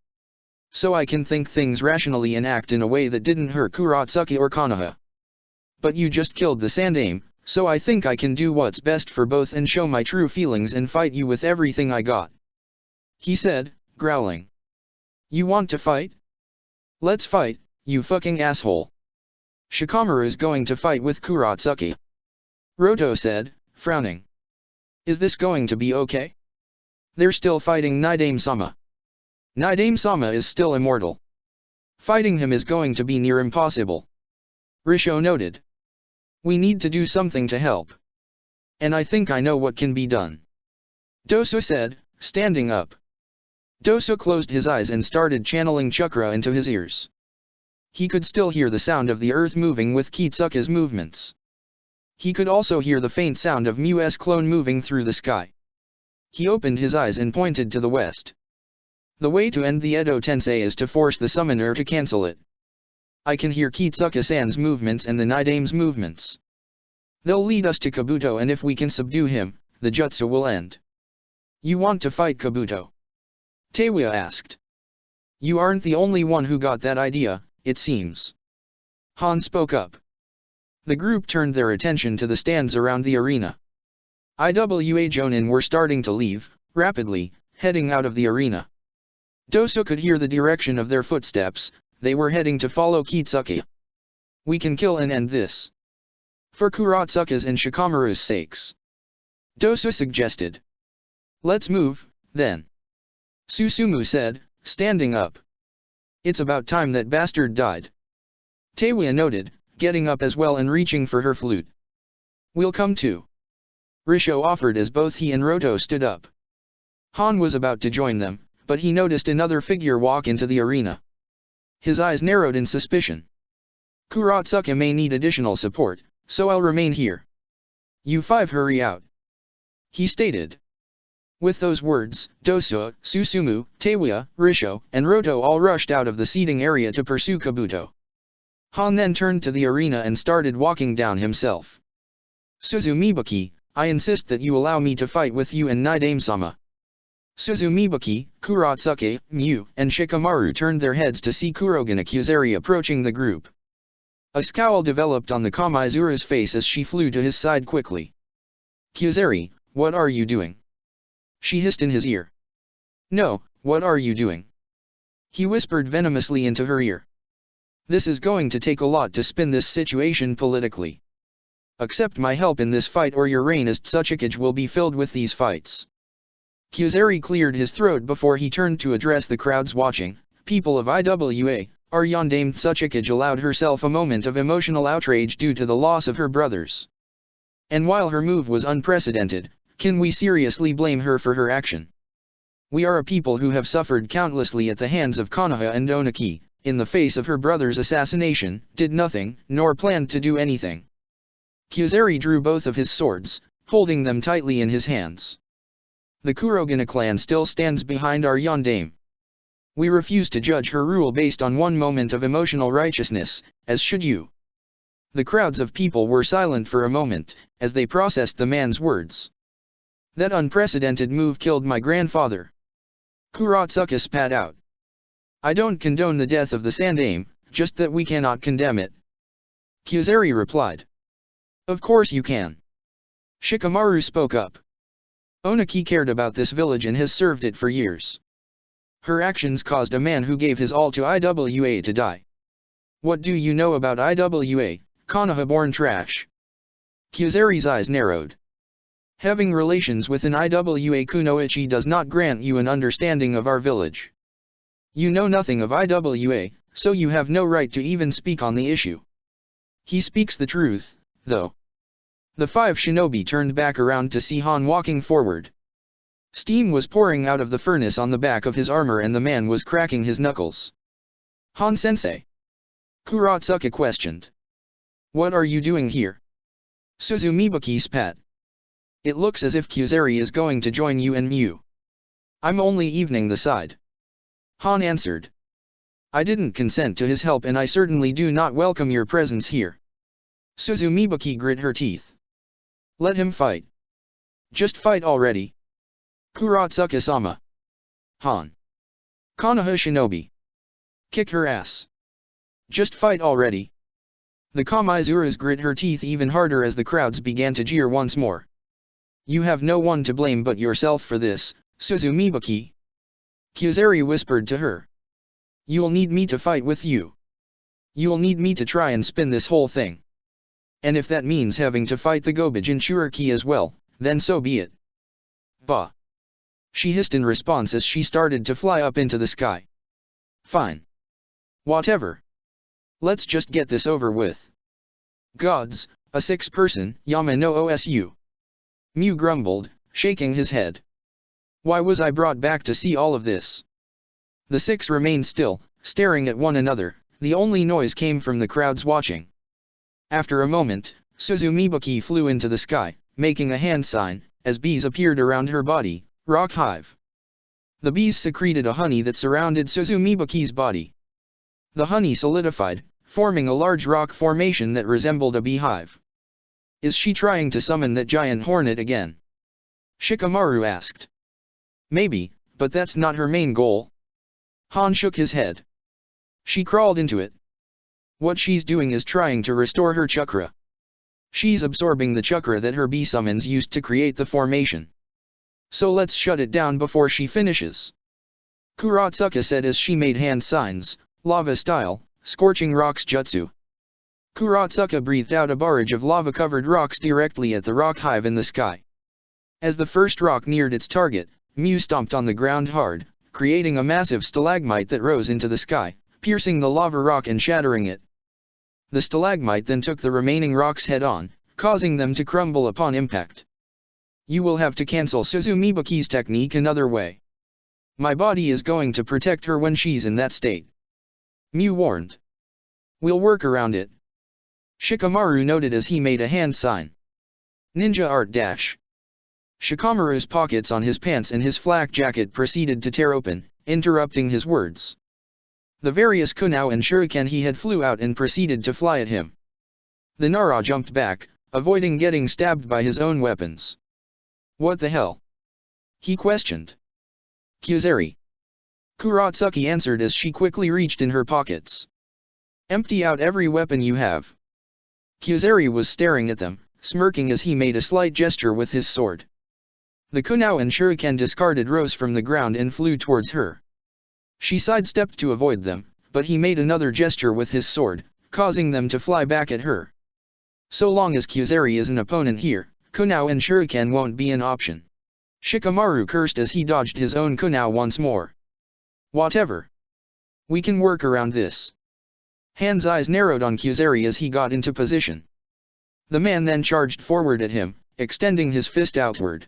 So I can think things rationally and act in a way that didn't hurt Kuratsuki or Konoha. But you just killed the Sandaime, so I think I can do what's best for both and show my true feelings and fight you with everything I got. He said, growling. You want to fight? Let's fight, you fucking asshole. Shikamaru's going to fight with Kuratsuki. Roto said, frowning. Is this going to be okay? They're still fighting Nidame-sama. Nidame-sama is still immortal. Fighting him is going to be near impossible. Risho noted. We need to do something to help. And I think I know what can be done. Doso said, standing up. Doso closed his eyes and started channeling chakra into his ears. He could still hear the sound of the earth moving with Kitsuka's movements. He could also hear the faint sound of Mu's clone moving through the sky. He opened his eyes and pointed to the west. The way to end the Edo Tensei is to force the summoner to cancel it. I can hear Kitsuka-san's movements and the Nidame's movements. They'll lead us to Kabuto, and if we can subdue him, the jutsu will end. You want to fight Kabuto? Teiwa asked. You aren't the only one who got that idea, it seems. Han spoke up. The group turned their attention to the stands around the arena. IWA Jonin were starting to leave, rapidly, heading out of the arena. Doso could hear the direction of their footsteps, they were heading to follow Kitsuka. We can kill and end this. For Kuratsuka's and Shikamaru's sakes. Doso suggested. Let's move, then. Susumu said, standing up. It's about time that bastard died. Teiwa noted, getting up as well and reaching for her flute. We'll come too. Risho offered as both he and Roto stood up. Han was about to join them, but he noticed another figure walk into the arena. His eyes narrowed in suspicion. Kuratsuka may need additional support, so I'll remain here. You five hurry out. He stated. With those words, Doso, Susumu, Teiwa, Risho, and Roto all rushed out of the seating area to pursue Kabuto. Han then turned to the arena and started walking down himself. Suzumibuki, I insist that you allow me to fight with you and Nidame-sama. Suzumibuki, Kuratsuka, Mu, and Shikamaru turned their heads to see Kurogane Kyuzari approaching the group. A scowl developed on the Kamizuru's face as she flew to his side quickly. Kyuzari, what are you doing? She hissed in his ear. No, what are you doing? He whispered venomously into her ear. This is going to take a lot to spin this situation politically. Accept my help in this fight or your reign as Tsuchikage will be filled with these fights. Kyuzari cleared his throat before he turned to address the crowds watching. People of IWA, our Yondaime Tsuchikage allowed herself a moment of emotional outrage due to the loss of her brothers. And while her move was unprecedented, can we seriously blame her for her action? We are a people who have suffered countlessly at the hands of Konoha and Oniki, in the face of her brother's assassination, did nothing, nor planned to do anything. Kyuzari drew both of his swords, holding them tightly in his hands. The Kurogane clan still stands behind our Yondaime. We refuse to judge her rule based on one moment of emotional righteousness, as should you. The crowds of people were silent for a moment, as they processed the man's words. That unprecedented move killed my grandfather. Kuratsuka spat out. I don't condone the death of the Sandaime, just that we cannot condemn it. Kyuzari replied. Of course you can. Shikamaru spoke up. Oniki cared about this village and has served it for years. Her actions caused a man who gave his all to IWA to die. What do you know about IWA, Konoha-born trash? Kyuzari's eyes narrowed. Having relations with an IWA kunoichi does not grant you an understanding of our village. You know nothing of IWA, so you have no right to even speak on the issue. He speaks the truth, though. The five shinobi turned back around to see Han walking forward. Steam was pouring out of the furnace on the back of his armor and the man was cracking his knuckles. Han-sensei? Kuratsuka questioned. What are you doing here? Suzumibuki spat. It looks as if Kyuzari is going to join you and Mu. I'm only evening the side. Han answered. I didn't consent to his help and I certainly do not welcome your presence here. Suzumibuki grit her teeth. Let him fight. Just fight already. Kuratsuka-sama. Han. Konoha shinobi. Kick her ass. Just fight already. The Kamizuras grit her teeth even harder as the crowds began to jeer once more. You have no one to blame but yourself for this, Suzumibuki. Kyuzari whispered to her. You'll need me to fight with you. You'll need me to try and spin this whole thing. And if that means having to fight the Gobi Jinchuriki as well, then so be it. Bah! She hissed in response as she started to fly up into the sky. Fine. Whatever. Let's just get this over with. Gods, a six-person, Yama no Osu. Mu grumbled, shaking his head. Why was I brought back to see all of this? The six remained still, staring at one another. The only noise came from the crowds watching. After a moment, Suzumibuki flew into the sky, making a hand sign, as bees appeared around her body. Rock hive. The bees secreted a honey that surrounded Suzumibuki's body. The honey solidified, forming a large rock formation that resembled a beehive. Is she trying to summon that giant hornet again? Shikamaru asked. Maybe, but that's not her main goal. Han shook his head. She crawled into it. What she's doing is trying to restore her chakra. She's absorbing the chakra that her bee summons used to create the formation. So let's shut it down before she finishes. Kuratsuka said as she made hand signs, lava style, scorching rocks jutsu. Kuratsuka breathed out a barrage of lava-covered rocks directly at the rock hive in the sky. As the first rock neared its target, Mew stomped on the ground hard, creating a massive stalagmite that rose into the sky, piercing the lava rock and shattering it. The stalagmite then took the remaining rocks head-on, causing them to crumble upon impact. You will have to cancel Suzumibuki's technique another way. My body is going to protect her when she's in that state. Mew warned. We'll work around it. Shikamaru noted as he made a hand sign. Ninja art dash. Shikamaru's pockets on his pants and his flak jacket proceeded to tear open, interrupting his words. The various kunao and shuriken he had flew out and proceeded to fly at him. The Nara jumped back, avoiding getting stabbed by his own weapons. What the hell? He questioned. Kyuzeri. Kuratsuki answered as she quickly reached in her pockets. Empty out every weapon you have. Kyuzeri was staring at them, smirking as he made a slight gesture with his sword. The kunao and shuriken discarded rose from the ground and flew towards her. She sidestepped to avoid them, but he made another gesture with his sword, causing them to fly back at her. So long as Kyuzeri is an opponent here, kunao and shuriken won't be an option. Shikamaru cursed as he dodged his own kunao once more. Whatever. We can work around this. Han's eyes narrowed on Kyuzeri as he got into position. The man then charged forward at him, extending his fist outward.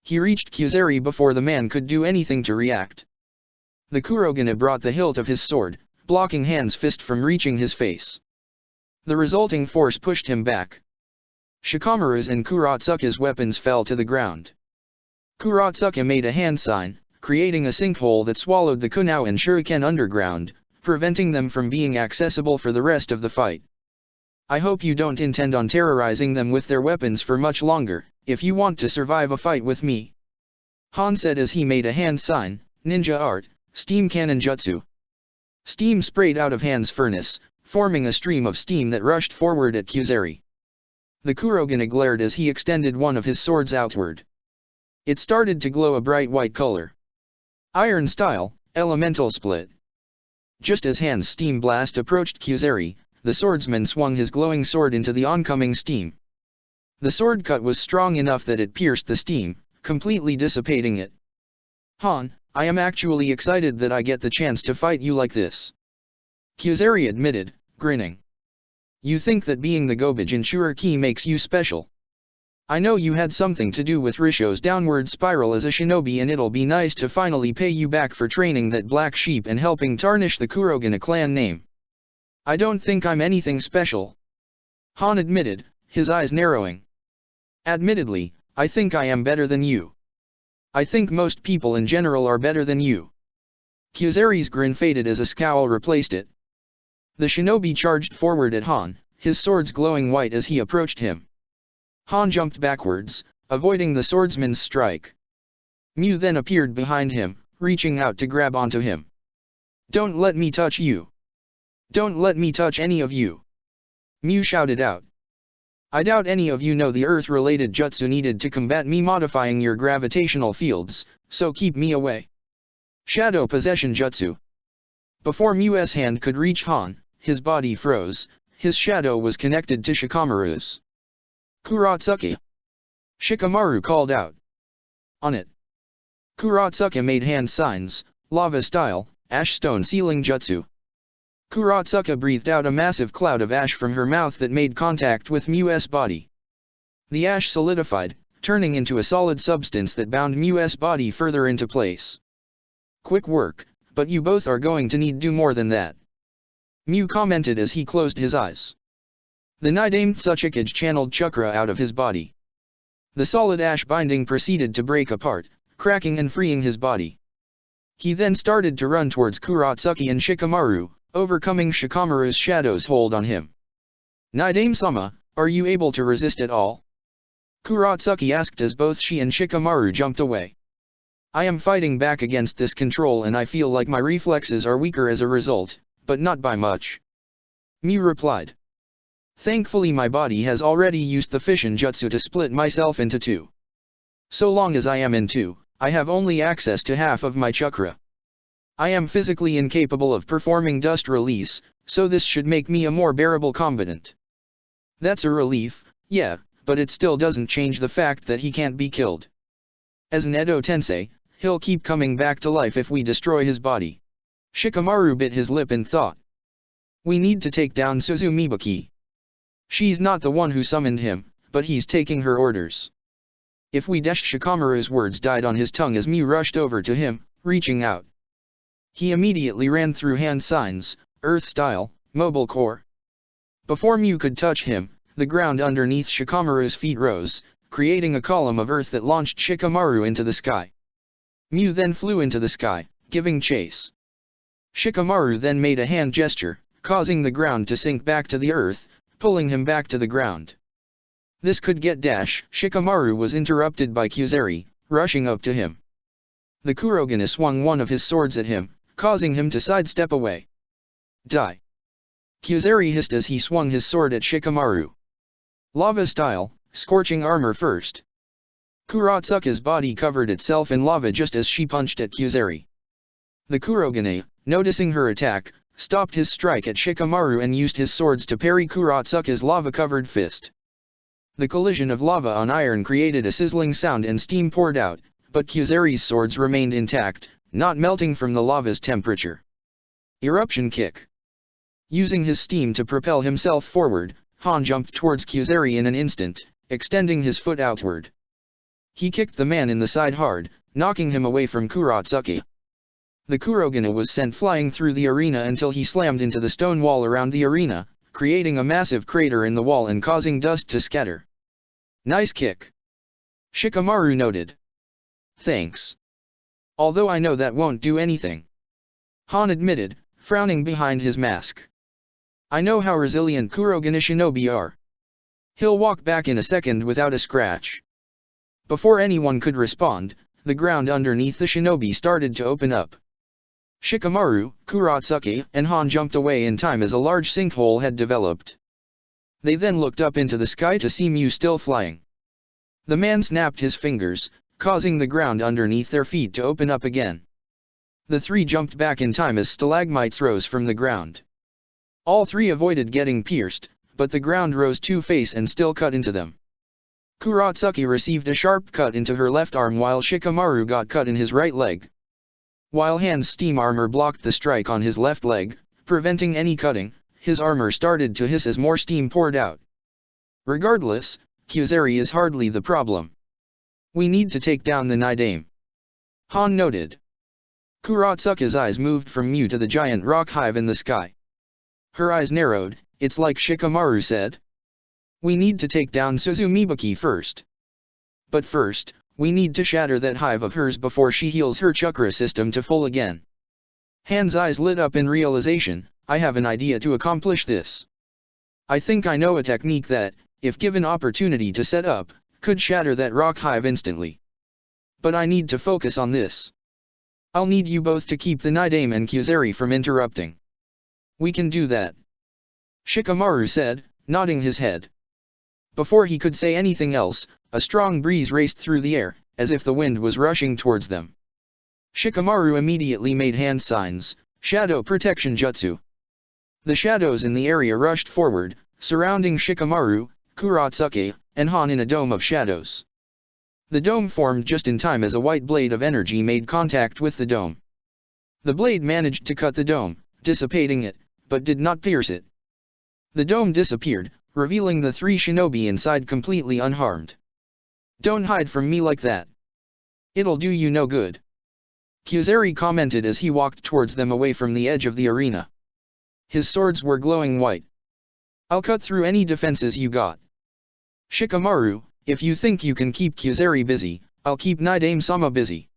He reached Kyuzeri before the man could do anything to react. The Kurogane brought the hilt of his sword, blocking Han's fist from reaching his face. The resulting force pushed him back. Shikamaru's and Kuratsuka's weapons fell to the ground. Kuratsuka made a hand sign, creating a sinkhole that swallowed the kunao and shuriken underground, preventing them from being accessible for the rest of the fight. I hope you don't intend on terrorizing them with their weapons for much longer, if you want to survive a fight with me. Han said as he made a hand sign, ninja art, steam cannon jutsu. Steam sprayed out of Han's furnace, forming a stream of steam that rushed forward at Kyuzeri. The Kurogane glared as he extended one of his swords outward. It started to glow a bright white color. Iron style, elemental split. Just as Han's steam blast approached Kyuzeri, the swordsman swung his glowing sword into the oncoming steam. The sword cut was strong enough that it pierced the steam, completely dissipating it. Han, I am actually excited that I get the chance to fight you like this. Kyuzeri admitted, grinning. You think that being the Gobijin Shuriki makes you special. I know you had something to do with Risho's downward spiral as a shinobi, and it'll be nice to finally pay you back for training that black sheep and helping tarnish the Kurogane clan name. I don't think I'm anything special. Han admitted, his eyes narrowing. Admittedly, I think I am better than you. I think most people in general are better than you. Kyuzeri's grin faded as a scowl replaced it. The shinobi charged forward at Han, his swords glowing white as he approached him. Han jumped backwards, avoiding the swordsman's strike. Mew then appeared behind him, reaching out to grab onto him. Don't let me touch you. Don't let me touch any of you. Mew shouted out. I doubt any of you know the earth-related jutsu needed to combat me modifying your gravitational fields, so keep me away. Shadow Possession Jutsu. Before Mew's hand could reach Han, his body froze, his shadow was connected to Shikamaru's. Kuratsuka. Shikamaru called out. On it. Kuratsuka made hand signs, lava style, ash stone sealing jutsu. Kuratsuka breathed out a massive cloud of ash from her mouth that made contact with Mew's body. The ash solidified, turning into a solid substance that bound Mew's body further into place. Quick work, but you both are going to need do more than that. Mew commented as he closed his eyes. The Nidame Tsuchikage channeled chakra out of his body. The solid ash binding proceeded to break apart, cracking and freeing his body. He then started to run towards Kurotsuki and Shikamaru, overcoming Shikamaru's shadow's hold on him. Nidame-sama, are you able to resist at all? Kurotsuki asked as both she and Shikamaru jumped away. I am fighting back against this control and I feel like my reflexes are weaker as a result, but not by much. Mew replied. Thankfully my body has already used the fission jutsu to split myself into two. So long as I am in two, I have only access to half of my chakra. I am physically incapable of performing dust release, so this should make me a more bearable combatant. That's a relief, yeah, but it still doesn't change the fact that he can't be killed. As an Edo Tensei, he'll keep coming back to life if we destroy his body. Shikamaru bit his lip in thought. We need to take down Suzumibuki. She's not the one who summoned him, but he's taking her orders. If we dash. Shikamaru's words died on his tongue as Mew rushed over to him, reaching out. He immediately ran through hand signs, earth style, mobile core. Before Mew could touch him, the ground underneath Shikamaru's feet rose, creating a column of earth that launched Shikamaru into the sky. Mew then flew into the sky, giving chase. Shikamaru then made a hand gesture, causing the ground to sink back to the earth, pulling him back to the ground. This could get dash. Shikamaru was interrupted by Kuzeri, rushing up to him. The Kurogane swung one of his swords at him, causing him to sidestep away. Die! Kuzeri hissed as he swung his sword at Shikamaru. Lava style, scorching armor first. Kurotsuka's body covered itself in lava just as she punched at Kuzeri. The Kurogane, noticing her attack, stopped his strike at Shikamaru and used his swords to parry Kurotsuka's lava-covered fist. The collision of lava on iron created a sizzling sound and steam poured out, but Kuzeri's swords remained intact, not melting from the lava's temperature. Eruption kick. Using his steam to propel himself forward, Han jumped towards Kuzeri in an instant, extending his foot outward. He kicked the man in the side hard, knocking him away from Kurotsuki. The Kurogane was sent flying through the arena until he slammed into the stone wall around the arena, creating a massive crater in the wall and causing dust to scatter. Nice kick. Shikamaru noted. Thanks. Although I know that won't do anything. Han admitted, frowning behind his mask. I know how resilient Kurogane shinobi are. He'll walk back in a second without a scratch. Before anyone could respond, the ground underneath the shinobi started to open up. Shikamaru, Kurotsuki, and Han jumped away in time as a large sinkhole had developed. They then looked up into the sky to see Mew still flying. The man snapped his fingers, causing the ground underneath their feet to open up again. The three jumped back in time as stalagmites rose from the ground. All three avoided getting pierced, but the ground rose 2-face and still cut into them. Kurotsuki received a sharp cut into her left arm while Shikamaru got cut in his right leg. While Han's steam armor blocked the strike on his left leg, preventing any cutting, his armor started to hiss as more steam poured out. Regardless, Kuzeri is hardly the problem. We need to take down the Nidame. Han noted. Kurotsuka's eyes moved from Mew to the giant rock hive in the sky. Her eyes narrowed. It's like Shikamaru said. We need to take down Suzumibuki first. But first, we need to shatter that hive of hers before she heals her chakra system to full again. Han's eyes lit up in realization. I have an idea to accomplish this. I think I know a technique that, if given opportunity to set up, could shatter that rock hive instantly. But I need to focus on this. I'll need you both to keep the Nidame and Kuzeri from interrupting. We can do that. Shikamaru said, nodding his head. Before he could say anything else, a strong breeze raced through the air, as if the wind was rushing towards them. Shikamaru immediately made hand signs, shadow protection jutsu. The shadows in the area rushed forward, surrounding Shikamaru, Kurotsuki, and Han in a dome of shadows. The dome formed just in time as a white blade of energy made contact with the dome. The blade managed to cut the dome, dissipating it, but did not pierce it. The dome disappeared, revealing the three shinobi inside completely unharmed. Don't hide from me like that. It'll do you no good. Kyuzari commented as he walked towards them away from the edge of the arena. His swords were glowing white. I'll cut through any defenses you got. Shikamaru, if you think you can keep Kyuzari busy, I'll keep Nidame-sama busy.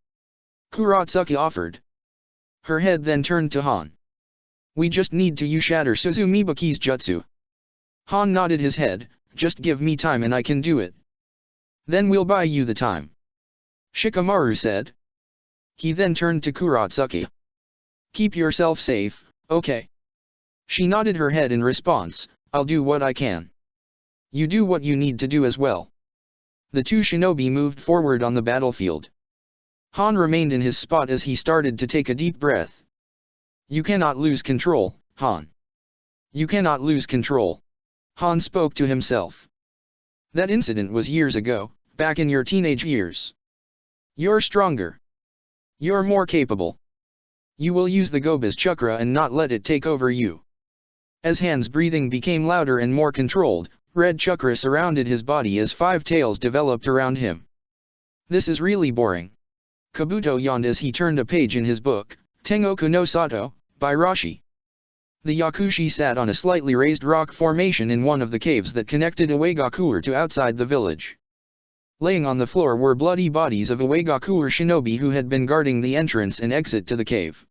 Kuratsuki offered. Her head then turned to Han. We just need to shatter Suzumibaki's jutsu. Han nodded his head, just give me time and I can do it. Then we'll buy you the time. Shikamaru said. He then turned to Kuratsuki. Keep yourself safe, okay? She nodded her head in response, I'll do what I can. You do what you need to do as well. The two shinobi moved forward on the battlefield. Han remained in his spot as he started to take a deep breath. You cannot lose control, Han. You cannot lose control. Han spoke to himself. That incident was years ago, back in your teenage years. You're stronger. You're more capable. You will use the Gobi's chakra and not let it take over you. As Han's breathing became louder and more controlled, red chakra surrounded his body as 5 tails developed around him. This is really boring. Kabuto yawned as he turned a page in his book, Tengoku no Sato, by Rashi. The Yakushi sat on a slightly raised rock formation in one of the caves that connected Uegakuer to outside the village. Laying on the floor were bloody bodies of Uegakuer shinobi who had been guarding the entrance and exit to the cave.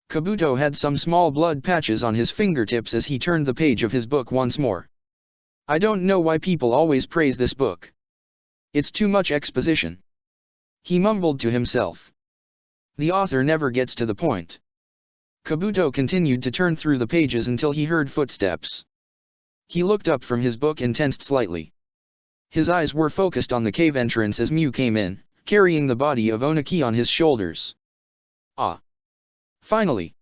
Kabuto had some small blood patches on his fingertips as he turned the page of his book once more. I don't know why people always praise this book. It's too much exposition. He mumbled to himself. The author never gets to the point. Kabuto continued to turn through the pages until he heard footsteps. He looked up from his book and tensed slightly. His eyes were focused on the cave entrance as Mew came in, carrying the body of Oniki on his shoulders. Ah! Finally!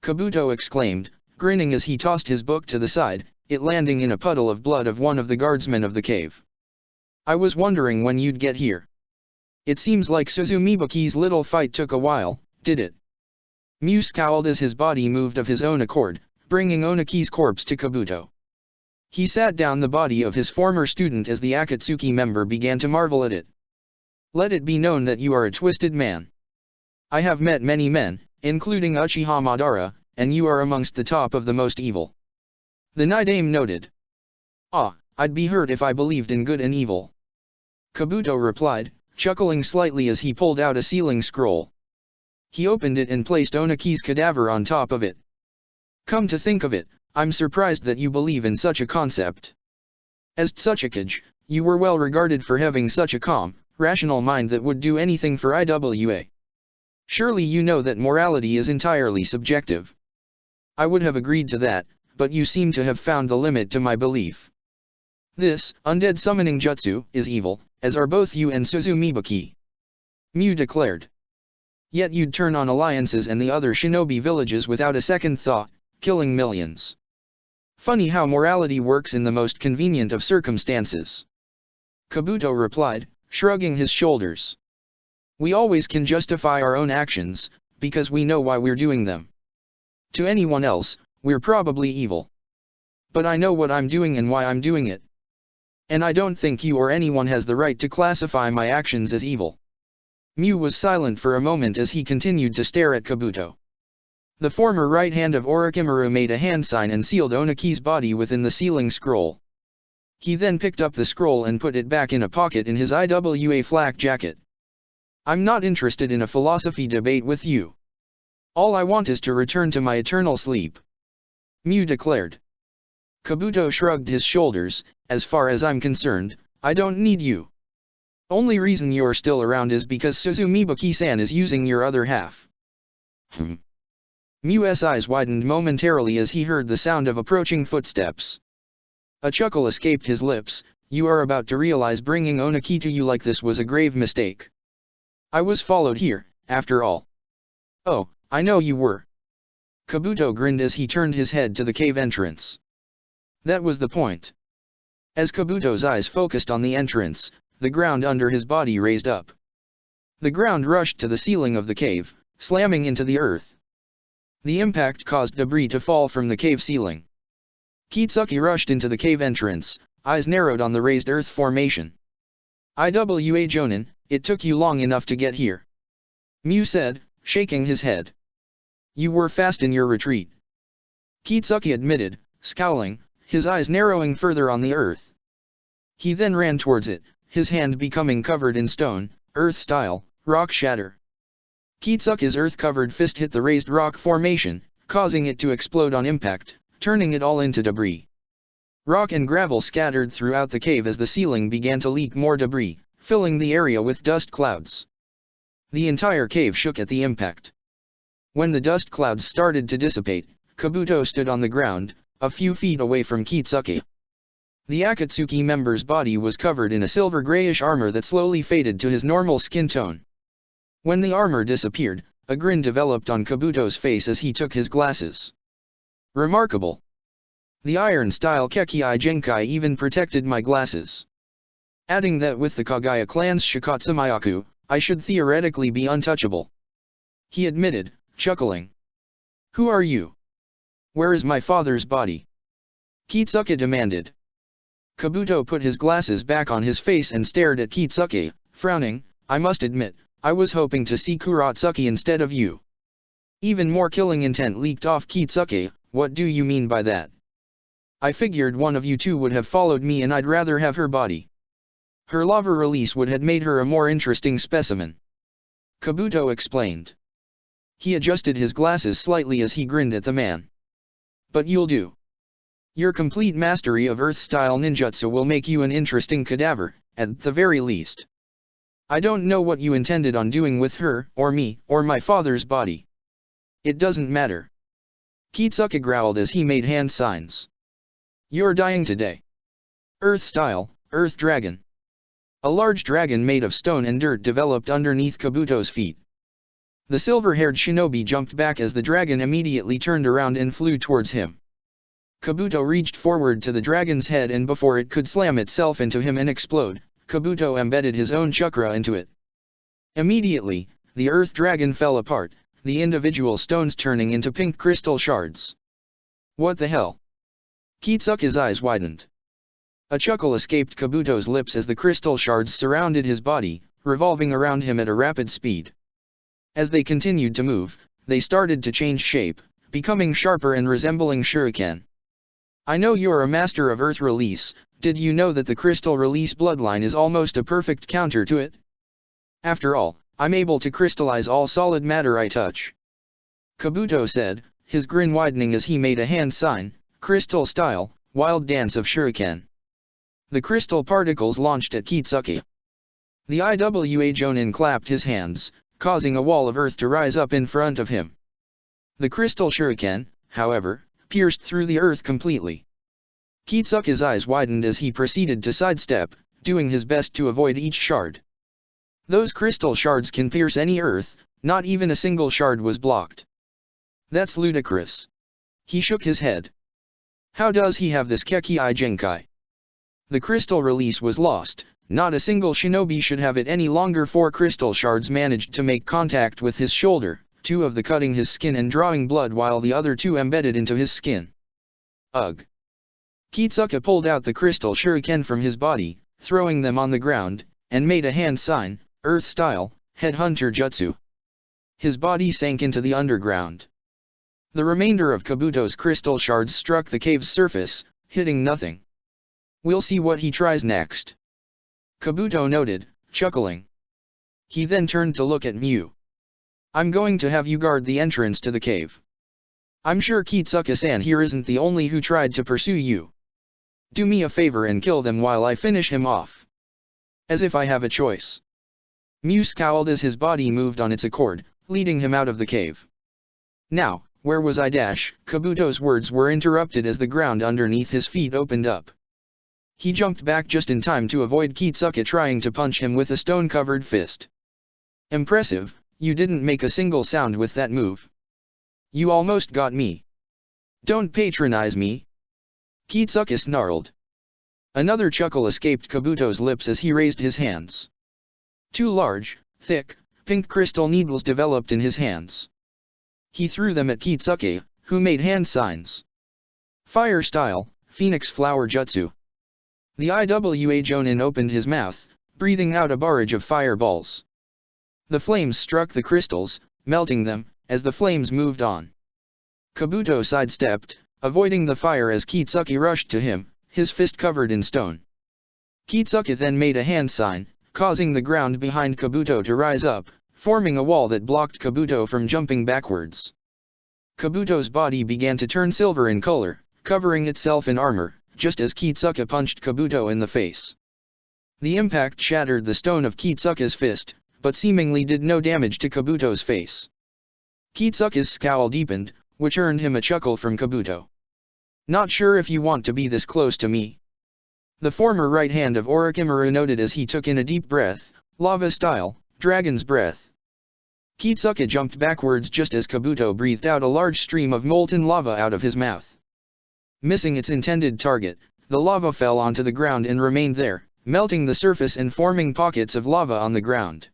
Kabuto exclaimed, grinning as he tossed his book to the side, it landing in a puddle of blood of one of the guardsmen of the cave. I was wondering when you'd get here. It seems like Suzumibaki's little fight took a while, did it? Mew scowled as his body moved of his own accord, bringing Oniki's corpse to Kabuto. He sat down the body of his former student as the Akatsuki member began to marvel at it. Let it be known that you are a twisted man. I have met many men, including Uchiha Madara, and you are amongst the top of the most evil. The Nidame noted. Ah, I'd be hurt if I believed in good and evil. Kabuto replied, chuckling slightly as he pulled out a sealing scroll. He opened it and placed Oniki's cadaver on top of it. Come to think of it, I'm surprised that you believe in such a concept. As Tsuchikage, you were well regarded for having such a calm, rational mind that would do anything for IWA. Surely you know that morality is entirely subjective. I would have agreed to that, but you seem to have found the limit to my belief. This, undead summoning jutsu, is evil, as are both you and Suzumibaki. Mew declared. Yet you'd turn on alliances and the other shinobi villages without a second thought, killing millions. Funny how morality works in the most convenient of circumstances. Kabuto replied, shrugging his shoulders. We always can justify our own actions, because we know why we're doing them. To anyone else, we're probably evil. But I know what I'm doing and why I'm doing it. And I don't think you or anyone has the right to classify my actions as evil. Mew was silent for a moment as he continued to stare at Kabuto. The former right hand of Orochimaru made a hand sign and sealed Oniki's body within the sealing scroll. He then picked up the scroll and put it back in a pocket in his IWA flak jacket. I'm not interested in a philosophy debate with you. All I want is to return to my eternal sleep. Mew declared. Kabuto shrugged his shoulders, as far as I'm concerned, I don't need you. Only reason you're still around is because Suzumibaki-san is using your other half. Mew's eyes widened momentarily as he heard the sound of approaching footsteps. A chuckle escaped his lips, you are about to realize bringing Oniki to you like this was a grave mistake. I was followed here, after all. Oh, I know you were. Kabuto grinned as he turned his head to the cave entrance. That was the point. As Kabuto's eyes focused on the entrance, the ground under his body raised up. The ground rushed to the ceiling of the cave, slamming into the earth. The impact caused debris to fall from the cave ceiling. Kitsuki rushed into the cave entrance, eyes narrowed on the raised earth formation. IWA Jonin, it took you long enough to get here. Mew said, shaking his head. You were fast in your retreat. Kitsuki admitted, scowling, his eyes narrowing further on the earth. He then ran towards it, his hand becoming covered in stone, earth-style, rock shatter. Kitsuki's earth-covered fist hit the raised rock formation, causing it to explode on impact, turning it all into debris. Rock and gravel scattered throughout the cave as the ceiling began to leak more debris, filling the area with dust clouds. The entire cave shook at the impact. When the dust clouds started to dissipate, Kabuto stood on the ground, a few feet away from Kitsuki. The Akatsuki member's body was covered in a silver-grayish armor that slowly faded to his normal skin tone. When the armor disappeared, a grin developed on Kabuto's face as he took his glasses. Remarkable. The iron-style Kekkei Genkai even protected my glasses. Adding that with the Kagaya clan's Shikatsu Myaku, I should theoretically be untouchable. He admitted, chuckling. Who are you? Where is my father's body? Kitsuki demanded. Kabuto put his glasses back on his face and stared at Kitsuki, frowning. I must admit, I was hoping to see Kuratsuki instead of you. Even more killing intent leaked off Kitsuki. What do you mean by that? I figured one of you two would have followed me and I'd rather have her body. Her lava release would have made her a more interesting specimen. Kabuto explained. He adjusted his glasses slightly as he grinned at the man. But you'll do. Your complete mastery of Earth-style ninjutsu will make you an interesting cadaver, at the very least. I don't know what you intended on doing with her, or me, or my father's body. It doesn't matter. Kitsuki growled as he made hand signs. You're dying today. Earth-style, Earth Dragon. A large dragon made of stone and dirt developed underneath Kabuto's feet. The silver-haired shinobi jumped back as the dragon immediately turned around and flew towards him. Kabuto reached forward to the dragon's head and before it could slam itself into him and explode, Kabuto embedded his own chakra into it. Immediately, the earth dragon fell apart, the individual stones turning into pink crystal shards. What the hell? Kitsuki's eyes widened. A chuckle escaped Kabuto's lips as the crystal shards surrounded his body, revolving around him at a rapid speed. As they continued to move, they started to change shape, becoming sharper and resembling shuriken. I know you're a master of earth release, did you know that the crystal release bloodline is almost a perfect counter to it? After all, I'm able to crystallize all solid matter I touch. Kabuto said, his grin widening as he made a hand sign, crystal style, wild dance of shuriken. The crystal particles launched at Kitsuki. The Iwa Jonin clapped his hands, causing a wall of earth to rise up in front of him. The crystal shuriken, however, pierced through the earth completely. Kitsuki's eyes widened as he proceeded to sidestep, doing his best to avoid each shard. Those crystal shards can pierce any earth, not even a single shard was blocked. That's ludicrous. He shook his head. How does he have this Kekkei Genkai? The crystal release was lost, not a single shinobi should have it any longer. 4 crystal shards managed to make contact with his shoulder, 2 of the cutting his skin and drawing blood while the other 2 embedded into his skin. Ugh. Kitsuki pulled out the crystal shuriken from his body, throwing them on the ground, and made a hand sign, earth-style, headhunter jutsu. His body sank into the underground. The remainder of Kabuto's crystal shards struck the cave's surface, hitting nothing. We'll see what he tries next. Kabuto noted, chuckling. He then turned to look at Mew. I'm going to have you guard the entrance to the cave. I'm sure Kitsuki-san here isn't the only who tried to pursue you. Do me a favor and kill them while I finish him off. As if I have a choice. Mew scowled as his body moved on its accord, leading him out of the cave. Now, where was I? Kabuto's words were interrupted as the ground underneath his feet opened up. He jumped back just in time to avoid Kitsuki trying to punch him with a stone-covered fist. Impressive, you didn't make a single sound with that move. You almost got me. Don't patronize me. Kitsuki snarled. Another chuckle escaped Kabuto's lips as he raised his hands. 2 large, thick, pink crystal needles developed in his hands. He threw them at Kitsuki, who made hand signs. Fire style, Phoenix Flower Jutsu. The Iwa Jonin opened his mouth, breathing out a barrage of fireballs. The flames struck the crystals, melting them, as the flames moved on. Kabuto sidestepped, avoiding the fire as Kitsuki rushed to him, his fist covered in stone. Kitsuki then made a hand sign, causing the ground behind Kabuto to rise up, forming a wall that blocked Kabuto from jumping backwards. Kabuto's body began to turn silver in color, covering itself in armor, just as Kitsuki punched Kabuto in the face. The impact shattered the stone of Kitsuki's fist, but seemingly did no damage to Kabuto's face. Kitsuki's scowl deepened, which earned him a chuckle from Kabuto. "Not sure if you want to be this close to me." The former right hand of Orochimaru noted as he took in a deep breath, lava style, dragon's breath. Kitsuki jumped backwards just as Kabuto breathed out a large stream of molten lava out of his mouth. Missing its intended target, the lava fell onto the ground and remained there, melting the surface and forming pockets of lava on the ground.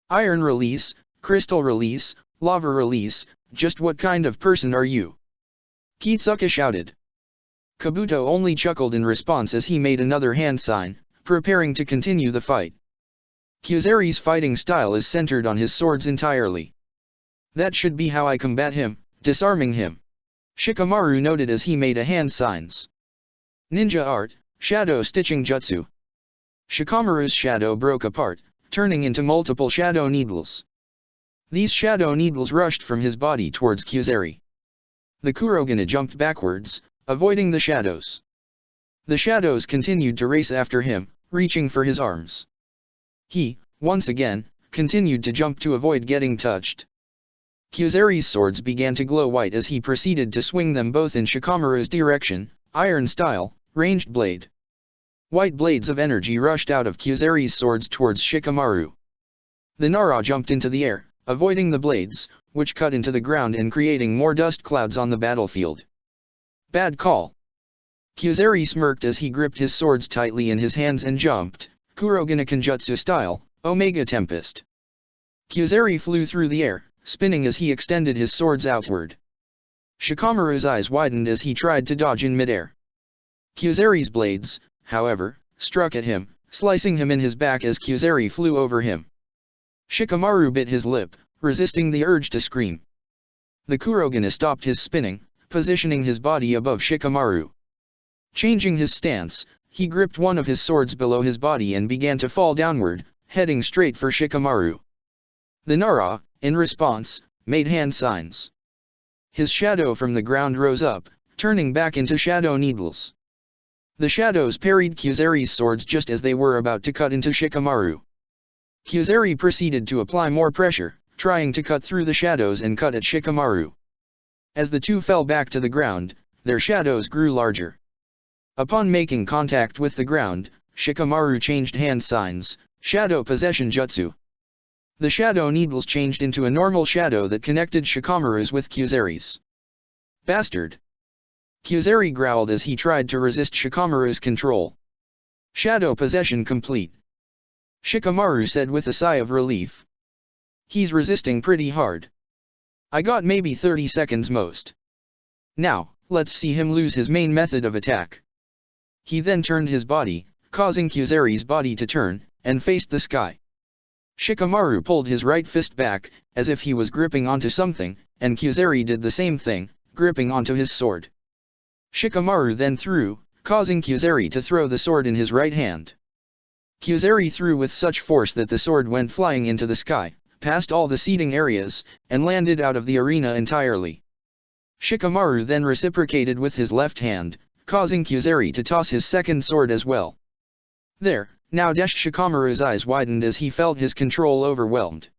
Iron release, crystal release, lava release, just what kind of person are you? Kitsuki shouted. Kabuto only chuckled in response as he made another hand sign, preparing to continue the fight. Kyuzeri's fighting style is centered on his swords entirely. "That should be how I combat him, disarming him," Shikamaru noted as he made a hand signs. Ninja art, shadow stitching jutsu. Shikamaru's shadow broke apart, turning into multiple shadow needles. These shadow needles rushed from his body towards Kyuzeri. The Kurogane jumped backwards, avoiding the shadows. The shadows continued to race after him, reaching for his arms. He, once again, continued to jump to avoid getting touched. Kyuzeri's swords began to glow white as he proceeded to swing them both in Shikamaru's direction, iron style, ranged blade. White blades of energy rushed out of Kyuzeri's swords towards Shikamaru. The Nara jumped into the air, avoiding the blades, which cut into the ground and creating more dust clouds on the battlefield. "Bad call." Kyuzeri smirked as he gripped his swords tightly in his hands and jumped, Kurogane Kenjutsu style, Omega Tempest. Kyuzeri flew through the air, spinning as he extended his swords outward. Shikamaru's eyes widened as he tried to dodge in midair. Kyuzeri's blades, however, struck at him, slicing him in his back as Kyuzeri flew over him. Shikamaru bit his lip, resisting the urge to scream. The Kurogane stopped his spinning, positioning his body above Shikamaru. Changing his stance, he gripped one of his swords below his body and began to fall downward, heading straight for Shikamaru. The Nara, in response, made hand signs. His shadow from the ground rose up, turning back into shadow needles. The shadows parried Kyuzeri's swords just as they were about to cut into Shikamaru. Kyuzeri proceeded to apply more pressure, trying to cut through the shadows and cut at Shikamaru. As the two fell back to the ground, their shadows grew larger. Upon making contact with the ground, Shikamaru changed hand signs, Shadow Possession Jutsu. The shadow needles changed into a normal shadow that connected Shikamaru's with Kyuzeri's. "Bastard!" Kyuzeri growled as he tried to resist Shikamaru's control. "Shadow Possession complete," Shikamaru said with a sigh of relief. "He's resisting pretty hard. I got maybe 30 seconds most. Now, let's see him lose his main method of attack." He then turned his body, causing Kyuzeri's body to turn, and faced the sky. Shikamaru pulled his right fist back, as if he was gripping onto something, and Kyuzeri did the same thing, gripping onto his sword. Shikamaru then threw, causing Kyuzeri to throw the sword in his right hand. Kyuzeri threw with such force that the sword went flying into the sky, past all the seating areas, and landed out of the arena entirely. Shikamaru then reciprocated with his left hand, causing Kyuzeri to toss his second sword as well. There, now Shikamaru's eyes widened as he felt his control overwhelmed.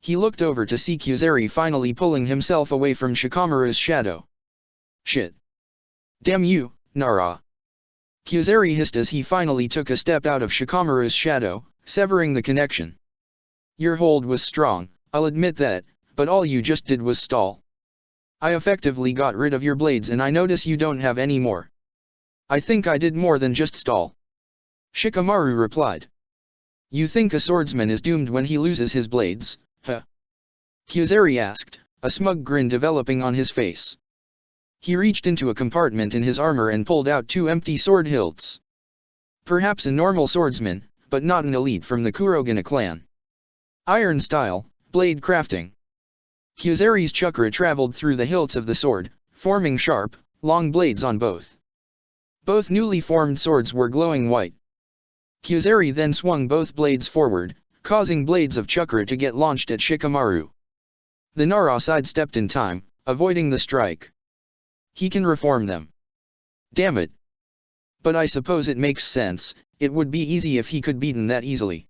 He looked over to see Kyuzeri finally pulling himself away from Shikamaru's shadow. "Shit. Damn you, Nara." Kyuzeri hissed as he finally took a step out of Shikamaru's shadow, severing the connection. "Your hold was strong, I'll admit that, but all you just did was stall. I effectively got rid of your blades and I notice you don't have any more. I think I did more than just stall," Shikamaru replied. "You think a swordsman is doomed when he loses his blades, huh?" Kyuzeri asked, a smug grin developing on his face. He reached into a compartment in his armor and pulled out 2 empty sword hilts. "Perhaps a normal swordsman, but not an elite from the Kurogane clan." Iron style, blade crafting. Kyuzari's chakra traveled through the hilts of the sword, forming sharp, long blades on both. Both newly formed swords were glowing white. Kyuzari then swung both blades forward, causing blades of chakra to get launched at Shikamaru. The Nara sidestepped in time, avoiding the strike. He can reform them. Damn it. But I suppose it makes sense, it would be easy if he could beaten that easily.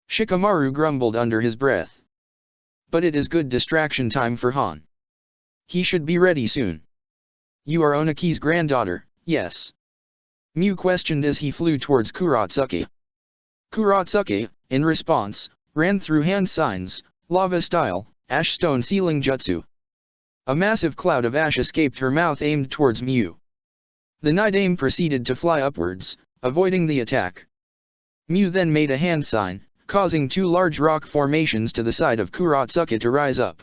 Shikamaru grumbled under his breath. But it is good distraction time for Han. He should be ready soon. You are Onaki's granddaughter, yes? Miu questioned as he flew towards Kurotsuki. Kurotsuki, in response, ran through hand signs, lava style, ash stone sealing jutsu. A massive cloud of ash escaped her mouth aimed towards Miu. The Nidame proceeded to fly upwards, avoiding the attack. Miu then made a hand sign, causing two large rock formations to the side of Kurotsuki to rise up.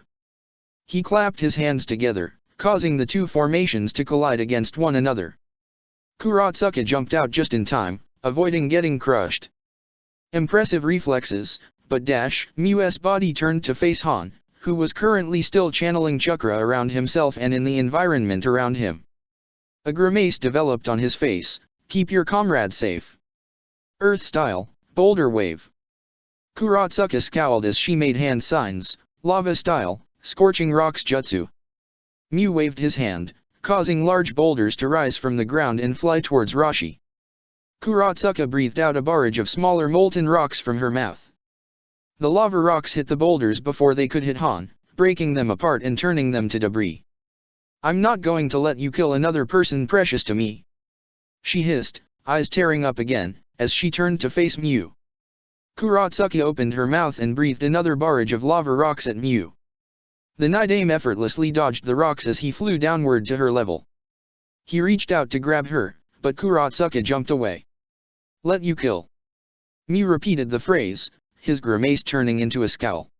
He clapped his hands together, causing the two formations to collide against one another. Kurotsuki jumped out just in time, avoiding getting crushed. Impressive reflexes, but Miu's body turned to face Han, who was currently still channeling chakra around himself and in the environment around him. A grimace developed on his face. Keep your comrade safe. Earth style, boulder wave. Kurotsuki scowled as she made hand signs, lava style, scorching rocks jutsu. Miu waved his hand, causing large boulders to rise from the ground and fly towards Rashi. Kurotsuki breathed out a barrage of smaller molten rocks from her mouth. The lava rocks hit the boulders before they could hit Han, breaking them apart and turning them to debris. I'm not going to let you kill another person precious to me. She hissed, eyes tearing up again, as she turned to face Miu. Kurotsuki opened her mouth and breathed another barrage of lava rocks at Miu. The Nidame effortlessly dodged the rocks as he flew downward to her level. He reached out to grab her, but Kurotsuki jumped away. Let you kill. Miu repeated the phrase, his grimace turning into a scowl.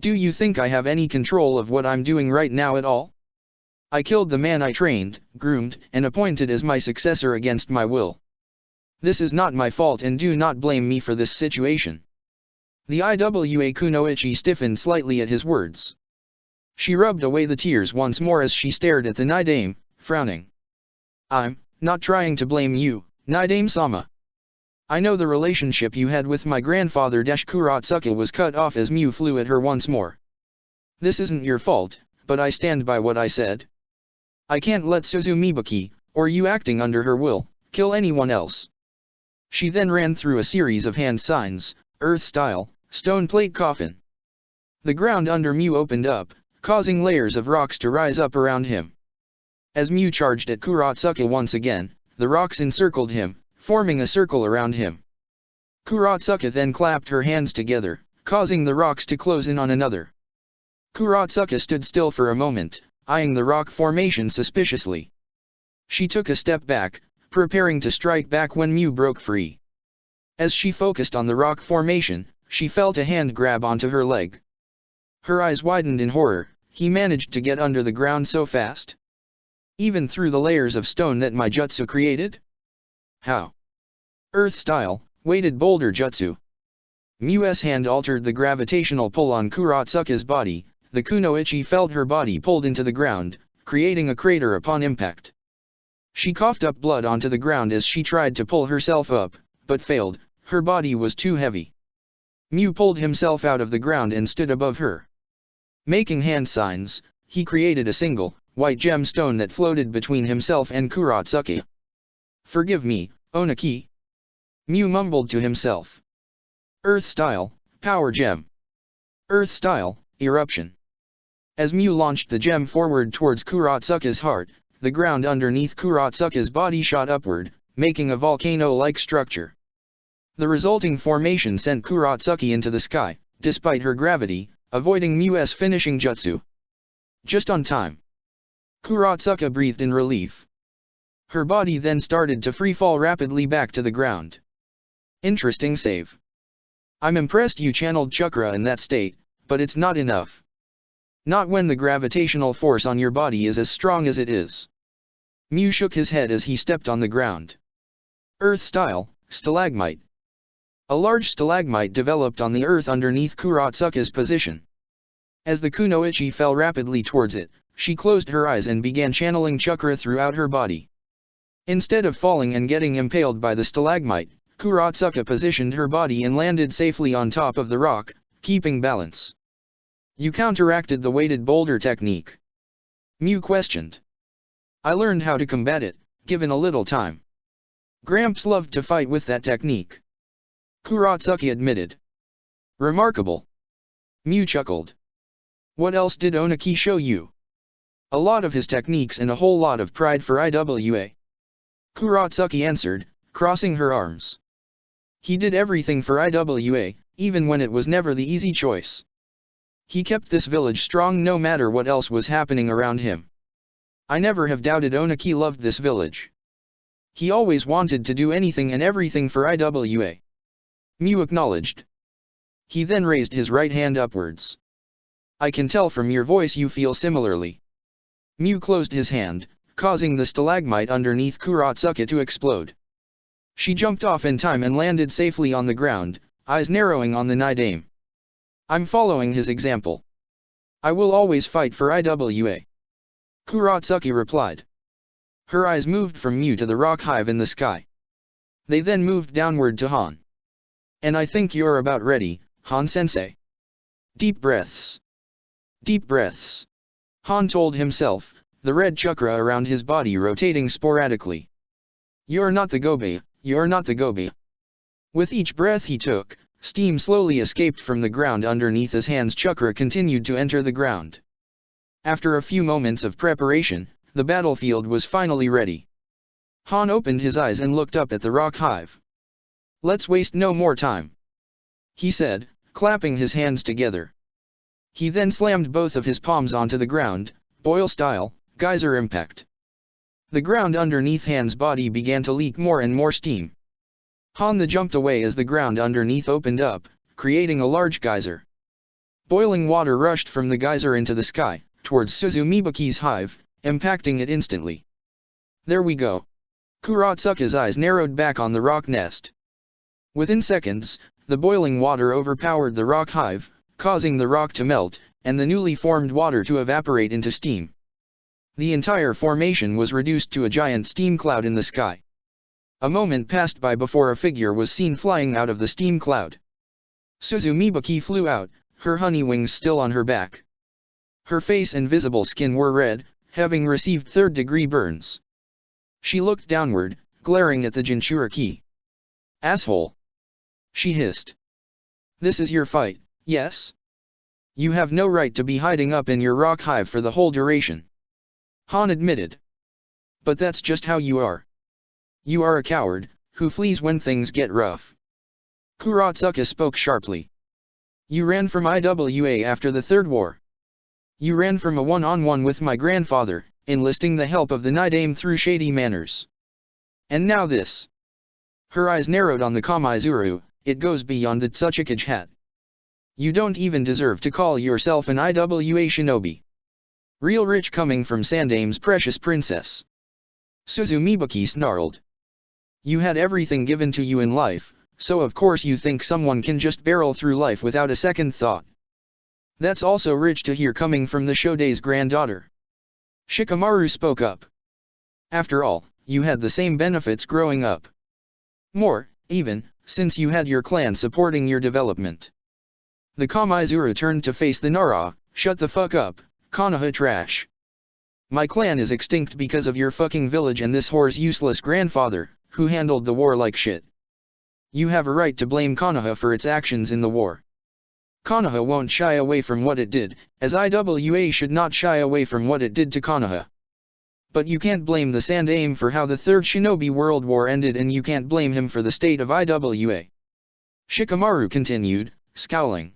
Do you think I have any control of what I'm doing right now at all? I killed the man I trained, groomed, and appointed as my successor against my will. This is not my fault and do not blame me for this situation. The Iwa Kunoichi stiffened slightly at his words. She rubbed away the tears once more as she stared at the Nidame, frowning. I'm not trying to blame you, Nidame-sama. I know the relationship you had with my grandfather. Kurotsuki was cut off as Miu flew at her once more. This isn't your fault, but I stand by what I said. I can't let Suzumibaki, or you acting under her will, kill anyone else. She then ran through a series of hand signs, earth style, stone plate coffin. The ground under Miu opened up, causing layers of rocks to rise up around him. As Miu charged at Kurotsuki once again, the rocks encircled him, forming a circle around him. Kurotsuki then clapped her hands together, causing the rocks to close in on another. Kurotsuki stood still for a moment, eyeing the rock formation suspiciously. She took a step back, preparing to strike back when Miu broke free. As she focused on the rock formation, she felt a hand grab onto her leg. Her eyes widened in horror. He managed to get under the ground so fast? Even through the layers of stone that my jutsu created? How? Earth style, weighted boulder jutsu. Miu's hand altered the gravitational pull on Kurotsuki's body. The Kunoichi felt her body pulled into the ground, creating a crater upon impact. She coughed up blood onto the ground as she tried to pull herself up, but failed. Her body was too heavy. Miu pulled himself out of the ground and stood above her. Making hand signs, he created a single, white gemstone that floated between himself and Kurotsuki. Forgive me, Onaki. Miu mumbled to himself. Earth style, power gem. Earth style, eruption. As Miu launched the gem forward towards Kurotsuki's heart, the ground underneath Kurotsuki's body shot upward, making a volcano-like structure. The resulting formation sent Kurotsuki into the sky, despite her gravity, avoiding Miu's finishing jutsu. Just on time. Kurotsuki breathed in relief. Her body then started to free-fall rapidly back to the ground. Interesting save. I'm impressed you channeled chakra in that state, but it's not enough. Not when the gravitational force on your body is as strong as it is. Miu shook his head as he stepped on the ground. Earth style, stalagmite. A large stalagmite developed on the earth underneath Kurotsuka's position. As the kunoichi fell rapidly towards it, she closed her eyes and began channeling chakra throughout her body. Instead of falling and getting impaled by the stalagmite, Kurotsuka positioned her body and landed safely on top of the rock, keeping balance. You counteracted the weighted boulder technique? Mew questioned. I learned how to combat it, given a little time. Gramps loved to fight with that technique. Kurotsuka admitted. Remarkable. Mew chuckled. What else did Onaki show you? A lot of his techniques and a whole lot of pride for IWA. Kurotsuka answered, crossing her arms. He did everything for IWA, even when it was never the easy choice. He kept this village strong no matter what else was happening around him. I never have doubted Onaki loved this village. He always wanted to do anything and everything for IWA. Mew acknowledged. He then raised his right hand upwards. I can tell from your voice you feel similarly. Mew closed his hand, causing the stalagmite underneath Kurotsuka to explode. She jumped off in time and landed safely on the ground, eyes narrowing on the Nidame. I'm following his example. I will always fight for IWA. Kurotsuka replied. Her eyes moved from Mew to the rock hive in the sky. They then moved downward to Han. And I think you're about ready, Han-sensei. Deep breaths. Deep breaths. Han told himself, the red chakra around his body rotating sporadically. You're not the Gobi, you're not the Gobi. With each breath he took, steam slowly escaped from the ground underneath his hands. Chakra continued to enter the ground. After a few moments of preparation, the battlefield was finally ready. Han opened his eyes and looked up at the rock hive. Let's waste no more time, he said, clapping his hands together. He then slammed both of his palms onto the ground, boil style, geyser impact. The ground underneath Han's body began to leak more and more steam. Han jumped away as the ground underneath opened up, creating a large geyser. Boiling water rushed from the geyser into the sky, towards Suzumibaki's hive, impacting it instantly. There we go. Kurotsuka's eyes narrowed back on the rock nest. Within seconds, the boiling water overpowered the rock hive, causing the rock to melt, and the newly formed water to evaporate into steam. The entire formation was reduced to a giant steam cloud in the sky. A moment passed by before a figure was seen flying out of the steam cloud. Suzumibaki flew out, her honey wings still on her back. Her face and visible skin were red, having received third-degree burns. She looked downward, glaring at the Jinchuriki. Asshole! She hissed. This is your fight, yes? You have no right to be hiding up in your rock hive for the whole duration. Han admitted. But that's just how you are. You are a coward, who flees when things get rough. Kurotsuka spoke sharply. You ran from IWA after the Third War. You ran from a one-on-one with my grandfather, enlisting the help of the Nidame through shady manners. And now this. Her eyes narrowed on the Kamaizuru, it goes beyond the Tsuchikage hat. You don't even deserve to call yourself an IWA shinobi. Real rich coming from Sandame's precious princess. Suzumibaki snarled. You had everything given to you in life, so of course you think someone can just barrel through life without a second thought. That's also rich to hear coming from the Shodei's granddaughter. Shikamaru spoke up. After all, you had the same benefits growing up. More, even, since you had your clan supporting your development. The Kamaizuru turned to face the Nara. Shut the fuck up, Konoha trash. My clan is extinct because of your fucking village and this whore's useless grandfather, who handled the war like shit. You have a right to blame Konoha for its actions in the war. Konoha won't shy away from what it did, as IWA should not shy away from what it did to Konoha. But you can't blame the Sandame for how the Third Shinobi World War ended, and you can't blame him for the state of IWA. Shikamaru continued, scowling.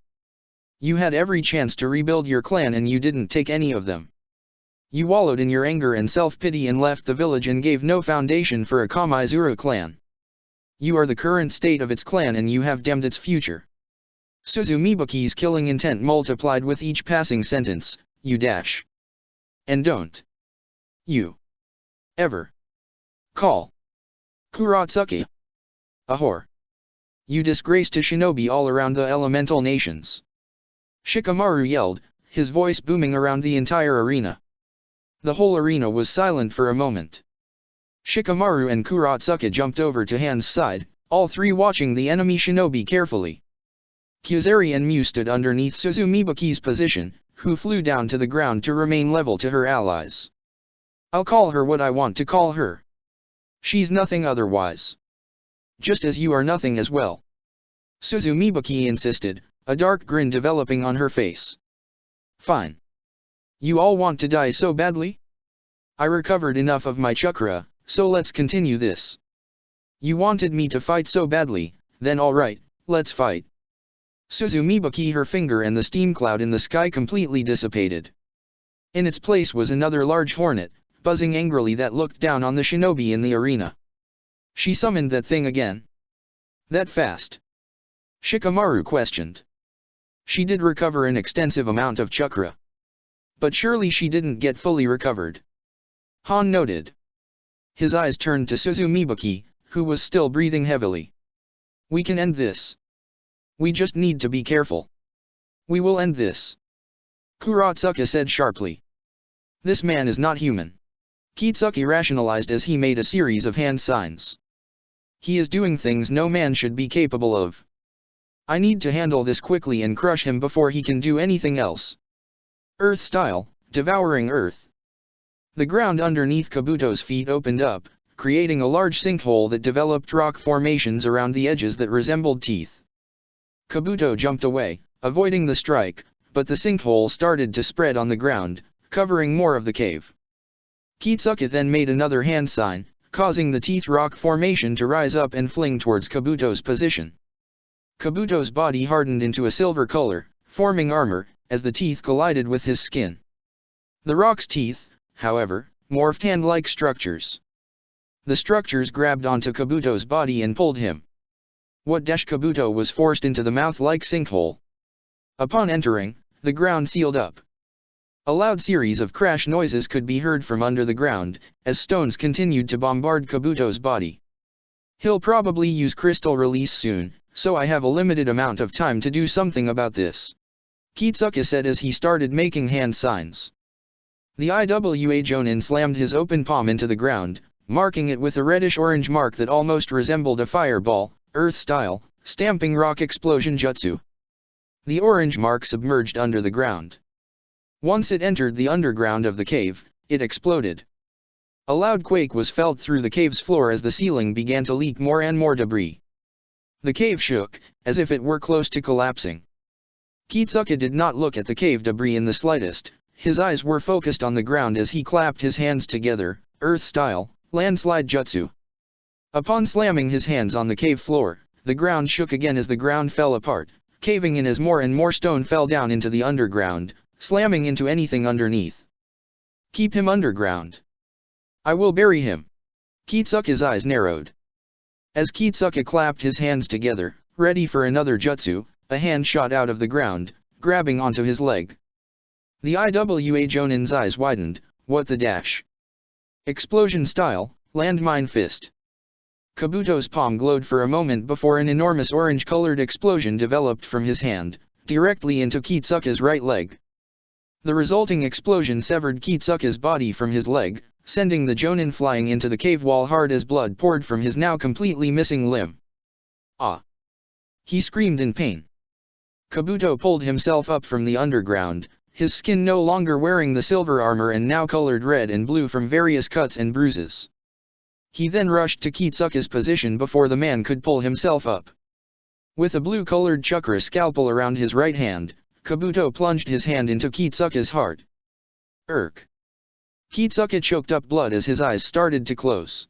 You had every chance to rebuild your clan and you didn't take any of them. You wallowed in your anger and self-pity and left the village and gave no foundation for a Kamaizuru clan. You are the current state of its clan and you have damned its future. Suzumibaki's killing intent multiplied with each passing sentence, you dash. And don't. You. Ever. Call. Kurotsuka. A whore. You disgrace to shinobi all around the elemental nations. Shikamaru yelled, his voice booming around the entire arena. The whole arena was silent for a moment. Shikamaru and Kurotsuka jumped over to Han's side, all three watching the enemy shinobi carefully. Kyuzari and Mew stood underneath Suzumibaki's position, who flew down to the ground to remain level to her allies. I'll call her what I want to call her. She's nothing otherwise. Just as you are nothing as well. Suzumibaki insisted, a dark grin developing on her face. Fine. You all want to die so badly? I recovered enough of my chakra, so let's continue this. You wanted me to fight so badly, then alright, let's fight. Suzumibaki, her finger and the steam cloud in the sky completely dissipated. In its place was another large hornet, buzzing angrily, that looked down on the shinobi in the arena. She summoned that thing again. That fast? Shikamaru questioned. She did recover an extensive amount of chakra. But surely she didn't get fully recovered. Han noted. His eyes turned to Suzumibaki, who was still breathing heavily. We can end this. We just need to be careful. We will end this. Kurotsuka said sharply. This man is not human. Kitsuki rationalized as he made a series of hand signs. He is doing things no man should be capable of. I need to handle this quickly and crush him before he can do anything else. Earth style, devouring earth. The ground underneath Kabuto's feet opened up, creating a large sinkhole that developed rock formations around the edges that resembled teeth. Kabuto jumped away, avoiding the strike, but the sinkhole started to spread on the ground, covering more of the cave. Kitsuki then made another hand sign, causing the teeth rock formation to rise up and fling towards Kabuto's position. Kabuto's body hardened into a silver color, forming armor, as the teeth collided with his skin. The rock's teeth, however, morphed hand-like structures. The structures grabbed onto Kabuto's body and pulled him. Kabuto was forced into the mouth-like sinkhole. Upon entering, the ground sealed up. A loud series of crash noises could be heard from under the ground, as stones continued to bombard Kabuto's body. He'll probably use crystal release soon, so I have a limited amount of time to do something about this. Kitsuki said as he started making hand signs. The Iwa Jonin slammed his open palm into the ground, marking it with a reddish-orange mark that almost resembled a fireball, earth-style, stamping rock explosion jutsu. The orange mark submerged under the ground. Once it entered the underground of the cave, it exploded. A loud quake was felt through the cave's floor as the ceiling began to leak more and more debris. The cave shook, as if it were close to collapsing. Kitsuki did not look at the cave debris in the slightest, his eyes were focused on the ground as he clapped his hands together, earth-style, landslide jutsu. Upon slamming his hands on the cave floor, the ground shook again as the ground fell apart, caving in as more and more stone fell down into the underground, slamming into anything underneath. Keep him underground. I will bury him. Kitsuki's eyes narrowed. As Kitsuki clapped his hands together, ready for another jutsu, a hand shot out of the ground, grabbing onto his leg. The Iwa Jonin's eyes widened. What the dash? Explosion style, landmine fist. Kabuto's palm glowed for a moment before an enormous orange-colored explosion developed from his hand, directly into Kitsuki's right leg. The resulting explosion severed Kitsuki's body from his leg, sending the Jonin flying into the cave wall hard as blood poured from his now completely missing limb. Ah! He screamed in pain. Kabuto pulled himself up from the underground, his skin no longer wearing the silver armor and now colored red and blue from various cuts and bruises. He then rushed to Kitsuki's position before the man could pull himself up. With a blue-colored chakra scalpel around his right hand, Kabuto plunged his hand into Kitsuki's heart. Kitsuki choked up blood as his eyes started to close.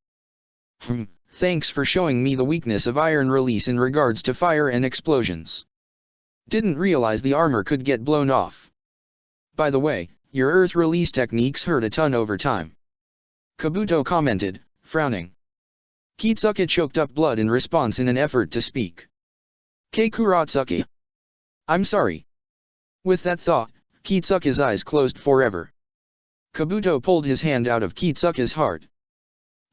Thanks for showing me the weakness of iron release in regards to fire and explosions. Didn't realize the armor could get blown off. By the way, your earth release techniques hurt a ton over time. Kabuto commented, frowning. Kitsuki choked up blood in response in an effort to speak. Kurotsuki. I'm sorry. With that thought, Kitsuki's eyes closed forever. Kabuto pulled his hand out of Kitsuki's heart.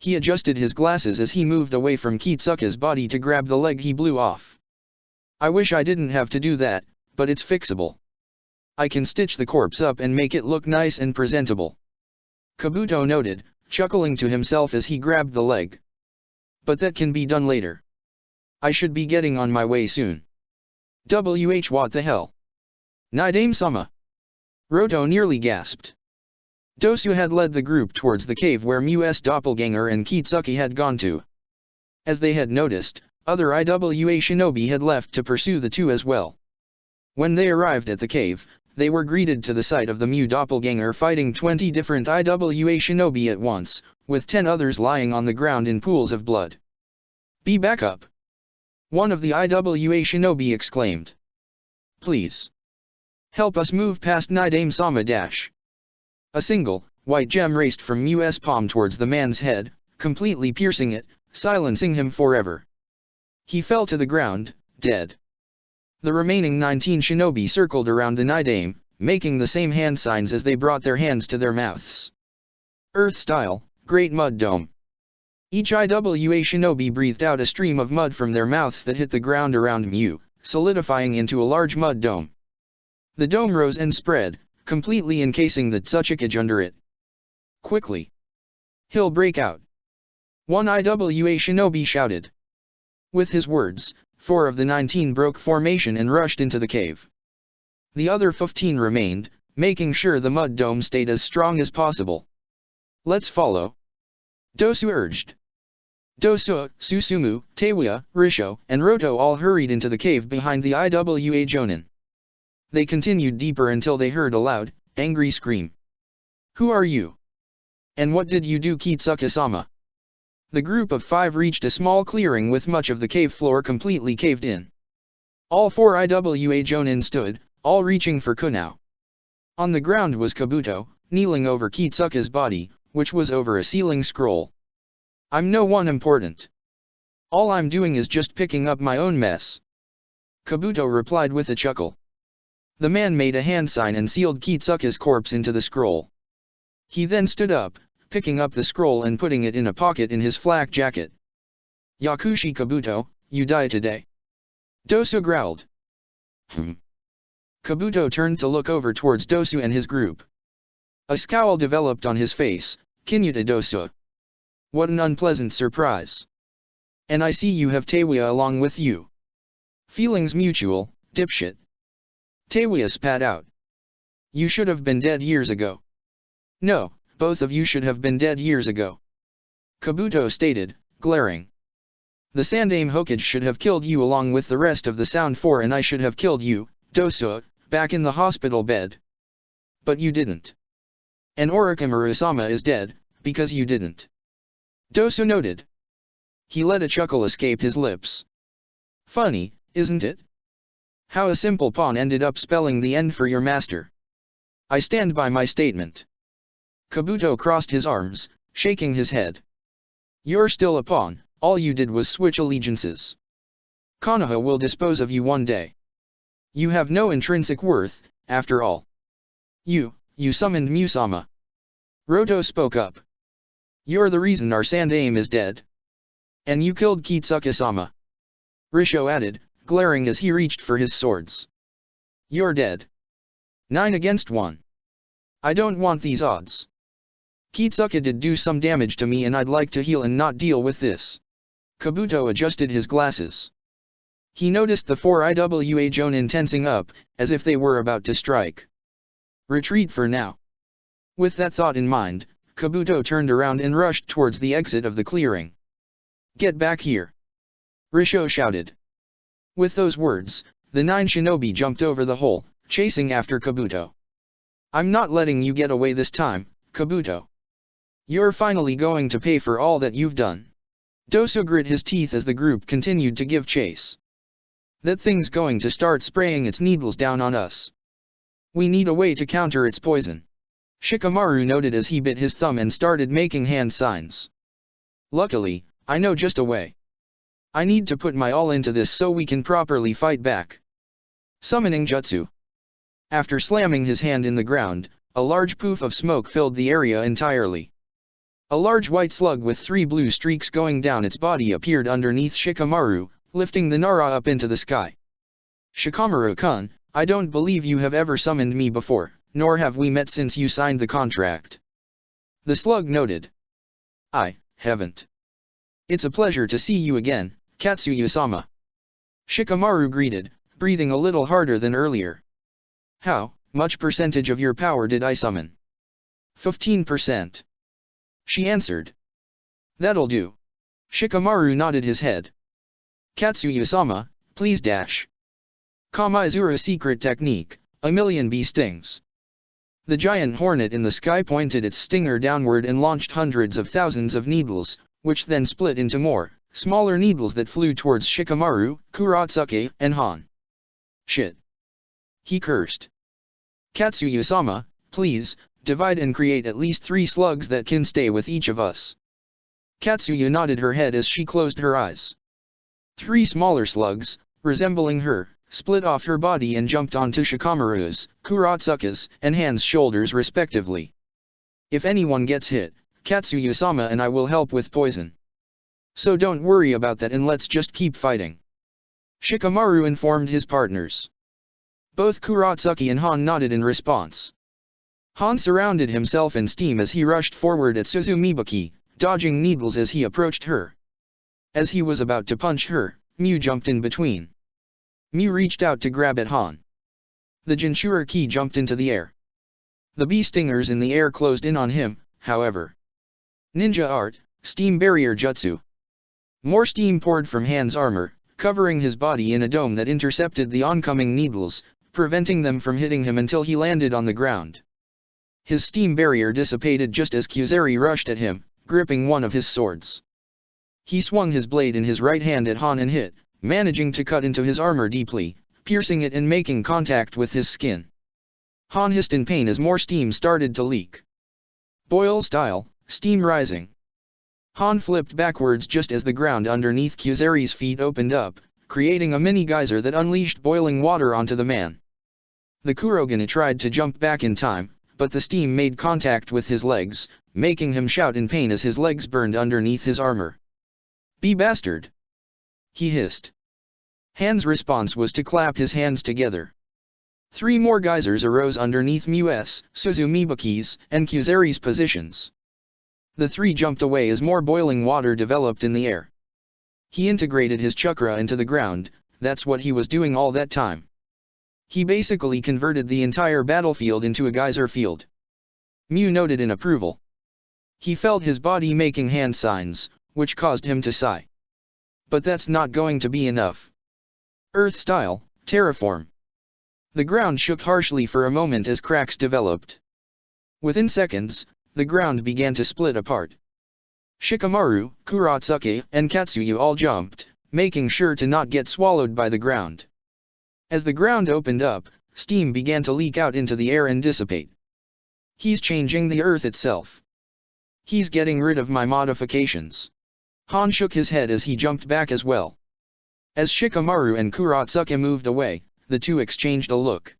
He adjusted his glasses as he moved away from Kitsuka's body to grab the leg he blew off. I wish I didn't have to do that, but it's fixable. I can stitch the corpse up and make it look nice and presentable. Kabuto noted, chuckling to himself as he grabbed the leg. But that can be done later. I should be getting on my way soon. What the hell? Naidame-sama. Roto nearly gasped. Dosu had led the group towards the cave where Mu's doppelganger and Kitsuki had gone to. As they had noticed, other IWA shinobi had left to pursue the two as well. When they arrived at the cave, they were greeted to the sight of the Mu doppelganger fighting 20 different IWA shinobi at once, with 10 others lying on the ground in pools of blood. Be back up! One of the IWA shinobi exclaimed. Please. Help us move past Naidame-sama dash. A single, white gem raced from Mu's palm towards the man's head, completely piercing it, silencing him forever. He fell to the ground, dead. The remaining 19 shinobi circled around the Naidame, making the same hand signs as they brought their hands to their mouths. Earth style, Great Mud Dome. Each IWA shinobi breathed out a stream of mud from their mouths that hit the ground around Mu, solidifying into a large mud dome. The dome rose and spread, completely encasing the Tsuchikage under it. Quickly! He'll break out! One IWA shinobi shouted. With his words, 4 of the 19 broke formation and rushed into the cave. The other 15 remained, making sure the mud dome stayed as strong as possible. Let's follow. Dosu urged. Dosu, Susumu, Teiwa, Risho, and Roto all hurried into the cave behind the IWA Jonin. They continued deeper until they heard a loud, angry scream. Who are you? And what did you do, Kitsuka-sama? The group of 5 reached a small clearing with much of the cave floor completely caved in. All 4 IWA Jonin stood, all reaching for Kunao. On the ground was Kabuto, kneeling over Kitsuka's body, which was over a sealing scroll. I'm no one important. All I'm doing is just picking up my own mess. Kabuto replied with a chuckle. The man made a hand sign and sealed Kitsuka's corpse into the scroll. He then stood up, picking up the scroll and putting it in a pocket in his flak jacket. Yakushi Kabuto, you die today. Dosu growled. Kabuto turned to look over towards Dosu and his group. A scowl developed on his face. Kinyuta Dosu. What an unpleasant surprise. And I see you have Teiwa along with you. Feelings mutual, dipshit. Teiwa spat out. You should have been dead years ago. No. Both of you should have been dead years ago. Kabuto stated, glaring. The Sandaime Hokage should have killed you along with the rest of the Sound 4 and I should have killed you, Dosu, back in the hospital bed. But you didn't. And Orochimaru-sama is dead, because you didn't. Dosu noted. He let a chuckle escape his lips. Funny, isn't it? How a simple pawn ended up spelling the end for your master. I stand by my statement. Kabuto crossed his arms, shaking his head. You're still a pawn, all you did was switch allegiances. Konoha will dispose of you one day. You have no intrinsic worth, after all. You summoned Mu-sama. Roto spoke up. You're the reason our Sandaime is dead. And you killed Kitsuka-sama. Risho added, glaring as he reached for his swords. You're dead. 9 against 1. I don't want these odds. Kitsuka did do some damage to me and I'd like to heal and not deal with this. Kabuto adjusted his glasses. He noticed the 4 IWA Jonin tensing up, as if they were about to strike. Retreat for now. With that thought in mind, Kabuto turned around and rushed towards the exit of the clearing. Get back here! Risho shouted. With those words, the 9 shinobi jumped over the hole, chasing after Kabuto. I'm not letting you get away this time, Kabuto. You're finally going to pay for all that you've done. Dosu grit his teeth as the group continued to give chase. That thing's going to start spraying its needles down on us. We need a way to counter its poison. Shikamaru noted as he bit his thumb and started making hand signs. Luckily, I know just a way. I need to put my all into this so we can properly fight back. Summoning Jutsu. After slamming his hand in the ground, a large poof of smoke filled the area entirely. A large white slug with 3 blue streaks going down its body appeared underneath Shikamaru, lifting the Nara up into the sky. Shikamaru-kun, I don't believe you have ever summoned me before, nor have we met since you signed the contract. The slug noted. I haven't. It's a pleasure to see you again, Katsuyu-sama. Shikamaru greeted, breathing a little harder than earlier. How much percentage of your power did I summon? 15%. She answered. That'll do. Shikamaru nodded his head. Katsuyu-sama, please dash. Kamaizuru secret technique, a million bee stings. The giant hornet in the sky pointed its stinger downward and launched hundreds of thousands of needles, which then split into more, smaller needles that flew towards Shikamaru, Kuratsuke, and Han. Shit. He cursed. Katsuyu-sama, please, divide and create at least 3 slugs that can stay with each of us. Katsuyu nodded her head as she closed her eyes. 3 smaller slugs, resembling her, split off her body and jumped onto Shikamaru's, Kuratsuke's, and Han's shoulders respectively. If anyone gets hit, Katsuyu-sama and I will help with poison. So don't worry about that and let's just keep fighting. Shikamaru informed his partners. Both Kuratsuke and Han nodded in response. Han surrounded himself in steam as he rushed forward at Suzumibaki, dodging needles as he approached her. As he was about to punch her, Mew jumped in between. Mew reached out to grab at Han. The Jinchuriki Ki jumped into the air. The bee stingers in the air closed in on him, however. Ninja art, steam barrier jutsu. More steam poured from Han's armor, covering his body in a dome that intercepted the oncoming needles, preventing them from hitting him until he landed on the ground. His steam barrier dissipated just as Kuzari rushed at him, gripping one of his swords. He swung his blade in his right hand at Han and hit, managing to cut into his armor deeply, piercing it and making contact with his skin. Han hissed in pain as more steam started to leak. Boil style, steam rising. Han flipped backwards just as the ground underneath Kuzari's feet opened up, creating a mini geyser that unleashed boiling water onto the man. The Kurogane tried to jump back in time, but the steam made contact with his legs, making him shout in pain as his legs burned underneath his armor. Be bastard! He hissed. Han's response was to clap his hands together. 3 more geysers arose underneath Mew's, Suzumibaki's, and Kuzari's positions. The 3 jumped away as more boiling water developed in the air. He integrated his chakra into the ground, that's what he was doing all that time. He basically converted the entire battlefield into a geyser field. Mew noted in approval. He felt his body making hand signs, which caused him to sigh. But that's not going to be enough. Earth style, terraform. The ground shook harshly for a moment as cracks developed. Within seconds, the ground began to split apart. Shikamaru, Kuratsuke, and Katsuyu all jumped, making sure to not get swallowed by the ground. As the ground opened up, steam began to leak out into the air and dissipate. He's changing the earth itself. He's getting rid of my modifications. Han shook his head as he jumped back as well. As Shikamaru and Kuratsuke moved away, the 2 exchanged a look.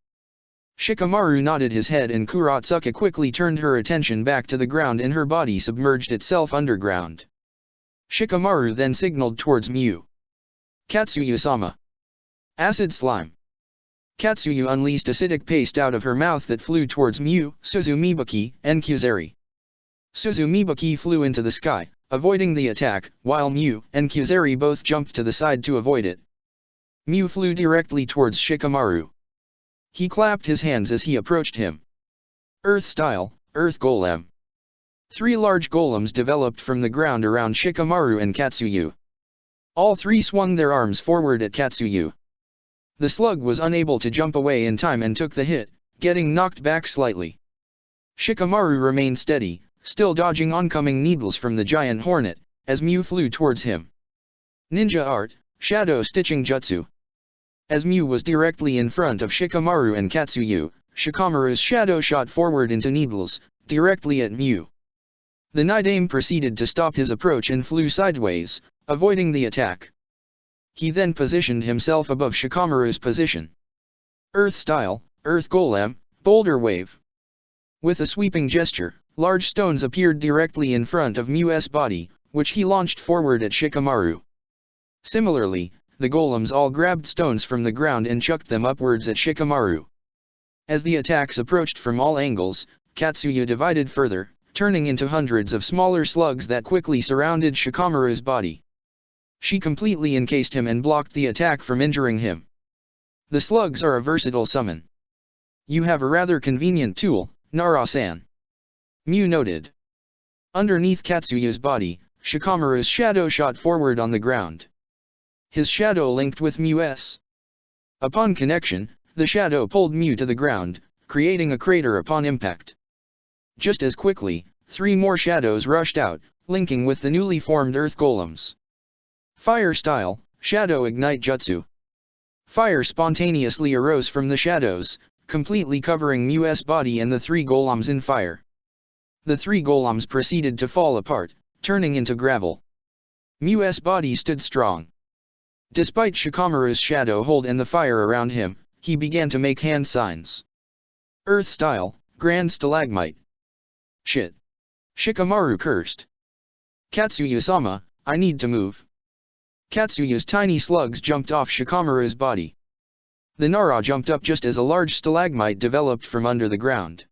Shikamaru nodded his head and Kuratsuke quickly turned her attention back to the ground and her body submerged itself underground. Shikamaru then signaled towards Mew. Katsuyu-sama. Acid slime. Katsuyu unleashed acidic paste out of her mouth that flew towards Mew, Suzumibaki, and Kuzari. Suzumibaki flew into the sky, avoiding the attack, while Mew and Kuzari both jumped to the side to avoid it. Mew flew directly towards Shikamaru. He clapped his hands as he approached him. Earth style, Earth Golem. 3 large golems developed from the ground around Shikamaru and Katsuyu. All 3 swung their arms forward at Katsuyu. The slug was unable to jump away in time and took the hit, getting knocked back slightly. Shikamaru remained steady, still dodging oncoming needles from the giant hornet, as Mew flew towards him. Ninja art, shadow stitching jutsu. As Mew was directly in front of Shikamaru and Katsuyu, Shikamaru's shadow shot forward into needles, directly at Mew. The Nidame proceeded to stop his approach and flew sideways, avoiding the attack. He then positioned himself above Shikamaru's position. Earth style, Earth Golem, Boulder Wave. With a sweeping gesture, large stones appeared directly in front of Mu's body, which he launched forward at Shikamaru. Similarly, the golems all grabbed stones from the ground and chucked them upwards at Shikamaru. As the attacks approached from all angles, Katsuya divided further, turning into hundreds of smaller slugs that quickly surrounded Shikamaru's body. She completely encased him and blocked the attack from injuring him. The slugs are a versatile summon. You have a rather convenient tool, Nara-san. Mu noted. Underneath Katsuya's body, Shikamaru's shadow shot forward on the ground. His shadow linked with Mu's. Upon connection, the shadow pulled Mu to the ground, creating a crater upon impact. Just as quickly, 3 more shadows rushed out, linking with the newly formed earth golems. Fire style, Shadow Ignite Jutsu. Fire spontaneously arose from the shadows, completely covering Mu's body and the 3 golems in fire. The 3 golems proceeded to fall apart, turning into gravel. Mu's body stood strong. Despite Shikamaru's shadow hold and the fire around him, he began to make hand signs. Earth style, Grand Stalagmite. Shit. Shikamaru cursed. Katsuya-sama, I need to move. Katsuya's tiny slugs jumped off Shikamaru's body. The Nara jumped up just as a large stalagmite developed from under the ground.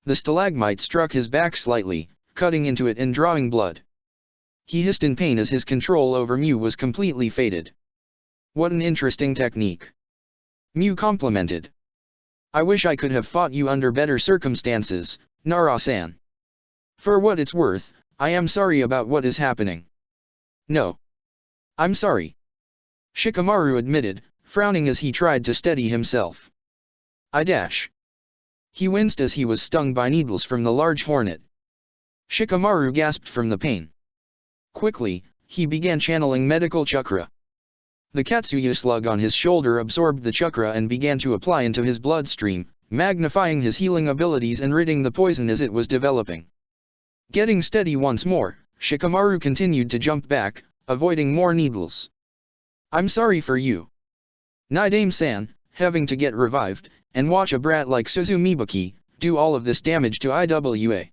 The stalagmite struck his back slightly, cutting into it and drawing blood. He hissed in pain as his control over Mu was completely faded. What an interesting technique. Mu complimented. I wish I could have fought you under better circumstances, Nara-san. For what it's worth, I am sorry about what is happening. No. I'm sorry. Shikamaru admitted, frowning as he tried to steady himself. He winced as he was stung by needles from the large hornet. Shikamaru gasped from the pain. Quickly, he began channeling medical chakra. The Katsuya slug on his shoulder absorbed the chakra and began to apply into his bloodstream, magnifying his healing abilities and ridding the poison as it was developing. Getting steady once more, Shikamaru continued to jump back, avoiding more needles. I'm sorry for you. Naidame-san, having to get revived, and watch a brat like Suzumibaki do all of this damage to IWA.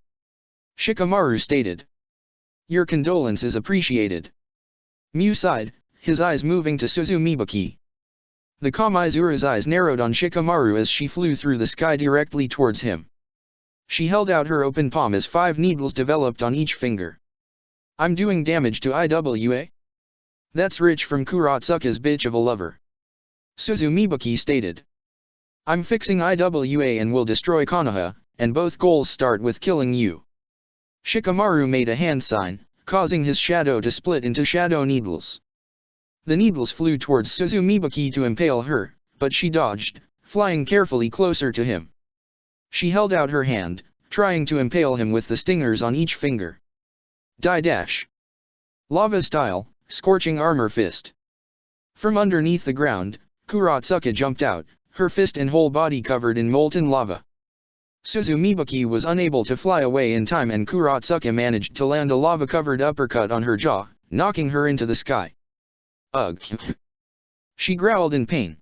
Shikamaru stated. Your condolence is appreciated. Mu sighed, his eyes moving to Suzumibaki. The Kamizuru's eyes narrowed on Shikamaru as she flew through the sky directly towards him. She held out her open palm as 5 needles developed on each finger. I'm doing damage to IWA? That's rich from Kuratsuka's bitch of a lover. Suzumibaki stated. I'm fixing IWA and will destroy Konoha, and both goals start with killing you. Shikamaru made a hand sign, causing his shadow to split into shadow needles. The needles flew towards Suzumibaki to impale her, but she dodged, flying carefully closer to him. She held out her hand, trying to impale him with the stingers on each finger. Lava style, Scorching Armor Fist. From underneath the ground, Kuratsuka jumped out, her fist and whole body covered in molten lava. Suzumibaki was unable to fly away in time and Kuratsuka managed to land a lava-covered uppercut on her jaw, knocking her into the sky. Ugh! She growled in pain.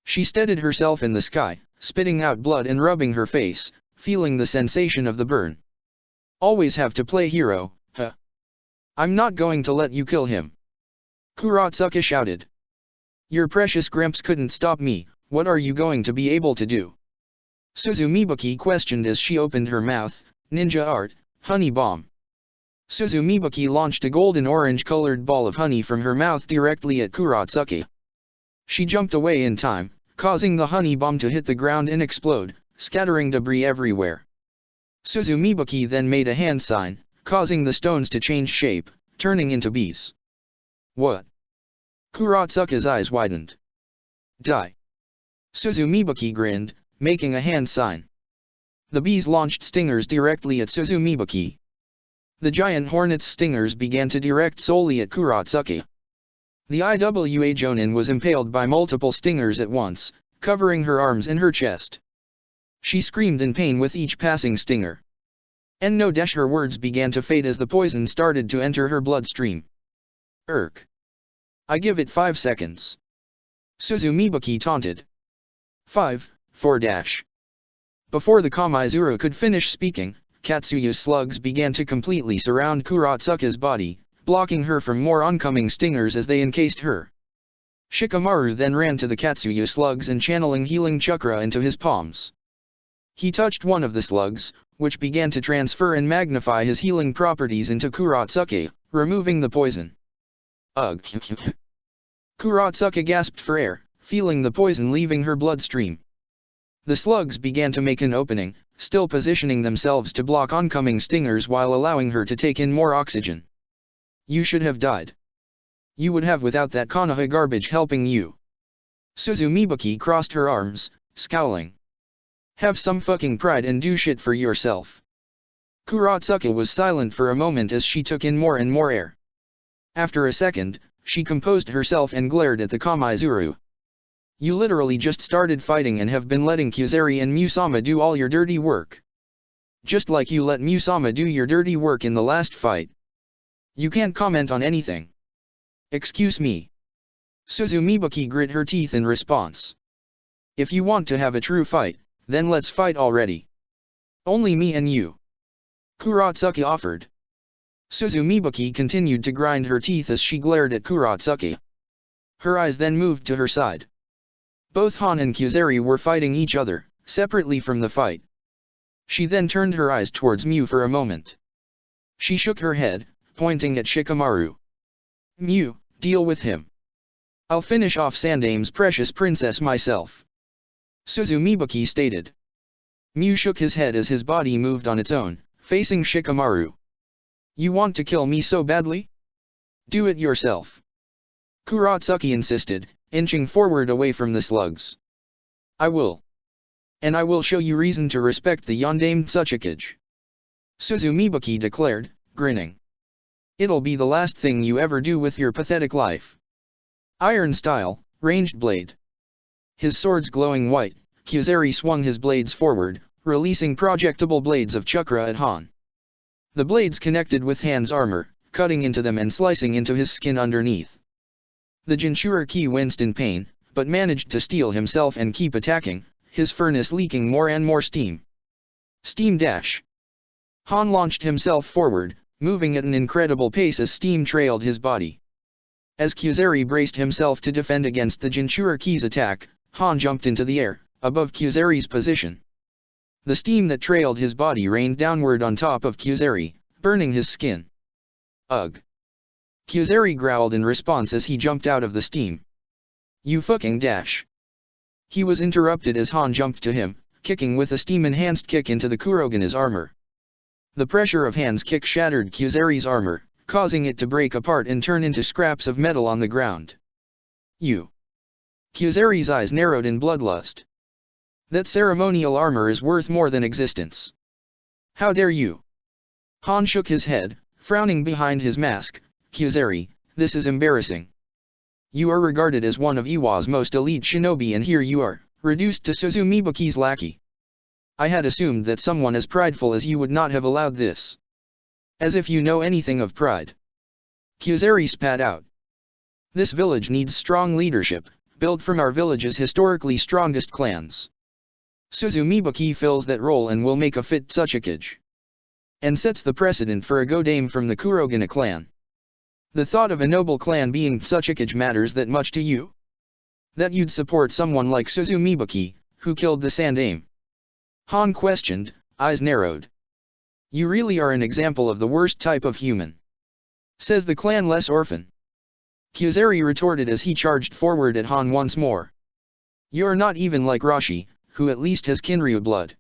She steadied herself in the sky, spitting out blood and rubbing her face, feeling the sensation of the burn. Always have to play hero, huh? I'm not going to let you kill him. Kuratsuka shouted. Your precious Grimps couldn't stop me, what are you going to be able to do? Suzumibaki questioned as she opened her mouth. Ninja art, honey bomb. Suzumibaki launched a golden orange-colored ball of honey from her mouth directly at Kuratsuka. She jumped away in time, causing the honey bomb to hit the ground and explode, scattering debris everywhere. Suzumibaki then made a hand sign, causing the stones to change shape, turning into bees. What? Kuratsuka's eyes widened. Die. Suzumibaki grinned, making a hand sign. The bees launched stingers directly at Suzumibaki. The giant hornet's stingers began to direct solely at Kuratsuka. The IWA Jonin was impaled by multiple stingers at once, covering her arms and her chest. She screamed in pain with each passing stinger. Her words began to fade as the poison started to enter her bloodstream. I give it 5 seconds. Suzumibaki taunted. 5, 4 dash. Before the Kamizuru could finish speaking, Katsuyu slugs began to completely surround Kurotsuka's body, blocking her from more oncoming stingers as they encased her. Shikamaru then ran to the Katsuyu slugs and channeling healing chakra into his palms. He touched one of the slugs, which began to transfer and magnify his healing properties into Kurotsuka, removing the poison. Ugh! Kurotsuka gasped for air, feeling the poison leaving her bloodstream. The slugs began to make an opening, still positioning themselves to block oncoming stingers while allowing her to take in more oxygen. You should have died. You would have without that Konoha garbage helping you. Suzumibuki crossed her arms, scowling. Have some fucking pride and do shit for yourself. Kurotsuka was silent for a moment as she took in more and more air. After a second, she composed herself and glared at the Kamaizuru. You literally just started fighting and have been letting Kyuzari and Musama do all your dirty work. Just like you let Musama do your dirty work in the last fight. You can't comment on anything. Excuse me. Suzumibuki grit her teeth in response. If you want to have a true fight, then let's fight already. Only me and you. Kurotsuka offered. Suzumibuki continued to grind her teeth as she glared at Kurotsuka. Her eyes then moved to her side. Both Han and Kyuzari were fighting each other, separately from the fight. She then turned her eyes towards Mew for a moment. She shook her head, pointing at Shikamaru. Mew, deal with him. I'll finish off Sandame's precious princess myself. Suzumibuki stated. Mew shook his head as his body moved on its own, facing Shikamaru. You want to kill me so badly? Do it yourself. Kurotsuka insisted, inching forward away from the slugs. I will. And I will show you reason to respect the Yondaime Tsuchikage. Suzumibuki declared, grinning. It'll be the last thing you ever do with your pathetic life. Iron style, ranged blade. His swords glowing white, Kyuzari swung his blades forward, releasing projectable blades of chakra at Han. The blades connected with Han's armor, cutting into them and slicing into his skin underneath. The Jinchuriki winced in pain, but managed to steel himself and keep attacking, his furnace leaking more and more steam. Steam dash. Han launched himself forward, moving at an incredible pace as steam trailed his body. As Kyuzari braced himself to defend against the Jinchuriki's attack, Han jumped into the air, above Kyuzari's position. The steam that trailed his body rained downward on top of Kyuzari, burning his skin. Ugh! Kyuzari growled in response as he jumped out of the steam. You fucking dash! He was interrupted as Han jumped to him, kicking with a steam-enhanced kick into the Kurogana's armor. The pressure of Han's kick shattered Kyuzari's armor, causing it to break apart and turn into scraps of metal on the ground. You! Kyuzari's eyes narrowed in bloodlust. That ceremonial armor is worth more than existence. How dare you! Han shook his head, frowning behind his mask. Kyuzari, this is embarrassing. You are regarded as one of Iwa's most elite shinobi and here you are, reduced to Suzumibuki's lackey. I had assumed that someone as prideful as you would not have allowed this. As if you know anything of pride. Kyuzari spat out. This village needs strong leadership, built from our village's historically strongest clans. Suzumibuki fills that role and will make a fit Tsuchikage. And sets the precedent for a Godame from the Kurogana clan. The thought of a noble clan being Tsuchikage matters that much to you? That you'd support someone like Suzumibuki, who killed the Sandaime? Han questioned, eyes narrowed. You really are an example of the worst type of human. Says the clanless orphan. Kyuzari retorted as he charged forward at Han once more. You're not even like Rashi, who at least has Kinryu blood.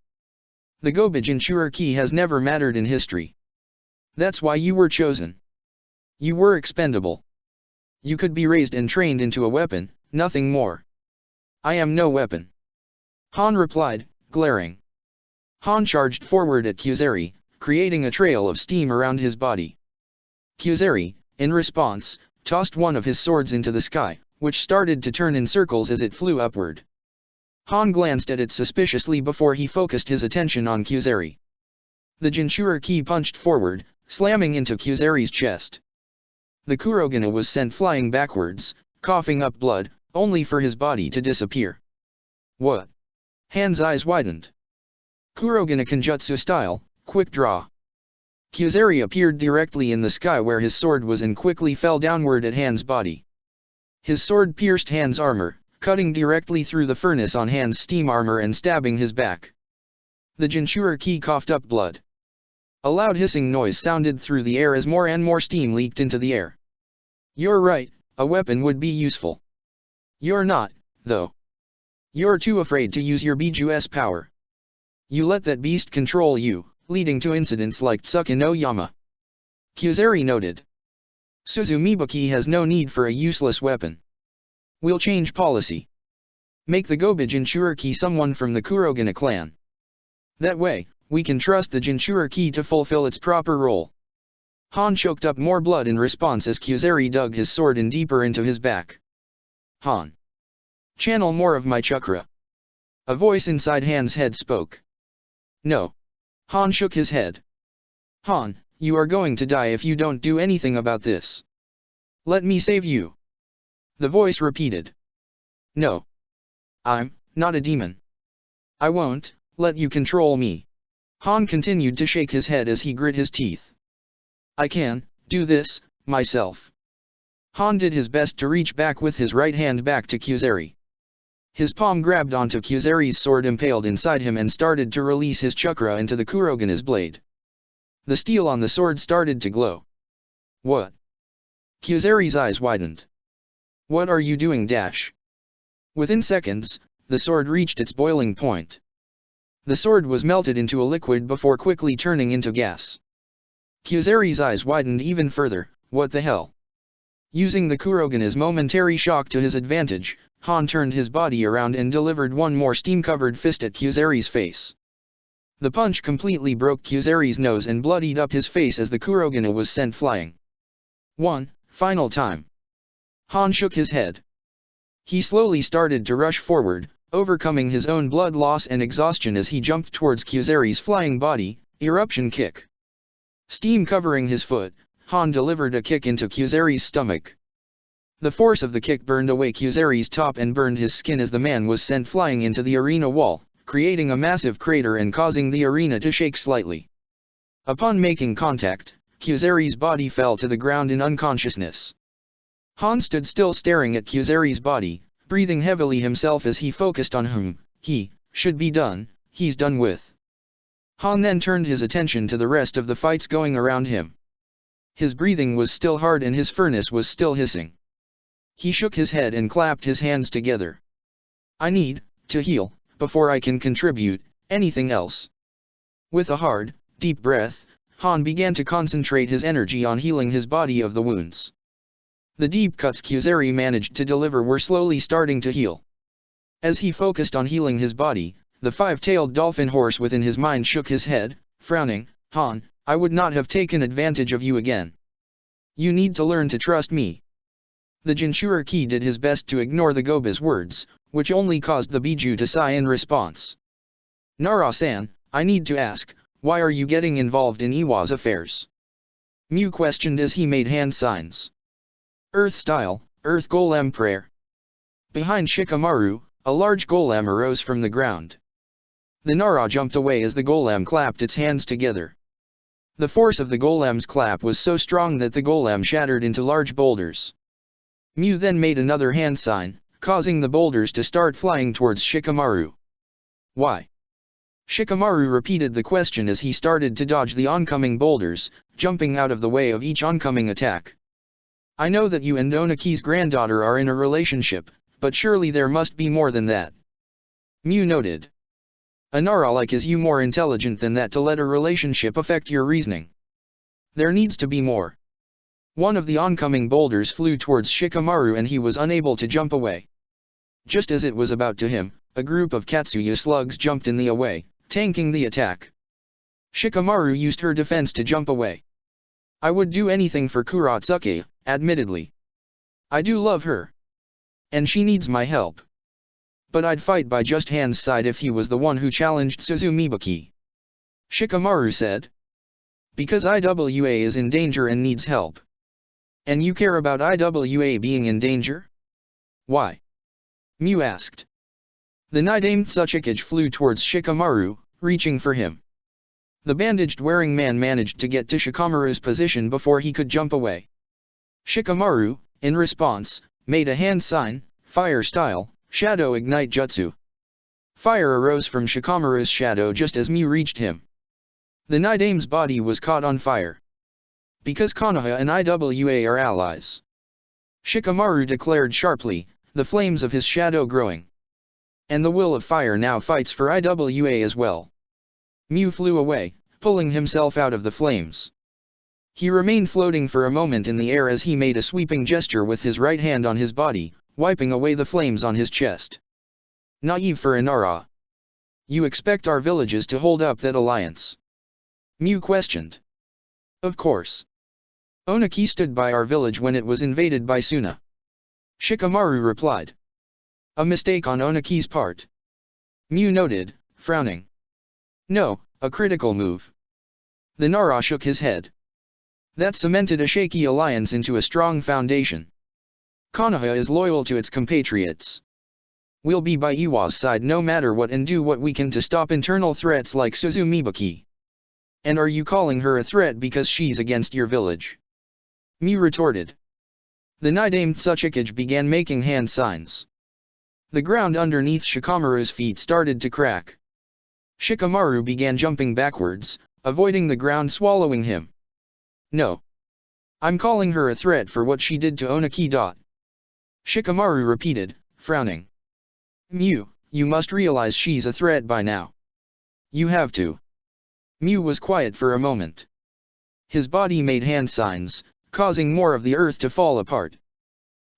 The Goba Jinchuriki has never mattered in history. That's why you were chosen. You were expendable. You could be raised and trained into a weapon, nothing more. I am no weapon. Han replied, glaring. Han charged forward at Kyuzari, creating a trail of steam around his body. Kyuzari, in response, tossed one of his swords into the sky, which started to turn in circles as it flew upward. Han glanced at it suspiciously before he focused his attention on Kyuzari. The Jinchuriki punched forward, slamming into Kyuzari's chest. The Kurogana was sent flying backwards, coughing up blood, only for his body to disappear. What? Han's eyes widened. Kurogana Kenjutsu style, Quick draw. Kyuzari appeared directly in the sky where his sword was and quickly fell downward at Han's body. His sword pierced Han's armor, cutting directly through the furnace on Han's steam armor and stabbing his back. The Jinchuriki coughed up blood. A loud hissing noise sounded through the air as more and more steam leaked into the air. You're right, a weapon would be useful. You're not, though. You're too afraid to use your Biju's power. You let that beast control you, leading to incidents like Tsuki no Yama. Kyuzari noted. Suzumibuki has no need for a useless weapon. We'll change policy. Make the Gobi Jinchuriki someone from the Kurogane clan. That way, we can trust the Jinchuriki to fulfill its proper role. Han choked up more blood in response as Kyuzari dug his sword in deeper into his back. Han. Channel more of my chakra. A voice inside Han's head spoke. No. Han shook his head. Han, you are going to die if you don't do anything about this. Let me save you. The voice repeated. No. I'm not a demon. I won't let you control me. Han continued to shake his head as he grit his teeth. I can do this myself. Han did his best to reach back with his right hand back to Kyuzari. His palm grabbed onto Kyuzari's sword impaled inside him and started to release his chakra into the Kurogane's blade. The steel on the sword started to glow. What? Kyuzari's eyes widened. What are you doing, Dash? Within seconds, the sword reached its boiling point. The sword was melted into a liquid before quickly turning into gas. Kyuzari's eyes widened even further. What the hell? Using the Kurogane's momentary shock to his advantage, Han turned his body around and delivered one more steam-covered fist at Kyuzari's face. The punch completely broke Kyuzari's nose and bloodied up his face as the Kurogane was sent flying. One final time. Han shook his head. He slowly started to rush forward, overcoming his own blood loss and exhaustion as he jumped towards Kyuzari's flying body. Eruption kick. Steam covering his foot, Han delivered a kick into Kyuzari's stomach. The force of the kick burned away Kyuzari's top and burned his skin as the man was sent flying into the arena wall, creating a massive crater and causing the arena to shake slightly. Upon making contact, Kyuzari's body fell to the ground in unconsciousness. Han stood still staring at Kyuzari's body, breathing heavily himself as he focused on whom he should be done, he's done with. Han then turned his attention to the rest of the fights going around him. His breathing was still hard and his furnace was still hissing. He shook his head and clapped his hands together. I need to heal before I can contribute anything else. With a hard, deep breath, Han began to concentrate his energy on healing his body of the wounds. The deep cuts Kyuzari managed to deliver were slowly starting to heal. As he focused on healing his body, the five-tailed dolphin horse within his mind shook his head, frowning. Han, I would not have taken advantage of you again. You need to learn to trust me. The Jinchuriki did his best to ignore the Gobi's words, which only caused the Biju to sigh in response. Nara-san, I need to ask, why are you getting involved in Iwa's affairs? Mew questioned as he made hand signs. Earth style, Earth Golem prayer. Behind Shikamaru, a large golem arose from the ground. The Nara jumped away as the golem clapped its hands together. The force of the golem's clap was so strong that the golem shattered into large boulders. Mew then made another hand sign, causing the boulders to start flying towards Shikamaru. Why? Shikamaru repeated the question as he started to dodge the oncoming boulders, jumping out of the way of each oncoming attack. I know that you and Onaki's granddaughter are in a relationship, but surely there must be more than that. Mew noted. A Nara-like is you more intelligent than that to let a relationship affect your reasoning. There needs to be more. One of the oncoming boulders flew towards Shikamaru and he was unable to jump away. Just as it was about to him, a group of Katsuya slugs jumped in the way, tanking the attack. Shikamaru used her defense to jump away. I would do anything for Kuratsuki, admittedly. I do love her. And she needs my help. But I'd fight by just Han's side if he was the one who challenged Suzumibuki. Shikamaru said. Because IWA is in danger and needs help. And you care about IWA being in danger? Why? Mew asked. The knight aimed Tsuchikage flew towards Shikamaru, reaching for him. The bandaged-wearing man managed to get to Shikamaru's position before he could jump away. Shikamaru, in response, made a hand sign, fire style, shadow ignite jutsu. Fire arose from Shikamaru's shadow just as Mew reached him. The Nidame's body was caught on fire. Because Konoha and IWA are allies. Shikamaru declared sharply, the flames of his shadow growing. And the will of fire now fights for IWA as well. Mew flew away, pulling himself out of the flames. He remained floating for a moment in the air as he made a sweeping gesture with his right hand on his body, wiping away the flames on his chest. Naive for Inara. You expect our villages to hold up that alliance? Mew questioned. Of course. Onaki stood by our village when it was invaded by Suna. Shikamaru replied. A mistake on Onaki's part. Mew noted, frowning. No, a critical move. The Nara shook his head. That cemented a shaky alliance into a strong foundation. Konoha is loyal to its compatriots. We'll be by Iwa's side no matter what and do what we can to stop internal threats like Suzumibaki. And are you calling her a threat because she's against your village? Mew retorted. The Nidame Tsuchikage began making hand signs. The ground underneath Shikamaru's feet started to crack. Shikamaru began jumping backwards, avoiding the ground swallowing him. No. I'm calling her a threat for what she did to Onaki. Shikamaru repeated, frowning. Mew, you must realize she's a threat by now. You have to. Mew was quiet for a moment. His body made hand signs, causing more of the earth to fall apart.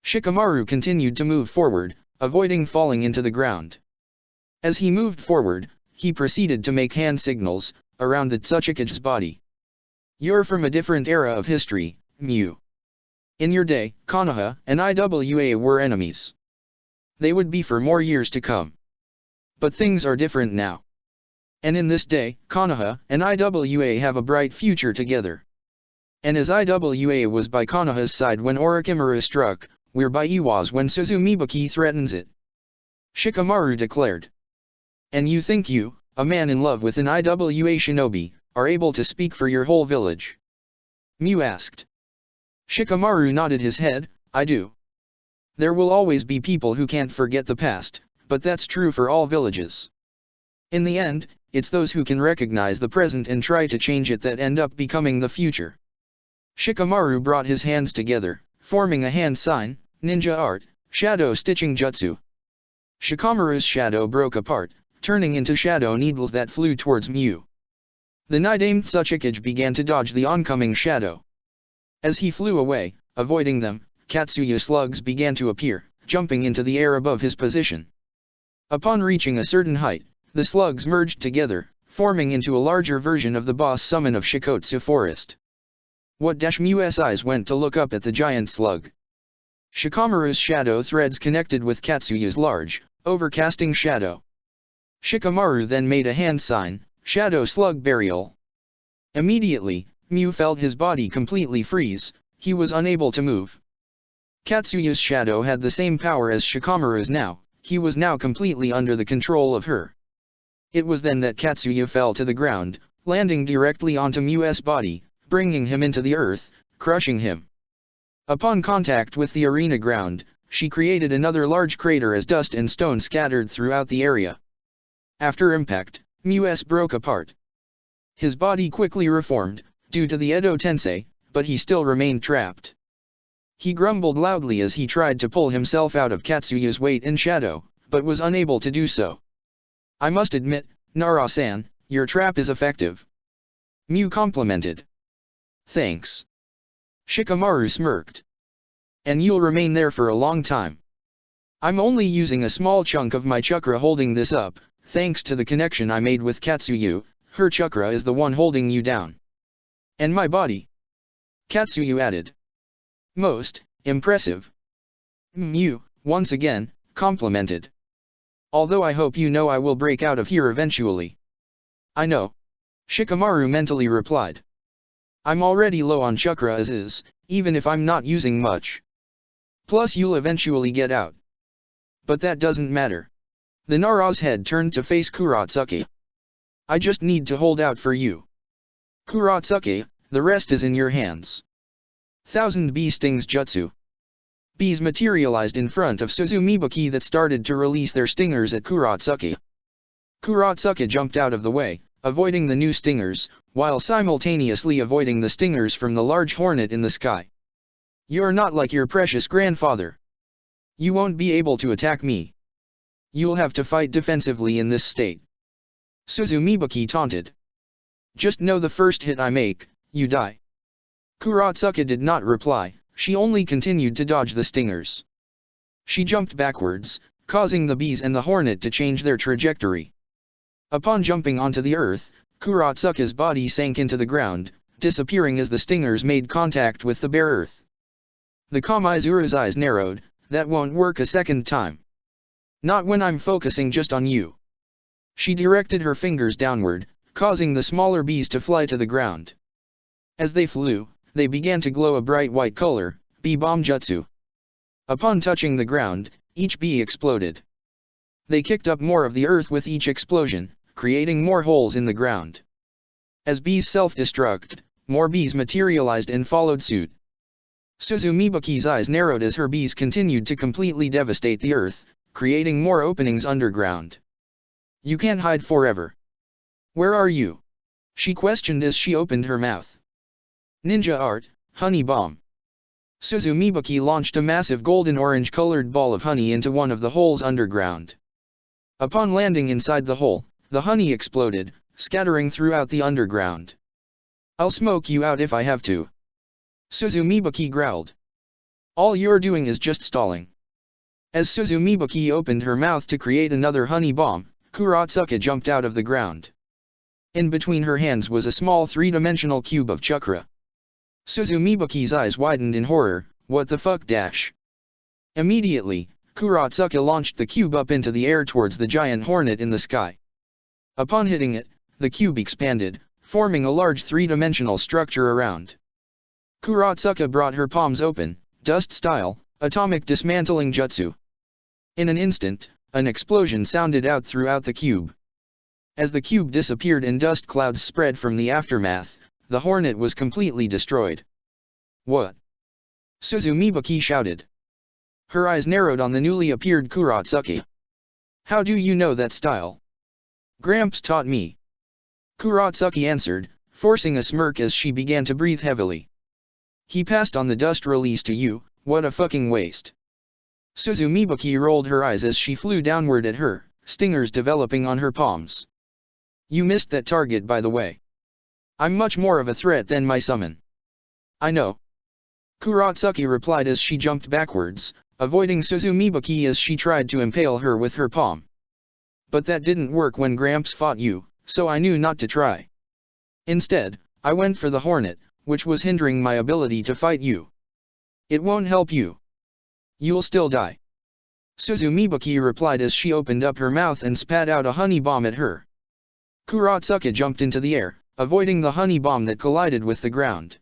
Shikamaru continued to move forward, avoiding falling into the ground. As he moved forward, he proceeded to make hand signals, around the Tsuchikage's body. You're from a different era of history, Mew. In your day, Konoha and IWA were enemies. They would be for more years to come. But things are different now. And in this day, Konoha and IWA have a bright future together. And as IWA was by Konoha's side when Orochimaru struck, we're by Iwa's when Suzumibaki threatens it. Shikamaru declared. And you think you, a man in love with an IWA shinobi, are able to speak for your whole village? Mew asked. Shikamaru nodded his head, I do. There will always be people who can't forget the past, but that's true for all villages. In the end, it's those who can recognize the present and try to change it that end up becoming the future. Shikamaru brought his hands together, forming a hand sign, ninja art, shadow stitching jutsu. Shikamaru's shadow broke apart, turning into shadow needles that flew towards Mew. The Nidame Tsuchikage began to dodge the oncoming shadow. As he flew away, avoiding them, Katsuya slugs began to appear, jumping into the air above his position. Upon reaching a certain height, the slugs merged together, forming into a larger version of the boss summon of Shikotsu Forest. Mew's eyes went to look up at the giant slug. Shikamaru's shadow threads connected with Katsuya's large, overcasting shadow. Shikamaru then made a hand sign, shadow slug burial. Immediately, Mew felt his body completely freeze, he was unable to move. Katsuya's shadow had the same power as Shikamaru's now, he was now completely under the control of her. It was then that Katsuya fell to the ground, landing directly onto Mew's body, bringing him into the earth, crushing him. Upon contact with the arena ground, she created another large crater as dust and stone scattered throughout the area. After impact, Mew's broke apart. His body quickly reformed, due to the Edo Tensei, but he still remained trapped. He grumbled loudly as he tried to pull himself out of Katsuya's weight and shadow, but was unable to do so. I must admit, Nara-san, your trap is effective. Mew complimented. Thanks. Shikamaru smirked. And you'll remain there for a long time. I'm only using a small chunk of my chakra holding this up, thanks to the connection I made with Katsuyu, her chakra is the one holding you down. And my body. Katsuyu added. Most impressive. Mew, once again, complimented. Although I hope you know I will break out of here eventually. I know. Shikamaru mentally replied. I'm already low on chakra as is, even if I'm not using much. Plus you'll eventually get out. But that doesn't matter. The Nara's head turned to face Kuratsuki. I just need to hold out for you. Kurotsuke, the rest is in your hands. Thousand Bee Stings Jutsu. Bees materialized in front of Suzumibuki that started to release their stingers at Kurotsuke. Kurotsuke jumped out of the way, avoiding the new stingers, while simultaneously avoiding the stingers from the large hornet in the sky. You're not like your precious grandfather. You won't be able to attack me. You'll have to fight defensively in this state. Suzumibuki taunted. Just know the first hit I make, you die. Kurotsuke did not reply, she only continued to dodge the stingers. She jumped backwards, causing the bees and the hornet to change their trajectory. Upon jumping onto the earth, Kurotsuke's body sank into the ground, disappearing as the stingers made contact with the bare earth. The Kamizuru's eyes narrowed, that won't work a second time. Not when I'm focusing just on you. She directed her fingers downward, causing the smaller bees to fly to the ground. As they flew, they began to glow a bright white color, bee bomb jutsu. Upon touching the ground, each bee exploded. They kicked up more of the earth with each explosion, creating more holes in the ground. As bees self-destruct, more bees materialized and followed suit. Suzumibuki's eyes narrowed as her bees continued to completely devastate the earth, creating more openings underground. You can't hide forever. Where are you? She questioned as she opened her mouth. Ninja art, honey bomb. Suzumibuki launched a massive golden-orange colored ball of honey into one of the holes underground. Upon landing inside the hole, the honey exploded, scattering throughout the underground. I'll smoke you out if I have to. Suzumibuki growled. All you're doing is just stalling. As Suzumibuki opened her mouth to create another honey bomb, Kurotsuke jumped out of the ground. In between her hands was a small three-dimensional cube of chakra. Suzumibuki's eyes widened in horror, what the fuck dash? Immediately, Kurotsuke launched the cube up into the air towards the giant hornet in the sky. Upon hitting it, the cube expanded, forming a large three-dimensional structure around. Kurotsuke brought her palms open, dust-style, atomic dismantling jutsu. In an instant, an explosion sounded out throughout the cube. As the cube disappeared and dust clouds spread from the aftermath, the hornet was completely destroyed. What? Suzumibuki shouted. Her eyes narrowed on the newly appeared Kurotsuke. How do you know that style? Gramps taught me. Kurotsuke answered, forcing a smirk as she began to breathe heavily. He passed on the dust release to you, what a fucking waste. Suzumibuki rolled her eyes as she flew downward at her, stingers developing on her palms. You missed that target by the way. I'm much more of a threat than my summon. I know. Kurotsuke replied as she jumped backwards, avoiding Suzumibuki as she tried to impale her with her palm. But that didn't work when Gramps fought you, so I knew not to try. Instead, I went for the hornet, which was hindering my ability to fight you. It won't help you. You'll still die. Suzumibuki replied as she opened up her mouth and spat out a honey bomb at her. Kurotsuke jumped into the air, avoiding the honey bomb that collided with the ground.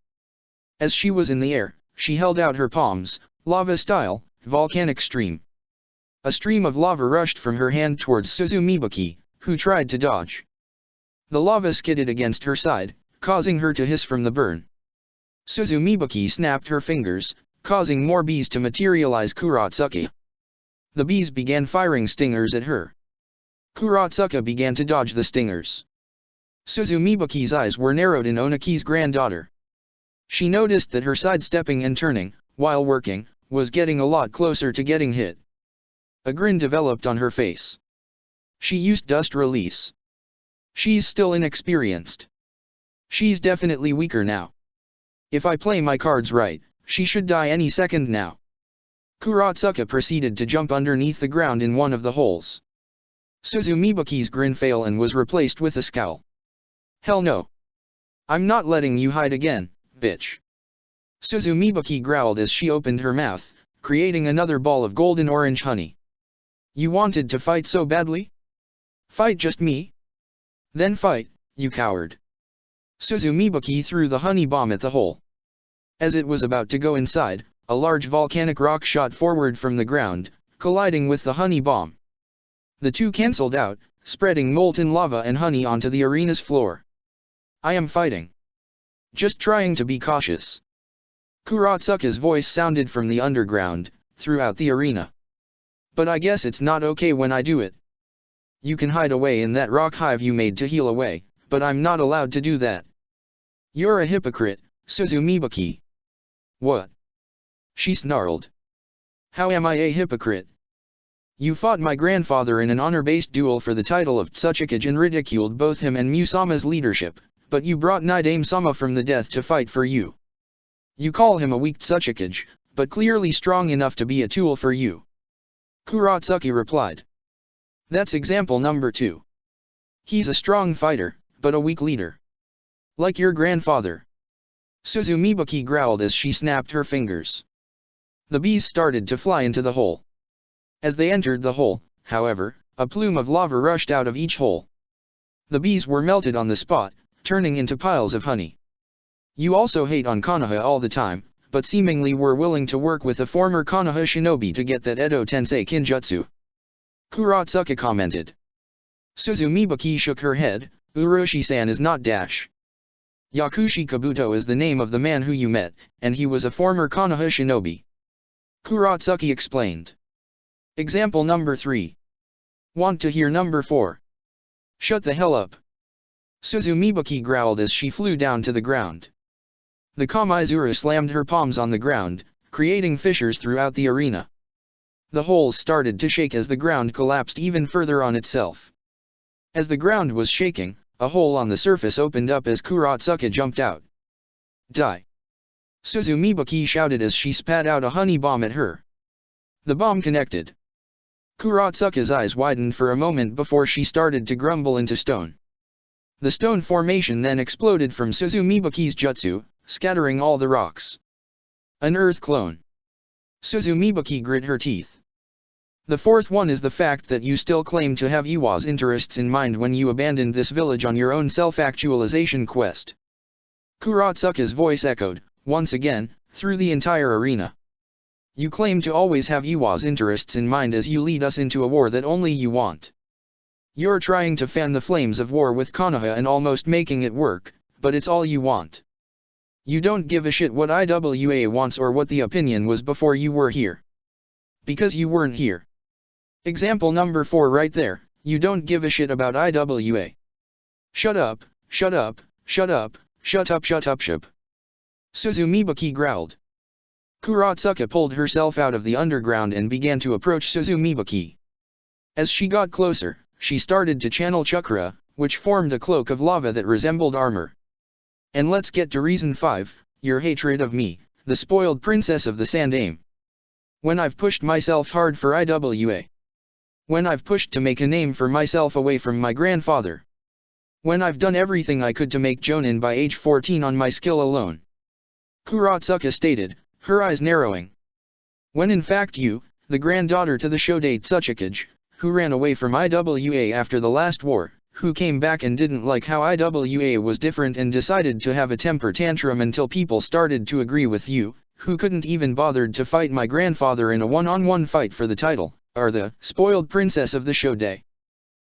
As she was in the air, she held out her palms, lava-style, volcanic stream. A stream of lava rushed from her hand towards Suzumibuki, who tried to dodge. The lava skidded against her side, causing her to hiss from the burn. Suzumibuki snapped her fingers, causing more bees to materialize Kurotsuke. The bees began firing stingers at her. Kurotsuke began to dodge the stingers. Suzumibuki's eyes were narrowed in Onaki's granddaughter. She noticed that her sidestepping and turning, while working, was getting a lot closer to getting hit. A grin developed on her face. She used dust release. She's still inexperienced. She's definitely weaker now. If I play my cards right, she should die any second now. Kurotsuke proceeded to jump underneath the ground in one of the holes. Suzumibuki's grin failed and was replaced with a scowl. Hell no. I'm not letting you hide again, bitch. Suzumibuki growled as she opened her mouth, creating another ball of golden orange honey. You wanted to fight so badly? Fight just me? Then fight, you coward. Suzumibuki threw the honey bomb at the hole. As it was about to go inside, a large volcanic rock shot forward from the ground, colliding with the honey bomb. The two cancelled out, spreading molten lava and honey onto the arena's floor. I am fighting. Just trying to be cautious. Kuratsuka's voice sounded from the underground, throughout the arena. But I guess it's not okay when I do it. You can hide away in that rock hive you made to heal away, but I'm not allowed to do that. You're a hypocrite, Suzumibaki. What? She snarled. How am I a hypocrite? You fought my grandfather in an honor-based duel for the title of Tsuchikage and ridiculed both him and Musama's leadership, but you brought Nidame-sama from the death to fight for you. You call him a weak Tsuchikage, but clearly strong enough to be a tool for you. Kuratsuka replied. That's example number 2. He's a strong fighter, but a weak leader. Like your grandfather. Suzumibaki growled as she snapped her fingers. The bees started to fly into the hole. As they entered the hole, however, a plume of lava rushed out of each hole. The bees were melted on the spot, turning into piles of honey. You also hate on Konoha all the time, but seemingly were willing to work with a former Konoha shinobi to get that Edo Tensei Kinjutsu. Kuratsuka commented. Suzumibaki shook her head. Uroshi-san is not dash. Yakushi Kabuto is the name of the man who you met, and he was a former Konoha shinobi. Kuratsuka explained. Example number 3. Want to hear number 4? Shut the hell up. Suzumibaki growled as she flew down to the ground. The Kamaizuru slammed her palms on the ground, creating fissures throughout the arena. The holes started to shake as the ground collapsed even further on itself. As the ground was shaking, a hole on the surface opened up as Kuratsuka jumped out. Die! Suzumibaki shouted as she spat out a honey bomb at her. The bomb connected. Kuratsuka's eyes widened for a moment before she started to crumble into stone. The stone formation then exploded from Suzumibaki's jutsu, scattering all the rocks. An earth clone. Suzumibaki grit her teeth. The fourth one is the fact that you still claim to have Iwa's interests in mind when you abandoned this village on your own self-actualization quest. Kuratsuka's voice echoed, once again, through the entire arena. You claim to always have Iwa's interests in mind as you lead us into a war that only you want. You're trying to fan the flames of war with Konoha and almost making it work, but it's all you want. You don't give a shit what IWA wants or what the opinion was before you were here. Because you weren't here. Example number 4 right there, you don't give a shit about IWA. Shut up, shut up, shut up, shut up, shut up, shut up. Suzumibaki growled. Kuratsuka pulled herself out of the underground and began to approach Suzumibaki. As she got closer, she started to channel chakra, which formed a cloak of lava that resembled armor. And let's get to reason 5, your hatred of me, the spoiled princess of the Sandaime. When I've pushed myself hard for IWA. When I've pushed to make a name for myself away from my grandfather. When I've done everything I could to make Jonin by age 14 on my skill alone. Kuratsuka stated, her eyes narrowing. When in fact you, the granddaughter to the Shodei Tsuchikage, who ran away from IWA after the last war, who came back and didn't like how IWA was different and decided to have a temper tantrum until people started to agree with you, who couldn't even bothered to fight my grandfather in a one-on-one fight for the title, are the spoiled princess of the Shodei.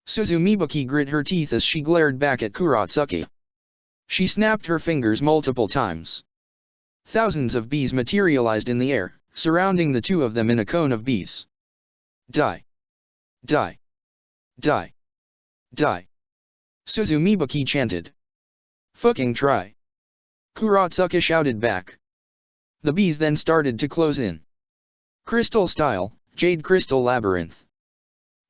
Suzumibaki grit her teeth as she glared back at Kuratsuka. She snapped her fingers multiple times. Thousands of bees materialized in the air, surrounding the two of them in a cone of bees. Die! Die! Die! Die! Suzumibaki chanted. Fucking try! Kuratsuka shouted back. The bees then started to close in. Crystal style, Jade Crystal Labyrinth.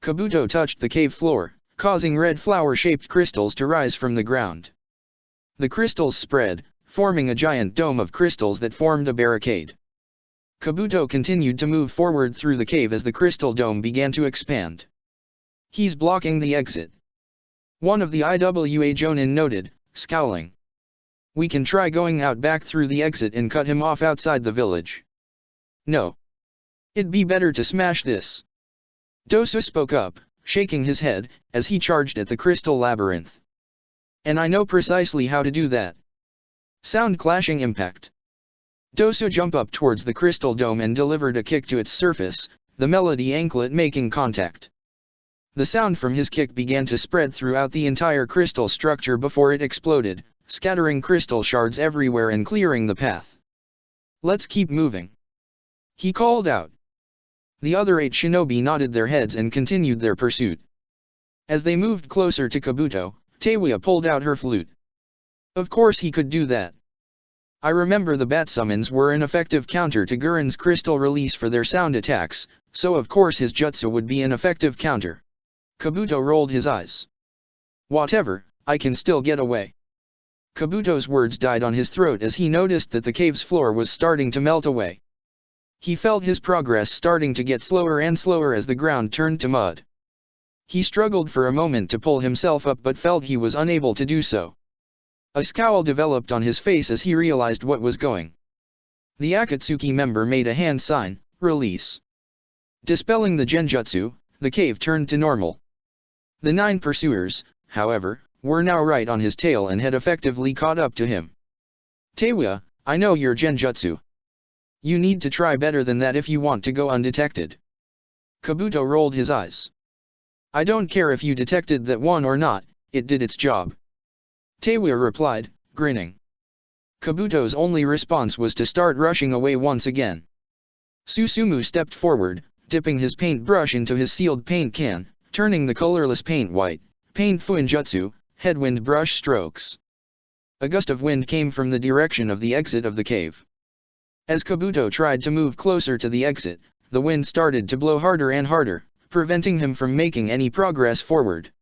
Kabuto touched the cave floor, causing red flower-shaped crystals to rise from the ground. The crystals spread, forming a giant dome of crystals that formed a barricade. Kabuto continued to move forward through the cave as the crystal dome began to expand. He's blocking the exit. One of the IWA Jonin noted, scowling. We can try going out back through the exit and cut him off outside the village. No. It'd be better to smash this. Dosu spoke up, shaking his head, as he charged at the crystal labyrinth. And I know precisely how to do that. Sound clashing impact. Dosu jumped up towards the crystal dome and delivered a kick to its surface, the melody anklet making contact. The sound from his kick began to spread throughout the entire crystal structure before it exploded, scattering crystal shards everywhere and clearing the path. "Let's keep moving," he called out. The other 8 shinobi nodded their heads and continued their pursuit. As they moved closer to Kabuto, Teiwa pulled out her flute. Of course he could do that. I remember the bat summons were an effective counter to Guren's crystal release for their sound attacks, so of course his jutsu would be an effective counter. Kabuto rolled his eyes. "Whatever, I can still get away." Kabuto's words died on his throat as he noticed that the cave's floor was starting to melt away. He felt his progress starting to get slower and slower as the ground turned to mud. He struggled for a moment to pull himself up but felt he was unable to do so. A scowl developed on his face as he realized what was going. The Akatsuki member made a hand sign, "Release." Dispelling the genjutsu, the cave turned to normal. The 9 pursuers, however, were now right on his tail and had effectively caught up to him. "Teiwa, I know your genjutsu. You need to try better than that if you want to go undetected." Kabuto rolled his eyes. "I don't care if you detected that one or not, it did its job," Teiwa replied, grinning. Kabuto's only response was to start rushing away once again. Susumu stepped forward, dipping his paintbrush into his sealed paint can, turning the colorless paint white. Paint Fuinjutsu, headwind brush strokes. A gust of wind came from the direction of the exit of the cave. As Kabuto tried to move closer to the exit, the wind started to blow harder and harder, preventing him from making any progress forward.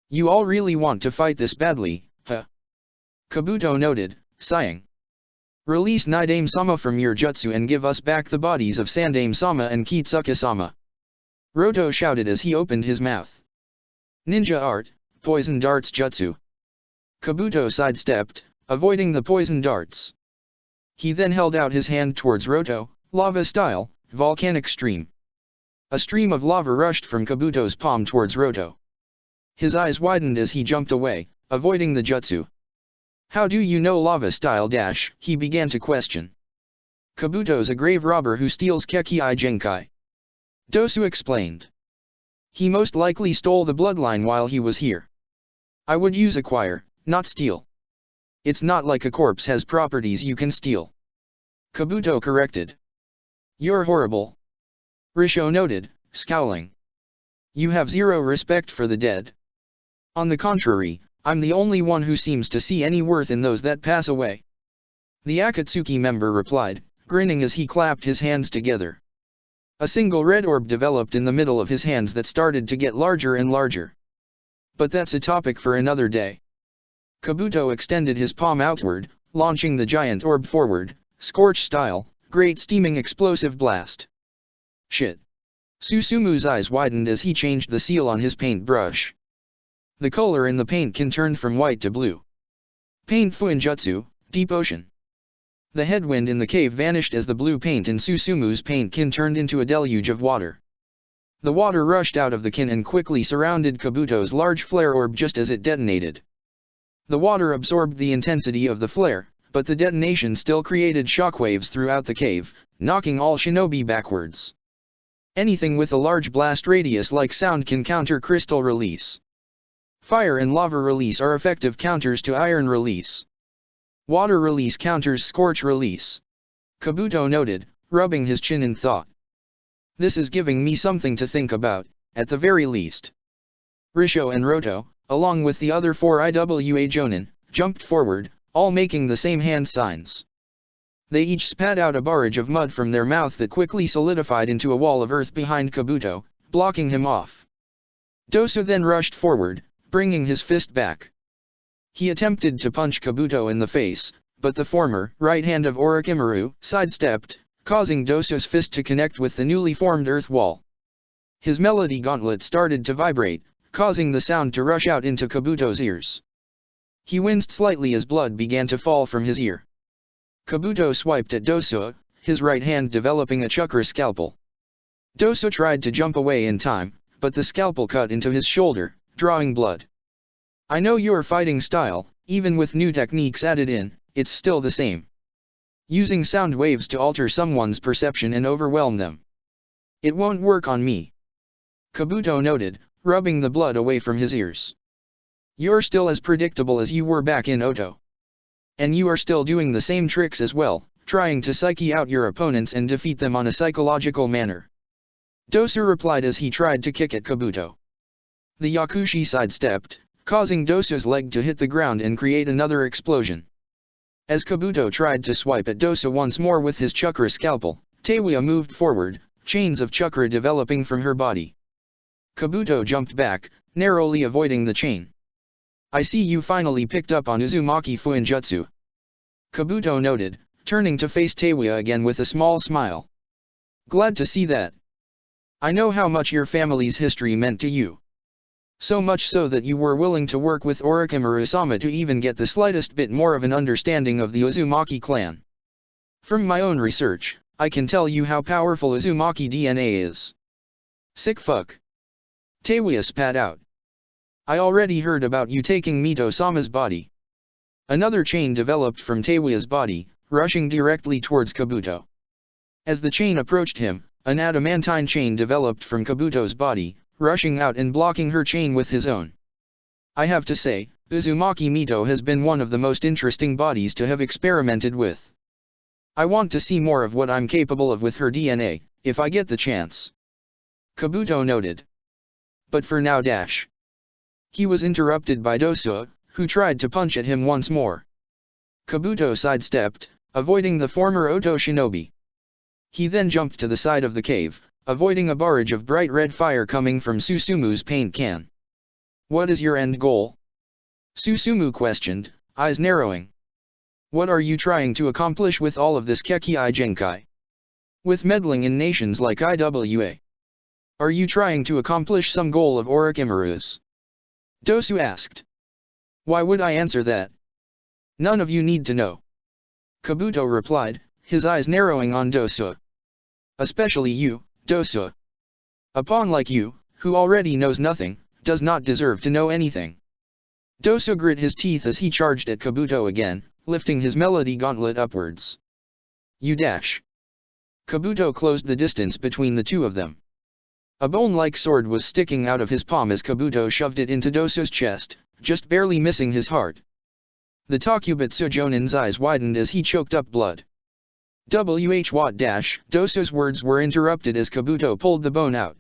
"You all really want to fight this badly, huh?" Kabuto noted, sighing. "Release Nidame-sama from your jutsu and give us back the bodies of Sandame-sama and Kitsuka-sama," Roto shouted as he opened his mouth. "Ninja art, poison darts jutsu." Kabuto sidestepped, avoiding the poison darts. He then held out his hand towards Roto, lava style, volcanic stream. A stream of lava rushed from Kabuto's palm towards Roto. His eyes widened as he jumped away, avoiding the jutsu. "How do you know lava style dash?" he began to question. "Kabuto's a grave robber who steals Kekkai Genkai," Dosu explained. "He most likely stole the bloodline while he was here. I would use acquire, not steal. It's not like a corpse has properties you can steal," Kabuto corrected. "You're horrible," Risho noted, scowling. "You have zero respect for the dead. On the contrary, I'm the only one who seems to see any worth in those that pass away," the Akatsuki member replied, grinning as he clapped his hands together. A single red orb developed in the middle of his hands that started to get larger and larger. But that's a topic for another day. Kabuto extended his palm outward, launching the giant orb forward, scorch style, great steaming explosive blast. "Shit." Susumu's eyes widened as he changed the seal on his paintbrush. The color in the paint can turn from white to blue. Paint Fuinjutsu, Deep Ocean. The headwind in the cave vanished as the blue paint in Susumu's paint kin turned into a deluge of water. The water rushed out of the kin and quickly surrounded Kabuto's large flare orb just as it detonated. The water absorbed the intensity of the flare, but the detonation still created shockwaves throughout the cave, knocking all shinobi backwards. Anything with a large blast radius like sound can counter crystal release. Fire and lava release are effective counters to iron release. Water release counters scorch release, Kabuto noted, rubbing his chin in thought. "This is giving me something to think about, at the very least." Risho and Roto, along with the other 4 Iwa Jonin, jumped forward, all making the same hand signs. They each spat out a barrage of mud from their mouth that quickly solidified into a wall of earth behind Kabuto, blocking him off. Dosu then rushed forward, bringing his fist back. He attempted to punch Kabuto in the face, but the former right hand of Orochimaru sidestepped, causing Dosu's fist to connect with the newly formed earth wall. His melody gauntlet started to vibrate, causing the sound to rush out into Kabuto's ears. He winced slightly as blood began to fall from his ear. Kabuto swiped at Dosu, his right hand developing a chakra scalpel. Dosu tried to jump away in time, but the scalpel cut into his shoulder, drawing blood. "I know your fighting style, even with new techniques added in, it's still the same. Using sound waves to alter someone's perception and overwhelm them. It won't work on me," Kabuto noted, rubbing the blood away from his ears. "You're still as predictable as you were back in Oto. And you are still doing the same tricks as well, trying to psyche out your opponents and defeat them on a psychological manner. Dosu replied as he tried to kick at Kabuto. The Yakushi sidestepped, causing Dosu's leg to hit the ground and create another explosion. As Kabuto tried to swipe at Dosu once more with his chakra scalpel, Teiwa moved forward, chains of chakra developing from her body. Kabuto jumped back, narrowly avoiding the chain. I see you finally picked up on Uzumaki Fuinjutsu. Kabuto noted, turning to face Teiwa again with a small smile. Glad to see that. I know how much your family's history meant to you. So much so that you were willing to work with Orochimaru-sama to even get the slightest bit more of an understanding of the Uzumaki clan. From my own research, I can tell you how powerful Uzumaki DNA is. Sick fuck. Teiwa spat out. I already heard about you taking Mito-sama's body. Another chain developed from Teiwa's body, rushing directly towards Kabuto. As the chain approached him, an adamantine chain developed from Kabuto's body, rushing out and blocking her chain with his own. I have to say, Uzumaki Mito has been one of the most interesting bodies to have experimented with. I want to see more of what I'm capable of with her DNA, if I get the chance. Kabuto noted. But for now dash. He was interrupted by Dosu, who tried to punch at him once more. Kabuto sidestepped, avoiding the former Oto shinobi. He then jumped to the side of the cave, avoiding a barrage of bright red fire coming from Susumu's paint can. What is your end goal? Susumu questioned, eyes narrowing. What are you trying to accomplish with all of this Kekkai Genkai? With meddling in nations like IWA? Are you trying to accomplish some goal of Orochimaru's? Dosu asked. Why would I answer that? None of you need to know. Kabuto replied, his eyes narrowing on Dosu. Especially you, Dosu. A pawn like you, who already knows nothing, does not deserve to know anything. Dosu grit his teeth as he charged at Kabuto again, lifting his melody gauntlet upwards. You dash. Kabuto closed the distance between the two of them. A bone-like sword was sticking out of his palm as Kabuto shoved it into Dosu's chest, just barely missing his heart. The Takubetsu Jonin's eyes widened as he choked up blood. What dash, Dosu's words were interrupted as Kabuto pulled the bone out.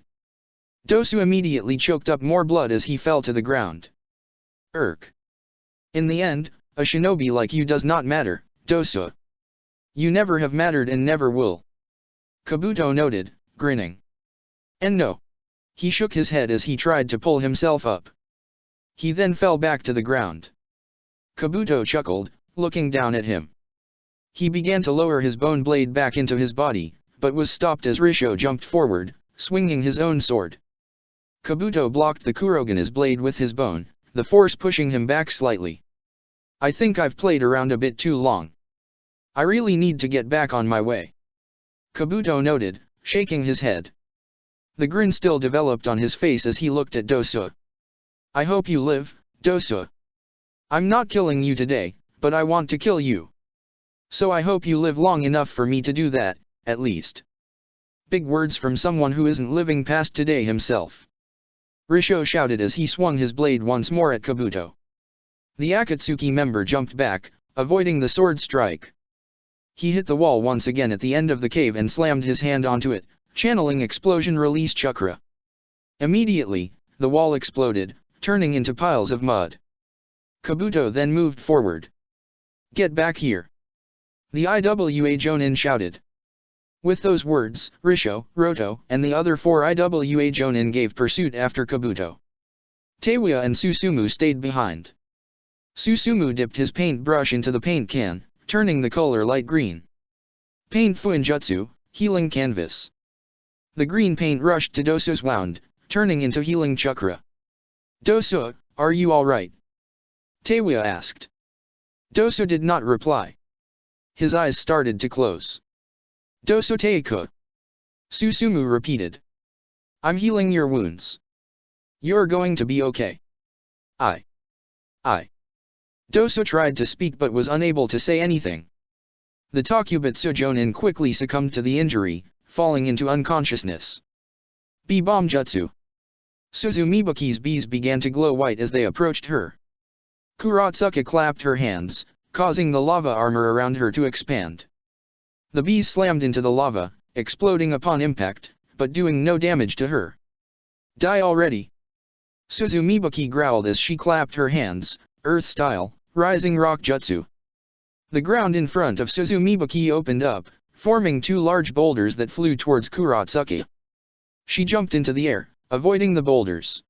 Dosu immediately choked up more blood as he fell to the ground. In the end, a shinobi like you does not matter, Dosu. You never have mattered and never will. Kabuto noted, grinning. And no. He shook his head as he tried to pull himself up. He then fell back to the ground. Kabuto chuckled, looking down at him. He began to lower his bone blade back into his body, but was stopped as Risho jumped forward, swinging his own sword. Kabuto blocked the Kurogana's blade with his bone, the force pushing him back slightly. I think I've played around a bit too long. I really need to get back on my way. Kabuto noted, shaking his head. The grin still developed on his face as he looked at Dosu. I hope you live, Dosu. I'm not killing you today, but I want to kill you. So I hope you live long enough for me to do that, at least. Big words from someone who isn't living past today himself. Risho shouted as he swung his blade once more at Kabuto. The Akatsuki member jumped back, avoiding the sword strike. He hit the wall once again at the end of the cave and slammed his hand onto it, channeling explosion release chakra. Immediately, the wall exploded, turning into piles of mud. Kabuto then moved forward. Get back here. The IWA Jonin shouted. With those words, Risho, Roto, and the other 4 IWA Jonin gave pursuit after Kabuto. Teiwa and Susumu stayed behind. Susumu dipped his paintbrush into the paint can, turning the color light green. Paint Fuinjutsu, healing canvas. The green paint rushed to Dosu's wound, turning into healing chakra. Dosu, are you alright? Teiwa asked. Dosu did not reply. His eyes started to close. Dosu Teiku. Susumu repeated. I'm healing your wounds. You're going to be okay. I. Dosu tried to speak but was unable to say anything. The Takubetsu Jonin quickly succumbed to the injury, falling into unconsciousness. B-bomb jutsu. Suzumibuki's bees began to glow white as they approached her. Kuratsuka clapped her hands, causing the lava armor around her to expand. The bees slammed into the lava, exploding upon impact, but doing no damage to her. Die already! Suzumibuki growled as she clapped her hands, earth-style, rising rock jutsu. The ground in front of Suzumibuki opened up, forming two large boulders that flew towards Kurotsuki. She jumped into the air, avoiding the boulders.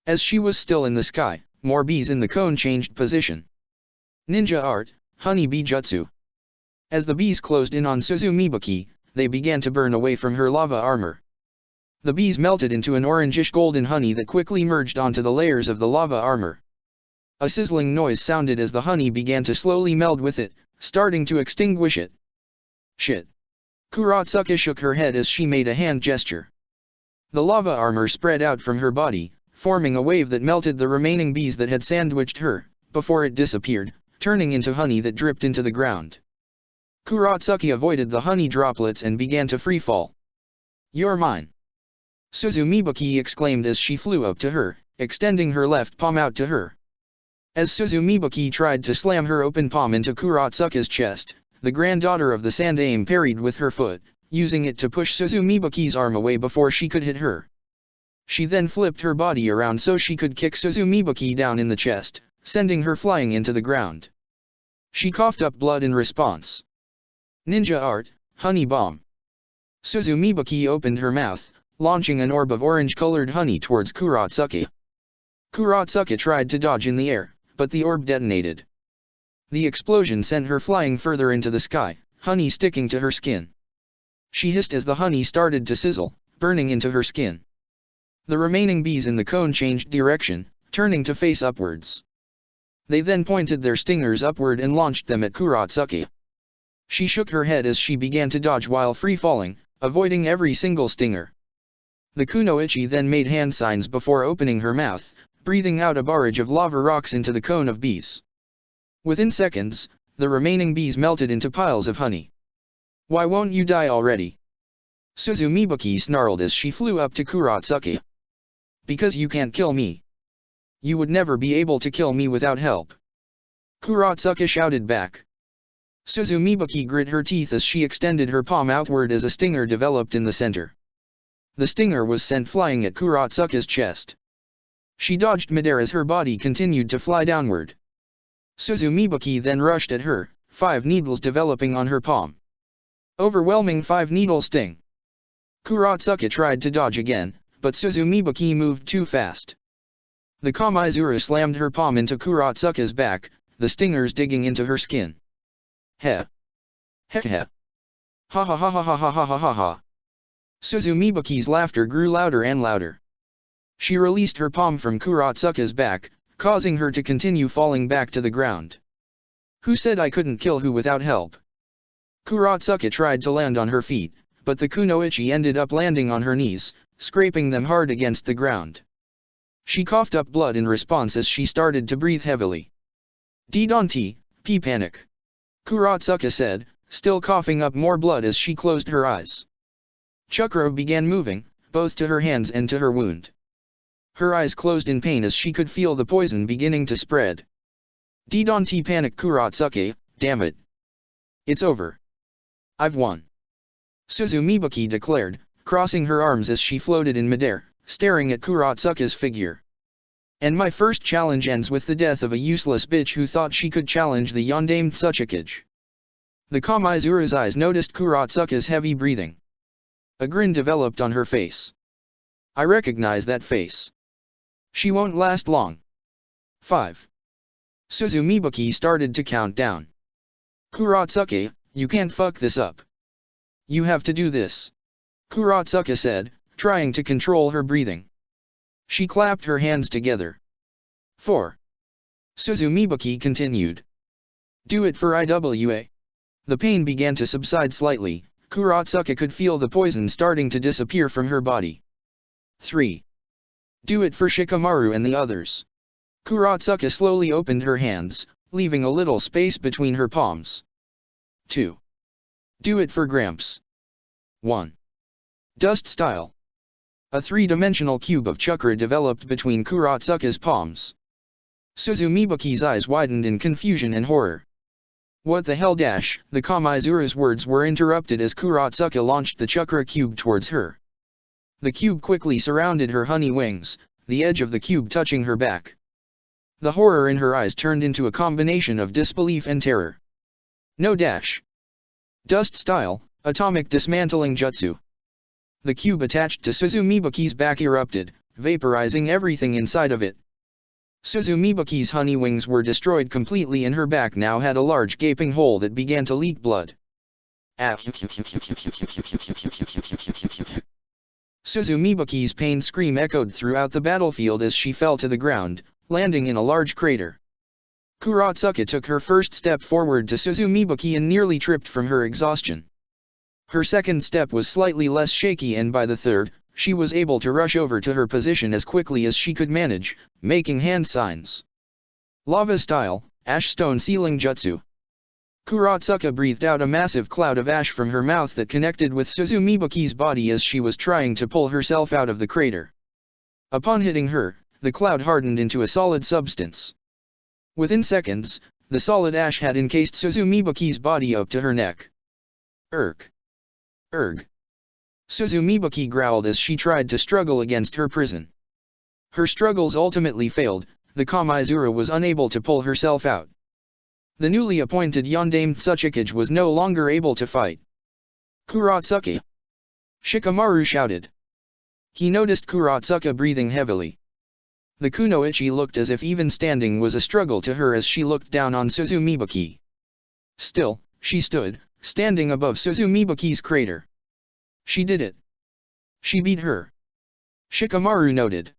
As she was still in the sky, more bees in the cone changed position. Ninja art, honey bee jutsu. As the bees closed in on Suzumibuki, they began to burn away from her lava armor. The bees melted into an orangish golden honey that quickly merged onto the layers of the lava armor. A sizzling noise sounded as the honey began to slowly meld with it, starting to extinguish it. Shit! Kurotsuki shook her head as she made a hand gesture. The lava armor spread out from her body, forming a wave that melted the remaining bees that had sandwiched her, before it disappeared, turning into honey that dripped into the ground. Kurotsuki avoided the honey droplets and began to freefall. You're mine! Suzumibuki exclaimed as she flew up to her, extending her left palm out to her. As Suzumibuki tried to slam her open palm into Kurotsuki's chest, the granddaughter of the Sandaime parried with her foot, using it to push Suzumibuki's arm away before she could hit her. She then flipped her body around so she could kick Suzumibuki down in the chest, sending her flying into the ground. She coughed up blood in response. Ninja art, honey bomb. Suzumibuki opened her mouth, launching an orb of orange-colored honey towards Kurotsuki. Kurotsuki tried to dodge in the air, but the orb detonated. The explosion sent her flying further into the sky, honey sticking to her skin. She hissed as the honey started to sizzle, burning into her skin. The remaining bees in the cone changed direction, turning to face upwards. They then pointed their stingers upward and launched them at Kurotsuki. She shook her head as she began to dodge while free-falling, avoiding every single stinger. The kunoichi then made hand signs before opening her mouth, breathing out a barrage of lava rocks into the cone of bees. Within seconds, the remaining bees melted into piles of honey. Why won't you die already? Suzumibuki snarled as she flew up to Kurotsuki. Because you can't kill me. You would never be able to kill me without help. Kurotsuki shouted back. Suzumibuki grit her teeth as she extended her palm outward as a stinger developed in the center. The stinger was sent flying at Kurotsuki's chest. She dodged midair as her body continued to fly downward. Suzumibuki then rushed at her, 5 needles developing on her palm. Overwhelming 5-needle sting. Kurotsuki tried to dodge again, but Suzumibuki moved too fast. The Kamaizuru slammed her palm into Kurotsuki's back, the stingers digging into her skin. Heh. Heh heh. Ha ha ha ha ha ha ha ha ha ha. Suzumibuki's laughter grew louder and louder. She released her palm from Kurotsuki's back, causing her to continue falling back to the ground. Who said I couldn't kill who without help? Kurotsuki tried to land on her feet, but the kunoichi ended up landing on her knees, scraping them hard against the ground. She coughed up blood in response as she started to breathe heavily. Didanti, P panic. Kurotsuki said, still coughing up more blood as she closed her eyes. Chakra began moving, both to her hands and to her wound. Her eyes closed in pain as she could feel the poison beginning to spread. Didanti panicked Kurotsuki, damn it. It's over. I've won. Suzumibuki declared, crossing her arms as she floated in midair, staring at Kurotsuki's figure. And my first challenge ends with the death of a useless bitch who thought she could challenge the Yondaime Tsuchikage. The Kamaizuru's eyes noticed Kurotsuki's heavy breathing. A grin developed on her face. I recognize that face. She won't last long. 5. Suzumibuki started to count down. Kurotsuki, you can't fuck this up. You have to do this. Kurotsuki said, trying to control her breathing. She clapped her hands together. 4. Suzumibuki continued. Do it for IWA. The pain began to subside slightly. Kurotsuki could feel the poison starting to disappear from her body. 3. Do it for Shikamaru and the others. Kurotsuki slowly opened her hands, leaving a little space between her palms. 2. Do it for Gramps. 1. Dust style. A 3-dimensional cube of chakra developed between Kurotsuki's palms. Suzumibuki's eyes widened in confusion and horror. What the hell dash? The Kamizuru's words were interrupted as Kurotsuka launched the chakra cube towards her. The cube quickly surrounded her honey wings, the edge of the cube touching her back. The horror in her eyes turned into a combination of disbelief and terror. No dash. Dust style, atomic dismantling jutsu. The cube attached to Suzumibaki's back erupted, vaporizing everything inside of it. Suzumibaki's honey wings were destroyed completely and her back now had a large gaping hole that began to leak blood. Suzumibaki's pained scream echoed throughout the battlefield as she fell to the ground, landing in a large crater. Kurotsuka took her first step forward to Suzumibaki and nearly tripped from her exhaustion. Her second step was slightly less shaky and by the third, she was able to rush over to her position as quickly as she could manage, making hand signs. Lava style, ash stone sealing jutsu. Kurotsuka breathed out a massive cloud of ash from her mouth that connected with Suzumibaki's body as she was trying to pull herself out of the crater. Upon hitting her, the cloud hardened into a solid substance. Within seconds, the solid ash had encased Suzumibaki's body up to her neck. Erg. Erg. Suzumibaki growled as she tried to struggle against her prison. Her struggles ultimately failed, the Kamizura was unable to pull herself out. The newly appointed Yondaime Tsuchikage was no longer able to fight. Kurotsuka! Shikamaru shouted. He noticed Kurotsuka breathing heavily. The kunoichi looked as if even standing was a struggle to her as she looked down on Suzumibaki. Still, she stood, standing above Suzumibaki's crater. She did it. She beat her. Shikamaru noted.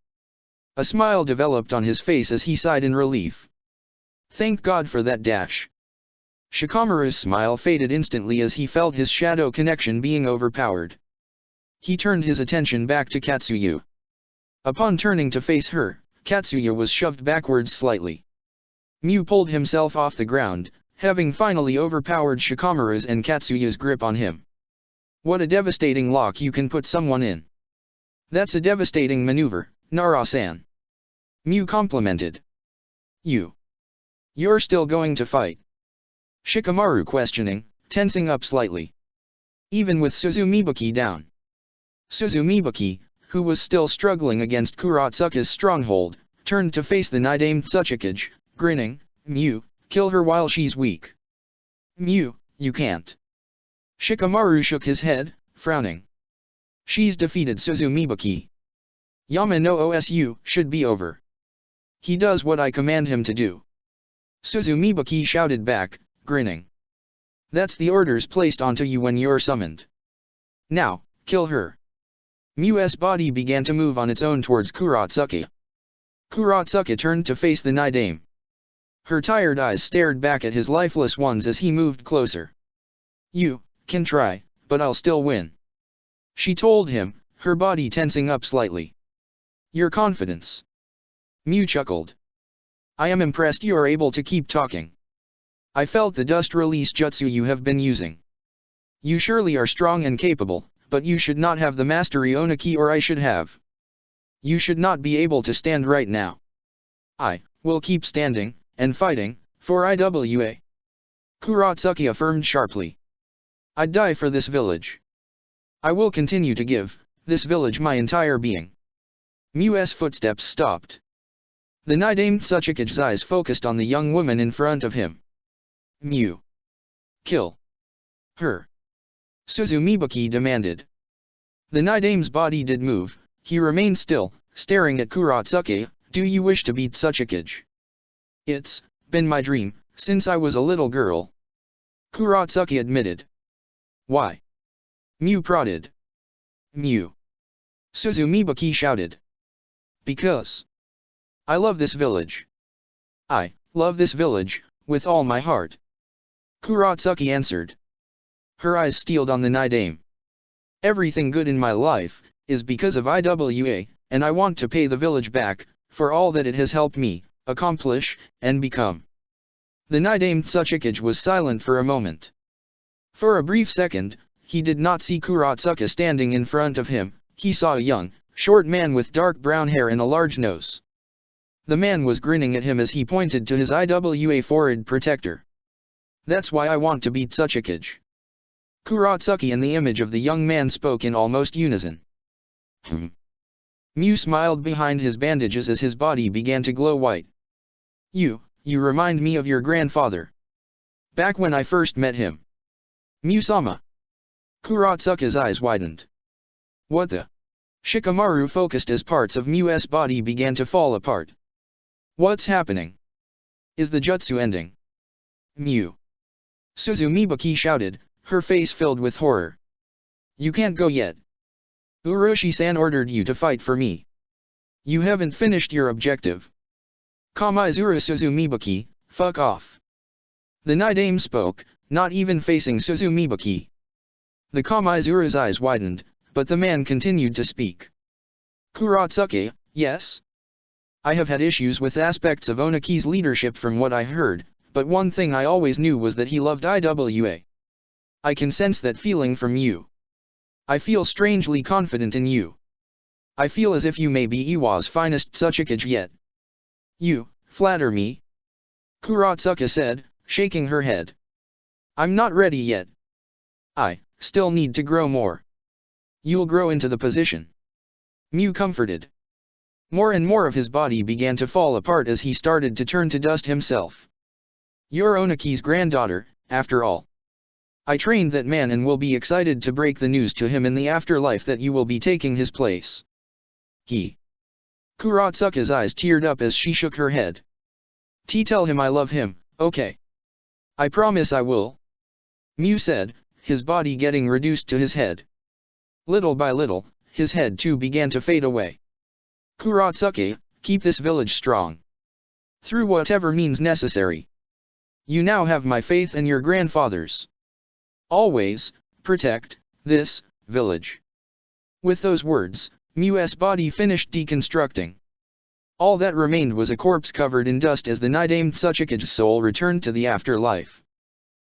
A smile developed on his face as he sighed in relief. Thank God for that dash. Shikamaru's smile faded instantly as he felt his shadow connection being overpowered. He turned his attention back to Katsuyu. Upon turning to face her, Katsuyu was shoved backwards slightly. Mew pulled himself off the ground, having finally overpowered Shikamaru's and Katsuyu's grip on him. What a devastating lock you can put someone in. That's a devastating maneuver, Nara-san. Mew complimented. You're still going to fight? Shikamaru questioning, tensing up slightly. Even with Suzumibaki down. Suzumibaki, who was still struggling against Kurotsuka's stronghold, turned to face the Nidaime Tsuchikage, grinning, Mew, kill her while she's weak. Mew, you can't. Shikamaru shook his head, frowning. She's defeated Suzumibaki. Yama no Osu should be over. He does what I command him to do. Suzumibaki shouted back, grinning. That's the orders placed onto you when you're summoned. Now, kill her. Mew's body began to move on its own towards Kurotsuka. Kurotsuka turned to face the Nidaime. Her tired eyes stared back at his lifeless ones as he moved closer. You can try, but I'll still win. She told him, her body tensing up slightly. Your confidence. Mew chuckled. I am impressed you are able to keep talking. I felt the dust release jutsu you have been using. You surely are strong and capable, but you should not have the mastery Oniki or I should have. You should not be able to stand right now. I will keep standing and fighting for IWA. Kurotsuka affirmed sharply. I'd die for this village. I will continue to give this village my entire being. Mew's footsteps stopped. The Nidaime Tsuchikage's eyes focused on the young woman in front of him. Mew. Kill her. Suzumibaki demanded. The Nidaime's body did move, he remained still, staring at Kurotsuka. Do you wish to beat Tsuchikage? It's been my dream, since I was a little girl. Kurotsuka admitted. Why? Mew prodded. Mew. Suzumibaki shouted. Because. I love this village. I love this village, with all my heart. Kurotsuka answered. Her eyes steeled on the Nidaime. Everything good in my life is because of IWA, and I want to pay the village back for all that it has helped me accomplish and become. The Nidaime Tsuchikage was silent for a moment. For a brief second, he did not see Kurotsuka standing in front of him. He saw a young, short man with dark brown hair and a large nose. The man was grinning at him as he pointed to his IWA forehead protector. That's why I want to beat Tsuchikage. Kuratsuki and the image of the young man spoke in almost unison. Mew smiled behind his bandages as his body began to glow white. You remind me of your grandfather. Back when I first met him. Mew-sama. Kuratsuki's eyes widened. What the? Shikamaru focused as parts of Mew's body began to fall apart. What's happening? Is the jutsu ending? Mew. Suzumibaki shouted, her face filled with horror. You can't go yet. Uroshi-san ordered you to fight for me. You haven't finished your objective. Kamaizuru Suzumibaki, fuck off. The Nidaime spoke, not even facing Suzumibaki. The Kamaizuru's eyes widened, but the man continued to speak. Kuratsuki, yes? I have had issues with aspects of Onaki's leadership from what I heard, but one thing I always knew was that he loved IWA. I can sense that feeling from you. I feel strangely confident in you. I feel as if you may be Iwa's finest Tsuchikage yet. You flatter me? Kuratsuki said, shaking her head. I'm not ready yet. I still need to grow more. You'll grow into the position. Mew comforted. More and more of his body began to fall apart as he started to turn to dust himself. You're Onaki's granddaughter, after all. I trained that man and will be excited to break the news to him in the afterlife that you will be taking his place. Kuratsuki's eyes teared up as she shook her head. Tell him I love him, okay? I promise I will. Mew said, his body getting reduced to his head. Little by little, his head too began to fade away. Kuratsuki, keep this village strong. Through whatever means necessary. You now have my faith and your grandfather's. Always, protect this village. With those words, Mew's body finished deconstructing. All that remained was a corpse covered in dust as the Nidaime Tsuchikage's soul returned to the afterlife.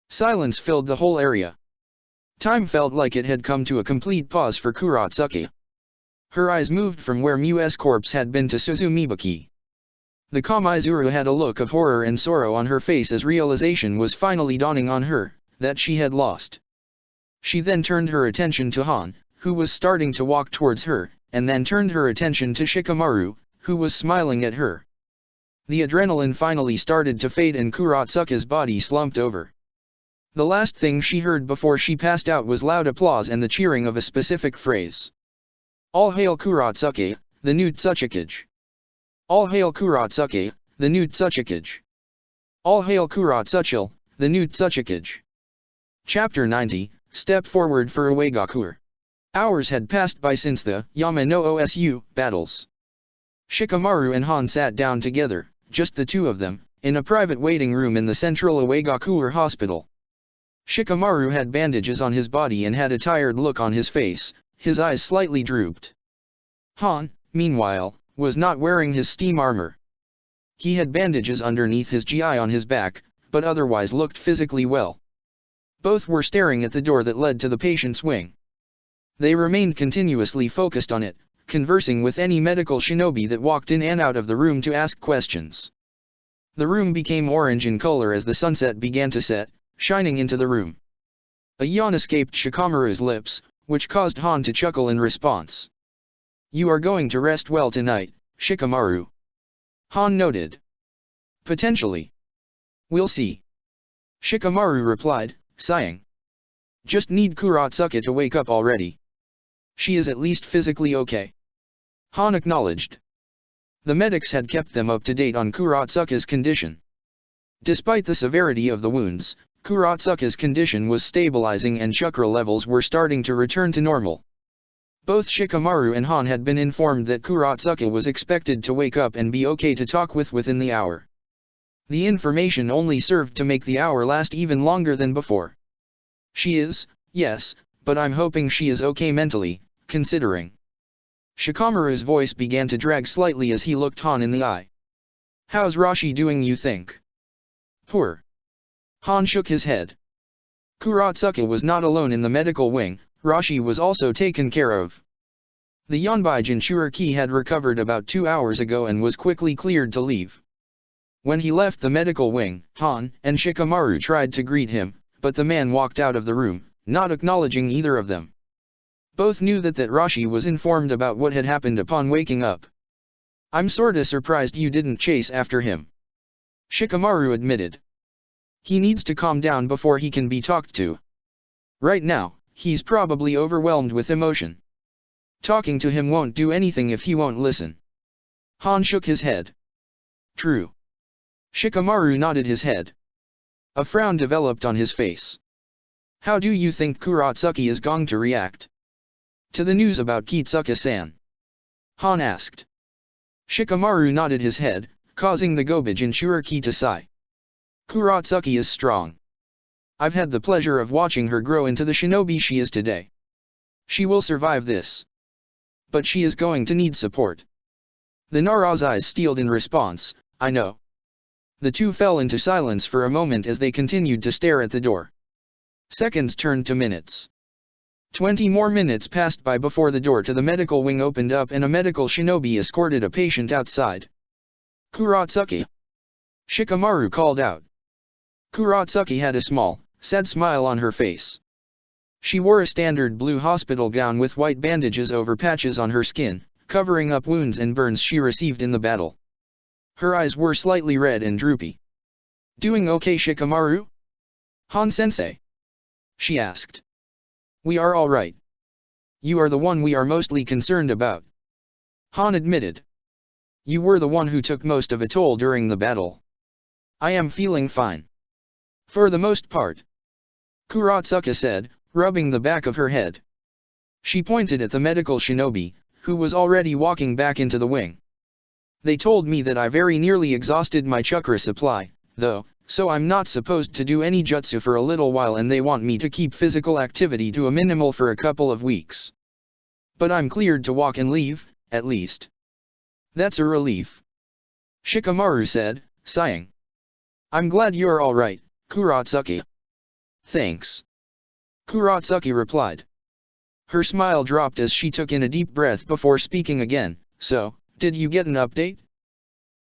Silence filled the whole area. Time felt like it had come to a complete pause for Kuratsuki. Her eyes moved from where Mew's corpse had been to Suzumibaki. The Kamaizuru had a look of horror and sorrow on her face as realization was finally dawning on her, that she had lost. She then turned her attention to Han, who was starting to walk towards her, and then turned her attention to Shikamaru, who was smiling at her. The adrenaline finally started to fade and Kuratsuki's body slumped over. The last thing she heard before she passed out was loud applause and the cheering of a specific phrase. All hail Kuratsuki, the new Tsuchikage. All hail Kuratsuki, the new Tsuchikage. All hail Kuratsuchil, the new Tsuchikage. Chapter 90, Step Forward for Uegakur. Hours had passed by since the Yama no Osu battles. Shikamaru and Han sat down together, just the two of them, in a private waiting room in the central Uegakur hospital. Shikamaru had bandages on his body and had a tired look on his face, his eyes slightly drooped. Han, meanwhile, was not wearing his steam armor. He had bandages underneath his GI on his back, but otherwise looked physically well. Both were staring at the door that led to the patient's wing. They remained continuously focused on it, conversing with any medical shinobi that walked in and out of the room to ask questions. The room became orange in color as the sunset began to set, shining into the room. A yawn escaped Shikamaru's lips, which caused Han to chuckle in response. You are going to rest well tonight, Shikamaru. Han noted. Potentially. We'll see. Shikamaru replied, sighing. Just need Kuratsuki to wake up already. She is at least physically okay. Han acknowledged. The medics had kept them up to date on Kuratsuki's condition. Despite the severity of the wounds, Kuratsuki's condition was stabilizing and chakra levels were starting to return to normal. Both Shikamaru and Han had been informed that Kuratsuki was expected to wake up and be okay to talk with within the hour. The information only served to make the hour last even longer than before. She is, yes, but I'm hoping she is okay mentally, considering. Shikamaru's voice began to drag slightly as he looked Han in the eye. How's Rashi doing, you think? Poor. Han shook his head. Kuratsuki was not alone in the medical wing, Rashi was also taken care of. The Yonbai Jinchuriki had recovered about 2 hours ago and was quickly cleared to leave. When he left the medical wing, Han and Shikamaru tried to greet him, but the man walked out of the room, not acknowledging either of them. Both knew that Rashi was informed about what had happened upon waking up. "I'm sorta surprised you didn't chase after him," Shikamaru admitted. "He needs to calm down before he can be talked to. Right now, he's probably overwhelmed with emotion. Talking to him won't do anything if he won't listen." Han shook his head. "True." Shikamaru nodded his head. A frown developed on his face. "How do you think Kurotsuki is going to react to the news about Kitsuka-san?" Han asked. Shikamaru nodded his head, causing the Gobage Shuruki to sigh. "Kurotsuki is strong. I've had the pleasure of watching her grow into the shinobi she is today. She will survive this. But she is going to need support." The Nara's eyes steeled in response. "I know." The two fell into silence for a moment as they continued to stare at the door. Seconds turned to minutes. 20 more minutes passed by before the door to the medical wing opened up and a medical shinobi escorted a patient outside. "Kurotsuki!" Shikamaru called out. Kurotsuki had a small, sad smile on her face. She wore a standard blue hospital gown with white bandages over patches on her skin, covering up wounds and burns she received in the battle. Her eyes were slightly red and droopy. "Doing okay, Shikamaru? Han-sensei?" she asked. "We are all right. You are the one we are mostly concerned about," Han admitted. "You were the one who took most of a toll during the battle. I am feeling fine. For the most part," Kurotsuka said, rubbing the back of her head. She pointed at the medical shinobi, who was already walking back into the wing. "They told me that I very nearly exhausted my chakra supply, though, so I'm not supposed to do any jutsu for a little while and they want me to keep physical activity to a minimal for a couple of weeks. But I'm cleared to walk and leave, at least." "That's a relief," Shikamaru said, sighing. "I'm glad you're all right, Kurotsuki." "Thanks," Kurotsuki replied. Her smile dropped as she took in a deep breath before speaking again. "So, did you get an update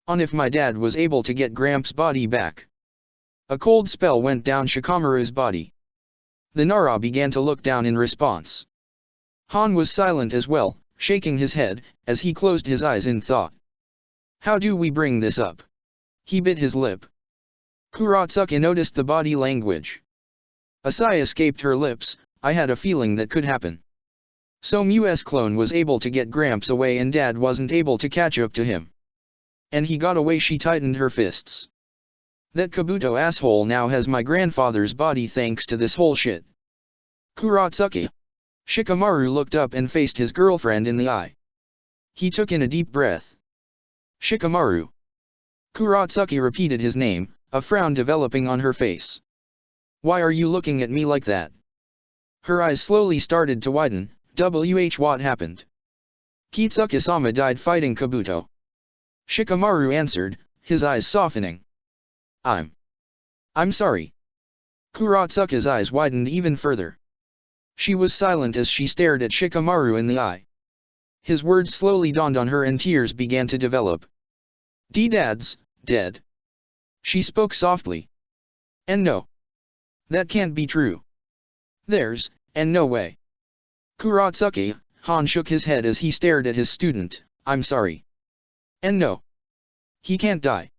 on if my dad was able to get Gramps' body back?" A cold spell went down Shikamaru's body. The Nara began to look down in response. Han was silent as well, shaking his head, as he closed his eyes in thought. "How do we bring this up?" He bit his lip. Kurotsuki noticed the body language. A sigh escaped her lips. "I had a feeling that could happen. So Mu's clone was able to get Gramps away and Dad wasn't able to catch up to him. And he got away." She tightened her fists. "That Kabuto asshole now has my grandfather's body thanks to this whole shit." "Kurotsuki." Shikamaru looked up and faced his girlfriend in the eye. He took in a deep breath. "Shikamaru." Kurotsuki repeated his name, a frown developing on her face. "Why are you looking at me like that?" Her eyes slowly started to widen. What happened?" "Kitsuka-sama died fighting Kabuto," Shikamaru answered, his eyes softening. I'm sorry." Kurotsuka's eyes widened even further. She was silent as she stared at Shikamaru in the eye. His words slowly dawned on her and tears began to develop. "Dad's dead," she spoke softly. "And no. That can't be true. There's no way." "Kurotsuki," Han shook his head as he stared at his student. "I'm sorry. And no. He can't die.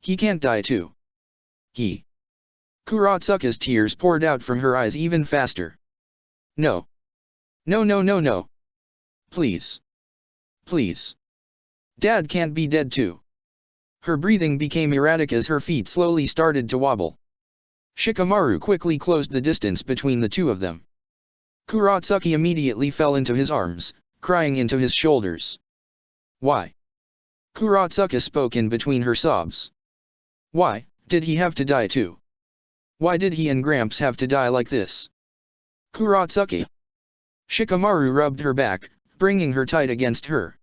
He can't die too. He." Kurotsuka's tears poured out from her eyes even faster. "No. No. Please. Please. Dad can't be dead too." Her breathing became erratic as her feet slowly started to wobble. Shikamaru quickly closed the distance between the two of them. Kurotsuki immediately fell into his arms, crying into his shoulders. "Why?" Kurotsuka spoke in between her sobs. "Why did he have to die too? Why did he and Gramps have to die like this?" "Kurotsuki." Shikamaru rubbed her back, bringing her tight against her.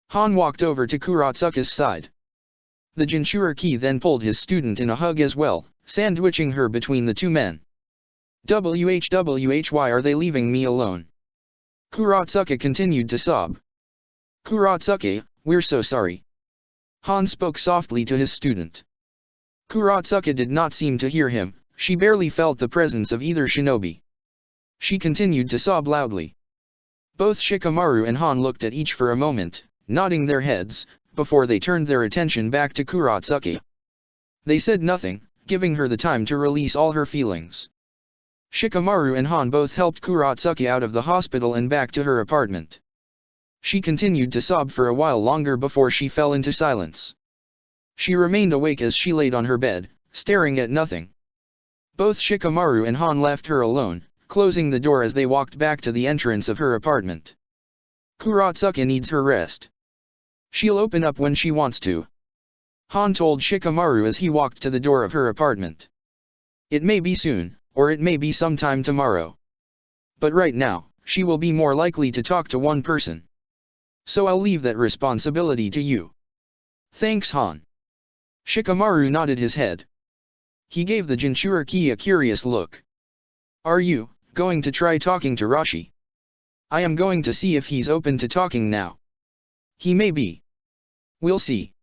Han walked over to Kurotsuka's side. The Jinchuriki then pulled his student in a hug as well, sandwiching her between the two men. Why are they leaving me alone?" Kurotsuka continued to sob. "Kurotsuki, we're so sorry." Han spoke softly to his student. Kuratsuka did not seem to hear him, she barely felt the presence of either shinobi. She continued to sob loudly. Both Shikamaru and Han looked at each for a moment, nodding their heads, before they turned their attention back to Kuratsuka. They said nothing, giving her the time to release all her feelings. Shikamaru and Han both helped Kuratsuka out of the hospital and back to her apartment. She continued to sob for a while longer before she fell into silence. She remained awake as she laid on her bed, staring at nothing. Both Shikamaru and Han left her alone, closing the door as they walked back to the entrance of her apartment. Kuratsuka needs her rest. She'll open up when she wants to. Han told Shikamaru as he walked to the door of her apartment. It may be soon, or it may be sometime tomorrow. But right now, she will be more likely to talk to one person. So I'll leave that responsibility to you. Thanks, Han. Shikamaru nodded his head. He gave the Jinchuriki a curious look. Are you going to try talking to Rashi? I am going to see if he's open to talking now. He may be. We'll see.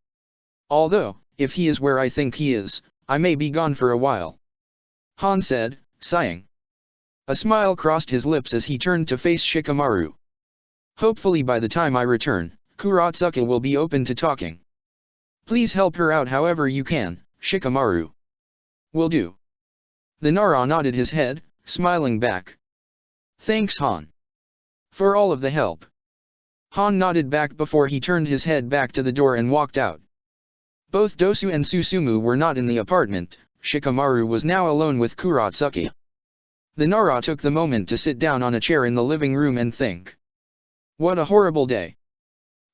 Although, if he is where I think he is, I may be gone for a while. Han said, sighing. A smile crossed his lips as he turned to face Shikamaru. Hopefully by the time I return, Kuratsuka will be open to talking. Please help her out however you can, Shikamaru. Will do. The Nara nodded his head, smiling back. Thanks, Han. For all of the help. Han nodded back before he turned his head back to the door and walked out. Both Dosu and Susumu were not in the apartment. Shikamaru was now alone with Kuratsuka. The Nara took the moment to sit down on a chair in the living room and think. What a horrible day.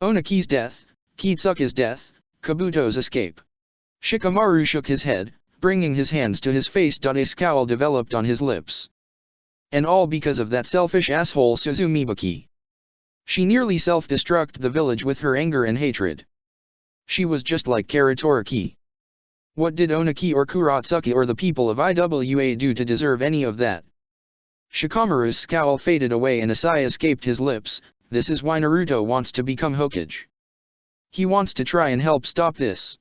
Onaki's death, Kitsuka's death, Kabuto's escape. Shikamaru shook his head, bringing his hands to his face. A scowl developed on his lips. And all because of that selfish asshole Suzumibaki. She nearly self-destructed the village with her anger and hatred. She was just like Karatoriki. What did Onaki or Kuratsuka or the people of Iwa do to deserve any of that? Shikamaru's scowl faded away and a sigh escaped his lips. This is why Naruto wants to become Hokage. He wants to try and help stop this.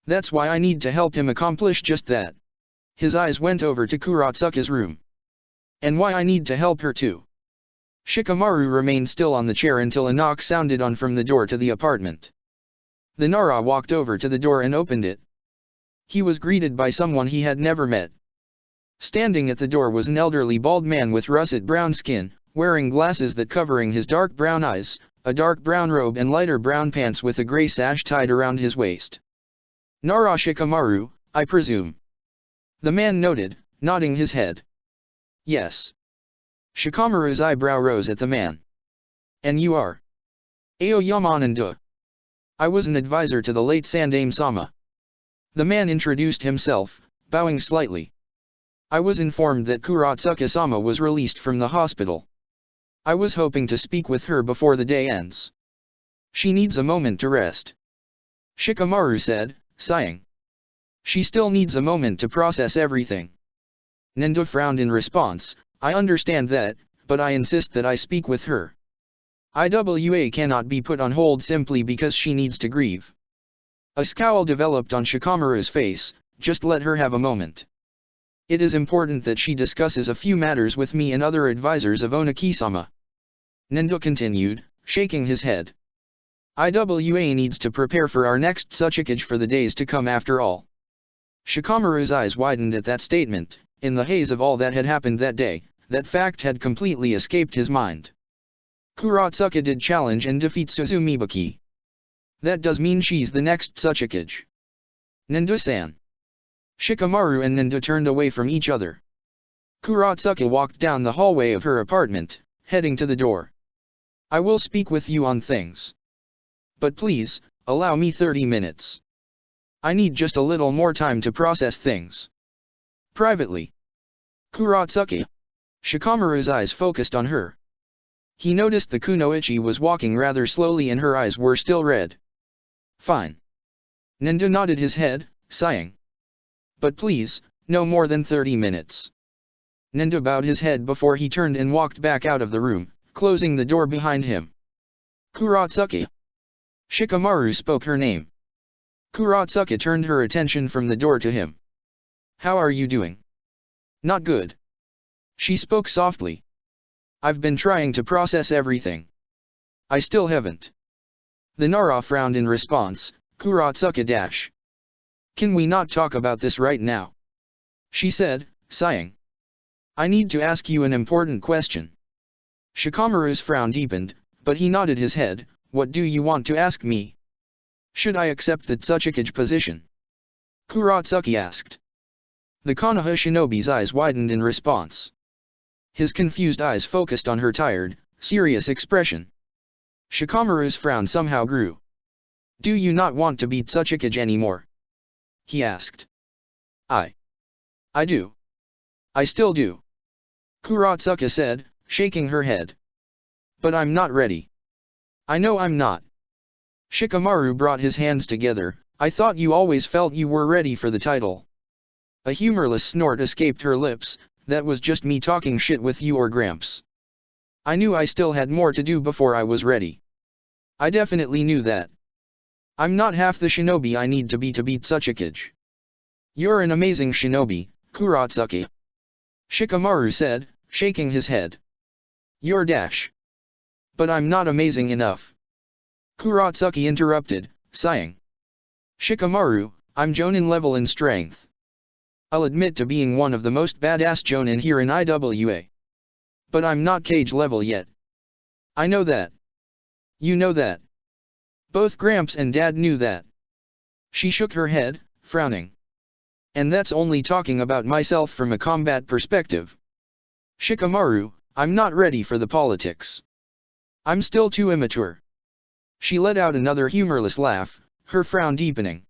That's why I need to help him accomplish just that. His eyes went over to Kuratsuka's room. And why I need to help her too. Shikamaru remained still on the chair until a knock sounded on from the door to the apartment. The Nara walked over to the door and opened it. He was greeted by someone he had never met. Standing at the door was an elderly bald man with russet brown skin, wearing glasses that covering his dark brown eyes, a dark brown robe and lighter brown pants with a gray sash tied around his waist. Nara Shikamaru, I presume. The man noted, nodding his head. Yes. Shikamaru's eyebrow rose at the man. And you are? Aoyamananda. I was an advisor to the late Sandaime-sama. The man introduced himself, bowing slightly. I was informed that Kuratsuka-sama was released from the hospital. I was hoping to speak with her before the day ends. She needs a moment to rest. Shikamaru said, sighing. She still needs a moment to process everything. Nendo frowned in response. I understand that, but I insist that I speak with her. Iwa cannot be put on hold simply because she needs to grieve. A scowl developed on Shikamaru's face. Just let her have a moment. It is important that she discusses a few matters with me and other advisors of Onaki-sama. Nendo continued, shaking his head. Iwa needs to prepare for our next Tsuchikage for the days to come after all. Shikamaru's eyes widened at that statement. In the haze of all that had happened that day, that fact had completely escaped his mind. Kuratsuka did challenge and defeat Suzumibaki. That does mean she's the next Tsuchikage. Nendo-san. Shikamaru and Nendo turned away from each other. Kuratsuka walked down the hallway of her apartment, heading to the door. I will speak with you on things. But please, allow me 30 minutes. I need just a little more time to process things. Privately. Kuratsuka. Shikamaru's eyes focused on her. He noticed the kunoichi was walking rather slowly and her eyes were still red. Fine. Nendo nodded his head, sighing. But please, no more than 30 minutes. Nendo bowed his head before he turned and walked back out of the room, closing the door behind him. Kuratsuka. Shikamaru spoke her name. Kurotsuka turned her attention from the door to him. How are you doing? Not good. She spoke softly. I've been trying to process everything. I still haven't. The Nara frowned in response. Kurotsuka dash. Can we not talk about this right now? She said, sighing. I need to ask you an important question. Shikamaru's frown deepened, but he nodded his head. What do you want to ask me? Should I accept the Tsuchikage position? Kurotsuka asked. The Konoha shinobi's eyes widened in response. His confused eyes focused on her tired, serious expression. Shikamaru's frown somehow grew. Do you not want to be Tsuchikage anymore? He asked. I do. I still do. Kurotsuka said, shaking her head. But I'm not ready. I know I'm not. Shikamaru brought his hands together. I thought you always felt you were ready for the title. A humorless snort escaped her lips. That was just me talking shit with you or Gramps. I knew I still had more to do before I was ready. I definitely knew that. I'm not half the shinobi I need to beat Tsuchikage. You're an amazing shinobi, Kurotsuka. Shikamaru said, shaking his head. You're dash. But I'm not amazing enough. Kurotsuka interrupted, sighing. Shikamaru, I'm Jonin level in strength. I'll admit to being one of the most badass Jonin here in IWA. But I'm not Kage level yet. I know that. You know that. Both Gramps and Dad knew that. She shook her head, frowning. And that's only talking about myself from a combat perspective. Shikamaru, I'm not ready for the politics. I'm still too immature. She let out another humorless laugh, her frown deepening.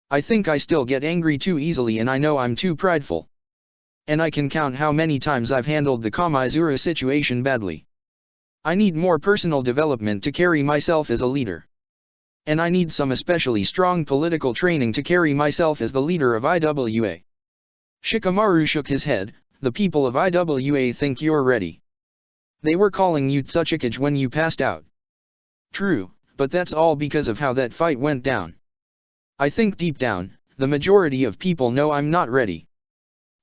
I think I still get angry too easily and I know I'm too prideful. And I can count how many times I've handled the Kamaizura situation badly. I need more personal development to carry myself as a leader. And I need some especially strong political training to carry myself as the leader of IWA. Shikamaru shook his head. The people of IWA think you're ready. They were calling you Tsuchikage when you passed out. True, but that's all because of how that fight went down. I think deep down, the majority of people know I'm not ready.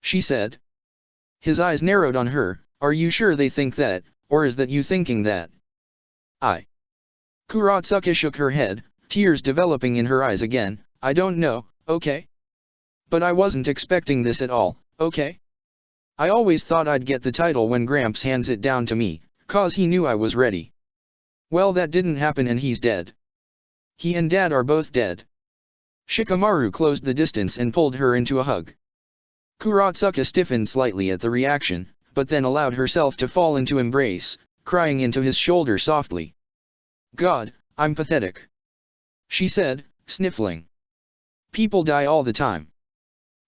She said. His eyes narrowed on her. Are you sure they think that, or is that you thinking that? Kurotsuka shook her head, tears developing in her eyes again. I don't know, okay? But I wasn't expecting this at all, okay? I always thought I'd get the title when Gramps hands it down to me, cause he knew I was ready. Well, that didn't happen and he's dead. He and Dad are both dead. Shikamaru closed the distance and pulled her into a hug. Kurotsuka stiffened slightly at the reaction, but then allowed herself to fall into embrace, crying into his shoulder softly. God, I'm pathetic. She said, sniffling. People die all the time.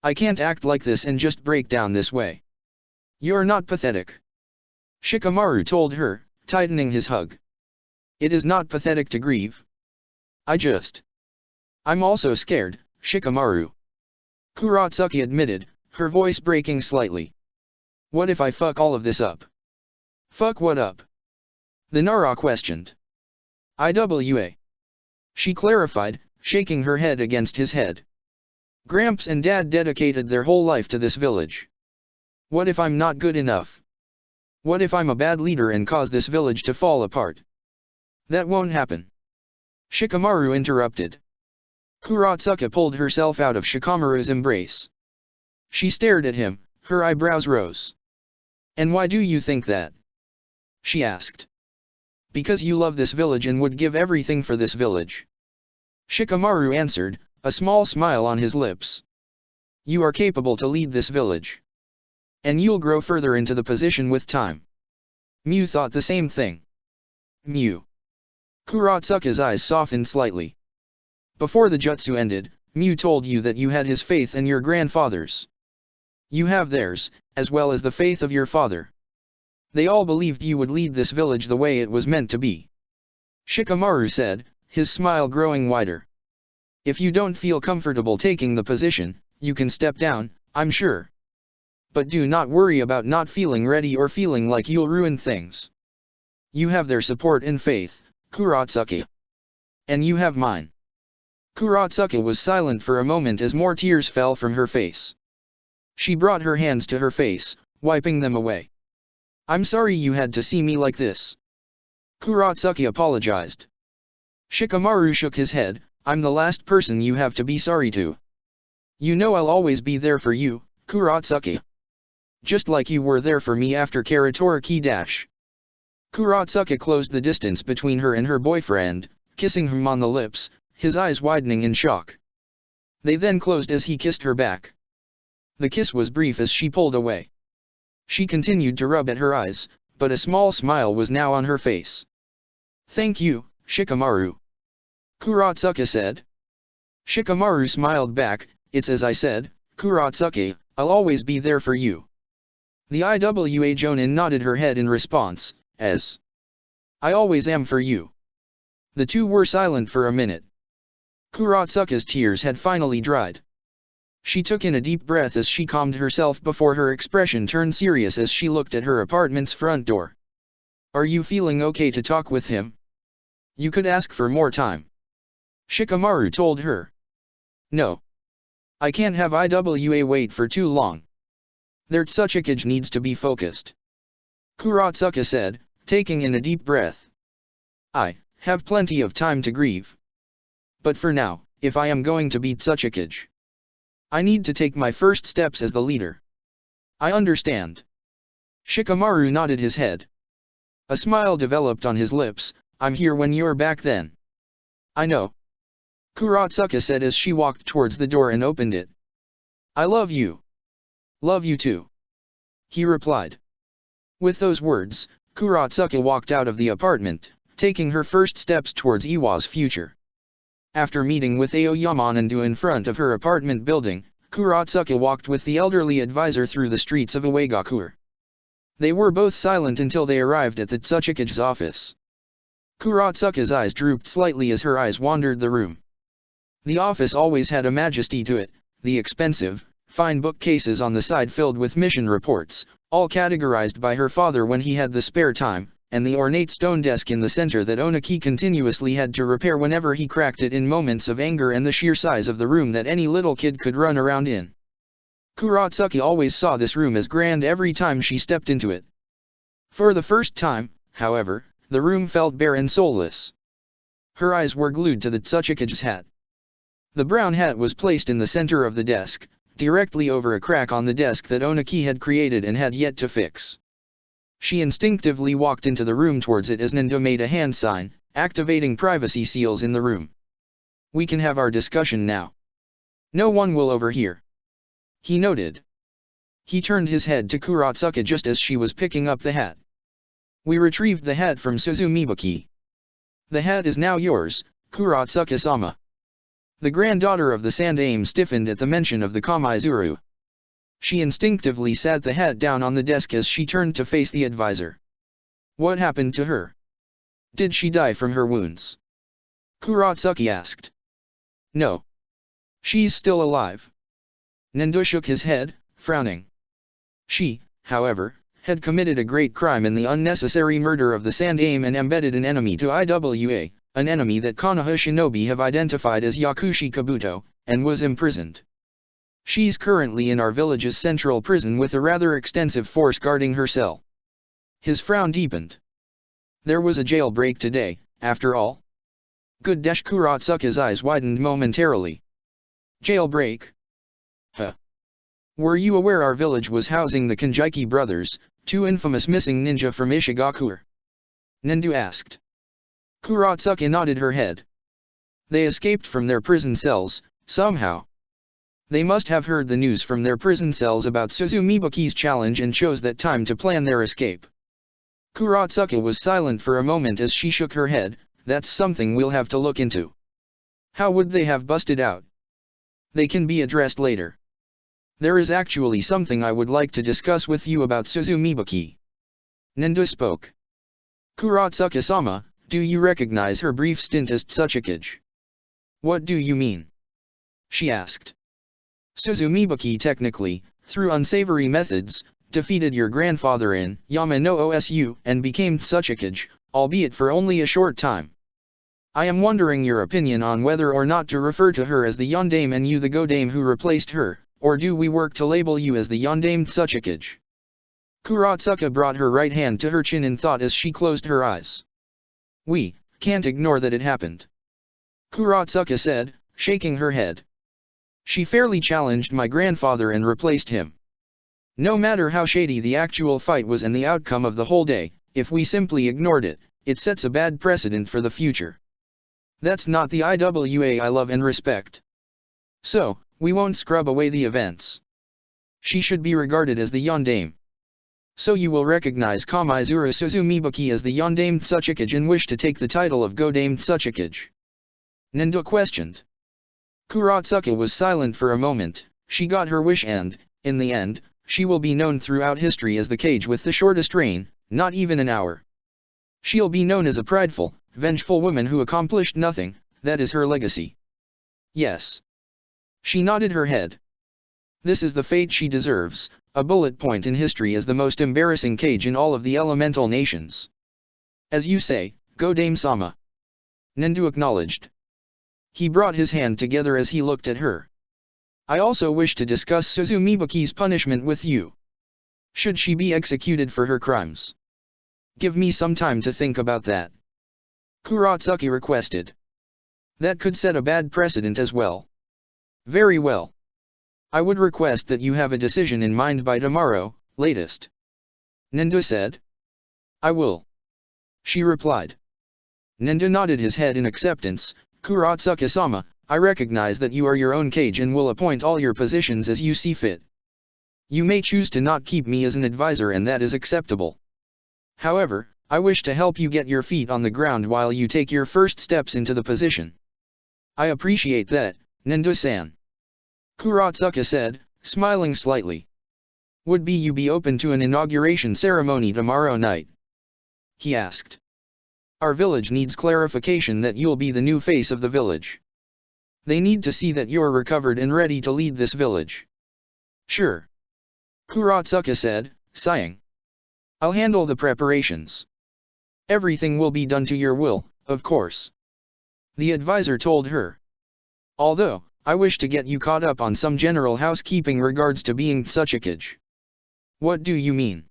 I can't act like this and just break down this way. You're not pathetic. Shikamaru told her, tightening his hug. It is not pathetic to grieve. I'm also scared, Shikamaru. Kurotsuka admitted, her voice breaking slightly. What if I fuck all of this up? Fuck what up? The Nara questioned. IWA. She clarified, shaking her head against his head. Gramps and Dad dedicated their whole life to this village. What if I'm not good enough? What if I'm a bad leader and cause this village to fall apart? That won't happen. Shikamaru interrupted. Kurotsuka pulled herself out of Shikamaru's embrace. She stared at him, her eyebrows rose. And why do you think that? She asked. Because you love this village and would give everything for this village. Shikamaru answered, a small smile on his lips. You are capable to lead this village. And you'll grow further into the position with time. Mew thought the same thing. Mew. Kurotsuka's eyes softened slightly. Before the jutsu ended, Mew told you that you had his faith and your grandfather's. You have theirs, as well as the faith of your father. They all believed you would lead this village the way it was meant to be. Shikamaru said, his smile growing wider. If you don't feel comfortable taking the position, you can step down, I'm sure. But do not worry about not feeling ready or feeling like you'll ruin things. You have their support and faith, Kurotsuka. And you have mine. Kuratsuka was silent for a moment as more tears fell from her face. She brought her hands to her face, wiping them away. I'm sorry you had to see me like this. Kuratsuka apologized. Shikamaru shook his head, I'm the last person you have to be sorry to. You know I'll always be there for you, Kuratsuka. Just like you were there for me after Karatoriki dash. Kuratsuka closed the distance between her and her boyfriend, kissing him on the lips, his eyes widening in shock. They then closed as he kissed her back. The kiss was brief as she pulled away. She continued to rub at her eyes, but a small smile was now on her face. Thank you, Shikamaru. Kuratsuka said. Shikamaru smiled back, it's as I said, Kuratsuka, I'll always be there for you. The Iwa Jonin nodded her head in response, as I always am for you. The two were silent for a minute. Kuratsuka's tears had finally dried. She took in a deep breath as she calmed herself before her expression turned serious as she looked at her apartment's front door. Are you feeling okay to talk with him? You could ask for more time. Shikamaru told her. No. I can't have Iwa wait for too long. Their Tsuchikage needs to be focused. Kuratsuka said, taking in a deep breath. I have plenty of time to grieve. But for now, if I am going to beat Tsuchikage, I need to take my first steps as the leader. I understand. Shikamaru nodded his head. A smile developed on his lips, I'm here when you're back then. I know. Kuratsuka said as she walked towards the door and opened it. I love you. Love you too. He replied. With those words, Kuratsuka walked out of the apartment, taking her first steps towards Iwa's future. After meeting with Aoyama Nandu in front of her apartment building, Kuratsuka walked with the elderly advisor through the streets of Uegakure. They were both silent until they arrived at the Tsuchikage's office. Kuratsuka's eyes drooped slightly as her eyes wandered the room. The office always had a majesty to it, the expensive, fine bookcases on the side filled with mission reports, all categorized by her father when he had the spare time, and the ornate stone desk in the center that Onaki continuously had to repair whenever he cracked it in moments of anger, and the sheer size of the room that any little kid could run around in. Kuratsuka always saw this room as grand every time she stepped into it. For the first time, however, the room felt bare and soulless. Her eyes were glued to the Tsuchikage's hat. The brown hat was placed in the center of the desk, directly over a crack on the desk that Onaki had created and had yet to fix. She instinctively walked into the room towards it as Nendo made a hand sign, activating privacy seals in the room. We can have our discussion now. No one will overhear. He noted. He turned his head to Kuratsuka just as she was picking up the hat. We retrieved the hat from Suzumibaki. The hat is now yours, Kuratsuka-sama. The granddaughter of the Sandaime stiffened at the mention of the Kamaizuru. She instinctively sat the hat down on the desk as she turned to face the advisor. What happened to her? Did she die from her wounds? Kuratsuka asked. No. She's still alive. Nendo shook his head, frowning. She, however, had committed a great crime in the unnecessary murder of the Sandaime and embedded an enemy to Iwa, an enemy that Konoha shinobi have identified as Yakushi Kabuto, and was imprisoned. She's currently in our village's central prison with a rather extensive force guarding her cell. His frown deepened. There was a jailbreak today, after all. Good. Kuratsuka's eyes widened momentarily. Jailbreak? Huh. Were you aware our village was housing the Kanjiki brothers, two infamous missing ninja from Ishigakure? Nendo asked. Kuratsuka nodded her head. They escaped from their prison cells, somehow. They must have heard the news from their prison cells about Suzumibaki's challenge and chose that time to plan their escape. Kuratsuka was silent for a moment as she shook her head. That's something we'll have to look into. How would they have busted out? They can be addressed later. There is actually something I would like to discuss with you about Suzumibaki. Nendo spoke. Kuratsuka-sama, do you recognize her brief stint as Tsuchikage? What do you mean? She asked. Suzumibaki technically, through unsavory methods, defeated your grandfather in Yama no Osu and became Tsuchikage, albeit for only a short time. I am wondering your opinion on whether or not to refer to her as the Yondaime and you the Godame who replaced her, or do we work to label you as the Yondaime Tsuchikage? Kurotsuka brought her right hand to her chin in thought as she closed her eyes. We can't ignore that it happened, Kurotsuka said, shaking her head. She fairly challenged my grandfather and replaced him. No matter how shady the actual fight was and the outcome of the whole day, if we simply ignored it, it sets a bad precedent for the future. That's not the IWA I love and respect. So, we won't scrub away the events. She should be regarded as the Yondaime. So you will recognize Kamaizuru Suzumibuki as the Yondaime Tsuchikage and wish to take the title of Godame Tsuchikage? Nendo questioned. Kurotsuka was silent for a moment. She got her wish and, in the end, she will be known throughout history as the cage with the shortest reign, not even an hour. She'll be known as a prideful, vengeful woman who accomplished nothing. That is her legacy. Yes. She nodded her head. This is the fate she deserves, a bullet point in history as the most embarrassing cage in all of the elemental nations. As you say, Godame-sama. Nendo acknowledged. He brought his hand together as he looked at her. I also wish to discuss Suzumibuki's punishment with you. Should she be executed for her crimes? Give me some time to think about that, Kurotsuka requested. That could set a bad precedent as well. Very well. I would request that you have a decision in mind by tomorrow, latest. Nendo said. I will. She replied. Nendo nodded his head in acceptance. Kurotsuka-sama, I recognize that you are your own cage and will appoint all your positions as you see fit. You may choose to not keep me as an advisor and that is acceptable. However, I wish to help you get your feet on the ground while you take your first steps into the position. I appreciate that, Nendo-san. Kurotsuka said, smiling slightly. Would you be open to an inauguration ceremony tomorrow night? He asked. Our village needs clarification that you'll be the new face of the village. They need to see that you're recovered and ready to lead this village. Sure. Kurotsuka said, sighing. I'll handle the preparations. Everything will be done to your will, of course. The advisor told her. Although, I wish to get you caught up on some general housekeeping regards to being Tsuchikage. What do you mean?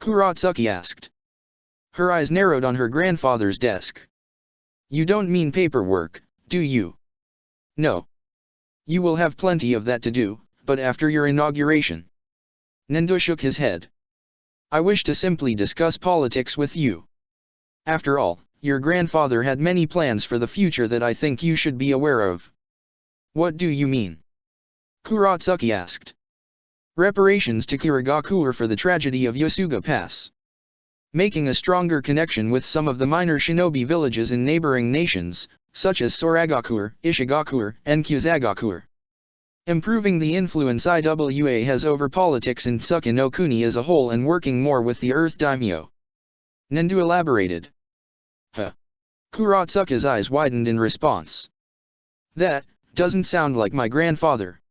Kurotsuka asked. Her eyes narrowed on her grandfather's desk. You don't mean paperwork, do you? No. You will have plenty of that to do, but after your inauguration. Nendo shook his head. I wish to simply discuss politics with you. After all, your grandfather had many plans for the future that I think you should be aware of. What do you mean? Kurotsuka asked. Reparations to Kirigakure for the tragedy of Yasuga Pass. Making a stronger connection with some of the minor shinobi villages in neighboring nations, such as Soragakure, Ishigakure, and Kyuzagakure. Improving the influence IWA has over politics in Tsuki no Kuni as a whole and working more with the Earth Daimyo. Nendo elaborated. Huh. Kurotsuka's eyes widened in response. That doesn't sound like my grandfather.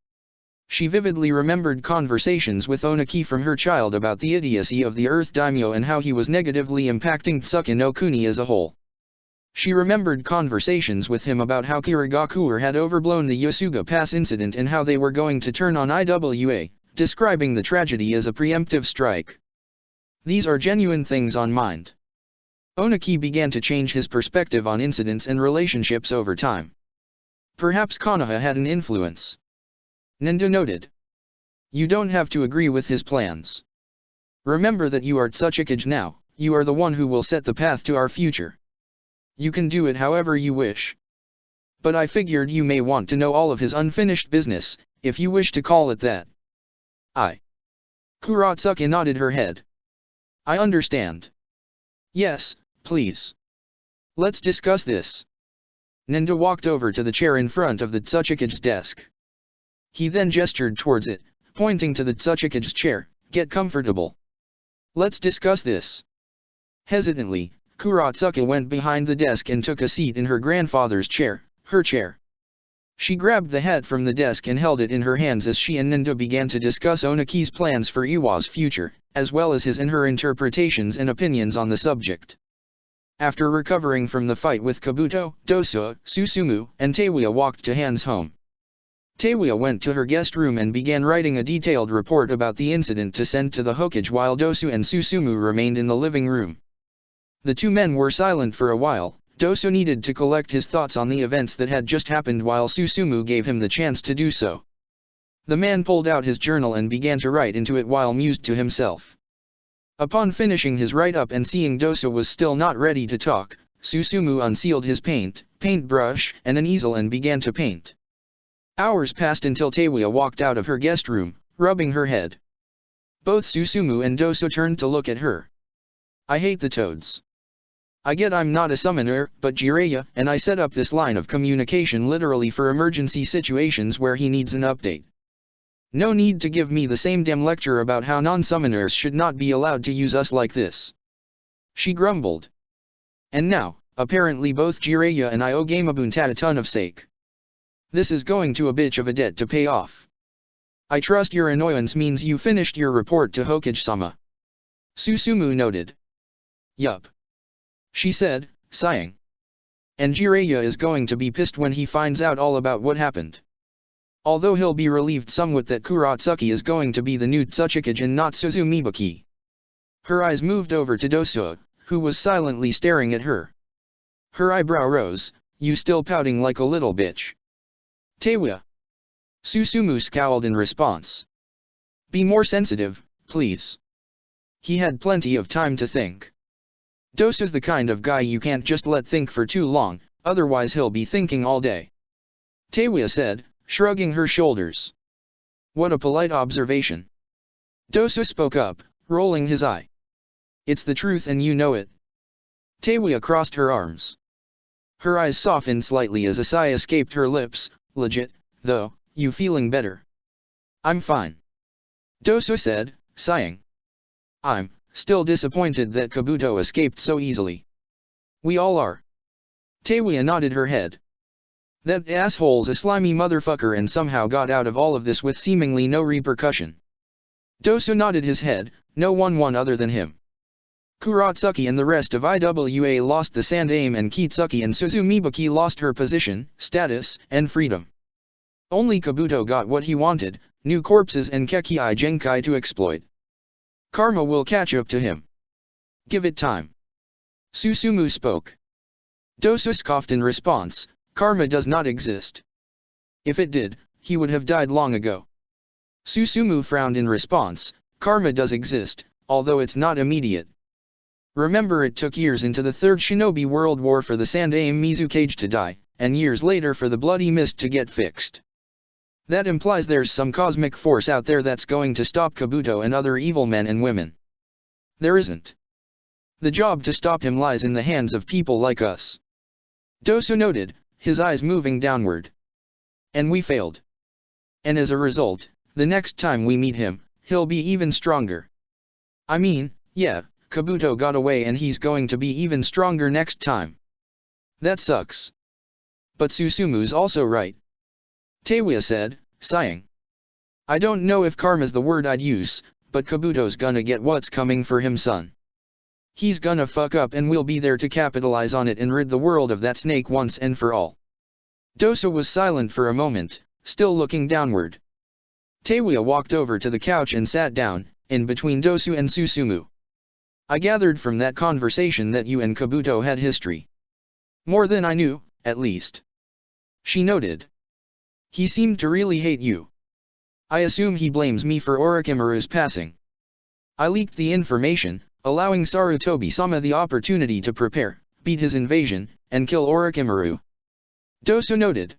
She vividly remembered conversations with Onaki from her child about the idiocy of the Earth Daimyo and how he was negatively impacting Tsuki no Kuni as a whole. She remembered conversations with him about how Kirigakure had overblown the Yasuga Pass incident and how they were going to turn on IWA, describing the tragedy as a preemptive strike. These are genuine things on mind. Onaki began to change his perspective on incidents and relationships over time. Perhaps Konoha had an influence. Nendo noted. You don't have to agree with his plans. Remember that you are Tsuchikage now, you are the one who will set the path to our future. You can do it however you wish. But I figured you may want to know all of his unfinished business, if you wish to call it that. Kurotsuka nodded her head. I understand. Yes, please. Let's discuss this. Nendo walked over to the chair in front of the Tsuchikage's desk. He then gestured towards it, pointing to the Tsuchikage's chair. Get comfortable. Let's discuss this. Hesitantly, Kurotsuka went behind the desk and took a seat in her grandfather's chair, her chair. She grabbed the hat from the desk and held it in her hands as she and Nendo began to discuss Onaki's plans for Iwa's future, as well as his and her interpretations and opinions on the subject. After recovering from the fight with Kabuto, Dosu, Susumu, and Teiwa walked to Han's home. Teiwa went to her guest room and began writing a detailed report about the incident to send to the Hokage while Dosu and Susumu remained in the living room. The two men were silent for a while. Dosu needed to collect his thoughts on the events that had just happened while Susumu gave him the chance to do so. The man pulled out his journal and began to write into it while mused to himself. Upon finishing his write-up and seeing Dosu was still not ready to talk, Susumu unsealed his paintbrush, and an easel and began to paint. Hours passed until Teiwa walked out of her guest room, rubbing her head. Both Susumu and Dosu turned to look at her. I hate the toads. I get I'm not a summoner, but Jiraiya and I set up this line of communication literally for emergency situations where he needs an update. No need to give me the same damn lecture about how non-summoners should not be allowed to use us like this. She grumbled. And now, apparently both Jiraiya and I owe Gamabunta a ton of sake. This is going to a bitch of a debt to pay off. I trust your annoyance means you finished your report to Hokage-sama. Susumu noted. Yup. She said, sighing. And Jiraiya is going to be pissed when he finds out all about what happened. Although he'll be relieved somewhat that Kurotsuki is going to be the new Tsuchikage and not Suzumibaki. Her eyes moved over to Dosu, who was silently staring at her. Her eyebrow rose, you still pouting like a little bitch. Teiwa. Susumu scowled in response. Be more sensitive, please. He had plenty of time to think. Dosu's the kind of guy you can't just let think for too long, otherwise he'll be thinking all day. Teiwa said, shrugging her shoulders. What a polite observation. Dosu spoke up, rolling his eye. It's the truth and you know it. Teiwa crossed her arms. Her eyes softened slightly as a sigh escaped her lips. Legit, though, you feeling better? I'm fine. Dosu said, sighing. I'm still disappointed that Kabuto escaped so easily. We all are. Teiwa nodded her head. That asshole's a slimy motherfucker and somehow got out of all of this with seemingly no repercussion. Dosu nodded his head, no one other than him. Kurotsuki and the rest of IWA lost the Sand Aim and Kitsuki and Suzumibaki lost her position, status, and freedom. Only Kabuto got what he wanted, new corpses and Kekii Genkai to exploit. Karma will catch up to him. Give it time. Susumu spoke. Dosu scoffed in response, karma does not exist. If it did, he would have died long ago. Susumu frowned in response, karma does exist, although it's not immediate. Remember it took years into the Third Shinobi World War for the Sand Aim Mizukage to die, and years later for the Bloody Mist to get fixed. That implies there's some cosmic force out there that's going to stop Kabuto and other evil men and women. There isn't. The job to stop him lies in the hands of people like us. Dosu noted, his eyes moving downward. And we failed. And as a result, the next time we meet him, he'll be even stronger. I mean, yeah, Kabuto got away and he's going to be even stronger next time. That sucks. But Susumu's also right. Teiwa said, sighing. I don't know if karma's the word I'd use, but Kabuto's gonna get what's coming for him, son. He's gonna fuck up and we'll be there to capitalize on it and rid the world of that snake once and for all. Dosu was silent for a moment, still looking downward. Teiwa walked over to the couch and sat down, in between Dosu and Susumu. I gathered from that conversation that you and Kabuto had history. More than I knew, at least. She noted. He seemed to really hate you. I assume he blames me for Orochimaru's passing. I leaked the information, allowing Sarutobi-sama the opportunity to prepare, beat his invasion, and kill Orochimaru. Dosu noted.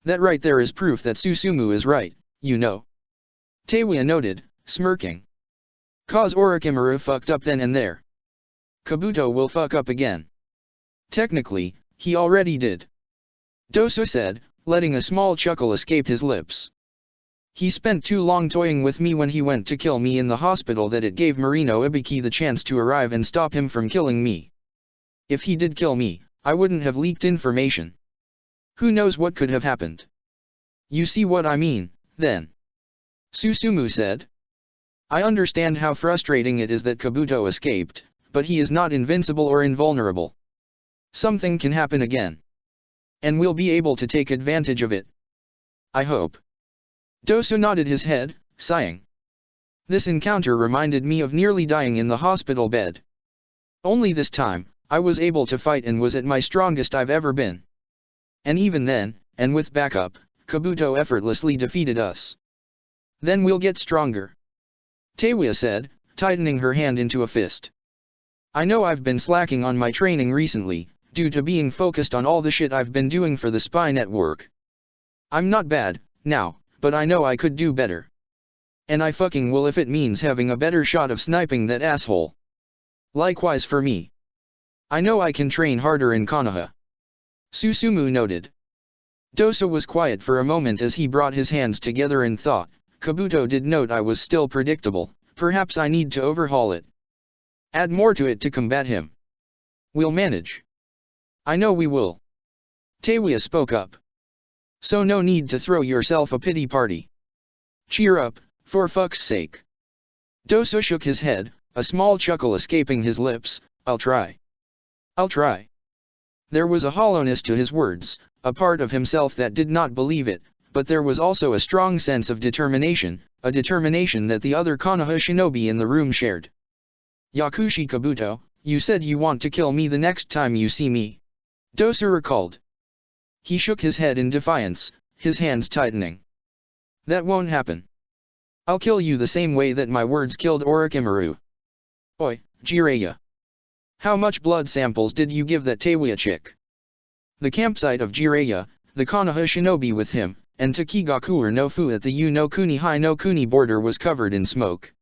That right there is proof that Susumu is right, you know. Teiwa noted, smirking. Cause Orochimaru fucked up then and there. Kabuto will fuck up again. Technically, he already did. Dosu said, letting a small chuckle escape his lips. He spent too long toying with me when he went to kill me in the hospital that it gave Marino Ibiki the chance to arrive and stop him from killing me. If he did kill me, I wouldn't have leaked information. Who knows what could have happened? You see what I mean, then? Susumu said. I understand how frustrating it is that Kabuto escaped, but he is not invincible or invulnerable. Something can happen again. And we'll be able to take advantage of it. I hope. Doso nodded his head, sighing. This encounter reminded me of nearly dying in the hospital bed. Only this time, I was able to fight and was at my strongest I've ever been. And even then, and with backup, Kabuto effortlessly defeated us. Then we'll get stronger. Teiwa said, tightening her hand into a fist. I know I've been slacking on my training recently, due to being focused on all the shit I've been doing for the spy network. I'm not bad, now, but I know I could do better. And I fucking will if it means having a better shot of sniping that asshole. Likewise for me. I know I can train harder in Konoha. Susumu noted. Doso was quiet for a moment as he brought his hands together and thought, Kabuto did note I was still predictable, perhaps I need to overhaul it. Add more to it to combat him. We'll manage. I know we will. Teiwa spoke up. So no need to throw yourself a pity party. Cheer up, for fuck's sake. Doso shook his head, a small chuckle escaping his lips. I'll try. I'll try. There was a hollowness to his words, a part of himself that did not believe it, but there was also a strong sense of determination, a determination that the other Konoha shinobi in the room shared. Yakushi Kabuto, you said you want to kill me the next time you see me. Doso recalled. He shook his head in defiance, his hands tightening. That won't happen. I'll kill you the same way that my words killed Orochimaru. Oi, Jiraiya. How much blood samples did you give that Teiwa chick? The campsite of Jiraiya, the Konoha shinobi with him, and Takigaku no Fu at the U-no-Kuni High no Kuni border was covered in smoke.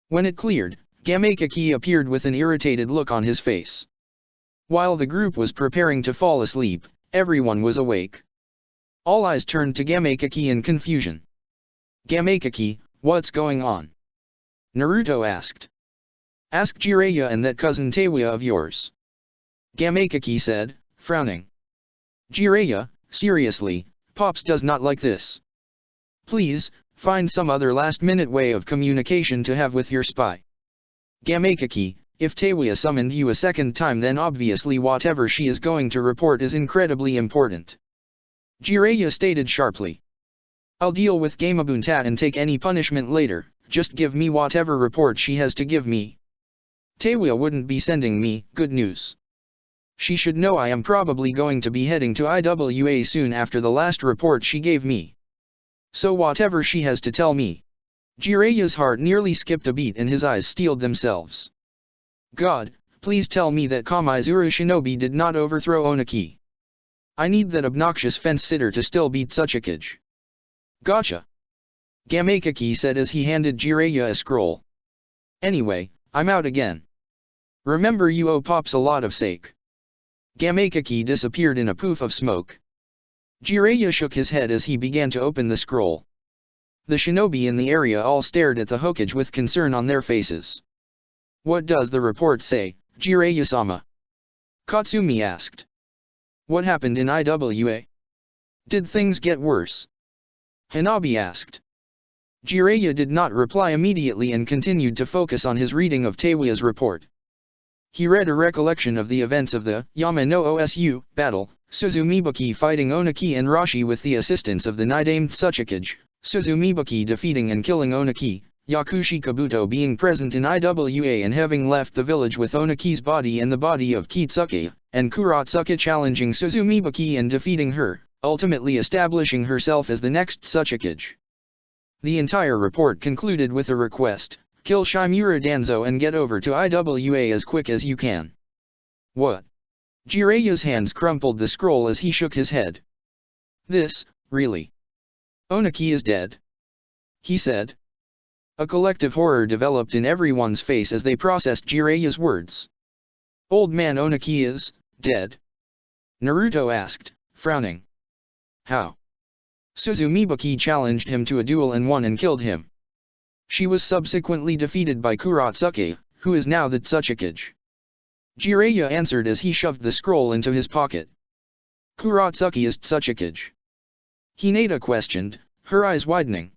When it cleared, Gamakaki appeared with an irritated look on his face. While the group was preparing to fall asleep, everyone was awake. All eyes turned to Gamakaki in confusion. Gamakaki, what's going on? Naruto asked. Ask Jiraiya and that cousin Teiwa of yours. Gamakaki said, frowning. Jiraiya, seriously, Pops does not like this. Please, find some other last-minute way of communication to have with your spy. Gamakaki, if Teiwa summoned you a second time then obviously whatever she is going to report is incredibly important. Jiraiya stated sharply. I'll deal with Gamabunta and take any punishment later, just give me whatever report she has to give me. Teiwa wouldn't be sending me good news. She should know I am probably going to be heading to IWA soon after the last report she gave me. So whatever she has to tell me. Jiraiya's heart nearly skipped a beat and his eyes steeled themselves. God, please tell me that Kamaizuru Shinobi did not overthrow Oniki. I need that obnoxious fence-sitter to still beat Tsuchikage. Gotcha. Gamakaki said as he handed Jiraiya a scroll. Anyway, I'm out again. Remember you owe Pops a lot of sake. Gamakaki disappeared in a poof of smoke. Jiraiya shook his head as he began to open the scroll. The shinobi in the area all stared at the Hokage with concern on their faces. What does the report say, Jiraiya-sama? Katsumi asked. What happened in IWA? Did things get worse? Hanabi asked. Jiraiya did not reply immediately and continued to focus on his reading of Teiwa's report. He read a recollection of the events of the Yama no Osu battle, Suzumibaki fighting Oniki and Rashi with the assistance of the Nidamed Tsuchikage, Suzumibaki defeating and killing Oniki, Yakushi Kabuto being present in IWA and having left the village with Oniki's body and the body of Kitsuke, and Kuratsuka challenging Suzumibaki and defeating her, ultimately establishing herself as the next Tsuchikage. The entire report concluded with a request. Kill Shimura Danzo and get over to IWA as quick as you can. What? Jiraiya's hands crumpled the scroll as he shook his head. This, really? Oniki is dead? He said. A collective horror developed in everyone's face as they processed Jiraiya's words. Old man Oniki is dead? Naruto asked, frowning. How? Suzumibaki challenged him to a duel and won and killed him. She was subsequently defeated by Kuratsuke, who is now the Tsuchikage. Jiraiya answered as he shoved the scroll into his pocket. Kuratsuke is Tsuchikage. Hinata questioned, her eyes widening.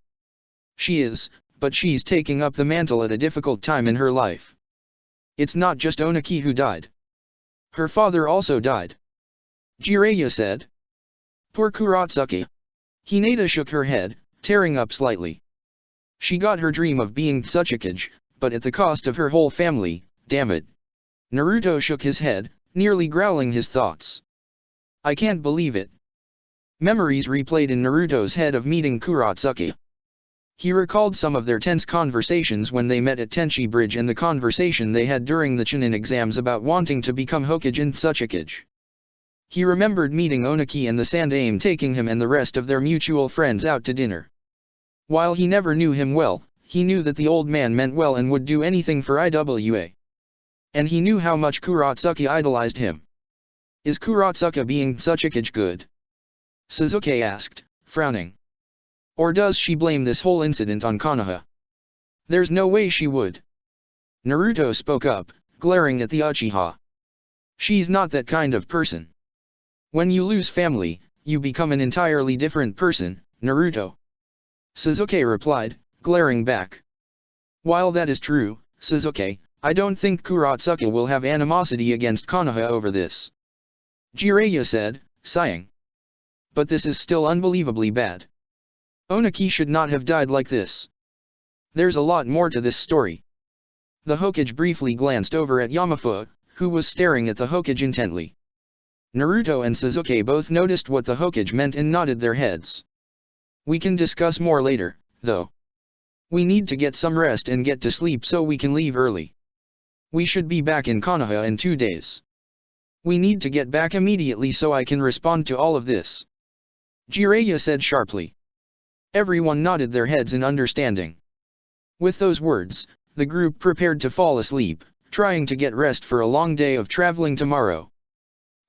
She is, but she's taking up the mantle at a difficult time in her life. It's not just Oniki who died. Her father also died. Jiraiya said. Poor Kurotsuki. Hinata shook her head, tearing up slightly. She got her dream of being Tsuchikage, but at the cost of her whole family, damn it. Naruto shook his head, nearly growling his thoughts. I can't believe it. Memories replayed in Naruto's head of meeting Kurotsuki. He recalled some of their tense conversations when they met at Tenchi Bridge and the conversation they had during the Chunin exams about wanting to become Hokage and Tsuchikage. He remembered meeting Oniki and the Sandaime taking him and the rest of their mutual friends out to dinner. While he never knew him well, he knew that the old man meant well and would do anything for IWA. And he knew how much Kurotsuki idolized him. Is Kurotsuki being Tsuchikage good? Sasuke asked, frowning. Or does she blame this whole incident on Konoha? There's no way she would. Naruto spoke up, glaring at the Uchiha. She's not that kind of person. When you lose family, you become an entirely different person, Naruto. Sasuke replied, glaring back. While that is true, Sasuke, I don't think Kurotsuki will have animosity against Konoha over this. Jiraiya said, sighing. But this is still unbelievably bad. Oniki should not have died like this. There's a lot more to this story. The Hokage briefly glanced over at Yamafuda, who was staring at the Hokage intently. Naruto and Sasuke both noticed what the Hokage meant and nodded their heads. We can discuss more later, though. We need to get some rest and get to sleep so we can leave early. We should be back in Konoha in 2 days. We need to get back immediately so I can respond to all of this. Jiraiya said sharply. Everyone nodded their heads in understanding. With those words, the group prepared to fall asleep, trying to get rest for a long day of traveling tomorrow.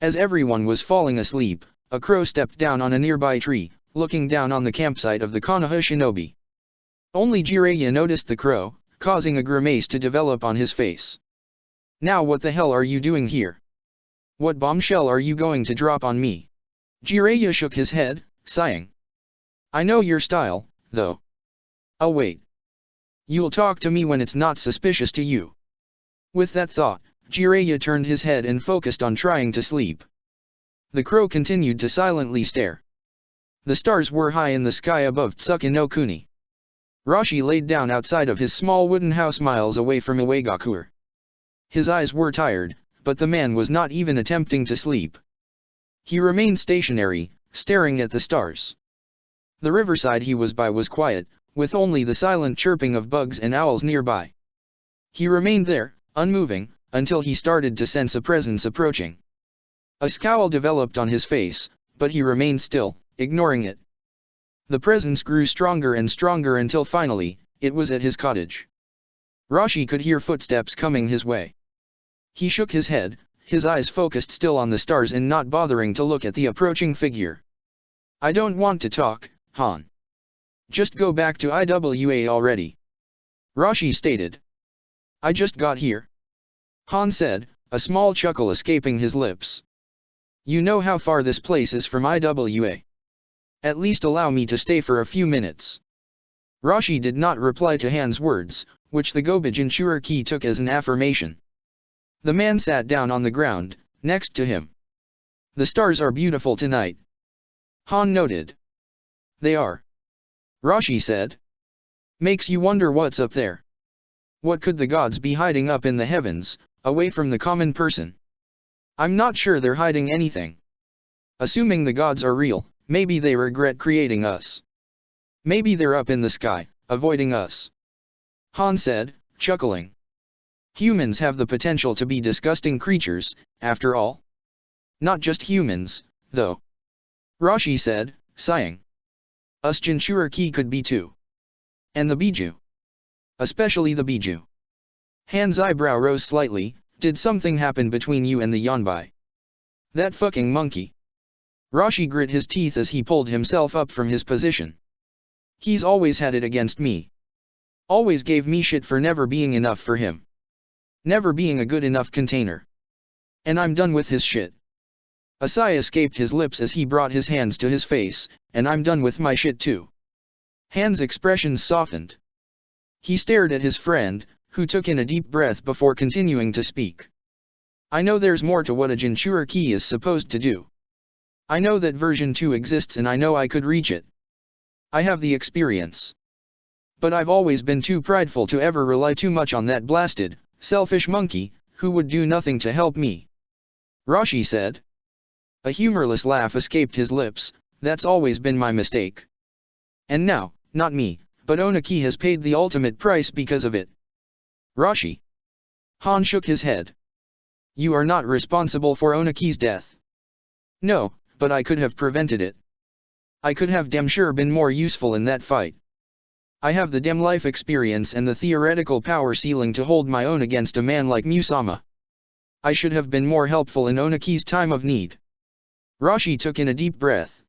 As everyone was falling asleep, a crow stepped down on a nearby tree, looking down on the campsite of the Konoha shinobi. Only Jiraiya noticed the crow, causing a grimace to develop on his face. Now what the hell are you doing here? What bombshell are you going to drop on me? Jiraiya shook his head, sighing. I know your style, though. I'll wait. You'll talk to me when it's not suspicious to you. With that thought, Jiraiya turned his head and focused on trying to sleep. The crow continued to silently stare. The stars were high in the sky above Tsuki no Kuni. Rashi laid down outside of his small wooden house miles away from Iwagakure. His eyes were tired, but the man was not even attempting to sleep. He remained stationary, staring at the stars. The riverside he was by was quiet, with only the silent chirping of bugs and owls nearby. He remained there, unmoving, until he started to sense a presence approaching. A scowl developed on his face, but he remained still, ignoring it. The presence grew stronger and stronger until finally, it was at his cottage. Rashi could hear footsteps coming his way. He shook his head, his eyes focused still on the stars and not bothering to look at the approaching figure. I don't want to talk, Han. Just go back to IWA already. Rashi stated. I just got here. Han said, a small chuckle escaping his lips. You know how far this place is from IWA. At least allow me to stay for a few minutes. Rashi did not reply to Han's words, which the Gobijin Shuruki took as an affirmation. The man sat down on the ground, next to him. The stars are beautiful tonight. Han noted. They are. Rashi said. Makes you wonder what's up there. What could the gods be hiding up in the heavens, away from the common person? I'm not sure they're hiding anything. Assuming the gods are real, maybe they regret creating us. Maybe they're up in the sky, avoiding us. Han said, chuckling. Humans have the potential to be disgusting creatures, after all. Not just humans, though. Rashi said, sighing. Us Jinchuriki could be too. And the Biju. Especially the Biju. Han's eyebrow rose slightly. Did something happen between you and the Yonbai? That fucking monkey. Rashi grit his teeth as he pulled himself up from his position. He's always had it against me. Always gave me shit for never being enough for him. Never being a good enough container. And I'm done with his shit. A sigh escaped his lips as he brought his hands to his face, and I'm done with my shit too. Han's expression softened. He stared at his friend, who took in a deep breath before continuing to speak. I know there's more to what a Jinchuriki is supposed to do. I know that version 2 exists and I know I could reach it. I have the experience. But I've always been too prideful to ever rely too much on that blasted, selfish monkey, who would do nothing to help me. Rashi said. A humorless laugh escaped his lips. That's always been my mistake. And now, not me, but Onaki has paid the ultimate price because of it. Rashi. Han shook his head. You are not responsible for Onaki's death. No, but I could have prevented it. I could have damn sure been more useful in that fight. I have the damn life experience and the theoretical power ceiling to hold my own against a man like Musama. I should have been more helpful in Onaki's time of need. Rashi took in a deep breath.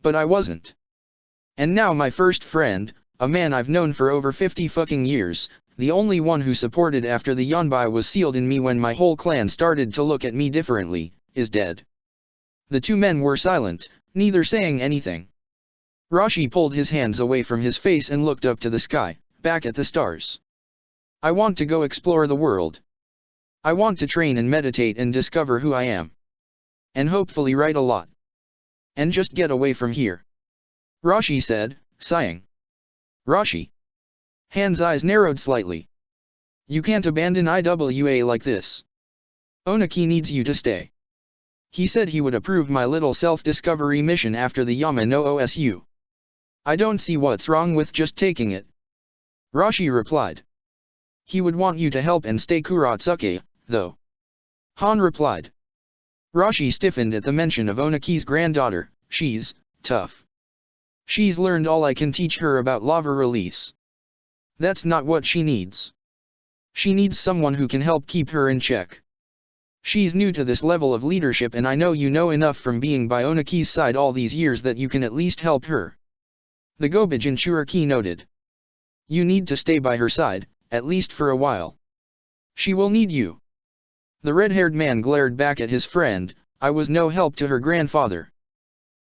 But I wasn't. And now my first friend, a man I've known for over 50 fucking years, the only one who supported after the Yonbai was sealed in me when my whole clan started to look at me differently, is dead. The two men were silent, neither saying anything. Rashi pulled his hands away from his face and looked up to the sky, back at the stars. I want to go explore the world. I want to train and meditate and discover who I am. And hopefully write a lot. And just get away from here. Rashi said, sighing. Rashi. Han's eyes narrowed slightly. You can't abandon IWA like this. Onaki needs you to stay. He said he would approve my little self-discovery mission after the Yama no Osu. I don't see what's wrong with just taking it. Rashi replied. He would want you to help and stay Kuratsuke, though. Han replied. Rashi stiffened at the mention of Onaki's granddaughter. She's tough. She's learned all I can teach her about lava release. That's not what she needs. She needs someone who can help keep her in check. She's new to this level of leadership and I know you know enough from being by Onaki's side all these years that you can at least help her. The Goba Jinchuriki noted. You need to stay by her side, at least for a while. She will need you. The red-haired man glared back at his friend. I was no help to her grandfather.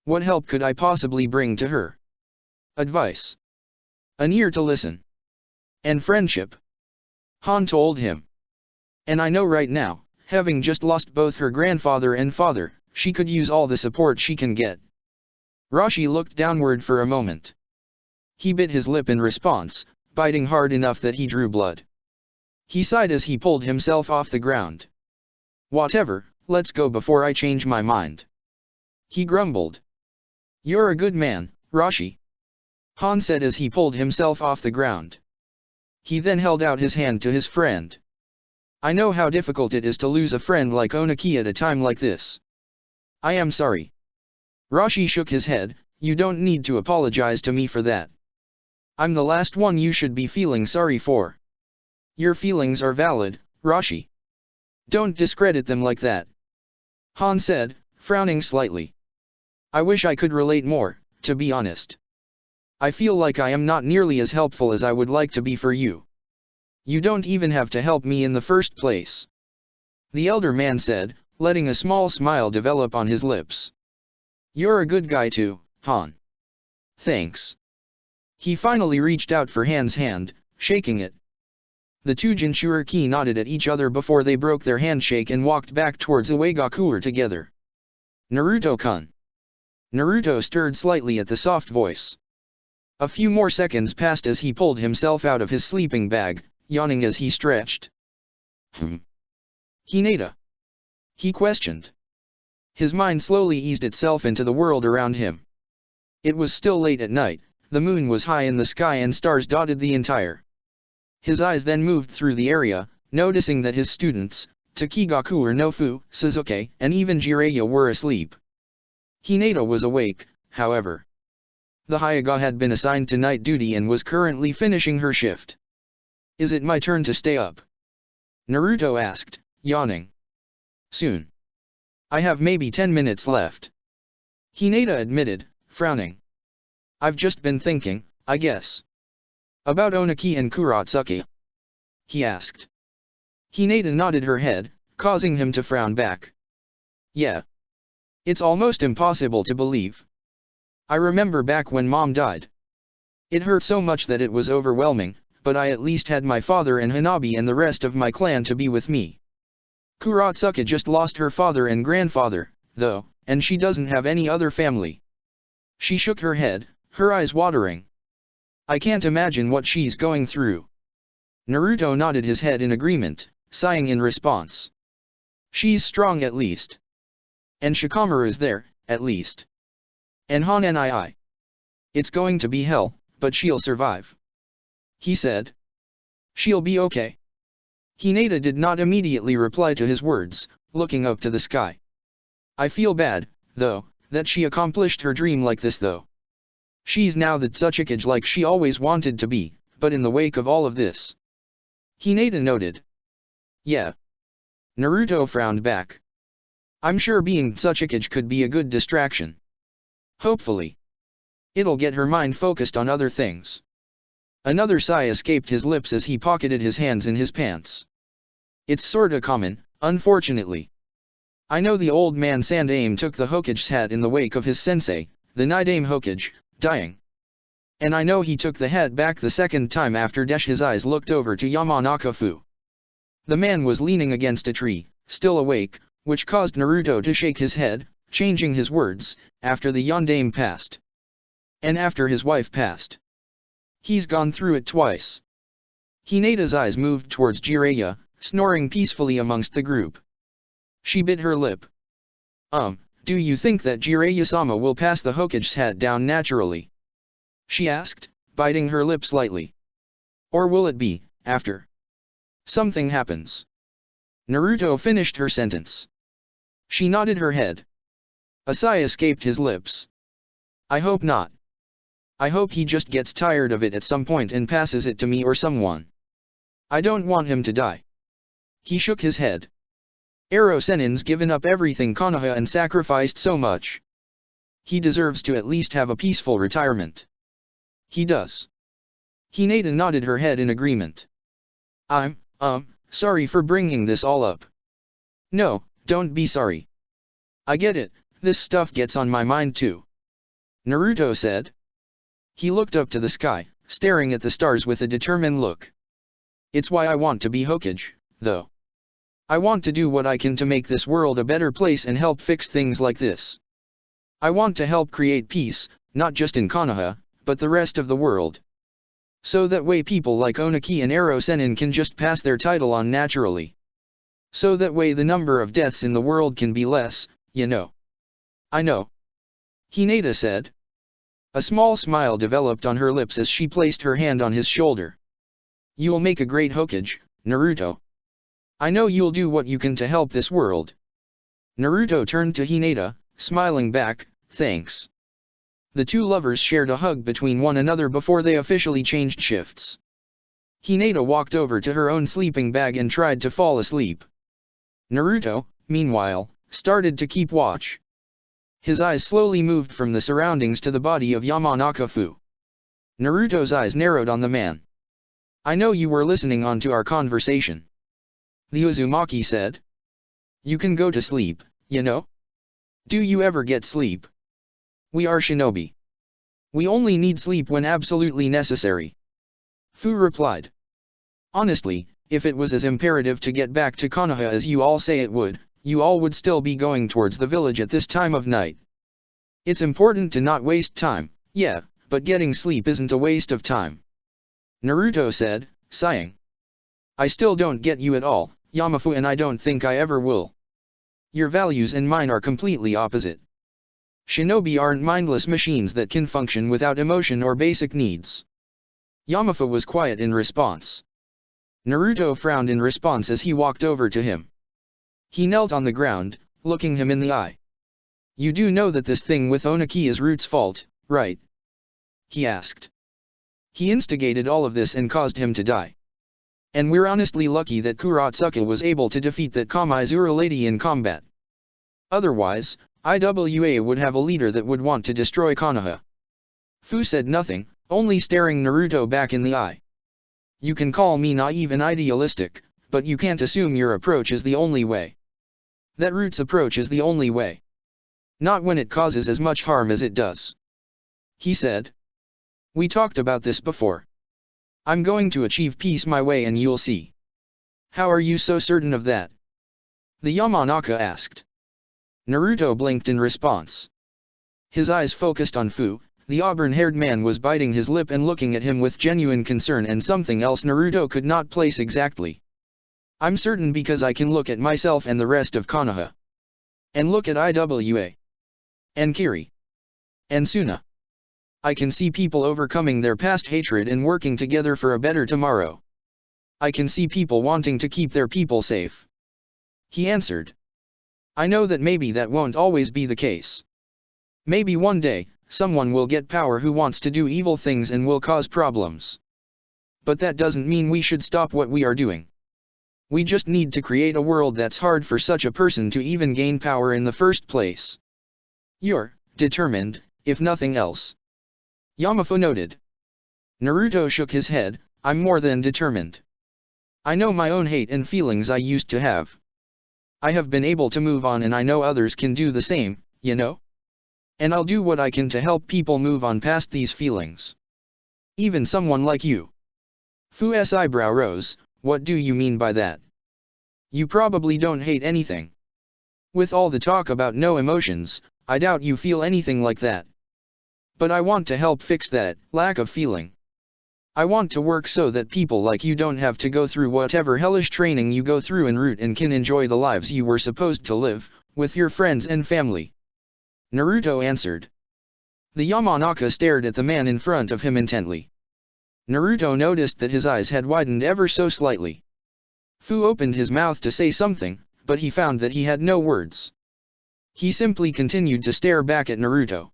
What help could I possibly bring to her? Advice. An ear to listen. And friendship. Han told him. And I know right now, having just lost both her grandfather and father, she could use all the support she can get. Rashi looked downward for a moment. He bit his lip in response, biting hard enough that he drew blood. He sighed as he pulled himself off the ground. Whatever, let's go before I change my mind. He grumbled. You're a good man, Rashi. Han said as he pulled himself off the ground. He then held out his hand to his friend. I know how difficult it is to lose a friend like Onaki at a time like this. I am sorry. Rashi shook his head. You don't need to apologize to me for that. I'm the last one you should be feeling sorry for. Your feelings are valid, Rashi. Don't discredit them like that. Han said, frowning slightly. I wish I could relate more, to be honest. I feel like I am not nearly as helpful as I would like to be for you. You don't even have to help me in the first place. The elder man said, letting a small smile develop on his lips. You're a good guy too, Han. Thanks. He finally reached out for Han's hand, shaking it. The two Jinchuriki nodded at each other before they broke their handshake and walked back towards Uegakuer together. Naruto-kun. Naruto stirred slightly at the soft voice. A few more seconds passed as he pulled himself out of his sleeping bag, yawning as he stretched. Hinata? He questioned. His mind slowly eased itself into the world around him. It was still late at night, the moon was high in the sky and stars dotted the entire. His eyes then moved through the area, noticing that his students, Takigaku Nofu, Suzuki, and even Jiraiya were asleep. Hinata was awake, however. The Hyuga had been assigned to night duty and was currently finishing her shift. Is it my turn to stay up? Naruto asked, yawning. Soon. I have maybe 10 minutes left. Hinata admitted, frowning. I've just been thinking, I guess. About Onaki and Kuratsuki? He asked. Hinata nodded her head, causing him to frown back. Yeah. It's almost impossible to believe. I remember back when Mom died. It hurt so much that it was overwhelming, but I at least had my father and Hanabi and the rest of my clan to be with me. Kurotsuka just lost her father and grandfather, though, and she doesn't have any other family. She shook her head, her eyes watering. I can't imagine what she's going through. Naruto nodded his head in agreement, sighing in response. She's strong at least. And Shikamaru's there, at least. And Hanani. It's going to be hell, but she'll survive. He said. She'll be okay. Hinata did not immediately reply to his words, looking up to the sky. I feel bad, though, that she accomplished her dream like this though. She's now the Tsuchikage like she always wanted to be, but in the wake of all of this. Hinata noted. Yeah. Naruto frowned back. I'm sure being Tsuchikage could be a good distraction. Hopefully. It'll get her mind focused on other things. Another sigh escaped his lips as he pocketed his hands in his pants. It's sorta common, unfortunately. I know the old man Sandaime took the Hokage's hat in the wake of his sensei, the Nidaime Hokage, dying. And I know he took the hat back the second time after Desh. His eyes looked over to Yamanaka Fu. The man was leaning against a tree, still awake, which caused Naruto to shake his head, changing his words, after the Yondaime passed. And after his wife passed. He's gone through it twice. Hinata's eyes moved towards Jiraiya, snoring peacefully amongst the group. She bit her lip. Do you think that Jiraiya-sama will pass the Hokage's hat down naturally? She asked, biting her lip slightly. Or will it be, after something happens? Naruto finished her sentence. She nodded her head. A sigh escaped his lips. I hope not. I hope he just gets tired of it at some point and passes it to me or someone. I don't want him to die. He shook his head. Ero Sennin's given up everything Konoha and sacrificed so much. He deserves to at least have a peaceful retirement. He does. Hinata nodded her head in agreement. I'm sorry for bringing this all up. No, don't be sorry. I get it, this stuff gets on my mind too. Naruto said. He looked up to the sky, staring at the stars with a determined look. It's why I want to be Hokage, though. I want to do what I can to make this world a better place and help fix things like this. I want to help create peace, not just in Konoha, but the rest of the world. So that way people like Oniki and Ero Sennin can just pass their title on naturally. So that way the number of deaths in the world can be less, you know. I know. Hinata said. A small smile developed on her lips as she placed her hand on his shoulder. You'll make a great Hokage, Naruto. I know you'll do what you can to help this world. Naruto turned to Hinata, smiling back, thanks. The two lovers shared a hug between one another before they officially changed shifts. Hinata walked over to her own sleeping bag and tried to fall asleep. Naruto, meanwhile, started to keep watch. His eyes slowly moved from the surroundings to the body of Yamanaka Fu. Naruto's eyes narrowed on the man. I know you were listening on to our conversation. The Uzumaki said. You can go to sleep, you know? Do you ever get sleep? We are shinobi. We only need sleep when absolutely necessary. Fu replied. Honestly, if it was as imperative to get back to Konoha as you all say it would, you all would still be going towards the village at this time of night. It's important to not waste time, yeah, but getting sleep isn't a waste of time. Naruto said, sighing. I still don't get you at all, Yamafu, and I don't think I ever will. Your values and mine are completely opposite. Shinobi aren't mindless machines that can function without emotion or basic needs. Yamafu was quiet in response. Naruto frowned in response as he walked over to him. He knelt on the ground, looking him in the eye. You do know that this thing with Oniki is Root's fault, right? He asked. He instigated all of this and caused him to die. And we're honestly lucky that Kurotsuka was able to defeat that Kamaizura lady in combat. Otherwise, IWA would have a leader that would want to destroy Konoha. Fu said nothing, only staring Naruto back in the eye. You can call me naive and idealistic, but you can't assume your approach is the only way. That Root's approach is the only way. Not when it causes as much harm as it does. He said. We talked about this before. I'm going to achieve peace my way and you'll see. How are you so certain of that? The Yamanaka asked. Naruto blinked in response. His eyes focused on Fu. The auburn-haired man was biting his lip and looking at him with genuine concern and something else Naruto could not place exactly. I'm certain because I can look at myself and the rest of Konoha. And look at IWA. And Kiri. And Suna. I can see people overcoming their past hatred and working together for a better tomorrow. I can see people wanting to keep their people safe. He answered. I know that maybe that won't always be the case. Maybe one day, someone will get power who wants to do evil things and will cause problems. But that doesn't mean we should stop what we are doing. We just need to create a world that's hard for such a person to even gain power in the first place. You're determined, if nothing else. Yamafu noted. Naruto shook his head, I'm more than determined. I know my own hate and feelings I used to have. I have been able to move on and I know others can do the same, you know? And I'll do what I can to help people move on past these feelings. Even someone like you. Fu's eyebrow rose, what do you mean by that? You probably don't hate anything. With all the talk about no emotions, I doubt you feel anything like that. But I want to help fix that lack of feeling. I want to work so that people like you don't have to go through whatever hellish training you go through en route and can enjoy the lives you were supposed to live, with your friends and family. Naruto answered. The Yamanaka stared at the man in front of him intently. Naruto noticed that his eyes had widened ever so slightly. Fu opened his mouth to say something, but he found that he had no words. He simply continued to stare back at Naruto.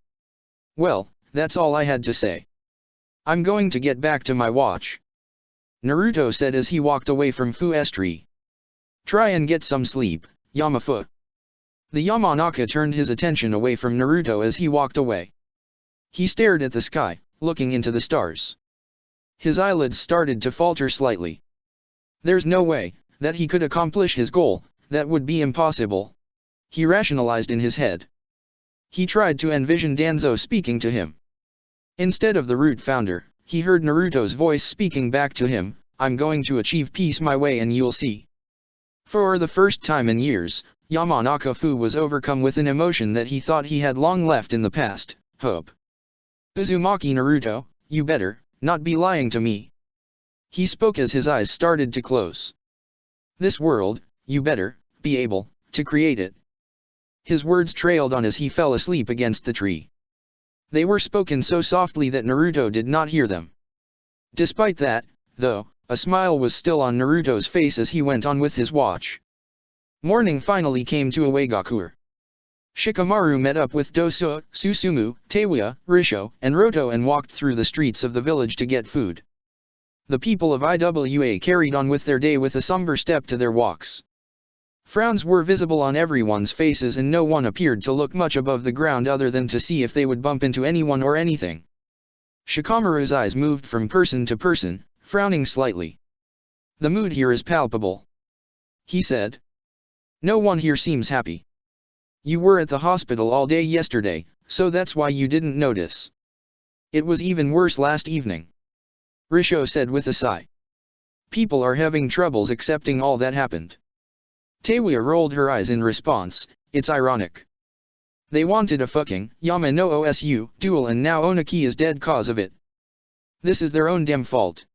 Well, that's all I had to say. I'm going to get back to my watch. Naruto said as he walked away from Fu's tree. Try and get some sleep, Yamafu. The Yamanaka turned his attention away from Naruto as he walked away. He stared at the sky, looking into the stars. His eyelids started to falter slightly. There's no way that he could accomplish his goal, that would be impossible. He rationalized in his head. He tried to envision Danzo speaking to him. Instead of the root founder, he heard Naruto's voice speaking back to him, I'm going to achieve peace my way and you'll see. For the first time in years, Yamanaka Fu was overcome with an emotion that he thought he had long left in the past, hope. Uzumaki Naruto, you better not be lying to me. He spoke as his eyes started to close. This world, you better be able to create it. His words trailed on as he fell asleep against the tree. They were spoken so softly that Naruto did not hear them. Despite that, though, a smile was still on Naruto's face as he went on with his watch. Morning finally came to Iwagakure. Shikamaru met up with Dosuo, Susumu, Teiwa, Risho, and Roto and walked through the streets of the village to get food. The people of Iwa carried on with their day with a somber step to their walks. Frowns were visible on everyone's faces and no one appeared to look much above the ground other than to see if they would bump into anyone or anything. Shikamaru's eyes moved from person to person, frowning slightly. The mood here is palpable. He said. No one here seems happy. You were at the hospital all day yesterday, so that's why you didn't notice. It was even worse last evening. Risho said with a sigh. People are having troubles accepting all that happened. Teiwa rolled her eyes in response, it's ironic. They wanted a fucking Yama no Osu duel and now Oniki is dead cause of it. This is their own damn fault.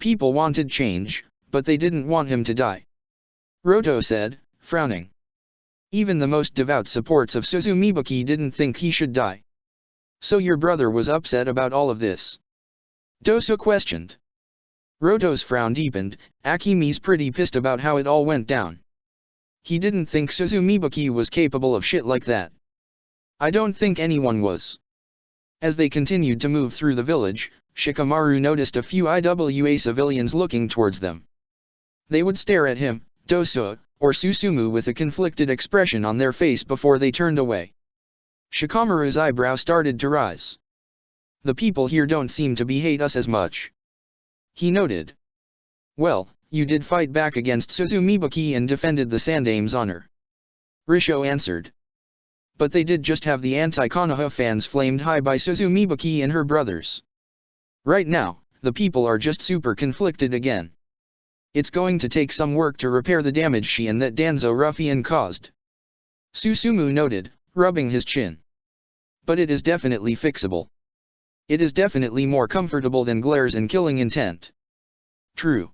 People wanted change, but they didn't want him to die. Roto said, frowning. Even the most devout supports of Suzumibuki didn't think he should die. So your brother was upset about all of this? Doso questioned. Roto's frown deepened, Akimi's pretty pissed about how it all went down. He didn't think Suzumibuki was capable of shit like that. I don't think anyone was. As they continued to move through the village, Shikamaru noticed a few Iwa civilians looking towards them. They would stare at him, Doso, or Susumu with a conflicted expression on their face before they turned away. Shikamaru's eyebrow started to rise. The people here don't seem to hate us as much. He noted. Well, you did fight back against Suzumibuki and defended the Sandame's honor. Risho answered. But they did just have the anti-Konoha fans flamed high by Suzumibuki and her brothers. Right now, the people are just super conflicted again. It's going to take some work to repair the damage she and that Danzo ruffian caused. Susumu noted, rubbing his chin. But it is definitely fixable. It is definitely more comfortable than glares and killing intent. True.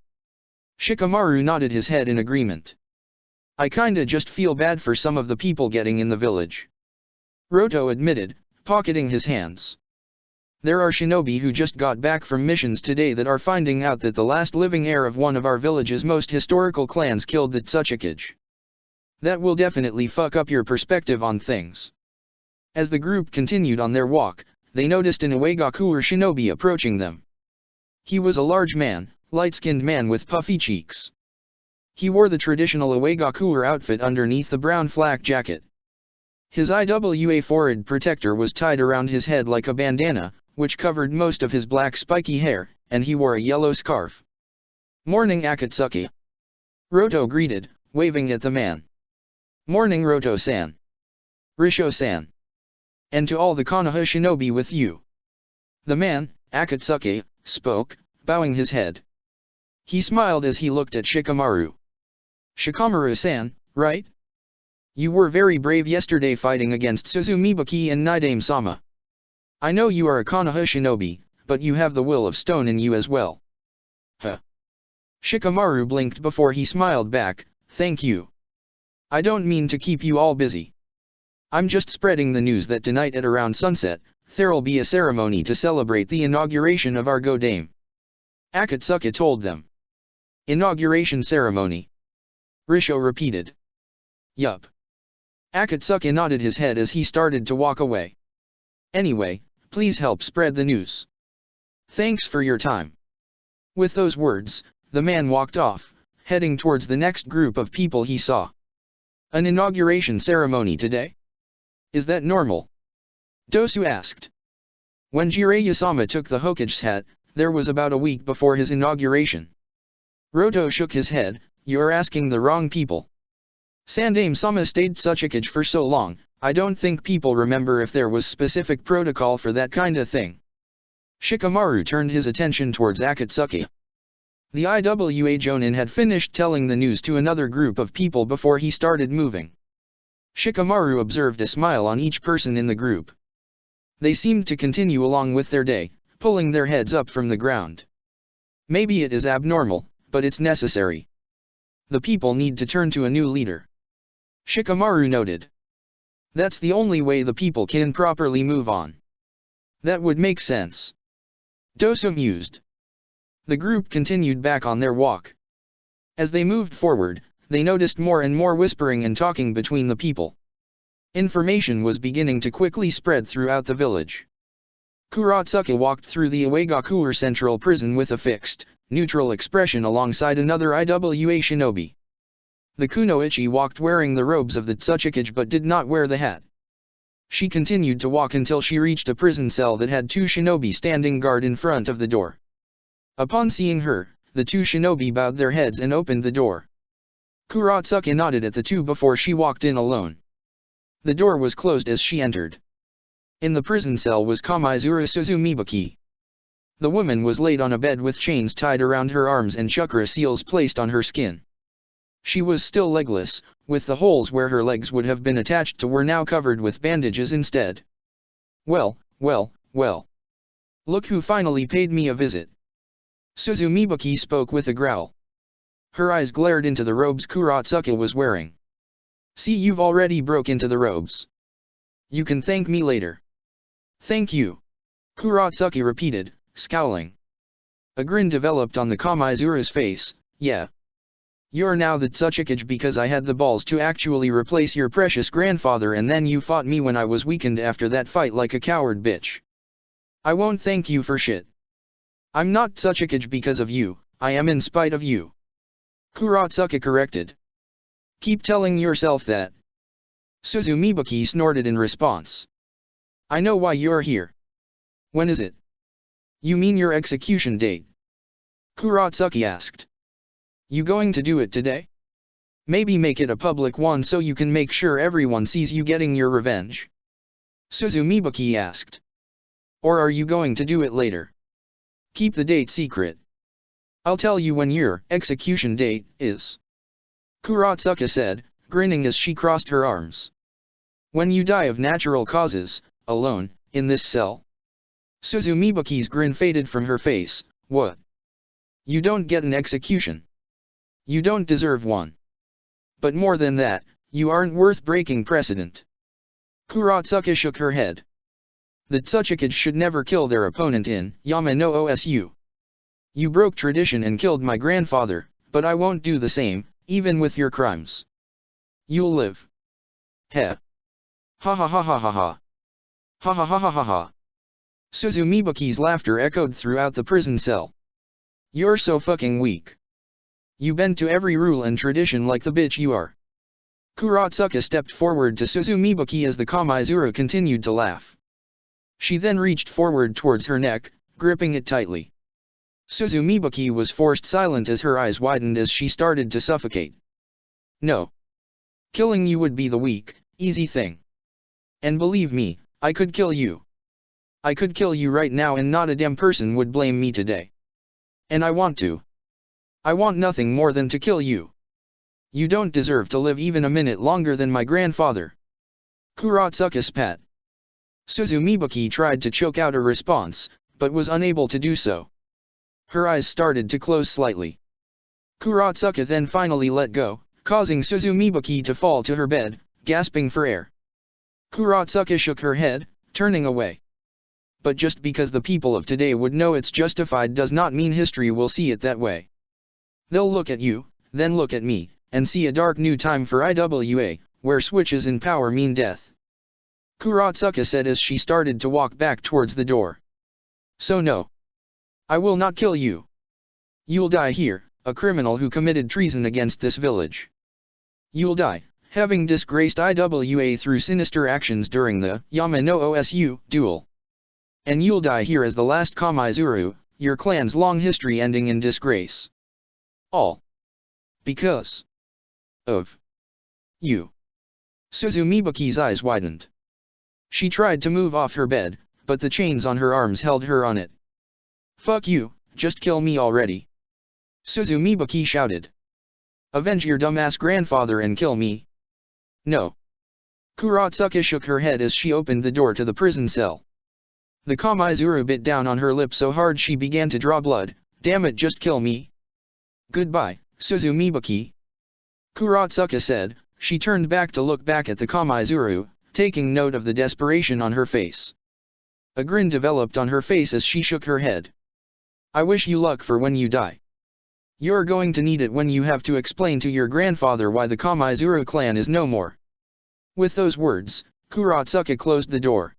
Shikamaru nodded his head in agreement. I kinda just feel bad for some of the people getting in the village. Roto admitted, pocketing his hands. There are shinobi who just got back from missions today that are finding out that the last living heir of one of our village's most historical clans killed the Tsuchikage. That will definitely fuck up your perspective on things. As the group continued on their walk, they noticed an Uegakuer shinobi approaching them. He was a large man, light-skinned man with puffy cheeks. He wore the traditional Uegakuer outfit underneath the brown flak jacket. His IWA forehead protector was tied around his head like a bandana, which covered most of his black spiky hair, and he wore a yellow scarf. Morning Akatsuki. Roto greeted, waving at the man. Morning Roto-san. Risho-san. And to all the Konoha shinobi with you. The man, Akatsuki, spoke, bowing his head. He smiled as he looked at Shikamaru. Shikamaru-san, right? You were very brave yesterday fighting against Suzumibaki and Nidame-sama. I know you are a Konoha shinobi, but you have the will of stone in you as well. Huh. Shikamaru blinked before he smiled back, thank you. I don't mean to keep you all busy. I'm just spreading the news that tonight at around sunset, there'll be a ceremony to celebrate the inauguration of our Godame. Akatsuki told them. Inauguration ceremony. Risho repeated. Yup. Akatsuki nodded his head as he started to walk away. Anyway, please help spread the news. Thanks for your time. With those words, the man walked off, heading towards the next group of people he saw. An inauguration ceremony today? Is that normal? Dosu asked. When Jiraiya-sama took the Hokage's hat, there was about a week before his inauguration. Roto shook his head, you're asking the wrong people. Sandaime-sama stayed Tsuchikage for so long, I don't think people remember if there was specific protocol for that kinda thing. Shikamaru turned his attention towards Akatsuki. The Iwa Jonin had finished telling the news to another group of people before he started moving. Shikamaru observed a smile on each person in the group. They seemed to continue along with their day, pulling their heads up from the ground. Maybe it is abnormal, but it's necessary. The people need to turn to a new leader. Shikamaru noted. That's the only way the people can properly move on. That would make sense. Dosu mused. The group continued back on their walk. As they moved forward, they noticed more and more whispering and talking between the people. Information was beginning to quickly spread throughout the village. Kuratsuka walked through the Uegakuer Central Prison with a fixed, neutral expression alongside another Iwa shinobi. The Kunoichi walked wearing the robes of the Tsuchikage but did not wear the hat. She continued to walk until she reached a prison cell that had two shinobi standing guard in front of the door. Upon seeing her, the two shinobi bowed their heads and opened the door. Kuratsuka nodded at the two before she walked in alone. The door was closed as she entered. In the prison cell was Kamaizuru Suzumibaki. The woman was laid on a bed with chains tied around her arms and chakra seals placed on her skin. She was still legless, with the holes where her legs would have been attached to were now covered with bandages instead. Well. Look who finally paid me a visit. Suzumibaki spoke with a growl. Her eyes glared into the robes Kuratsuka was wearing. See, you've already broke into the robes. You can thank me later. Thank you. Kuratsuka repeated, scowling. A grin developed on the Kamaizuru's face. Yeah. You're now the Tsuchikage because I had the balls to actually replace your precious grandfather and then you fought me when I was weakened after that fight like a coward bitch. I won't thank you for shit. I'm not Tsuchikage because of you, I am in spite of you. Kuratsuka corrected. Keep telling yourself that. Suzumibaki snorted in response. I know why you're here. When is it? You mean your execution date? Kuratsuka asked. You going to do it today? Maybe make it a public one so you can make sure everyone sees you getting your revenge. Suzumibaki asked. Or are you going to do it later? Keep the date secret. I'll tell you when your execution date is. Kurotsuka said, grinning as she crossed her arms. When you die of natural causes, alone, in this cell. Suzumibuki's grin faded from her face. What? You don't get an execution. You don't deserve one. But more than that, you aren't worth breaking precedent. Kurotsuka shook her head. The Tsuchikage should never kill their opponent in Yama no Osu. You broke tradition and killed my grandfather, but I won't do the same, even with your crimes. You'll live. Heh. Ha ha ha ha ha ha. Ha ha ha ha ha ha. Suzumibuki's laughter echoed throughout the prison cell. You're so fucking weak. You bend to every rule and tradition like the bitch you are. Kurotsuka stepped forward to Suzumibuki as the Kamaizuru continued to laugh. She then reached forward towards her neck, gripping it tightly. Suzumibuki was forced silent as her eyes widened as she started to suffocate. No. Killing you would be the weak, easy thing. And believe me, I could kill you. I could kill you right now and not a damn person would blame me today. And I want to. I want nothing more than to kill you. You don't deserve to live even a minute longer than my grandfather. Kurotsuka spat. Suzumibuki tried to choke out a response, but was unable to do so. Her eyes started to close slightly. Kurotsuka then finally let go, causing Suzumibuki to fall to her bed, gasping for air. Kurotsuka shook her head, turning away. But just because the people of today would know it's justified does not mean history will see it that way. They'll look at you, then look at me, and see a dark new time for IWA, where switches in power mean death. Kurotsuka said as she started to walk back towards the door. So no. I will not kill you. You'll die here, a criminal who committed treason against this village. You'll die, having disgraced IWA through sinister actions during the Yama no Osu duel. And you'll die here as the last Kamaizuru, your clan's long history ending in disgrace. All. Because. Of. You. Suzumibuki's eyes widened. She tried to move off her bed, but the chains on her arms held her on it. Fuck you, just kill me already. Suzumibuki shouted. Avenge your dumbass grandfather and kill me. No. Kurotsuka shook her head as she opened the door to the prison cell. The Kamaizuru bit down on her lip so hard she began to draw blood. Damn it, just kill me. Goodbye, Suzumibuki. Kurotsuka said. She turned back to look back at the Kamaizuru, taking note of the desperation on her face. A grin developed on her face as she shook her head. I wish you luck for when you die. You're going to need it when you have to explain to your grandfather why the Kamaizuru clan is no more. With those words, Kurotsuka closed the door.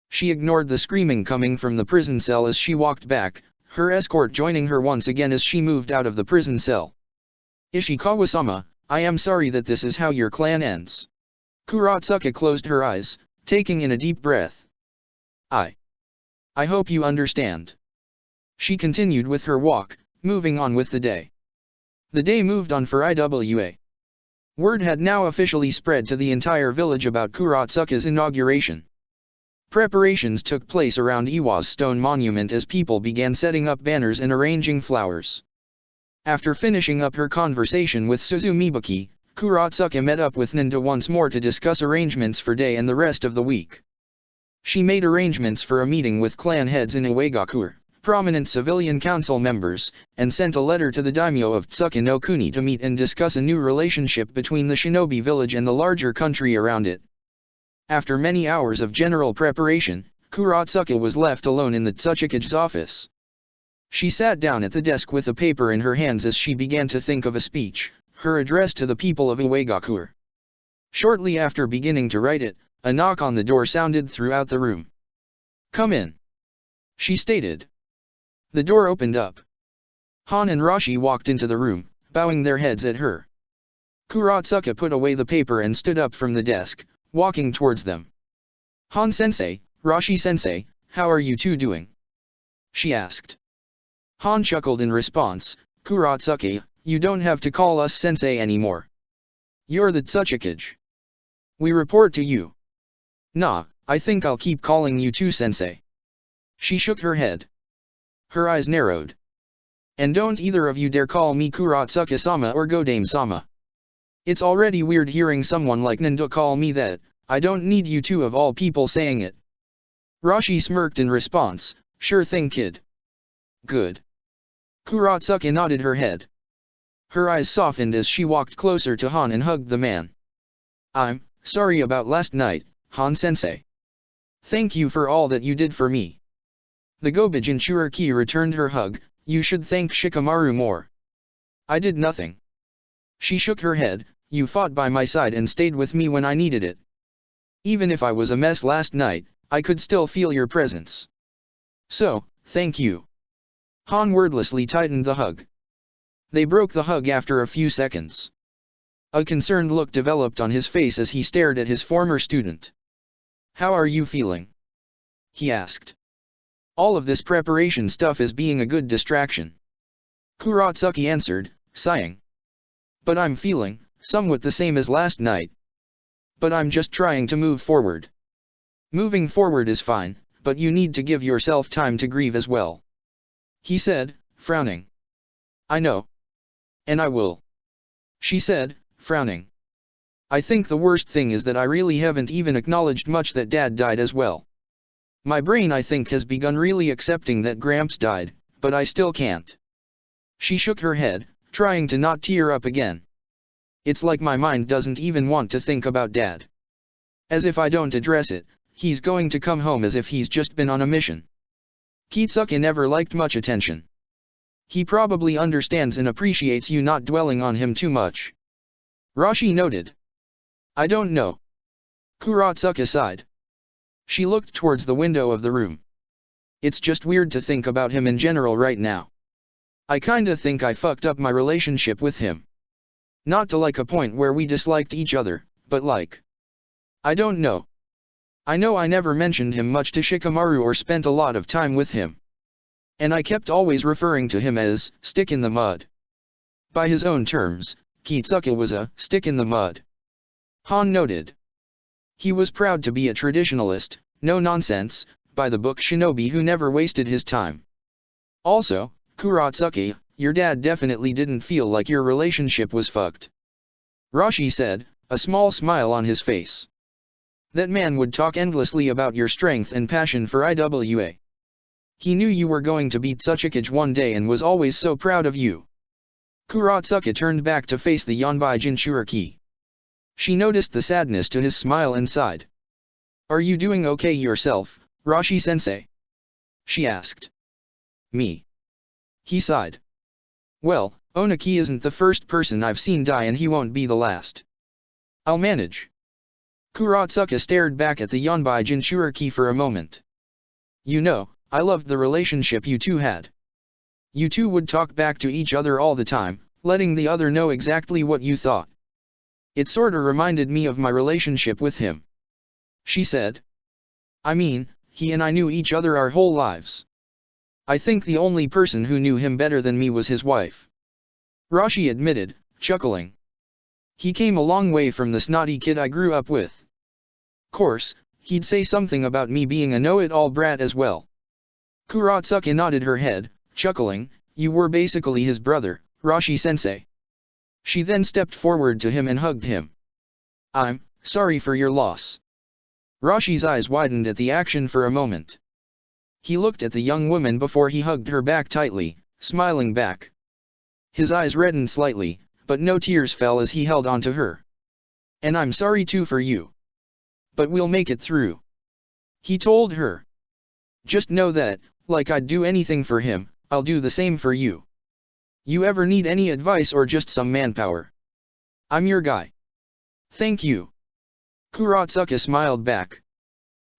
She ignored the screaming coming from the prison cell as she walked back, her escort joining her once again as she moved out of the prison cell. Ishikawa-sama, I am sorry that this is how your clan ends. Kurotsuka closed her eyes, taking in a deep breath. I hope you understand. She continued with her walk, moving on with the day. The day moved on for IWA. Word had now officially spread to the entire village about Kurotsuka's inauguration. Preparations took place around Iwa's stone monument as people began setting up banners and arranging flowers. After finishing up her conversation with Suzumibuki, Kurotsuka met up with Nanda once more to discuss arrangements for day and the rest of the week. She made arrangements for a meeting with clan heads in Iwagakure, prominent civilian council members, and sent a letter to the daimyo of Tsuka no Kuni to meet and discuss a new relationship between the shinobi village and the larger country around it. After many hours of general preparation, Kurotsuka was left alone in the Tsuchikage's office. She sat down at the desk with a paper in her hands as she began to think of a speech, her address to the people of Iwagakure. Shortly after beginning to write it, a knock on the door sounded throughout the room. Come in, she stated. The door opened up. Han and Rashi walked into the room, bowing their heads at her. Kurotsuka put away the paper and stood up from the desk, walking towards them. Han-sensei, Rashi-sensei, how are you two doing? She asked. Han chuckled in response, Kurotsuka, you don't have to call us sensei anymore. You're the Tsuchikage. We report to you. Nah, I think I'll keep calling you two sensei. She shook her head. Her eyes narrowed. And don't either of you dare call me Kuratsuka-sama or Godame-sama. It's already weird hearing someone like Nanda call me that. I don't need you two of all people saying it. Rashi smirked in response, sure thing kid. Good. Kuratsuka nodded her head. Her eyes softened as she walked closer to Han and hugged the man. I'm sorry about last night, Han-sensei. Thank you for all that you did for me. The Goba Jinchuriki returned her hug. You should thank Shikamaru more. I did nothing. She shook her head. You fought by my side and stayed with me when I needed it. Even if I was a mess last night, I could still feel your presence. So, thank you. Han wordlessly tightened the hug. They broke the hug after a few seconds. A concerned look developed on his face as he stared at his former student. How are you feeling? He asked. All of this preparation stuff is being a good distraction. Kuratsuka answered, sighing. But I'm feeling somewhat the same as last night. But I'm just trying to move forward. Moving forward is fine, but you need to give yourself time to grieve as well. He said, frowning. I know. And I will. She said, frowning. I think the worst thing is that I really haven't even acknowledged much that Dad died as well. My brain I think has begun really accepting that Gramps died, but I still can't. She shook her head, trying to not tear up again. It's like my mind doesn't even want to think about Dad. As if I don't address it, he's going to come home as if he's just been on a mission. Kitsuka never liked much attention. He probably understands and appreciates you not dwelling on him too much. Rashi noted. I don't know. Kuratsuka sighed. She looked towards the window of the room. It's just weird to think about him in general right now. I kinda think I fucked up my relationship with him. Not to like a point where we disliked each other, but like. I don't know. I know I never mentioned him much to Shikamaru or spent a lot of time with him. And I kept always referring to him as, stick in the mud. By his own terms, Kitsuka was a stick in the mud. Han noted. He was proud to be a traditionalist, no nonsense, by the book shinobi who never wasted his time. Also, Kuratsuka, your dad definitely didn't feel like your relationship was fucked. Rashi said, a small smile on his face. That man would talk endlessly about your strength and passion for IWA. He knew you were going to beat Tsuchikage one day and was always so proud of you. Kuratsuka turned back to face the Yonbai Jinchuriki. She noticed the sadness to his smile and sighed. Are you doing okay yourself, Rashi-sensei? She asked. Me. He sighed. Well, Onaki isn't the first person I've seen die and he won't be the last. I'll manage. Kuratsuka stared back at the Yonbai Jinchuriki for a moment. You know, I loved the relationship you two had. You two would talk back to each other all the time, letting the other know exactly what you thought. It sorta reminded me of my relationship with him. She said. I mean, he and I knew each other our whole lives. I think the only person who knew him better than me was his wife. Rashi admitted, chuckling. He came a long way from the snotty kid I grew up with. Course, he'd say something about me being a know-it-all brat as well. Kuratsuka nodded her head, chuckling, you were basically his brother, Rashi-sensei. She then stepped forward to him and hugged him. I'm sorry for your loss. Rashi's eyes widened at the action for a moment. He looked at the young woman before he hugged her back tightly, smiling back. His eyes reddened slightly, but no tears fell as he held onto her. And I'm sorry too for you. But we'll make it through. He told her. Just know that, like I'd do anything for him, I'll do the same for you. You ever need any advice or just some manpower? I'm your guy. Thank you. Kuratsuka smiled back.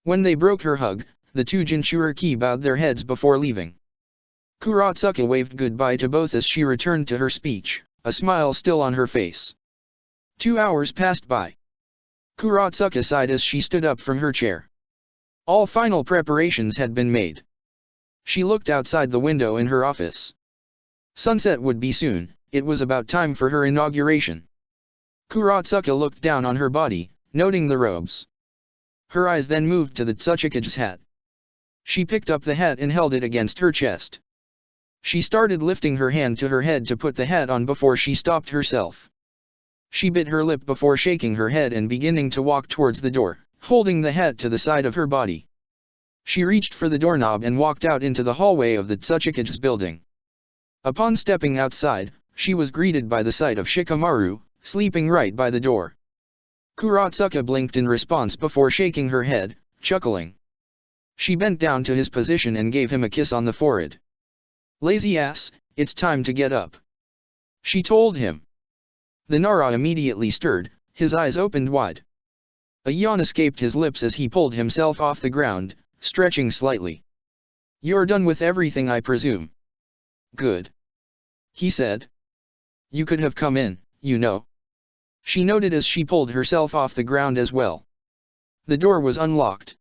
When they broke her hug, the two Jinchuriki bowed their heads before leaving. Kuratsuka waved goodbye to both as she returned to her speech, a smile still on her face. 2 hours passed by. Kuratsuka sighed as she stood up from her chair. All final preparations had been made. She looked outside the window in her office. Sunset would be soon, it was about time for her inauguration. Kuratsuka looked down on her body, noting the robes. Her eyes then moved to the Tsuchikage's hat. She picked up the hat and held it against her chest. She started lifting her hand to her head to put the hat on before she stopped herself. She bit her lip before shaking her head and beginning to walk towards the door, holding the hat to the side of her body. She reached for the doorknob and walked out into the hallway of the Tsuchikage building. Upon stepping outside, she was greeted by the sight of Shikamaru, sleeping right by the door. Kuratsuka blinked in response before shaking her head, chuckling. She bent down to his position and gave him a kiss on the forehead. "Lazy ass, it's time to get up," she told him. The Nara immediately stirred, his eyes opened wide. A yawn escaped his lips as he pulled himself off the ground, stretching slightly. "You're done with everything, I presume?" "Good," he said. "You could have come in, you know," she noted as she pulled herself off the ground as well. The door was unlocked.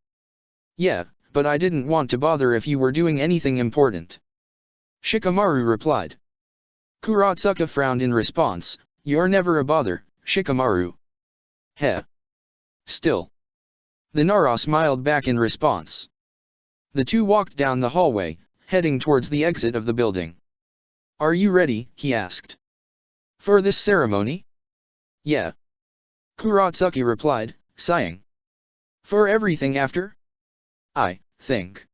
"Yeah, but I didn't want to bother if you were doing anything important," Shikamaru replied. Kuratsuka frowned in response. "You're never a bother, Shikamaru." "Heh." "Still." The Nara smiled back in response. The two walked down the hallway, heading towards the exit of the building. "Are you ready?" he asked. "For this ceremony?" "Yeah," Kuratsuki replied, sighing. "For everything after?" "I think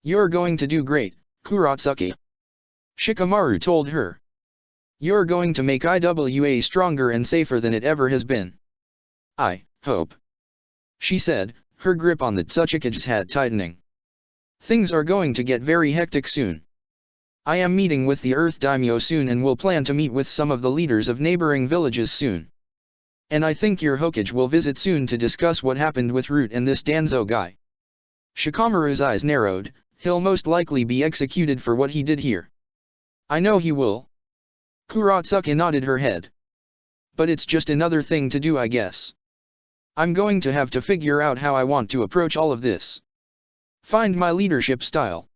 you're going to do great, Kuratsuki," Shikamaru told her. "You're going to make IWA stronger and safer than it ever has been." "I hope," she said, her grip on the Tsuchikage's hat tightening. "Things are going to get very hectic soon. I am meeting with the Earth Daimyo soon and will plan to meet with some of the leaders of neighboring villages soon. And I think your Hokage will visit soon to discuss what happened with Root and this Danzo guy." Shikamaru's eyes narrowed. "He'll most likely be executed for what he did here." "I know he will." Kuratsuka nodded her head. "But it's just another thing to do, I guess. I'm going to have to figure out how I want to approach all of this. Find my leadership style."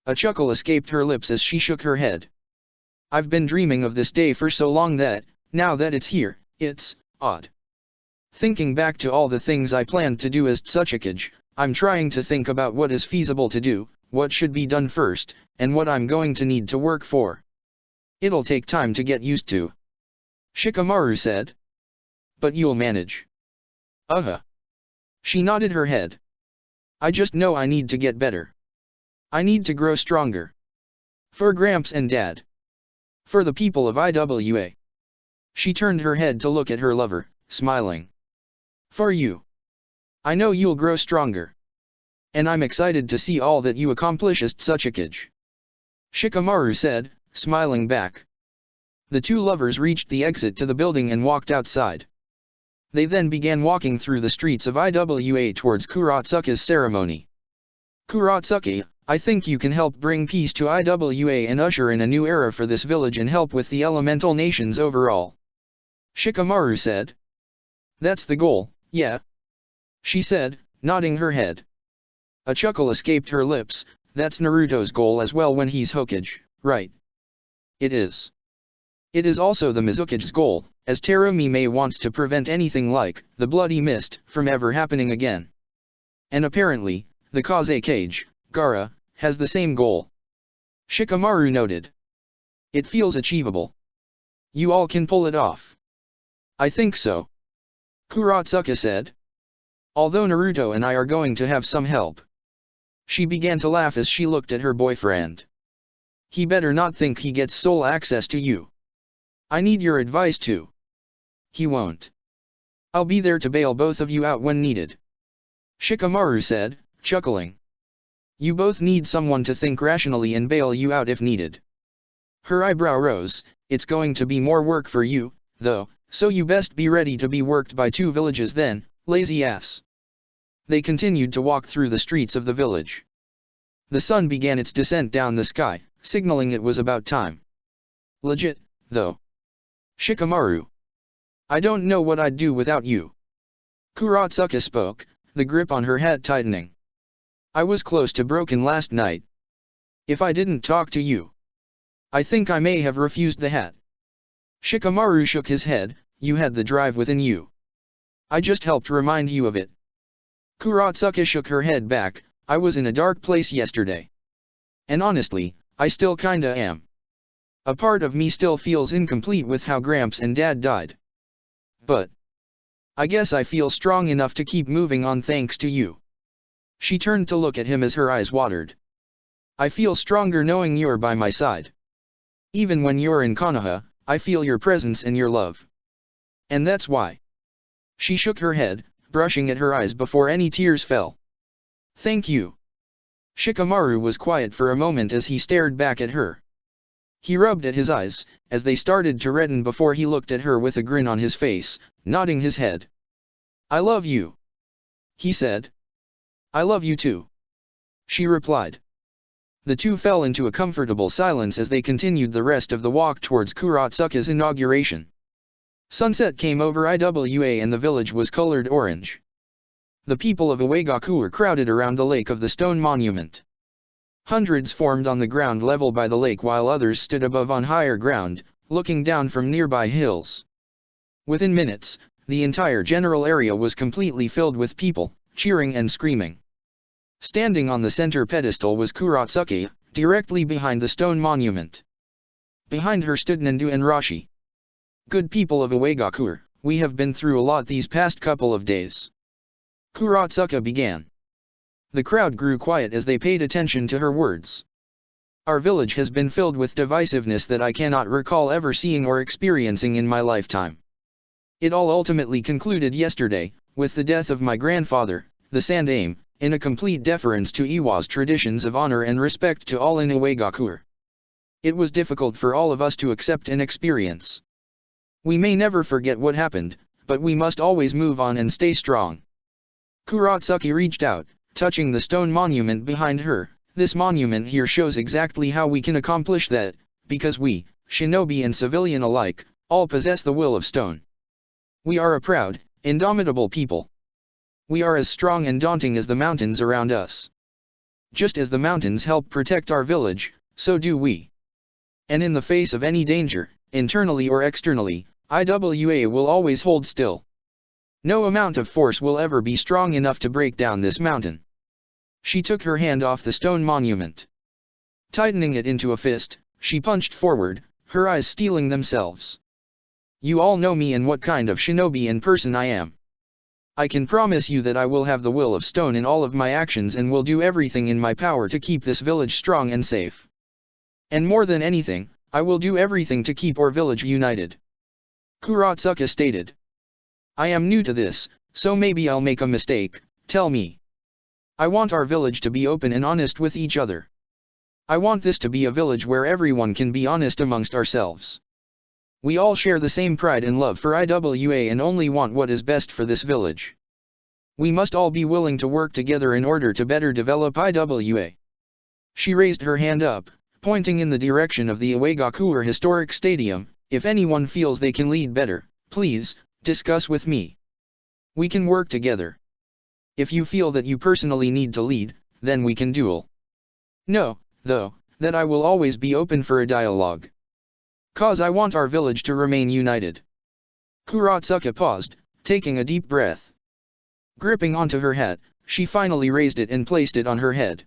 A chuckle escaped her lips as she shook her head. "I've been dreaming of this day for so long that, now that it's here, it's odd. Thinking back to all the things I planned to do as Tsuchikage, I'm trying to think about what is feasible to do, what should be done first, and what I'm going to need to work for. It'll take time to get used to," Shikamaru said. "But you'll manage." She nodded her head. "I just know I need to get better. I need to grow stronger. For Gramps and Dad. For the people of IWA." She turned her head to look at her lover, smiling. "For you. I know you'll grow stronger. And I'm excited to see all that you accomplish as Tsuchikage," Shikamaru said, smiling back. The two lovers reached the exit to the building and walked outside. They then began walking through the streets of IWA towards Kuratsuka's ceremony. "Kuratsuki, I think you can help bring peace to IWA and usher in a new era for this village and help with the elemental nations overall," Shikamaru said. "That's the goal, yeah," she said, nodding her head. A chuckle escaped her lips. "That's Naruto's goal as well when he's Hokage, right?" "It is. It is also the Mizukage's goal, as Terumime wants to prevent anything like the Bloody Mist from ever happening again. And apparently, the Kazekage, Gaara, has the same goal," Shikamaru noted. "It feels achievable. You all can pull it off." "I think so," Kuratsuka said. "Although Naruto and I are going to have some help." She began to laugh as she looked at her boyfriend. "He better not think he gets sole access to you. I need your advice too." "He won't. I'll be there to bail both of you out when needed," Shikamaru said, chuckling. "You both need someone to think rationally and bail you out if needed." Her eyebrow rose. "It's going to be more work for you, though, so you best be ready to be worked by two villages then, lazy ass." They continued to walk through the streets of the village. The sun began its descent down the sky, signaling it was about time. "Legit, though. Shikamaru. I don't know what I'd do without you." Kuratsuka spoke, the grip on her hat tightening. "I was close to broken last night. If I didn't talk to you, I think I may have refused the hat." Shikamaru shook his head. "You had the drive within you. I just helped remind you of it." Kuratsuka shook her head back. "I was in a dark place yesterday. And honestly, I still kinda am. A part of me still feels incomplete with how Gramps and Dad died. But I guess I feel strong enough to keep moving on thanks to you. She turned to look at him as her eyes watered. I feel stronger knowing you're by my side. Even when you're in Konoha, I feel your presence and your love. And that's why. She shook her head, brushing at her eyes before any tears fell. Thank you. Shikamaru was quiet for a moment as he stared back at her. He rubbed at his eyes, as they started to redden before he looked at her with a grin on his face, nodding his head. I love you, he said. I love you too, she replied. The two fell into a comfortable silence as they continued the rest of the walk towards Kuratsuka's inauguration. Sunset came over Iwa and the village was colored orange. The people of Uegaku were crowded around the lake of the stone monument. Hundreds formed on the ground level by the lake while others stood above on higher ground, looking down from nearby hills. Within minutes, the entire general area was completely filled with people, cheering and screaming. Standing on the center pedestal was Kuratsuka, directly behind the stone monument. Behind her stood Nandu and Rashi. Good people of Uegaku, we have been through a lot these past couple of days. Kuratsuka began. The crowd grew quiet as they paid attention to her words. Our village has been filled with divisiveness that I cannot recall ever seeing or experiencing in my lifetime. It all ultimately concluded yesterday, with the death of my grandfather, the Sandaime, in a complete deference to Iwa's traditions of honor and respect to all in Uegaku. It was difficult for all of us to accept and experience. We may never forget what happened, but we must always move on and stay strong. Kuratsuka reached out, touching the stone monument behind her. This monument here shows exactly how we can accomplish that, because we, shinobi and civilian alike, all possess the will of stone. We are a proud, indomitable people. We are as strong and daunting as the mountains around us. Just as the mountains help protect our village, so do we. And in the face of any danger, internally or externally, Iwa will always hold still. No amount of force will ever be strong enough to break down this mountain. She took her hand off the stone monument. Tightening it into a fist, she punched forward, her eyes steeling themselves. You all know me and what kind of shinobi and person I am. I can promise you that I will have the will of stone in all of my actions and will do everything in my power to keep this village strong and safe. And more than anything, I will do everything to keep our village united. Kuratsuka stated. I am new to this, so maybe I'll make a mistake, tell me. I want our village to be open and honest with each other. I want this to be a village where everyone can be honest amongst ourselves. We all share the same pride and love for Iwa and only want what is best for this village. We must all be willing to work together in order to better develop Iwa. She raised her hand up, pointing in the direction of the Uegaku Historic Stadium. If anyone feels they can lead better, please, discuss with me. We can work together. If you feel that you personally need to lead, then we can duel. Know, though, that I will always be open for a dialogue. Cause I want our village to remain united. Kuratsuka paused, taking a deep breath. Gripping onto her hat, she finally raised it and placed it on her head.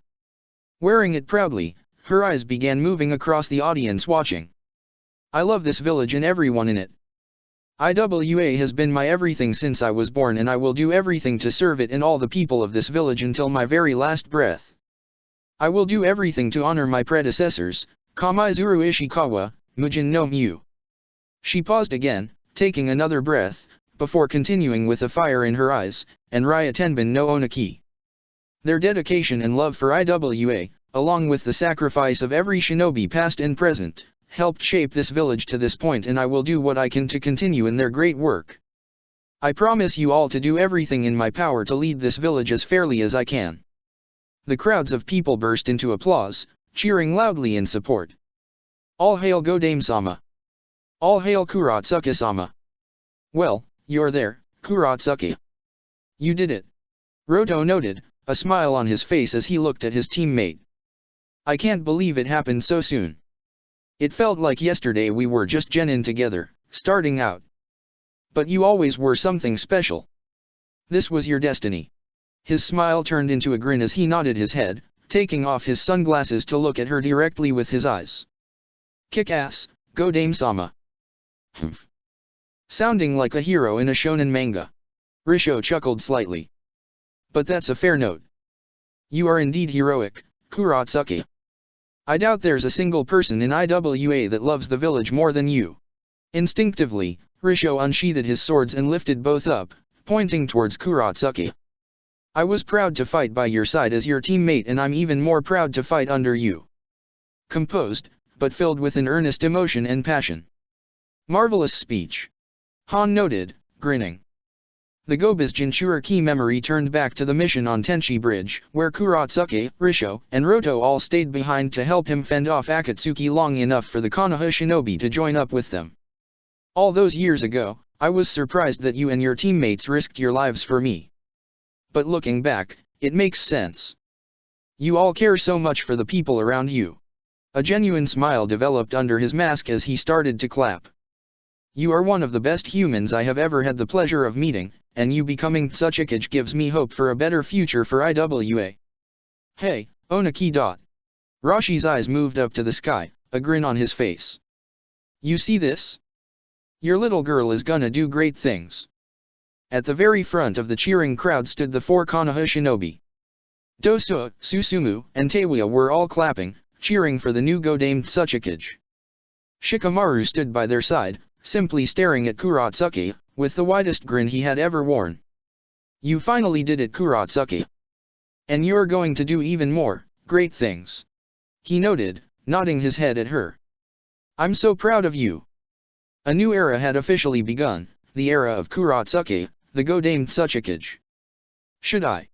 Wearing it proudly, her eyes began moving across the audience watching. I love this village and everyone in it. Iwa has been my everything since I was born and I will do everything to serve it and all the people of this village until my very last breath. I will do everything to honor my predecessors, Kamaizuru Ishikawa, Mujin no Mu. She paused again, taking another breath, before continuing with a fire in her eyes, and Raya Tenbin no Onaki. Their dedication and love for Iwa, along with the sacrifice of every shinobi past and present, helped shape this village to this point and I will do what I can to continue in their great work. I promise you all to do everything in my power to lead this village as fairly as I can. The crowds of people burst into applause, cheering loudly in support. All hail Godame-sama. All hail Kuratsuka-sama. Well, you're there, Kuratsuka. You did it. Roto noted, a smile on his face as he looked at his teammate. I can't believe it happened so soon. It felt like yesterday we were just genin together, starting out. But you always were something special. This was your destiny. His smile turned into a grin as he nodded his head, taking off his sunglasses to look at her directly with his eyes. "Kick ass, go Dame-sama." "Humph." Sounding like a hero in a shonen manga. Risho chuckled slightly. "But that's a fair note. You are indeed heroic, Kurotsuki. I doubt there's a single person in IWA that loves the village more than you." Instinctively, Risho unsheathed his swords and lifted both up, pointing towards Kurotsuki. "I was proud to fight by your side as your teammate, and I'm even more proud to fight under you." Composed, but filled with an earnest emotion and passion. "Marvelous speech," Han noted, grinning. The Gobi's Jinchura key memory turned back to the mission on Tenchi Bridge, where Kurotsuki, Risho, and Roto all stayed behind to help him fend off Akatsuki long enough for the Konoha shinobi to join up with them. "All those years ago, I was surprised that you and your teammates risked your lives for me. But looking back, it makes sense. You all care so much for the people around you." A genuine smile developed under his mask as he started to clap. "You are one of the best humans I have ever had the pleasure of meeting, and you becoming Tsuchikage gives me hope for a better future for IWA. Hey, Onaki. Rashi's eyes moved up to the sky, a grin on his face. "You see this? Your little girl is gonna do great things." At the very front of the cheering crowd stood the 4 Konoha shinobi. Dosuo, Susumu, and Teiwa were all clapping, cheering for the new Go-Dame Tsuchikage. Shikamaru stood by their side, simply staring at Kurotsuki, with the widest grin he had ever worn. "You finally did it, Kurotsuki. And you're going to do even more great things," he noted, nodding his head at her. "I'm so proud of you." A new era had officially begun, the era of Kurotsuki, the Go-Dame Tsuchikage. "Should I?"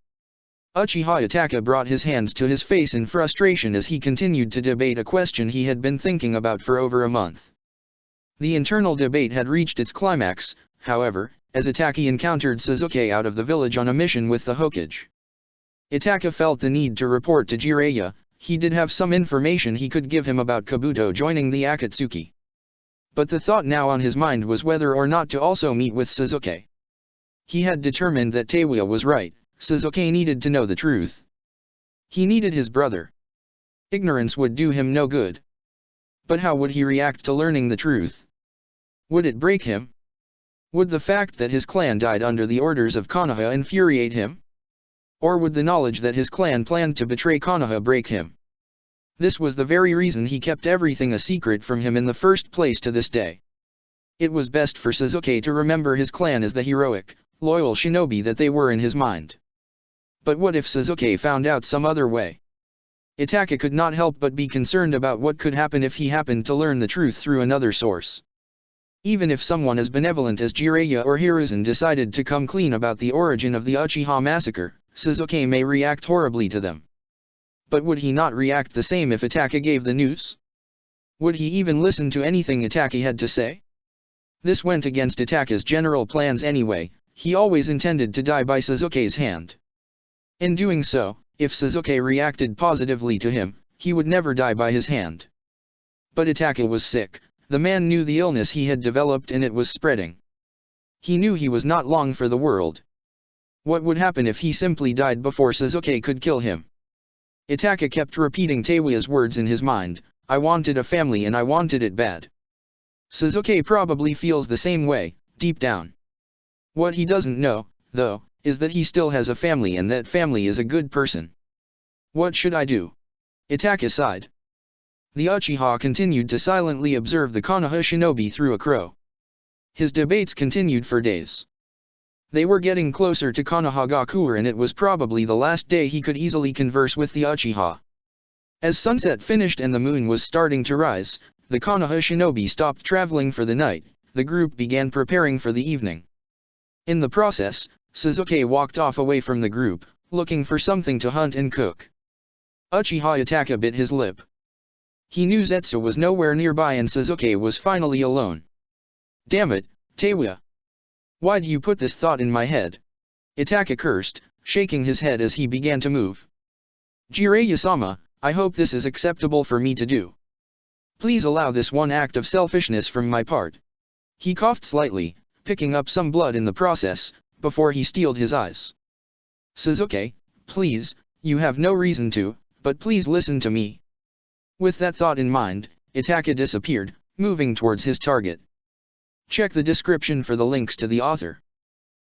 Uchiha Itaka brought his hands to his face in frustration as he continued to debate a question he had been thinking about for over a month. The internal debate had reached its climax, however, as Itaki encountered Sasuke out of the village on a mission with the Hokage. Itaka felt the need to report to Jiraiya. He did have some information he could give him about Kabuto joining the Akatsuki. But the thought now on his mind was whether or not to also meet with Sasuke. He had determined that Teiwa was right. Sasuke needed to know the truth. He needed his brother. Ignorance would do him no good. But how would he react to learning the truth? Would it break him? Would the fact that his clan died under the orders of Konoha infuriate him? Or would the knowledge that his clan planned to betray Konoha break him? This was the very reason he kept everything a secret from him in the first place to this day. It was best for Sasuke to remember his clan as the heroic, loyal shinobi that they were in his mind. But what if Sasuke found out some other way? Itaka could not help but be concerned about what could happen if he happened to learn the truth through another source. Even if someone as benevolent as Jiraiya or Hiruzen decided to come clean about the origin of the Uchiha massacre, Sasuke may react horribly to them. But would he not react the same if Itaka gave the news? Would he even listen to anything Itaka had to say? This went against Itaka's general plans anyway. He always intended to die by Sasuke's hand. In doing so, if Sasuke reacted positively to him, he would never die by his hand. But Itaka was sick. The man knew the illness he had developed and it was spreading. He knew he was not long for the world. What would happen if he simply died before Sasuke could kill him? Itaka kept repeating Teiwa's words in his mind. "I wanted a family and I wanted it bad." Sasuke probably feels the same way, deep down. What he doesn't know, though, is that he still has a family and that family is a good person. "What should I do?" Itaka sighed. The Uchiha continued to silently observe the Konoha shinobi through a crow. His debates continued for days. They were getting closer to Konohagakure and it was probably the last day he could easily converse with the Uchiha. As sunset finished and the moon was starting to rise, the Konoha shinobi stopped traveling for the night. The group began preparing for the evening. In the process, Sasuke walked off away from the group, looking for something to hunt and cook. Uchiha Itaka bit his lip. He knew Zetsu was nowhere nearby and Sasuke was finally alone. "Damn it, Teiwa. Why'd you put this thought in my head?" Itaka cursed, shaking his head as he began to move. "Jiraiya-sama, I hope this is acceptable for me to do. Please allow this one act of selfishness from my part." He coughed slightly, picking up some blood in the process, before he steeled his eyes. "Sasuke, please, you have no reason to, but please listen to me. With that thought in mind, Itaka disappeared, moving towards his target. Check the description for the links to the author.